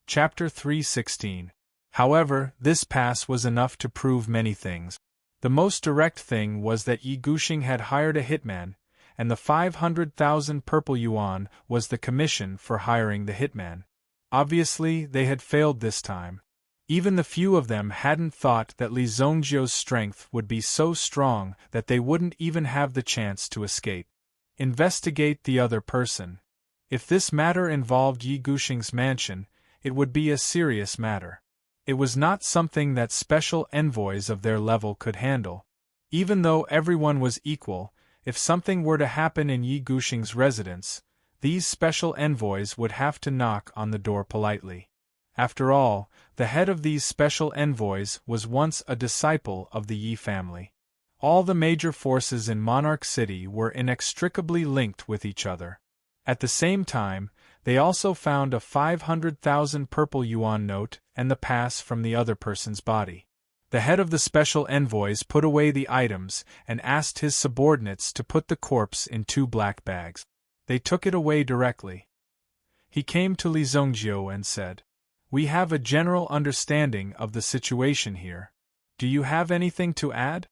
Chapter 316. However, this pass was enough to prove many things. The most direct thing was that Yi Guxing had hired a hitman, and the 500,000 purple yuan was the commission for hiring the hitman. Obviously, they had failed this time. Even the few of them hadn't thought that Li Zongjiu's strength would be so strong that they wouldn't even have the chance to escape. Investigate the other person. If this matter involved Yi Guxing's mansion, it would be a serious matter. It was not something that special envoys of their level could handle. Even though everyone was equal, If something were to happen in Yi Guxing's residence, these special envoys would have to knock on the door politely. After all, the head of these special envoys was once a disciple of the Yi family. All the major forces in Monarch City were inextricably linked with each other. At the same time, they also found a 500,000 purple yuan note and the pass from the other person's body. The head of the special envoys put away the items and asked his subordinates to put the corpse in 2 black bags. They took it away directly. He came to Li Zongjiu and said, "We have a general understanding of the situation here. Do you have anything to add?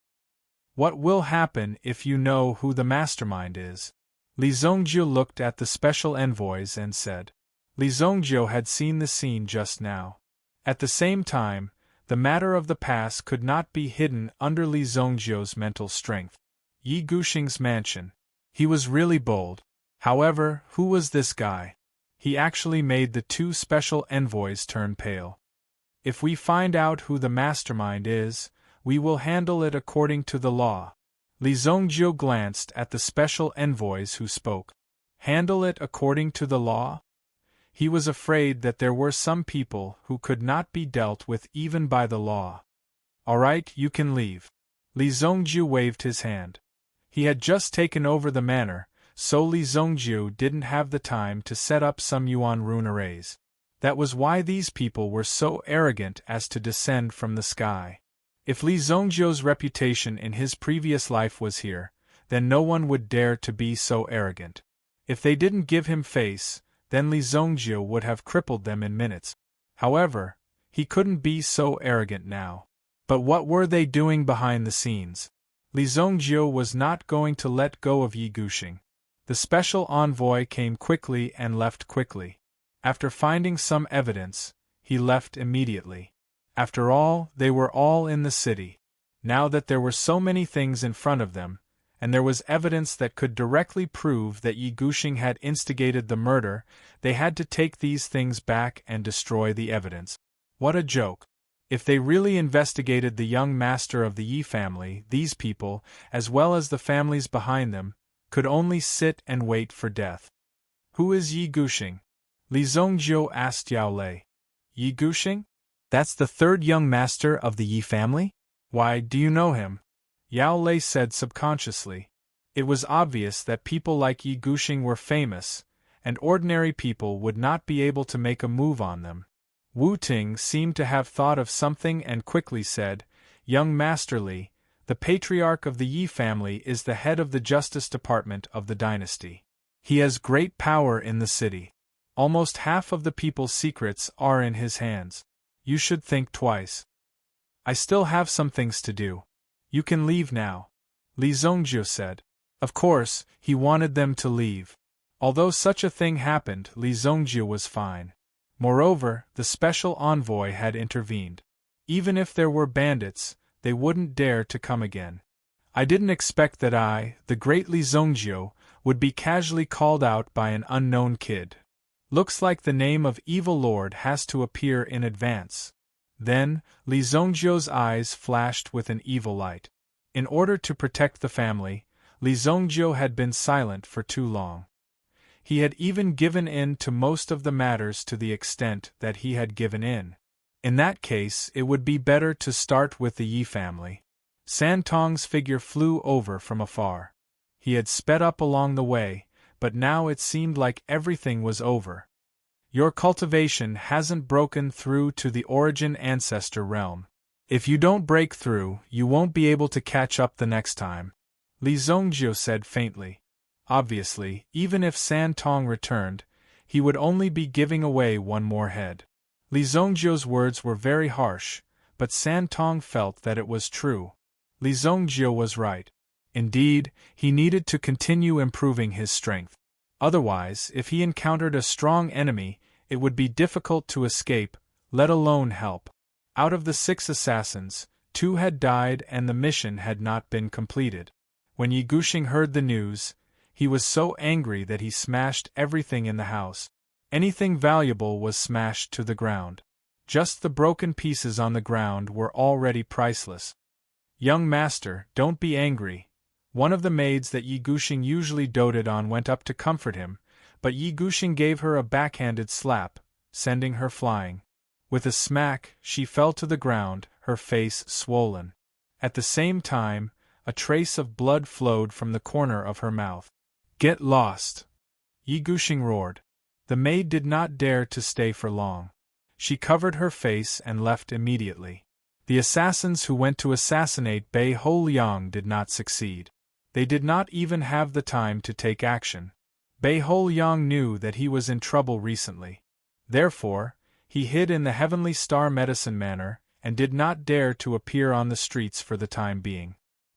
What will happen if you know who the mastermind is?" Li Zongjiu looked at the special envoys and said. Li Zongjiu had seen the scene just now. At the same time, the matter of the pass could not be hidden under Li Zongjiu's mental strength. Yi Guxing's mansion. He was really bold. However, who was this guy? He actually made the 2 special envoys turn pale. If we find out who the mastermind is, we will handle it according to the law. Li Zongjiu glanced at the special envoys who spoke. Handle it according to the law? He was afraid that there were some people who could not be dealt with even by the law. All right, you can leave. Li Zongjiu waved his hand. He had just taken over the manor, so Li Zongjiu didn't have the time to set up some yuan rune arrays. That was why these people were so arrogant as to descend from the sky. If Li Zongjiu's reputation in his previous life was here, then no one would dare to be so arrogant. If they didn't give him face, then Li Zongjiu would have crippled them in minutes. However, he couldn't be so arrogant now. But what were they doing behind the scenes? Li Zongjiu was not going to let go of Yi Guxing. The special envoy came quickly and left quickly. After finding some evidence, he left immediately. After all, they were all in the city. Now that there were so many things in front of them, and there was evidence that could directly prove that Yi Guxing had instigated the murder, they had to take these things back and destroy the evidence. What a joke! If they really investigated the young master of the Yi family, these people, as well as the families behind them, could only sit and wait for death. Who is Yi Guxing? Li Zongjiu asked Yao Lei. Yi Guxing? That's the 3rd young master of the Yi family? Why, do you know him? Yao Lei said subconsciously. It was obvious that people like Yi Guxing were famous, and ordinary people would not be able to make a move on them. Wu Ting seemed to have thought of something and quickly said, "Young Master Li, the patriarch of the Yi family is the head of the Justice Department of the dynasty. He has great power in the city. Almost half of the people's secrets are in his hands. You should think twice. I still have some things to do. You can leave now," Li Zongjiu said. Of course, he wanted them to leave. Although such a thing happened, Li Zongjiu was fine. Moreover, the special envoy had intervened. Even if there were bandits, they wouldn't dare to come again. I didn't expect that I, the great Li Zongjiu, would be casually called out by an unknown kid. Looks like the name of Evil Lord has to appear in advance. Then, Li Zongjiu's eyes flashed with an evil light. In order to protect the family, Li Zongjiu had been silent for too long. He had even given in to most of the matters to the extent that he had given in. In that case, it would be better to start with the Yi family. San Tong's figure flew over from afar. He had sped up along the way, but now it seemed like everything was over. Your cultivation hasn't broken through to the origin ancestor realm. If you don't break through, you won't be able to catch up the next time, Li Zongjiu said faintly. Obviously, even if San Tong returned, he would only be giving away one more head. Li Zongjiu's words were very harsh, but San Tong felt that it was true. Li Zongjiu was right. Indeed, he needed to continue improving his strength. Otherwise, if he encountered a strong enemy, it would be difficult to escape, let alone help. Out of the 6 assassins, 2 had died and the mission had not been completed. When Yi Guxing heard the news, he was so angry that he smashed everything in the house. Anything valuable was smashed to the ground. Just the broken pieces on the ground were already priceless. Young master, don't be angry. One of the maids that Yi Gushing usually doted on went up to comfort him, but Yi Gushing gave her a backhanded slap, sending her flying. With a smack, she fell to the ground, her face swollen. At the same time, a trace of blood flowed from the corner of her mouth. "Get lost!" Yi Gushing roared. The maid did not dare to stay for long. She covered her face and left immediately. The assassins who went to assassinate Bei Ho Liang did not succeed. They did not even have the time to take action. Bei Ho Liang knew that he was in trouble recently. Therefore, he hid in the Heavenly Star Medicine Manor, and did not dare to appear on the streets for the time being.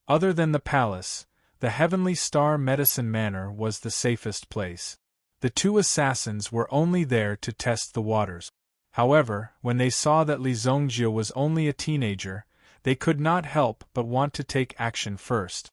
Other than the palace, the Heavenly Star Medicine Manor was the safest place. The two assassins were only there to test the waters. However, when they saw that Li Zongjiu was only a teenager, they could not help but want to take action first.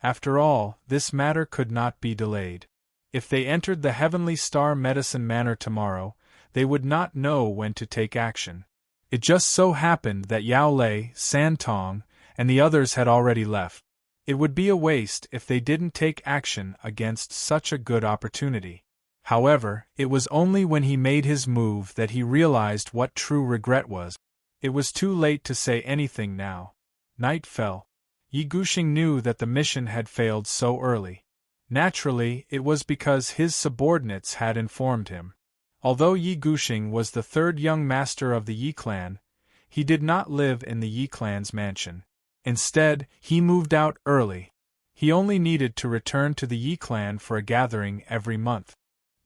After all, this matter could not be delayed. If they entered the Heavenly Star Medicine Manor tomorrow, they would not know when to take action. It just so happened that Yao Lei, San Tong, and the others had already left. It would be a waste if they didn't take action against such a good opportunity. However, it was only when he made his move that he realized what true regret was. It was too late to say anything now. Night fell. Yi Gushing knew that the mission had failed so early. Naturally, it was because his subordinates had informed him. Although Yi Gushing was the third young master of the Yi clan, he did not live in the Yi clan's mansion. Instead, he moved out early. He only needed to return to the Yi clan for a gathering every month.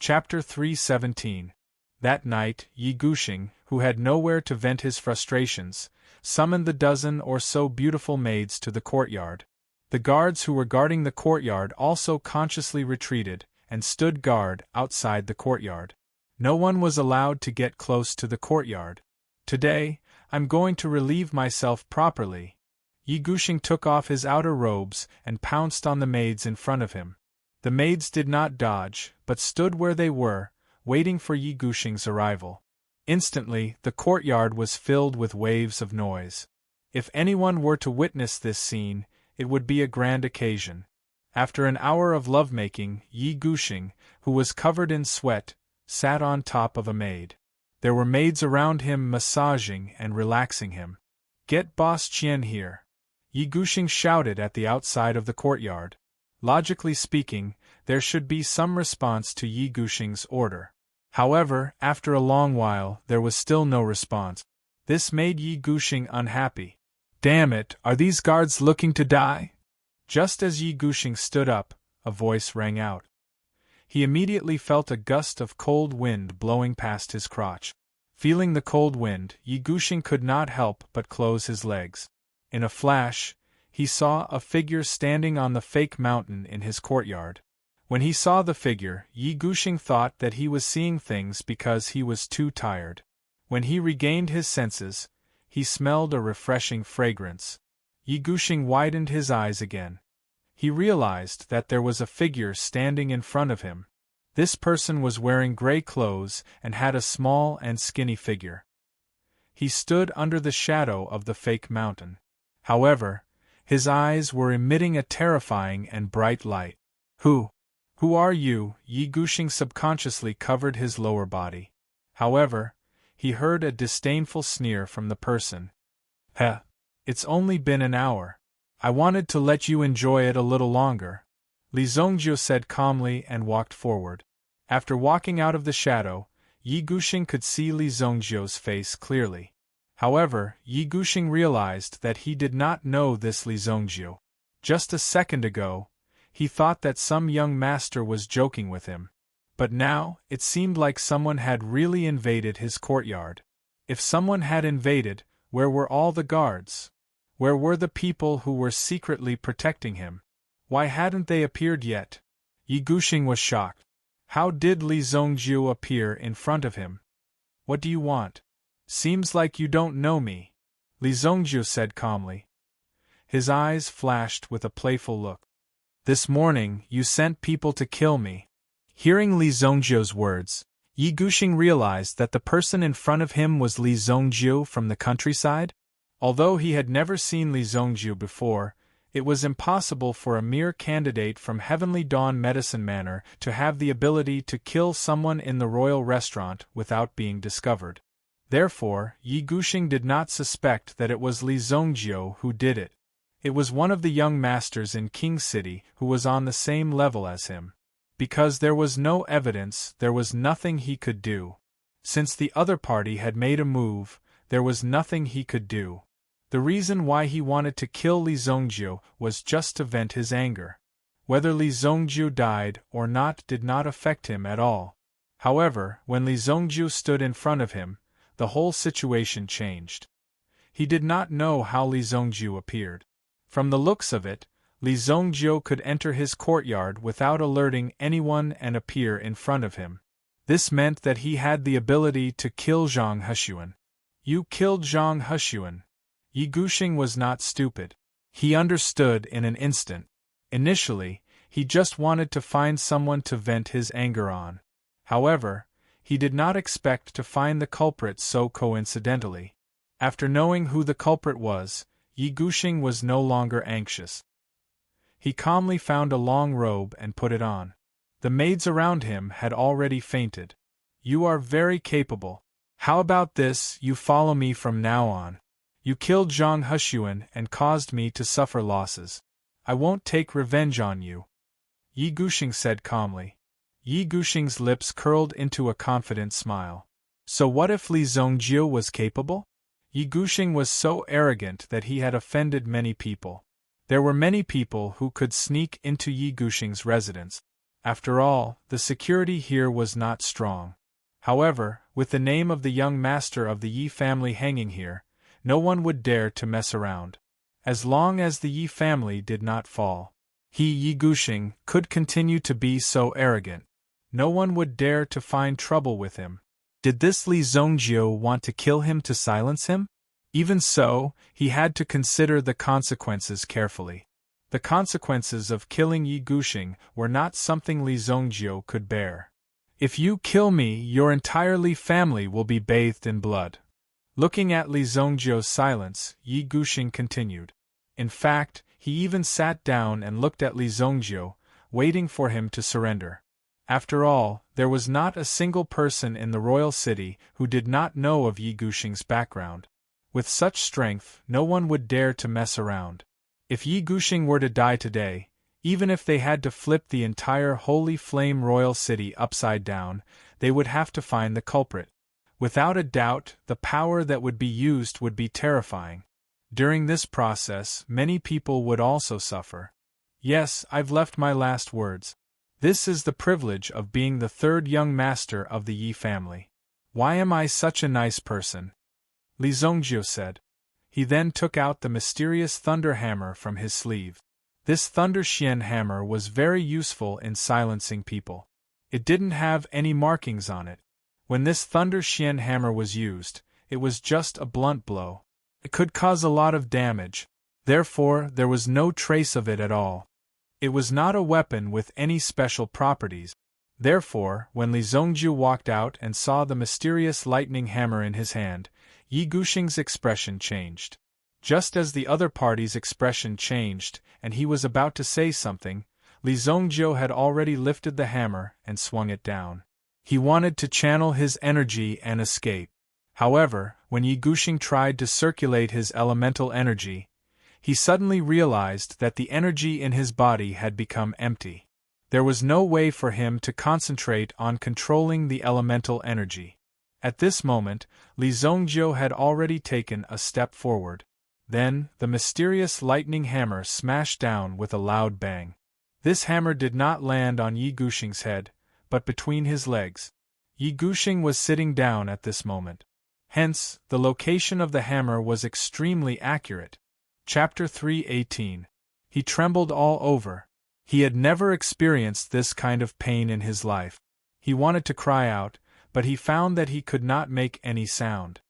Chapter 317. That night, Yi Gushing, who had nowhere to vent his frustrations, summoned the dozen or so beautiful maids to the courtyard. The guards who were guarding the courtyard also consciously retreated, and stood guard outside the courtyard. No one was allowed to get close to the courtyard. "Today, I'm going to relieve myself properly." Yi Gushing took off his outer robes and pounced on the maids in front of him. The maids did not dodge, but stood where they were, waiting for Yi Gushing's arrival. Instantly, the courtyard was filled with waves of noise. If anyone were to witness this scene, it would be a grand occasion. After an hour of lovemaking, Yi Gushing, who was covered in sweat, sat on top of a maid. There were maids around him massaging and relaxing him. "Get Boss Qian here," Yi Gushing shouted at the outside of the courtyard. Logically speaking, there should be some response to Yi Gushing's order. However, after a long while, there was still no response. This made Yi Gushing unhappy. "Damn it, are these guards looking to die?" Just as Yi Gushing stood up, a voice rang out. He immediately felt a gust of cold wind blowing past his crotch. Feeling the cold wind, Yi Gushing could not help but close his legs. In a flash, he saw a figure standing on the fake mountain in his courtyard. When he saw the figure, Yi Gushing thought that he was seeing things because he was too tired. When he regained his senses, he smelled a refreshing fragrance. Yi Gushing widened his eyes again. He realized that there was a figure standing in front of him. This person was wearing gray clothes and had a small and skinny figure. He stood under the shadow of the fake mountain. However, his eyes were emitting a terrifying and bright light. Who are you?" Yi Gushing subconsciously covered his lower body. However, he heard a disdainful sneer from the person. "Heh, it's only been an hour. I wanted to let you enjoy it a little longer," Li Zongjiu said calmly and walked forward. After walking out of the shadow, Yi Gushing could see Li Zongjiu's face clearly. However, Yi Gushing realized that he did not know this Li Zongjiu. Just a second ago, he thought that some young master was joking with him. But now, it seemed like someone had really invaded his courtyard. If someone had invaded, where were all the guards? Where were the people who were secretly protecting him? Why hadn't they appeared yet? Yi Gushing was shocked. How did Li Zongjiu appear in front of him? "What do you want?" "Seems like you don't know me," Li Zongjiu said calmly. His eyes flashed with a playful look. "This morning, you sent people to kill me." Hearing Li Zongjiu's words, Yi Gushing realized that the person in front of him was Li Zongjiu from the countryside. Although he had never seen Li Zongjiu before, It was impossible for a mere candidate from Heavenly Dawn Medicine Manor to have the ability to kill someone in the royal restaurant without being discovered. Therefore, Yi Gushing did not suspect that it was Li Zongjiu who did it. It was one of the young masters in King City who was on the same level as him. Because there was no evidence, there was nothing he could do. Since the other party had made a move, there was nothing he could do. The reason why he wanted to kill Li Zongjiu was just to vent his anger. Whether Li Zongjiu died or not did not affect him at all. However, when Li Zongjiu stood in front of him, the whole situation changed. He did not know how Li Zongjiu appeared. From the looks of it, Li Zongjiu could enter his courtyard without alerting anyone and appear in front of him. This meant that he had the ability to kill Zhang Heshuan. You killed Zhang Heshuan. Yi Gushing was not stupid. He understood in an instant. Initially, he just wanted to find someone to vent his anger on. However, he did not expect to find the culprit so coincidentally. After knowing who the culprit was, Yi Gushing was no longer anxious. He calmly found a long robe and put it on. The maids around him had already fainted. You are very capable. How about this, you follow me from now on. You killed Zhang Heshuan and caused me to suffer losses. I won't take revenge on you. Yi Gushing said calmly. Yi Gushing's lips curled into a confident smile. So what if Li Zongjiu was capable? Yi Gushing was so arrogant that he had offended many people. There were many people who could sneak into Yi Gushing's residence. After all, the security here was not strong. However, with the name of the young master of the Yi family hanging here, no one would dare to mess around. As long as the Yi family did not fall, he, Yi Gushing, could continue to be so arrogant. No one would dare to find trouble with him. Did this Li Zongjiu want to kill him to silence him? Even so, he had to consider the consequences carefully. The consequences of killing Yi Gushing were not something Li Zongjiu could bear. If you kill me, your entire Li family will be bathed in blood. Looking at Li Zongjiu's silence, Yi Gushing continued. In fact, he even sat down and looked at Li Zongjiu, waiting for him to surrender. After all, there was not a single person in the royal city who did not know of Yi Gushing's background. With such strength, no one would dare to mess around. If Yi Gushing were to die today, even if they had to flip the entire Holy Flame royal city upside down, they would have to find the culprit. Without a doubt, the power that would be used would be terrifying. During this process, many people would also suffer. Yes, I've left my last words. This is the privilege of being the third young master of the Yi family. Why am I such a nice person? Li Zongjiu said. He then took out the mysterious thunder hammer from his sleeve. This thunder xian hammer was very useful in silencing people. It didn't have any markings on it. When this thunder xian hammer was used, it was just a blunt blow. It could cause a lot of damage. Therefore, there was no trace of it at all. It was not a weapon with any special properties. Therefore, when Li Zongjiu walked out and saw the mysterious lightning hammer in his hand, Yi Gushing's expression changed. Just as the other party's expression changed, and he was about to say something, Li Zongjiu had already lifted the hammer and swung it down. He wanted to channel his energy and escape. However, when Yi Gushing tried to circulate his elemental energy, he suddenly realized that the energy in his body had become empty. There was no way for him to concentrate on controlling the elemental energy. At this moment, Li Zongjiu had already taken a step forward. Then, the mysterious lightning hammer smashed down with a loud bang. This hammer did not land on Yi Gushing's head, but between his legs. Yi Gushing was sitting down at this moment. Hence, the location of the hammer was extremely accurate. Chapter 3:18. He trembled all over. He had never experienced this kind of pain in his life. He wanted to cry out, but he found that he could not make any sound.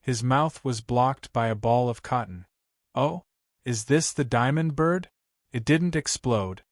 His mouth was blocked by a ball of cotton. Oh? Is this the diamond bird? It didn't explode.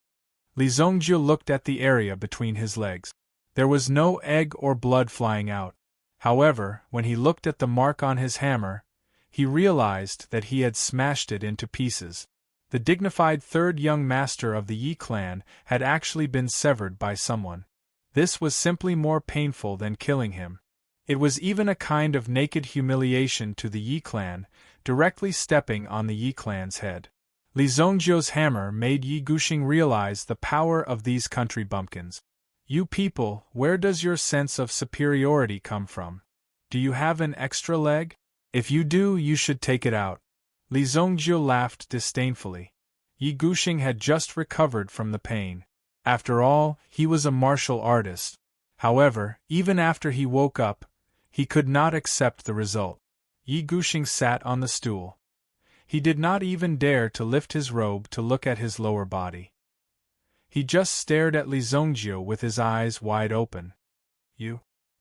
Li Zongjiu looked at the area between his legs. There was no egg or blood flying out. However, when he looked at the mark on his hammer, he realized that he had smashed it into pieces. The dignified third young master of the Yi clan had actually been severed by someone. This was simply more painful than killing him. It was even a kind of naked humiliation to the Yi clan, directly stepping on the Yi clan's head. Li Zhongjiu's hammer made Yi Guxing realize the power of these country bumpkins. You people, where does your sense of superiority come from? Do you have an extra leg? If you do, you should take it out. Li Zhongjiu laughed disdainfully. Yi Guxing had just recovered from the pain. After all, he was a martial artist. However, even after he woke up, he could not accept the result. Yi Guxing sat on the stool. He did not even dare to lift his robe to look at his lower body. He just stared at Li Zhongjiu with his eyes wide open.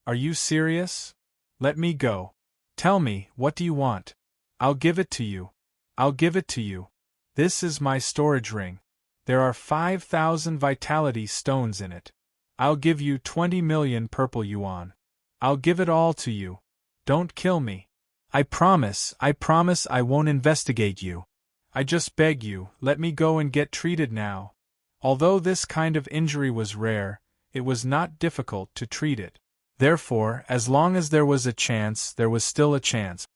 Are you serious? Let me go. Tell me, what do you want? I'll give it to you. I'll give it to you. This is my storage ring. There are 5,000 vitality stones in it. I'll give you 20 million purple yuan. I'll give it all to you. Don't kill me. I promise I won't investigate you. I just beg you, let me go and get treated now. Although this kind of injury was rare, it was not difficult to treat it. Therefore, as long as there was a chance, there was still a chance.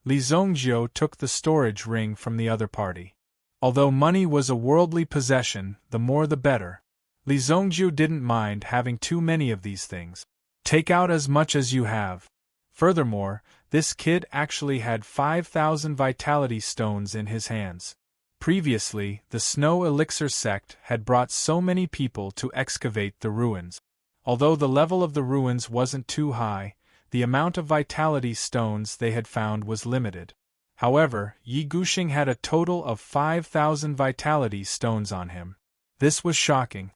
Li Zhongjiu took the storage ring from the other party. Although money was a worldly possession, the more the better. Li Zhongjiu didn't mind having too many of these things. Take out as much as you have. Furthermore, this kid actually had 5,000 vitality stones in his hands. Previously, the Snow Elixir sect had brought so many people to excavate the ruins. Although the level of the ruins wasn't too high, the amount of vitality stones they had found was limited. However, Yi Guxing had a total of 5,000 vitality stones on him. This was shocking.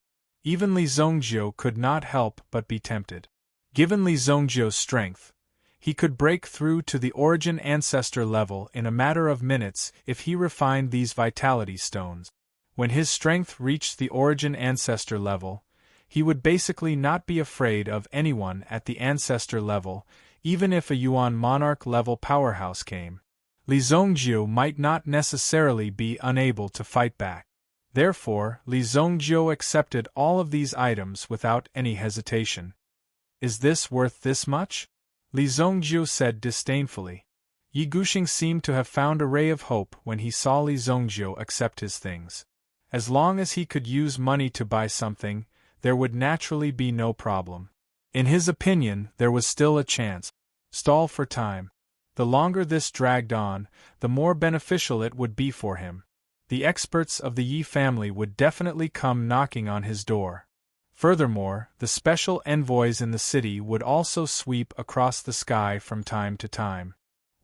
Even Li Zhongjiu could not help but be tempted. Given Li Zhongjiu's strength, he could break through to the origin ancestor level in a matter of minutes if he refined these vitality stones. When his strength reached the origin ancestor level, he would basically not be afraid of anyone at the ancestor level, even if a Yuan monarch level powerhouse came. Li Zhongjiu might not necessarily be unable to fight back. Therefore, Li Zhongjiu accepted all of these items without any hesitation. Is this worth this much? Li Zhongjiu said disdainfully. Yi Guxing seemed to have found a ray of hope when he saw Li Zhongjiu accept his things. As long as he could use money to buy something, there would naturally be no problem. In his opinion, there was still a chance. Stall for time. The longer this dragged on, the more beneficial it would be for him. The experts of the Yi family would definitely come knocking on his door. Furthermore, the special envoys in the city would also sweep across the sky from time to time.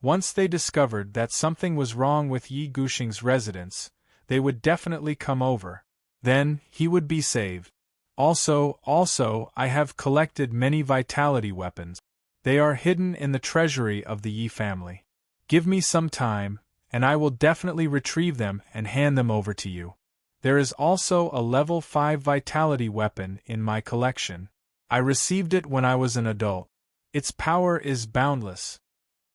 Once they discovered that something was wrong with Yi Guxing's residence, they would definitely come over. Then, he would be saved. Also, I have collected many vitality weapons. They are hidden in the treasury of the Yi family. Give me some time, and I will definitely retrieve them and hand them over to you. There is also a level 5 vitality weapon in my collection. I received it when I was an adult. Its power is boundless.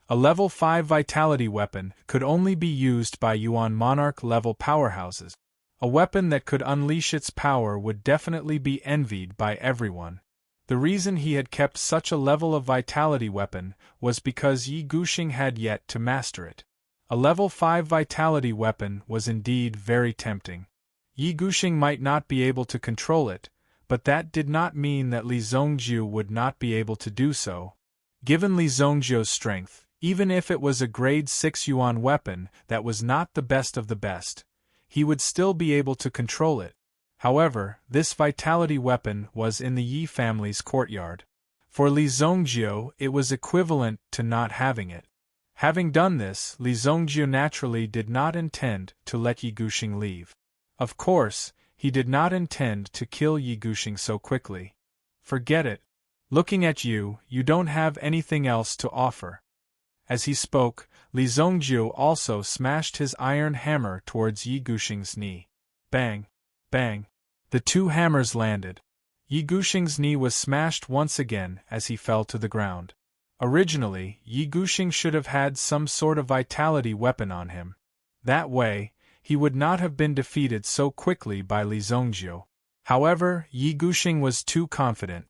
A level 5 vitality weapon could only be used by Yuan monarch level powerhouses. A weapon that could unleash its power would definitely be envied by everyone. The reason he had kept such a level of vitality weapon was because Yi Guxing had yet to master it. A level 5 vitality weapon was indeed very tempting. Yi Guxing might not be able to control it, but that did not mean that Li Zhongjiu would not be able to do so. Given Li Zhongjiu's strength, even if it was a grade 6 yuan weapon that was not the best of the best, he would still be able to control it. However, this vitality weapon was in the Yi family's courtyard. For Li Zhongjiu, it was equivalent to not having it. Having done this, Li Zhongjiu naturally did not intend to let Yi Guxing leave. Of course, he did not intend to kill Yi Guxing so quickly. Forget it. Looking at you, you don't have anything else to offer. As he spoke, Li Zhongjiu also smashed his iron hammer towards Yi Guxing's knee. Bang! Bang! The two hammers landed. Yi Guxing's knee was smashed once again as he fell to the ground. Originally, Yi Guxing should have had some sort of vitality weapon on him. That way, he would not have been defeated so quickly by Li Zhongjiu. However, Yi Guxing was too confident.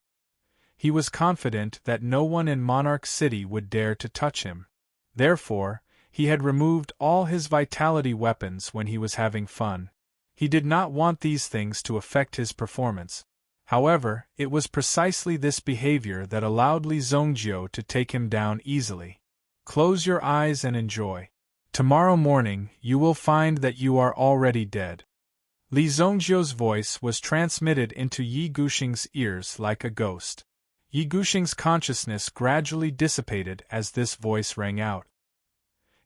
He was confident that no one in Monarch City would dare to touch him. Therefore, he had removed all his vitality weapons when he was having fun. He did not want these things to affect his performance. However, it was precisely this behavior that allowed Li Zhongjiu to take him down easily. Close your eyes and enjoy. Tomorrow morning, you will find that you are already dead. Li Zhongjiu's voice was transmitted into Yi Guxing's ears like a ghost. Yi Guxing's consciousness gradually dissipated as this voice rang out.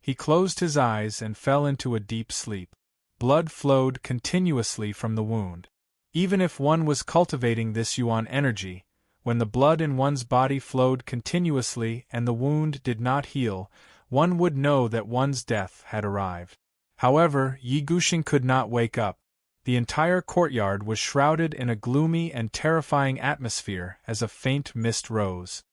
He closed his eyes and fell into a deep sleep. Blood flowed continuously from the wound. Even if one was cultivating this yuan energy, when the blood in one's body flowed continuously and the wound did not heal, one would know that one's death had arrived. However, Yi Guxing could not wake up. The entire courtyard was shrouded in a gloomy and terrifying atmosphere as a faint mist rose.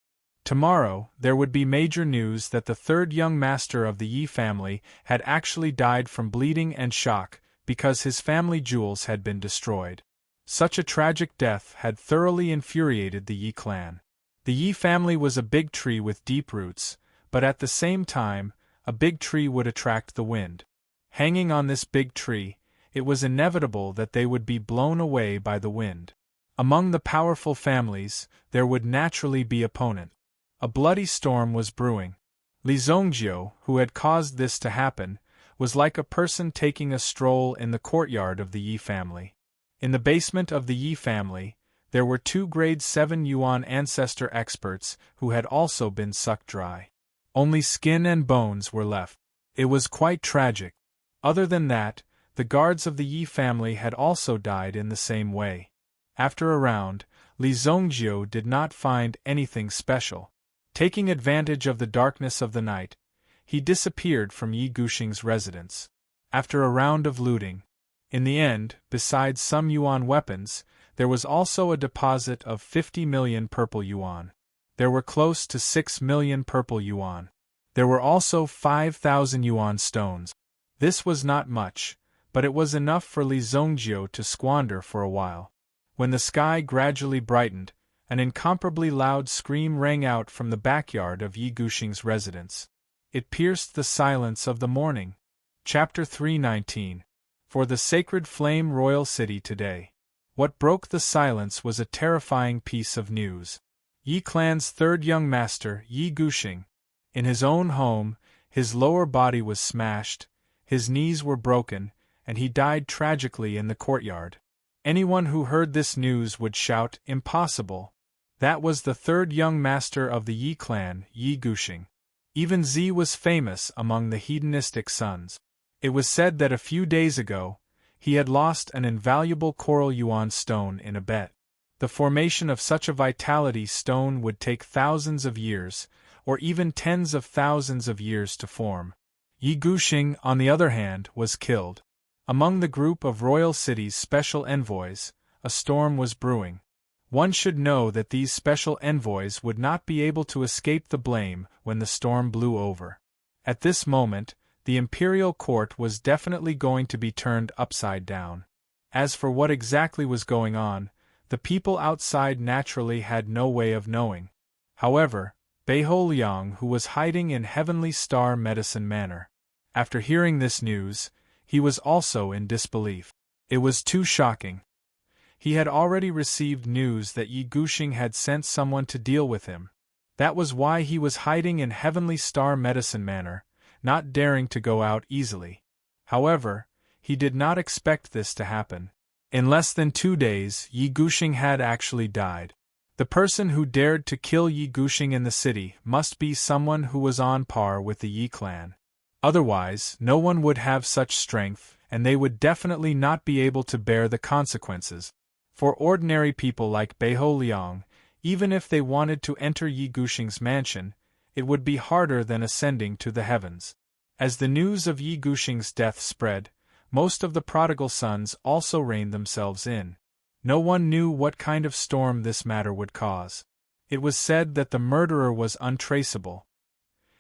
Tomorrow, there would be major news that the third young master of the Yi family had actually died from bleeding and shock because his family jewels had been destroyed. Such a tragic death had thoroughly infuriated the Yi clan. The Yi family was a big tree with deep roots, but at the same time, a big tree would attract the wind. Hanging on this big tree, it was inevitable that they would be blown away by the wind. Among the powerful families, there would naturally be opponents. A bloody storm was brewing. Li Zhongjiu, who had caused this to happen, was like a person taking a stroll in the courtyard of the Yi family. In the basement of the Yi family, there were 2 grade 7 yuan ancestor experts who had also been sucked dry. Only skin and bones were left. It was quite tragic. Other than that, the guards of the Yi family had also died in the same way. After a round, Li Zhongjiu did not find anything special. Taking advantage of the darkness of the night, he disappeared from Yi Guxing's residence. After a round of looting, in the end, besides some yuan weapons, there was also a deposit of 50 million purple yuan. There were close to 6 million purple yuan. There were also 5,000 yuan stones. This was not much, but it was enough for Li Zhongjiu to squander for a while. When the sky gradually brightened, an incomparably loud scream rang out from the backyard of Yi Guxing's residence. It pierced the silence of the morning. Chapter 319. For the Sacred Flame Royal City today. What broke the silence was a terrifying piece of news. Yi clan's third young master, Yi Guxing. In his own home, his lower body was smashed, his knees were broken, and he died tragically in the courtyard. Anyone who heard this news would shout, "Impossible!" That was the third young master of the Yi clan, Yi Guxing. Even Z was famous among the hedonistic sons. It was said that a few days ago, he had lost an invaluable coral yuan stone in a bet. The formation of such a vitality stone would take thousands of years, or even tens of thousands of years to form. Yi Guxing, on the other hand, was killed. Among the group of royal cities' special envoys, a storm was brewing. One should know that these special envoys would not be able to escape the blame when the storm blew over. At this moment, the imperial court was definitely going to be turned upside down. As for what exactly was going on, the people outside naturally had no way of knowing. However, Beihou Liang, who was hiding in Heavenly Star Medicine Manor, after hearing this news, he was also in disbelief. It was too shocking. He had already received news that Yi Guxing had sent someone to deal with him. That was why he was hiding in Heavenly Star Medicine Manor, not daring to go out easily. However, he did not expect this to happen. In less than 2 days, Yi Guxing had actually died. The person who dared to kill Yi Guxing in the city must be someone who was on par with the Yi clan. Otherwise, no one would have such strength, and they would definitely not be able to bear the consequences. For ordinary people like Beihou Liang, even if they wanted to enter Yi Guxing's mansion, it would be harder than ascending to the heavens. As the news of Yi Guxing's death spread, most of the prodigal sons also reined themselves in. No one knew what kind of storm this matter would cause. It was said that the murderer was untraceable.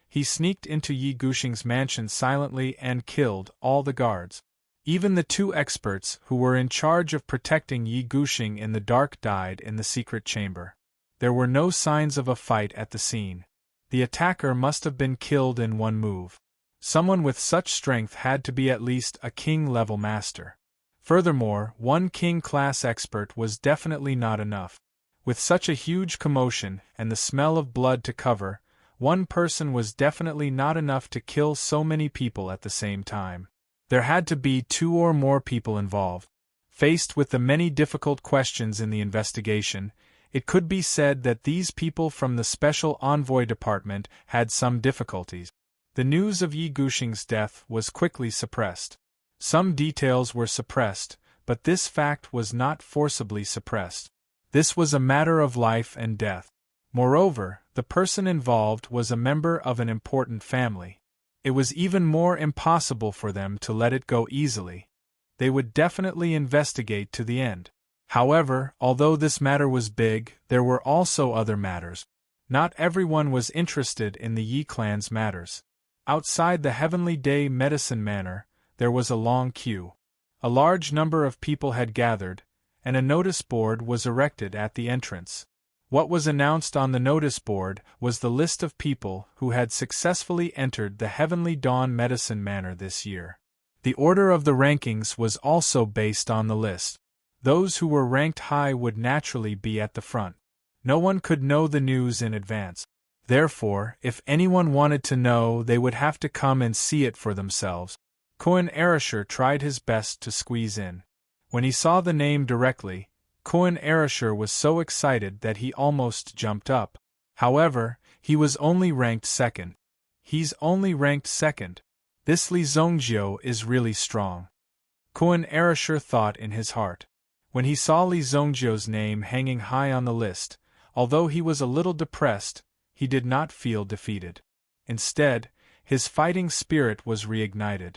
He sneaked into Yi Guxing's mansion silently and killed all the guards. Even the two experts who were in charge of protecting Yi Guxing in the dark died in the secret chamber. There were no signs of a fight at the scene. The attacker must have been killed in one move. Someone with such strength had to be at least a king-level master. Furthermore, one king-class expert was definitely not enough. With such a huge commotion and the smell of blood to cover, one person was definitely not enough to kill so many people at the same time. There had to be 2 or more people involved. Faced with the many difficult questions in the investigation, it could be said that these people from the Special Envoy Department had some difficulties. The news of Yi Guxing's death was quickly suppressed. Some details were suppressed, but this fact was not forcibly suppressed. This was a matter of life and death. Moreover, the person involved was a member of an important family. It was even more impossible for them to let it go easily. They would definitely investigate to the end. However, although this matter was big, there were also other matters. Not everyone was interested in the Yi clan's matters. Outside the Heavenly Day Medicine Manor, there was a long queue. A large number of people had gathered, and a notice board was erected at the entrance. What was announced on the notice board was the list of people who had successfully entered the Heavenly Dawn Medicine Manor this year. The order of the rankings was also based on the list. Those who were ranked high would naturally be at the front. No one could know the news in advance. Therefore, if anyone wanted to know, they would have to come and see it for themselves. Koen Arisher tried his best to squeeze in. When he saw the name directly, Koen Arisher was so excited that he almost jumped up. However, he was only ranked second. He's only ranked second. This Li Zongjiu is really strong. Koen Arisher thought in his heart. When he saw Li Zongjiu's name hanging high on the list, although he was a little depressed, he did not feel defeated. Instead, his fighting spirit was reignited.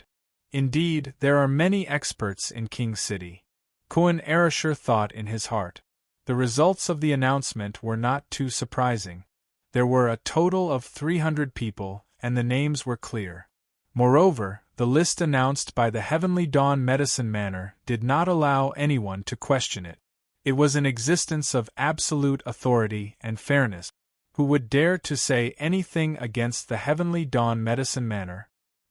Indeed, there are many experts in King City. Koen Arisher thought in his heart. The results of the announcement were not too surprising. There were a total of 300 people, and the names were clear. Moreover, the list announced by the Heavenly Dawn Medicine Manor did not allow anyone to question it. It was an existence of absolute authority and fairness. Who would dare to say anything against the Heavenly Dawn Medicine Manor?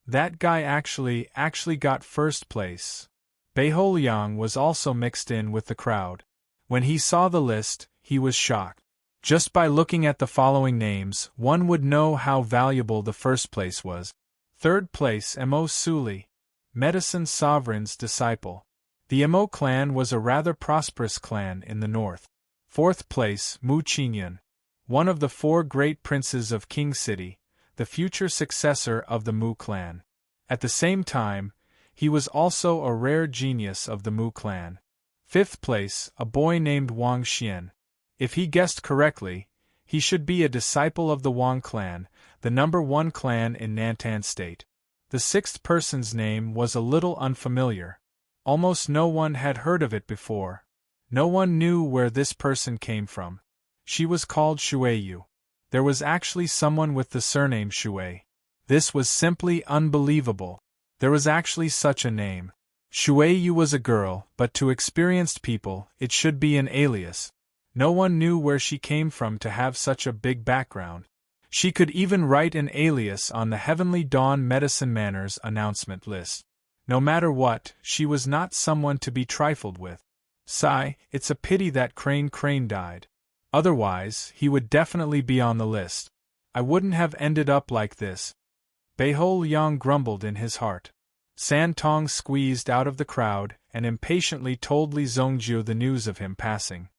That guy actually got first place. Beihou Liang was also mixed in with the crowd. When he saw the list, he was shocked. Just by looking at the following names, one would know how valuable the first place was. Third place, Mo Suli, Medicine Sovereign's disciple. The Mo clan was a rather prosperous clan in the north. Fourth place, Mu Qingyun, one of the 4 great princes of King City, the future successor of the Mu clan. At the same time, he was also a rare genius of the Mu clan. Fifth place, a boy named Wang Xian. If he guessed correctly, he should be a disciple of the Wang clan, the number 1 clan in Nantan State. The 6th person's name was a little unfamiliar. Almost no one had heard of it before. No one knew where this person came from. She was called Shuiyu. There was actually someone with the surname Shui. This was simply unbelievable. There was actually such a name. Shuiyu was a girl, but to experienced people, it should be an alias. No one knew where she came from to have such a big background. She could even write an alias on the Heavenly Dawn Medicine Manor's announcement list. No matter what, she was not someone to be trifled with. Sigh, it's a pity that Crane died. Otherwise, he would definitely be on the list. I wouldn't have ended up like this. Beihou Liang grumbled in his heart. San Tong squeezed out of the crowd and impatiently told Li Zongjiu the news of him passing.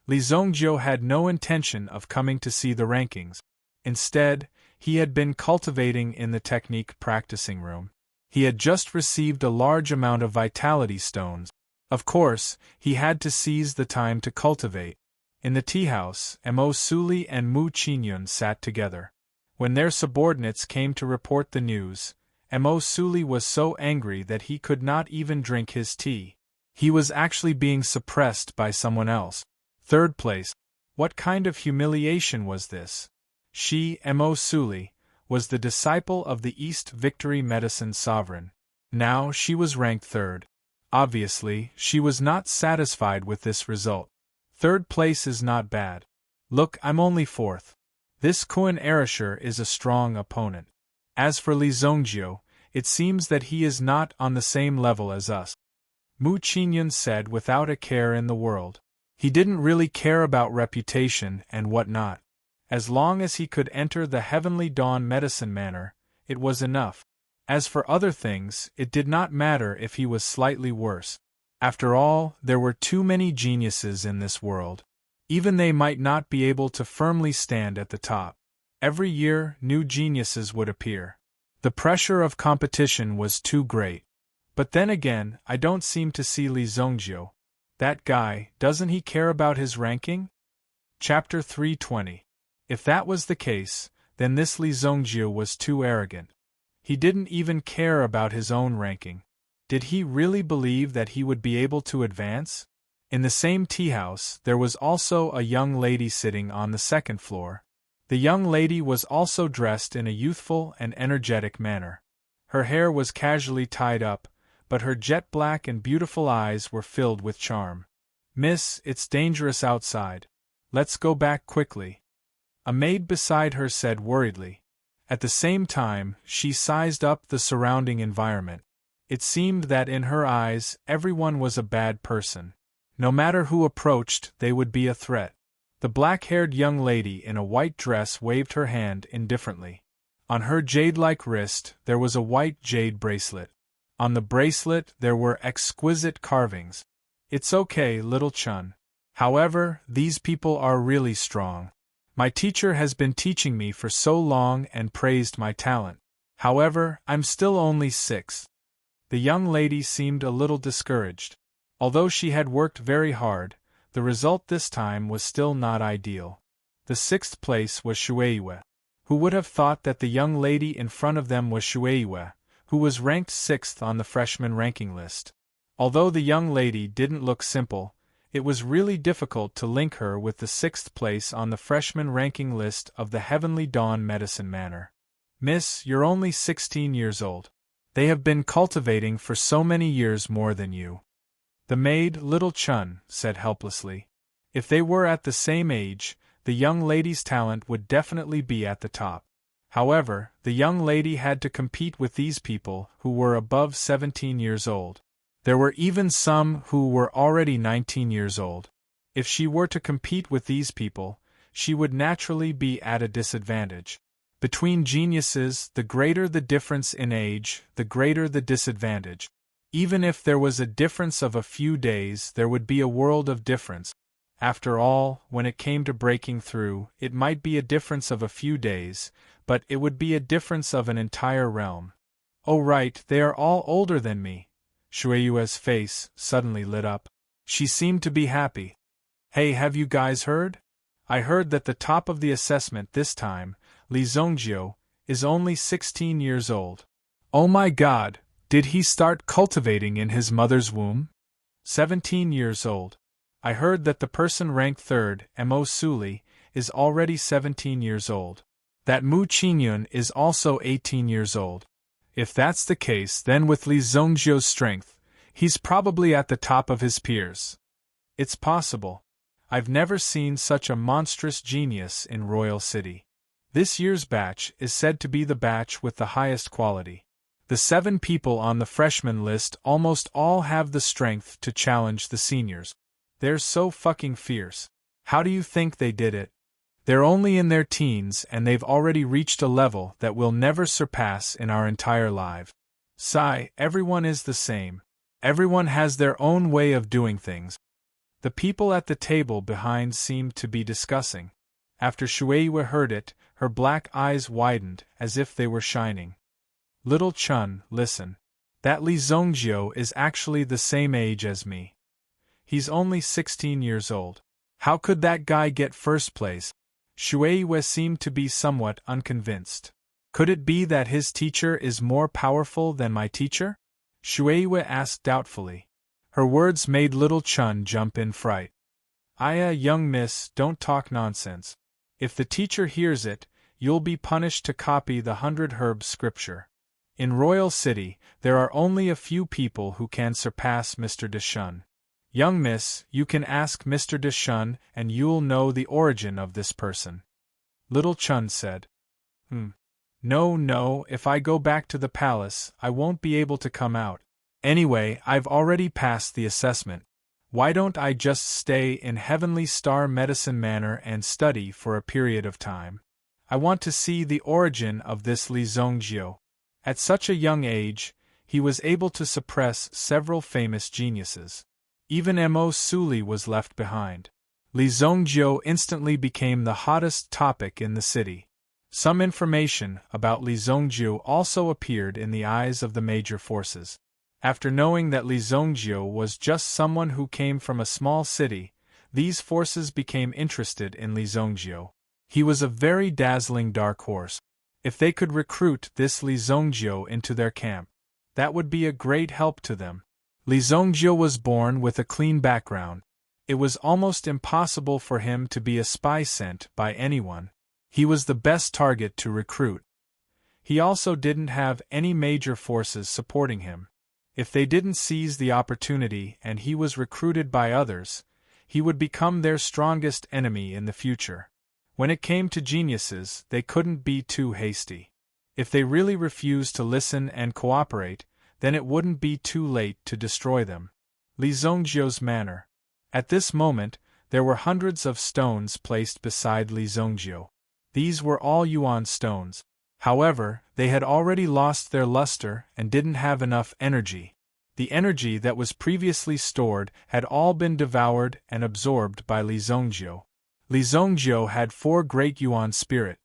Li Zongjiu had no intention of coming to see the rankings. Instead, he had been cultivating in the technique practicing room. He had just received a large amount of vitality stones. Of course, he had to seize the time to cultivate. In the tea house, Mo Suli and Mu Qingyun sat together. When their subordinates came to report the news, Mo Suli was so angry that he could not even drink his tea. He was actually being suppressed by someone else. Third place. What kind of humiliation was this? She, Mo Suli, was the disciple of the East Victory Medicine Sovereign. Now she was ranked third. Obviously, she was not satisfied with this result. Third place is not bad. Look, I'm only fourth. This Kuan Erasure is a strong opponent. As for Li Zongjio, it seems that he is not on the same level as us. Mu Qingyun said without a care in the world. He didn't really care about reputation and whatnot. As long as he could enter the Heavenly Dawn Medicine Manor, it was enough. As for other things, it did not matter if he was slightly worse. After all, there were too many geniuses in this world. Even they might not be able to firmly stand at the top. Every year, new geniuses would appear. The pressure of competition was too great. But then again, I don't seem to see Li Zongjio. That guy, doesn't he care about his ranking? Chapter 320. If that was the case, then this Li Zongjio was too arrogant. He didn't even care about his own ranking. Did he really believe that he would be able to advance? In the same tea house, there was also a young lady sitting on the second floor. The young lady was also dressed in a youthful and energetic manner. Her hair was casually tied up, but her jet black and beautiful eyes were filled with charm. "Miss, it's dangerous outside. Let's go back quickly," a maid beside her said worriedly. At the same time, she sized up the surrounding environment. It seemed that in her eyes, everyone was a bad person. No matter who approached, they would be a threat. The black-haired young lady in a white dress waved her hand indifferently. On her jade-like wrist, there was a white jade bracelet. On the bracelet, there were exquisite carvings. "It's okay, little Chun. However, these people are really strong. My teacher has been teaching me for so long and praised my talent. However, I'm still only sixth." The young lady seemed a little discouraged. Although she had worked very hard, the result this time was still not ideal. The sixth place was Shueiyue. Who would have thought that the young lady in front of them was Shueiyue, who was ranked sixth on the freshman ranking list? Although the young lady didn't look simple, it was really difficult to link her with the sixth place on the freshman ranking list of the Heavenly Dawn Medicine Manor. "Miss, you're only 16 years old. They have been cultivating for so many years more than you." The maid, little Chun, said helplessly. If they were at the same age, the young lady's talent would definitely be at the top. However, the young lady had to compete with these people who were above 17 years old. There were even some who were already 19 years old. If she were to compete with these people, she would naturally be at a disadvantage. Between geniuses, the greater the difference in age, the greater the disadvantage. Even if there was a difference of a few days, there would be a world of difference. After all, when it came to breaking through, it might be a difference of a few days, but it would be a difference of an entire realm. "Oh right, they are all older than me." Shueiyue's face suddenly lit up. She seemed to be happy. "Hey, have you guys heard? I heard that the top of the assessment this time, Li Zongjio, is only 16 years old. Oh my god, did he start cultivating in his mother's womb? 17 years old. I heard that the person ranked third, Mo Suli, is already 17 years old. That Mu Qingyun is also 18 years old. If that's the case, then with Li Zongjio's strength, he's probably at the top of his peers. It's possible. I've never seen such a monstrous genius in Royal City. This year's batch is said to be the batch with the highest quality. The 7 people on the freshman list almost all have the strength to challenge the seniors. They're so fucking fierce. How do you think they did it? They're only in their teens and they've already reached a level that we'll never surpass in our entire lives. Sigh, everyone is the same. Everyone has their own way of doing things. The people at the table behind seemed to be discussing. After Shueiyue heard it, her black eyes widened as if they were shining. "Little Chun, listen. That Li Zongjio is actually the same age as me. He's only 16 years old. How could that guy get first place?" Shueiyue seemed to be somewhat unconvinced. "Could it be that his teacher is more powerful than my teacher?" Shueiyue asked doubtfully. Her words made little Chun jump in fright. Young miss, don't talk nonsense. If the teacher hears it, you'll be punished to copy the 100 Herb scripture. In Royal City, there are only a few people who can surpass Mr. de Shun. Young miss, you can ask Mr. de Shun and you'll know the origin of this person. Little Chun said. No, if I go back to the palace, I won't be able to come out. Anyway, I've already passed the assessment. Why don't I just stay in Heavenly Star Medicine Manor and study for a period of time? I want to see the origin of this Li Zhongjiu. At such a young age, he was able to suppress several famous geniuses. Even Mo Suli was left behind. Li Zhongjiu instantly became the hottest topic in the city. Some information about Li Zhongjiu also appeared in the eyes of the major forces. After knowing that Li Zhongjiu was just someone who came from a small city, these forces became interested in Li Zhongjiu. He was a very dazzling dark horse. If they could recruit this Li Zhongjiu into their camp, that would be a great help to them. Li Zhongjiu was born with a clean background. It was almost impossible for him to be a spy sent by anyone. He was the best target to recruit. He also didn't have any major forces supporting him. If they didn't seize the opportunity and he was recruited by others, he would become their strongest enemy in the future. When it came to geniuses, they couldn't be too hasty. If they really refused to listen and cooperate, then it wouldn't be too late to destroy them. Li Zhongjiu's manor. At this moment, there were hundreds of stones placed beside Li Zhongjiu. These were all yuan stones. However, they had already lost their luster and didn't have enough energy. The energy that was previously stored had all been devoured and absorbed by Li Zhongjiu. Li Zhongjiu had 4 great yuan spirit.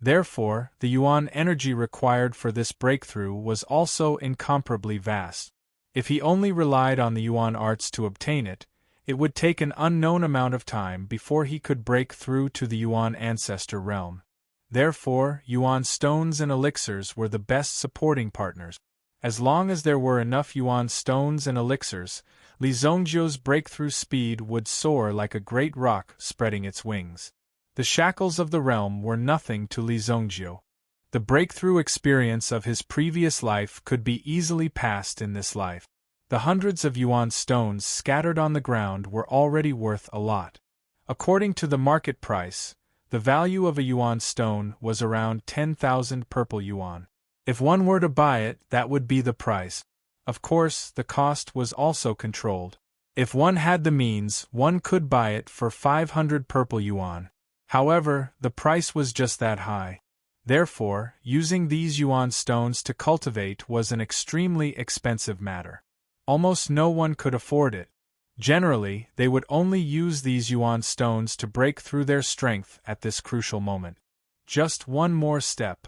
Therefore, the yuan energy required for this breakthrough was also incomparably vast. If he only relied on the yuan arts to obtain it, it would take an unknown amount of time before he could break through to the yuan ancestor realm. Therefore, yuan stones and elixirs were the best supporting partners. As long as there were enough yuan stones and elixirs, Li Zhongjiu's breakthrough speed would soar like a great rock spreading its wings. The shackles of the realm were nothing to Li Zhongjiu. The breakthrough experience of his previous life could be easily passed in this life. The hundreds of yuan stones scattered on the ground were already worth a lot. According to the market price, the value of a yuan stone was around 10,000 purple yuan. If one were to buy it, that would be the price. Of course, the cost was also controlled. If one had the means, one could buy it for 500 purple yuan. However, the price was just that high. Therefore, using these yuan stones to cultivate was an extremely expensive matter. Almost no one could afford it. Generally, they would only use these yuan stones to break through their strength at this crucial moment. Just one more step.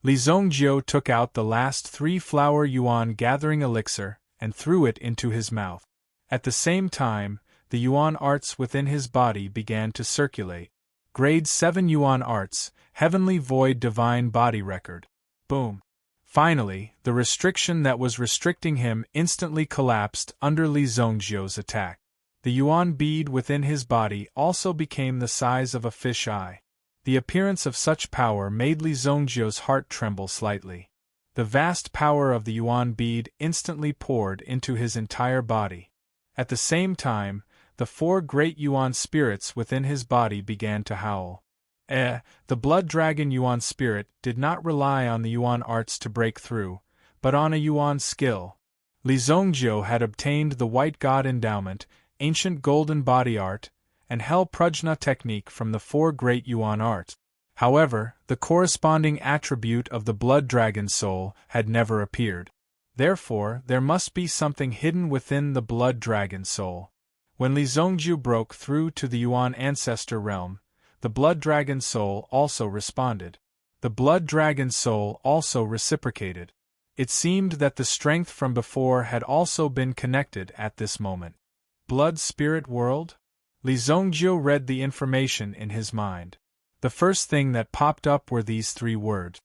Li Zhongjiu took out the last 3-flower yuan gathering elixir and threw it into his mouth. At the same time, the yuan arts within his body began to circulate. Grade 7 yuan arts, Heavenly Void Divine Body Record. Boom. Finally, the restriction that was restricting him instantly collapsed under Li Zhongjiu's attack. The yuan bead within his body also became the size of a fish eye. The appearance of such power made Li Zhongjiu's heart tremble slightly. The vast power of the yuan bead instantly poured into his entire body. At the same time, the 4 great yuan spirits within his body began to howl. The blood dragon yuan spirit did not rely on the yuan arts to break through, but on a yuan skill. Li Zhongjiu had obtained the white god endowment, ancient golden body art, and hell prajna technique from the 4 great yuan arts. However, the corresponding attribute of the blood dragon soul had never appeared. Therefore, there must be something hidden within the blood dragon soul. When Li Zhongjiu broke through to the yuan ancestor realm, the blood dragon soul also responded. The blood dragon soul also reciprocated. It seemed that the strength from before had also been connected at this moment. Blood spirit world? Li Zhongjiu read the information in his mind. The first thing that popped up were these 3 words.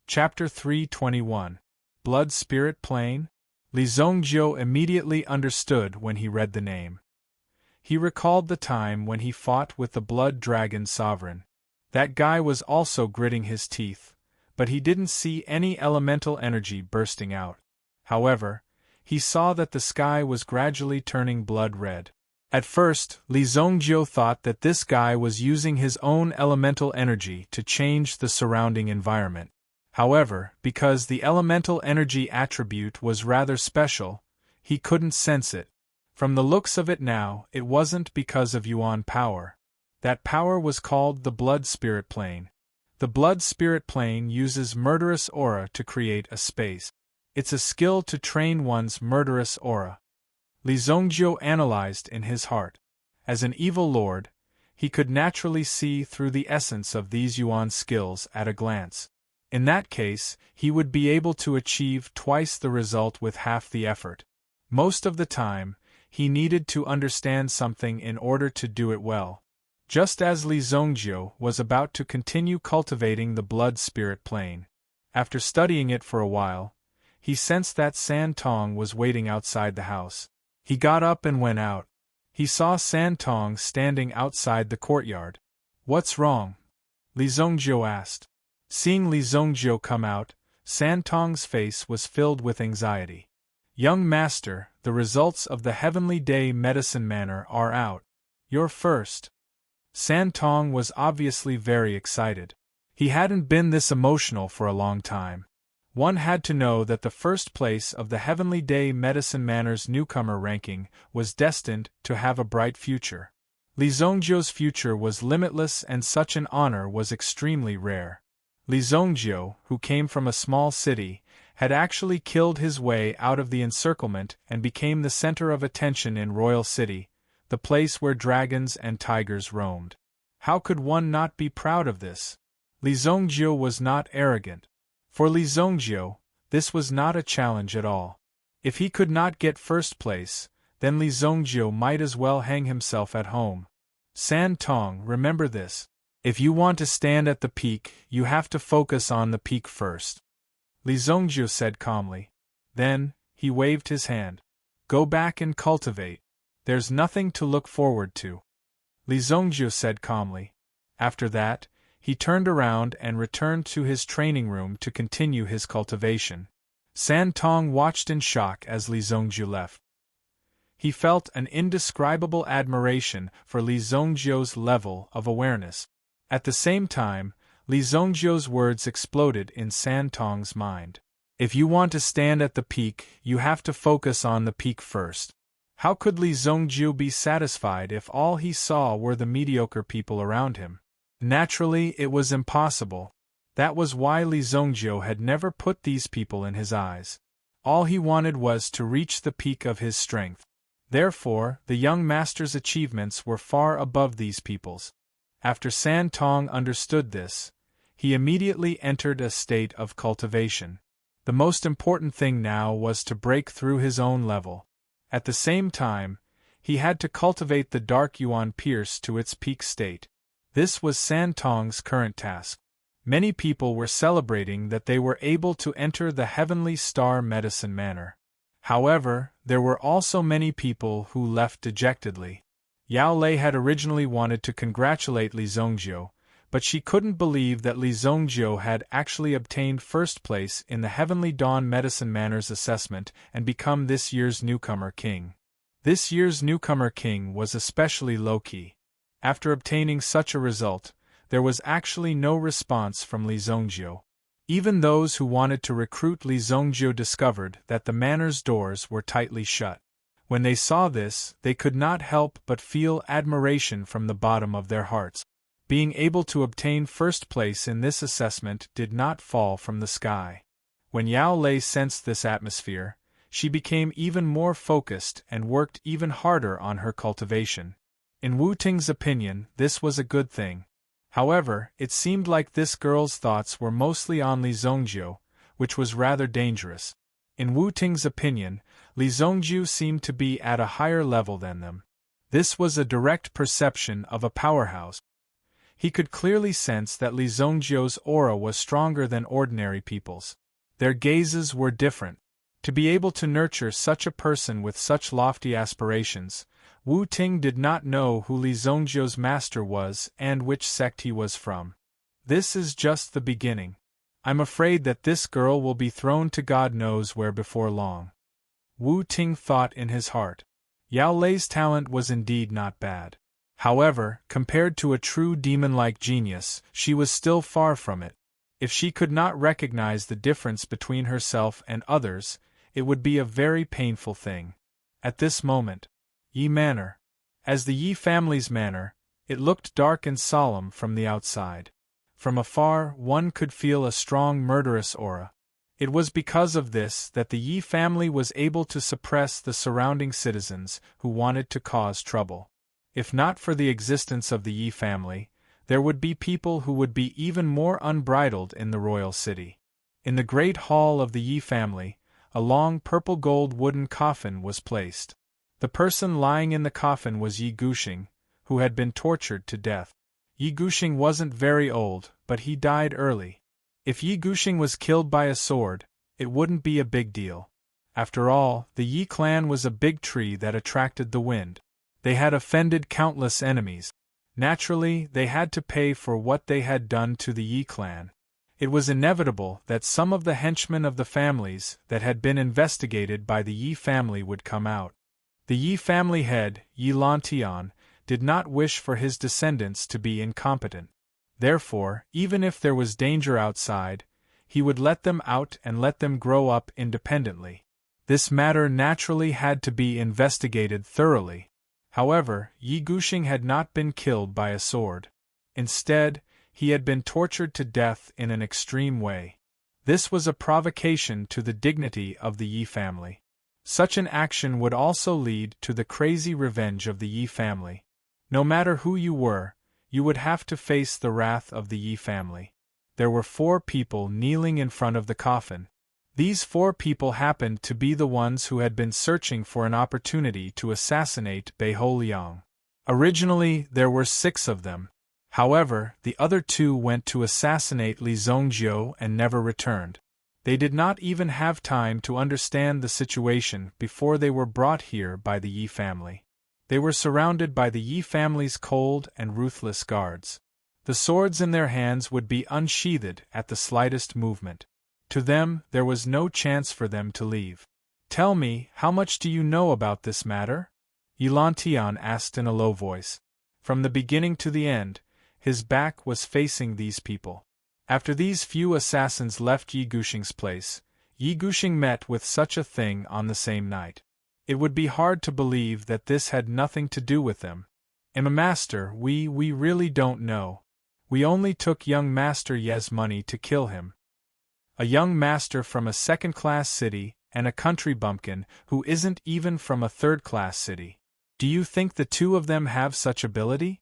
Chapter 321. Blood spirit plane? Li Zhongjiu immediately understood when he read the name. He recalled the time when he fought with the blood dragon sovereign. That guy was also gritting his teeth, but he didn't see any elemental energy bursting out. However, he saw that the sky was gradually turning blood red. At first, Li Zongjiu thought that this guy was using his own elemental energy to change the surrounding environment. However, because the elemental energy attribute was rather special, he couldn't sense it. From the looks of it now, it wasn't because of Yuan power. That power was called the Blood Spirit Plane. The Blood Spirit Plane uses murderous aura to create a space. It's a skill to train one's murderous aura. Li Zongjiu analyzed in his heart. As an evil lord, he could naturally see through the essence of these Yuan skills at a glance. In that case, he would be able to achieve twice the result with half the effort. Most of the time, he needed to understand something in order to do it well. Just as Li Zongjiu was about to continue cultivating the blood spirit plane. After studying it for a while, he sensed that San Tong was waiting outside the house. He got up and went out. He saw San Tong standing outside the courtyard. "What's wrong?" Li Zongjiu asked. Seeing Li Zongjiu come out, San Tong's face was filled with anxiety. "Young master, the results of the Heavenly Day Medicine Manor are out. You're first." San Tong was obviously very excited. He hadn't been this emotional for a long time. One had to know that the first place of the Heavenly Day Medicine Manor's newcomer ranking was destined to have a bright future. Li Zongjiu's future was limitless, and such an honor was extremely rare. Li Zongjiu, who came from a small city, had actually killed his way out of the encirclement and became the center of attention in Royal City, the place where dragons and tigers roamed. How could one not be proud of this? Li Zongjiu was not arrogant. For Li Zongjiu, this was not a challenge at all. If he could not get first place, then Li Zongjiu might as well hang himself at home. San Tong, remember this. If you want to stand at the peak, you have to focus on the peak first. Li Zongjiu said calmly. Then, he waved his hand. Go back and cultivate. There's nothing to look forward to. Li Zongjiu said calmly. After that, he turned around and returned to his training room to continue his cultivation. San Tong watched in shock as Li Zongjiu left. He felt an indescribable admiration for Li Zongjiu's level of awareness. At the same time, Li Zongjiu's words exploded in San Tong's mind. If you want to stand at the peak, you have to focus on the peak first. How could Li Zongjiu be satisfied if all he saw were the mediocre people around him? Naturally, it was impossible. That was why Li Zongjiu had never put these people in his eyes. All he wanted was to reach the peak of his strength. Therefore, the young master's achievements were far above these people's. After San Tong understood this, he immediately entered a state of cultivation. The most important thing now was to break through his own level. At the same time, he had to cultivate the Dark Yuan Pierce to its peak state. This was San Tong's current task. Many people were celebrating that they were able to enter the Heavenly Star Medicine Manor. However, there were also many people who left dejectedly. Yao Lei had originally wanted to congratulate Li Zongjiu, but she couldn't believe that Li Zongjiu had actually obtained first place in the Heavenly Dawn Medicine Manor's assessment and become this year's newcomer king. This year's newcomer king was especially low-key. After obtaining such a result, there was actually no response from Li Zongjiu. Even those who wanted to recruit Li Zongjiu discovered that the manor's doors were tightly shut. When they saw this, they could not help but feel admiration from the bottom of their hearts. Being able to obtain first place in this assessment did not fall from the sky. When Yao Lei sensed this atmosphere, she became even more focused and worked even harder on her cultivation. In Wu Ting's opinion, this was a good thing. However, it seemed like this girl's thoughts were mostly on Li Zongjiu, which was rather dangerous. In Wu Ting's opinion, Li Zongjiu seemed to be at a higher level than them. This was a direct perception of a powerhouse. He could clearly sense that Li Zongjiu's aura was stronger than ordinary people's. Their gazes were different. To be able to nurture such a person with such lofty aspirations, Wu Ting did not know who Li Zongjiu's master was and which sect he was from. This is just the beginning. I'm afraid that this girl will be thrown to God knows where before long. Wu Ting thought in his heart. Yao Lei's talent was indeed not bad. However, compared to a true demon-like genius, she was still far from it. If she could not recognize the difference between herself and others, it would be a very painful thing. At this moment, Yi Manor. As the Yi family's manor, it looked dark and solemn from the outside. From afar, one could feel a strong murderous aura. It was because of this that the Yi family was able to suppress the surrounding citizens who wanted to cause trouble. If not for the existence of the Yi family, there would be people who would be even more unbridled in the royal city. In the great hall of the Yi family, a long purple-gold wooden coffin was placed. The person lying in the coffin was Yi Gushing, who had been tortured to death. Yi Gushing wasn't very old, but he died early. If Yi Gushing was killed by a sword, it wouldn't be a big deal. After all, the Yi clan was a big tree that attracted the wind. They had offended countless enemies. Naturally, they had to pay for what they had done to the Yi clan. It was inevitable that some of the henchmen of the families that had been investigated by the Yi family would come out. The Yi family head, Yi Lantian, did not wish for his descendants to be incompetent. Therefore, even if there was danger outside, he would let them out and let them grow up independently. This matter naturally had to be investigated thoroughly. However, Yi Gushing had not been killed by a sword. Instead, he had been tortured to death in an extreme way. This was a provocation to the dignity of the Yi family. Such an action would also lead to the crazy revenge of the Yi family. No matter who you were, you would have to face the wrath of the Yi family. There were 4 people kneeling in front of the coffin. These 4 people happened to be the ones who had been searching for an opportunity to assassinate Bei Ho Liang. Originally, there were 6 of them. However, the other 2 went to assassinate Li Zongjiu and never returned. They did not even have time to understand the situation before they were brought here by the Yi family. They were surrounded by the Yi family's cold and ruthless guards. The swords in their hands would be unsheathed at the slightest movement. To them, there was no chance for them to leave. "Tell me, how much do you know about this matter?" Yi Lantian asked in a low voice. From the beginning to the end, his back was facing these people. After these few assassins left Yi Gushing's place, Yi Gushing met with such a thing on the same night. It would be hard to believe that this had nothing to do with them. Master, we really don't know. We only took young Master Ye's money to kill him. A young master from a second-class city, and a country bumpkin who isn't even from a third-class city. Do you think the 2 of them have such ability?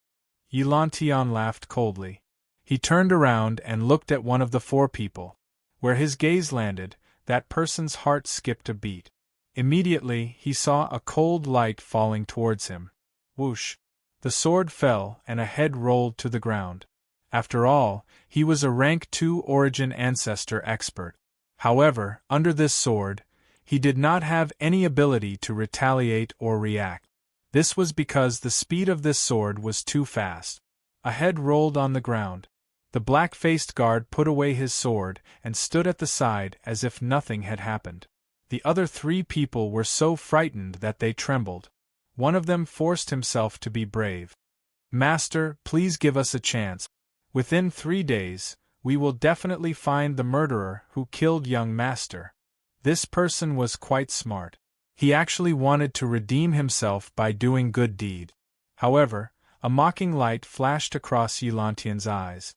Yi Lantian laughed coldly. He turned around and looked at one of the 4 people. Where his gaze landed, that person's heart skipped a beat. Immediately, he saw a cold light falling towards him. Whoosh! The sword fell and a head rolled to the ground. After all, he was a rank 2 origin ancestor expert. However, under this sword, he did not have any ability to retaliate or react. This was because the speed of this sword was too fast. A head rolled on the ground. The black-faced guard put away his sword and stood at the side as if nothing had happened. The other 3 people were so frightened that they trembled. One of them forced himself to be brave. "Master, please give us a chance. Within 3 days, we will definitely find the murderer who killed young Master." This person was quite smart. He actually wanted to redeem himself by doing good deed. However, a mocking light flashed across Yi Lantian's eyes.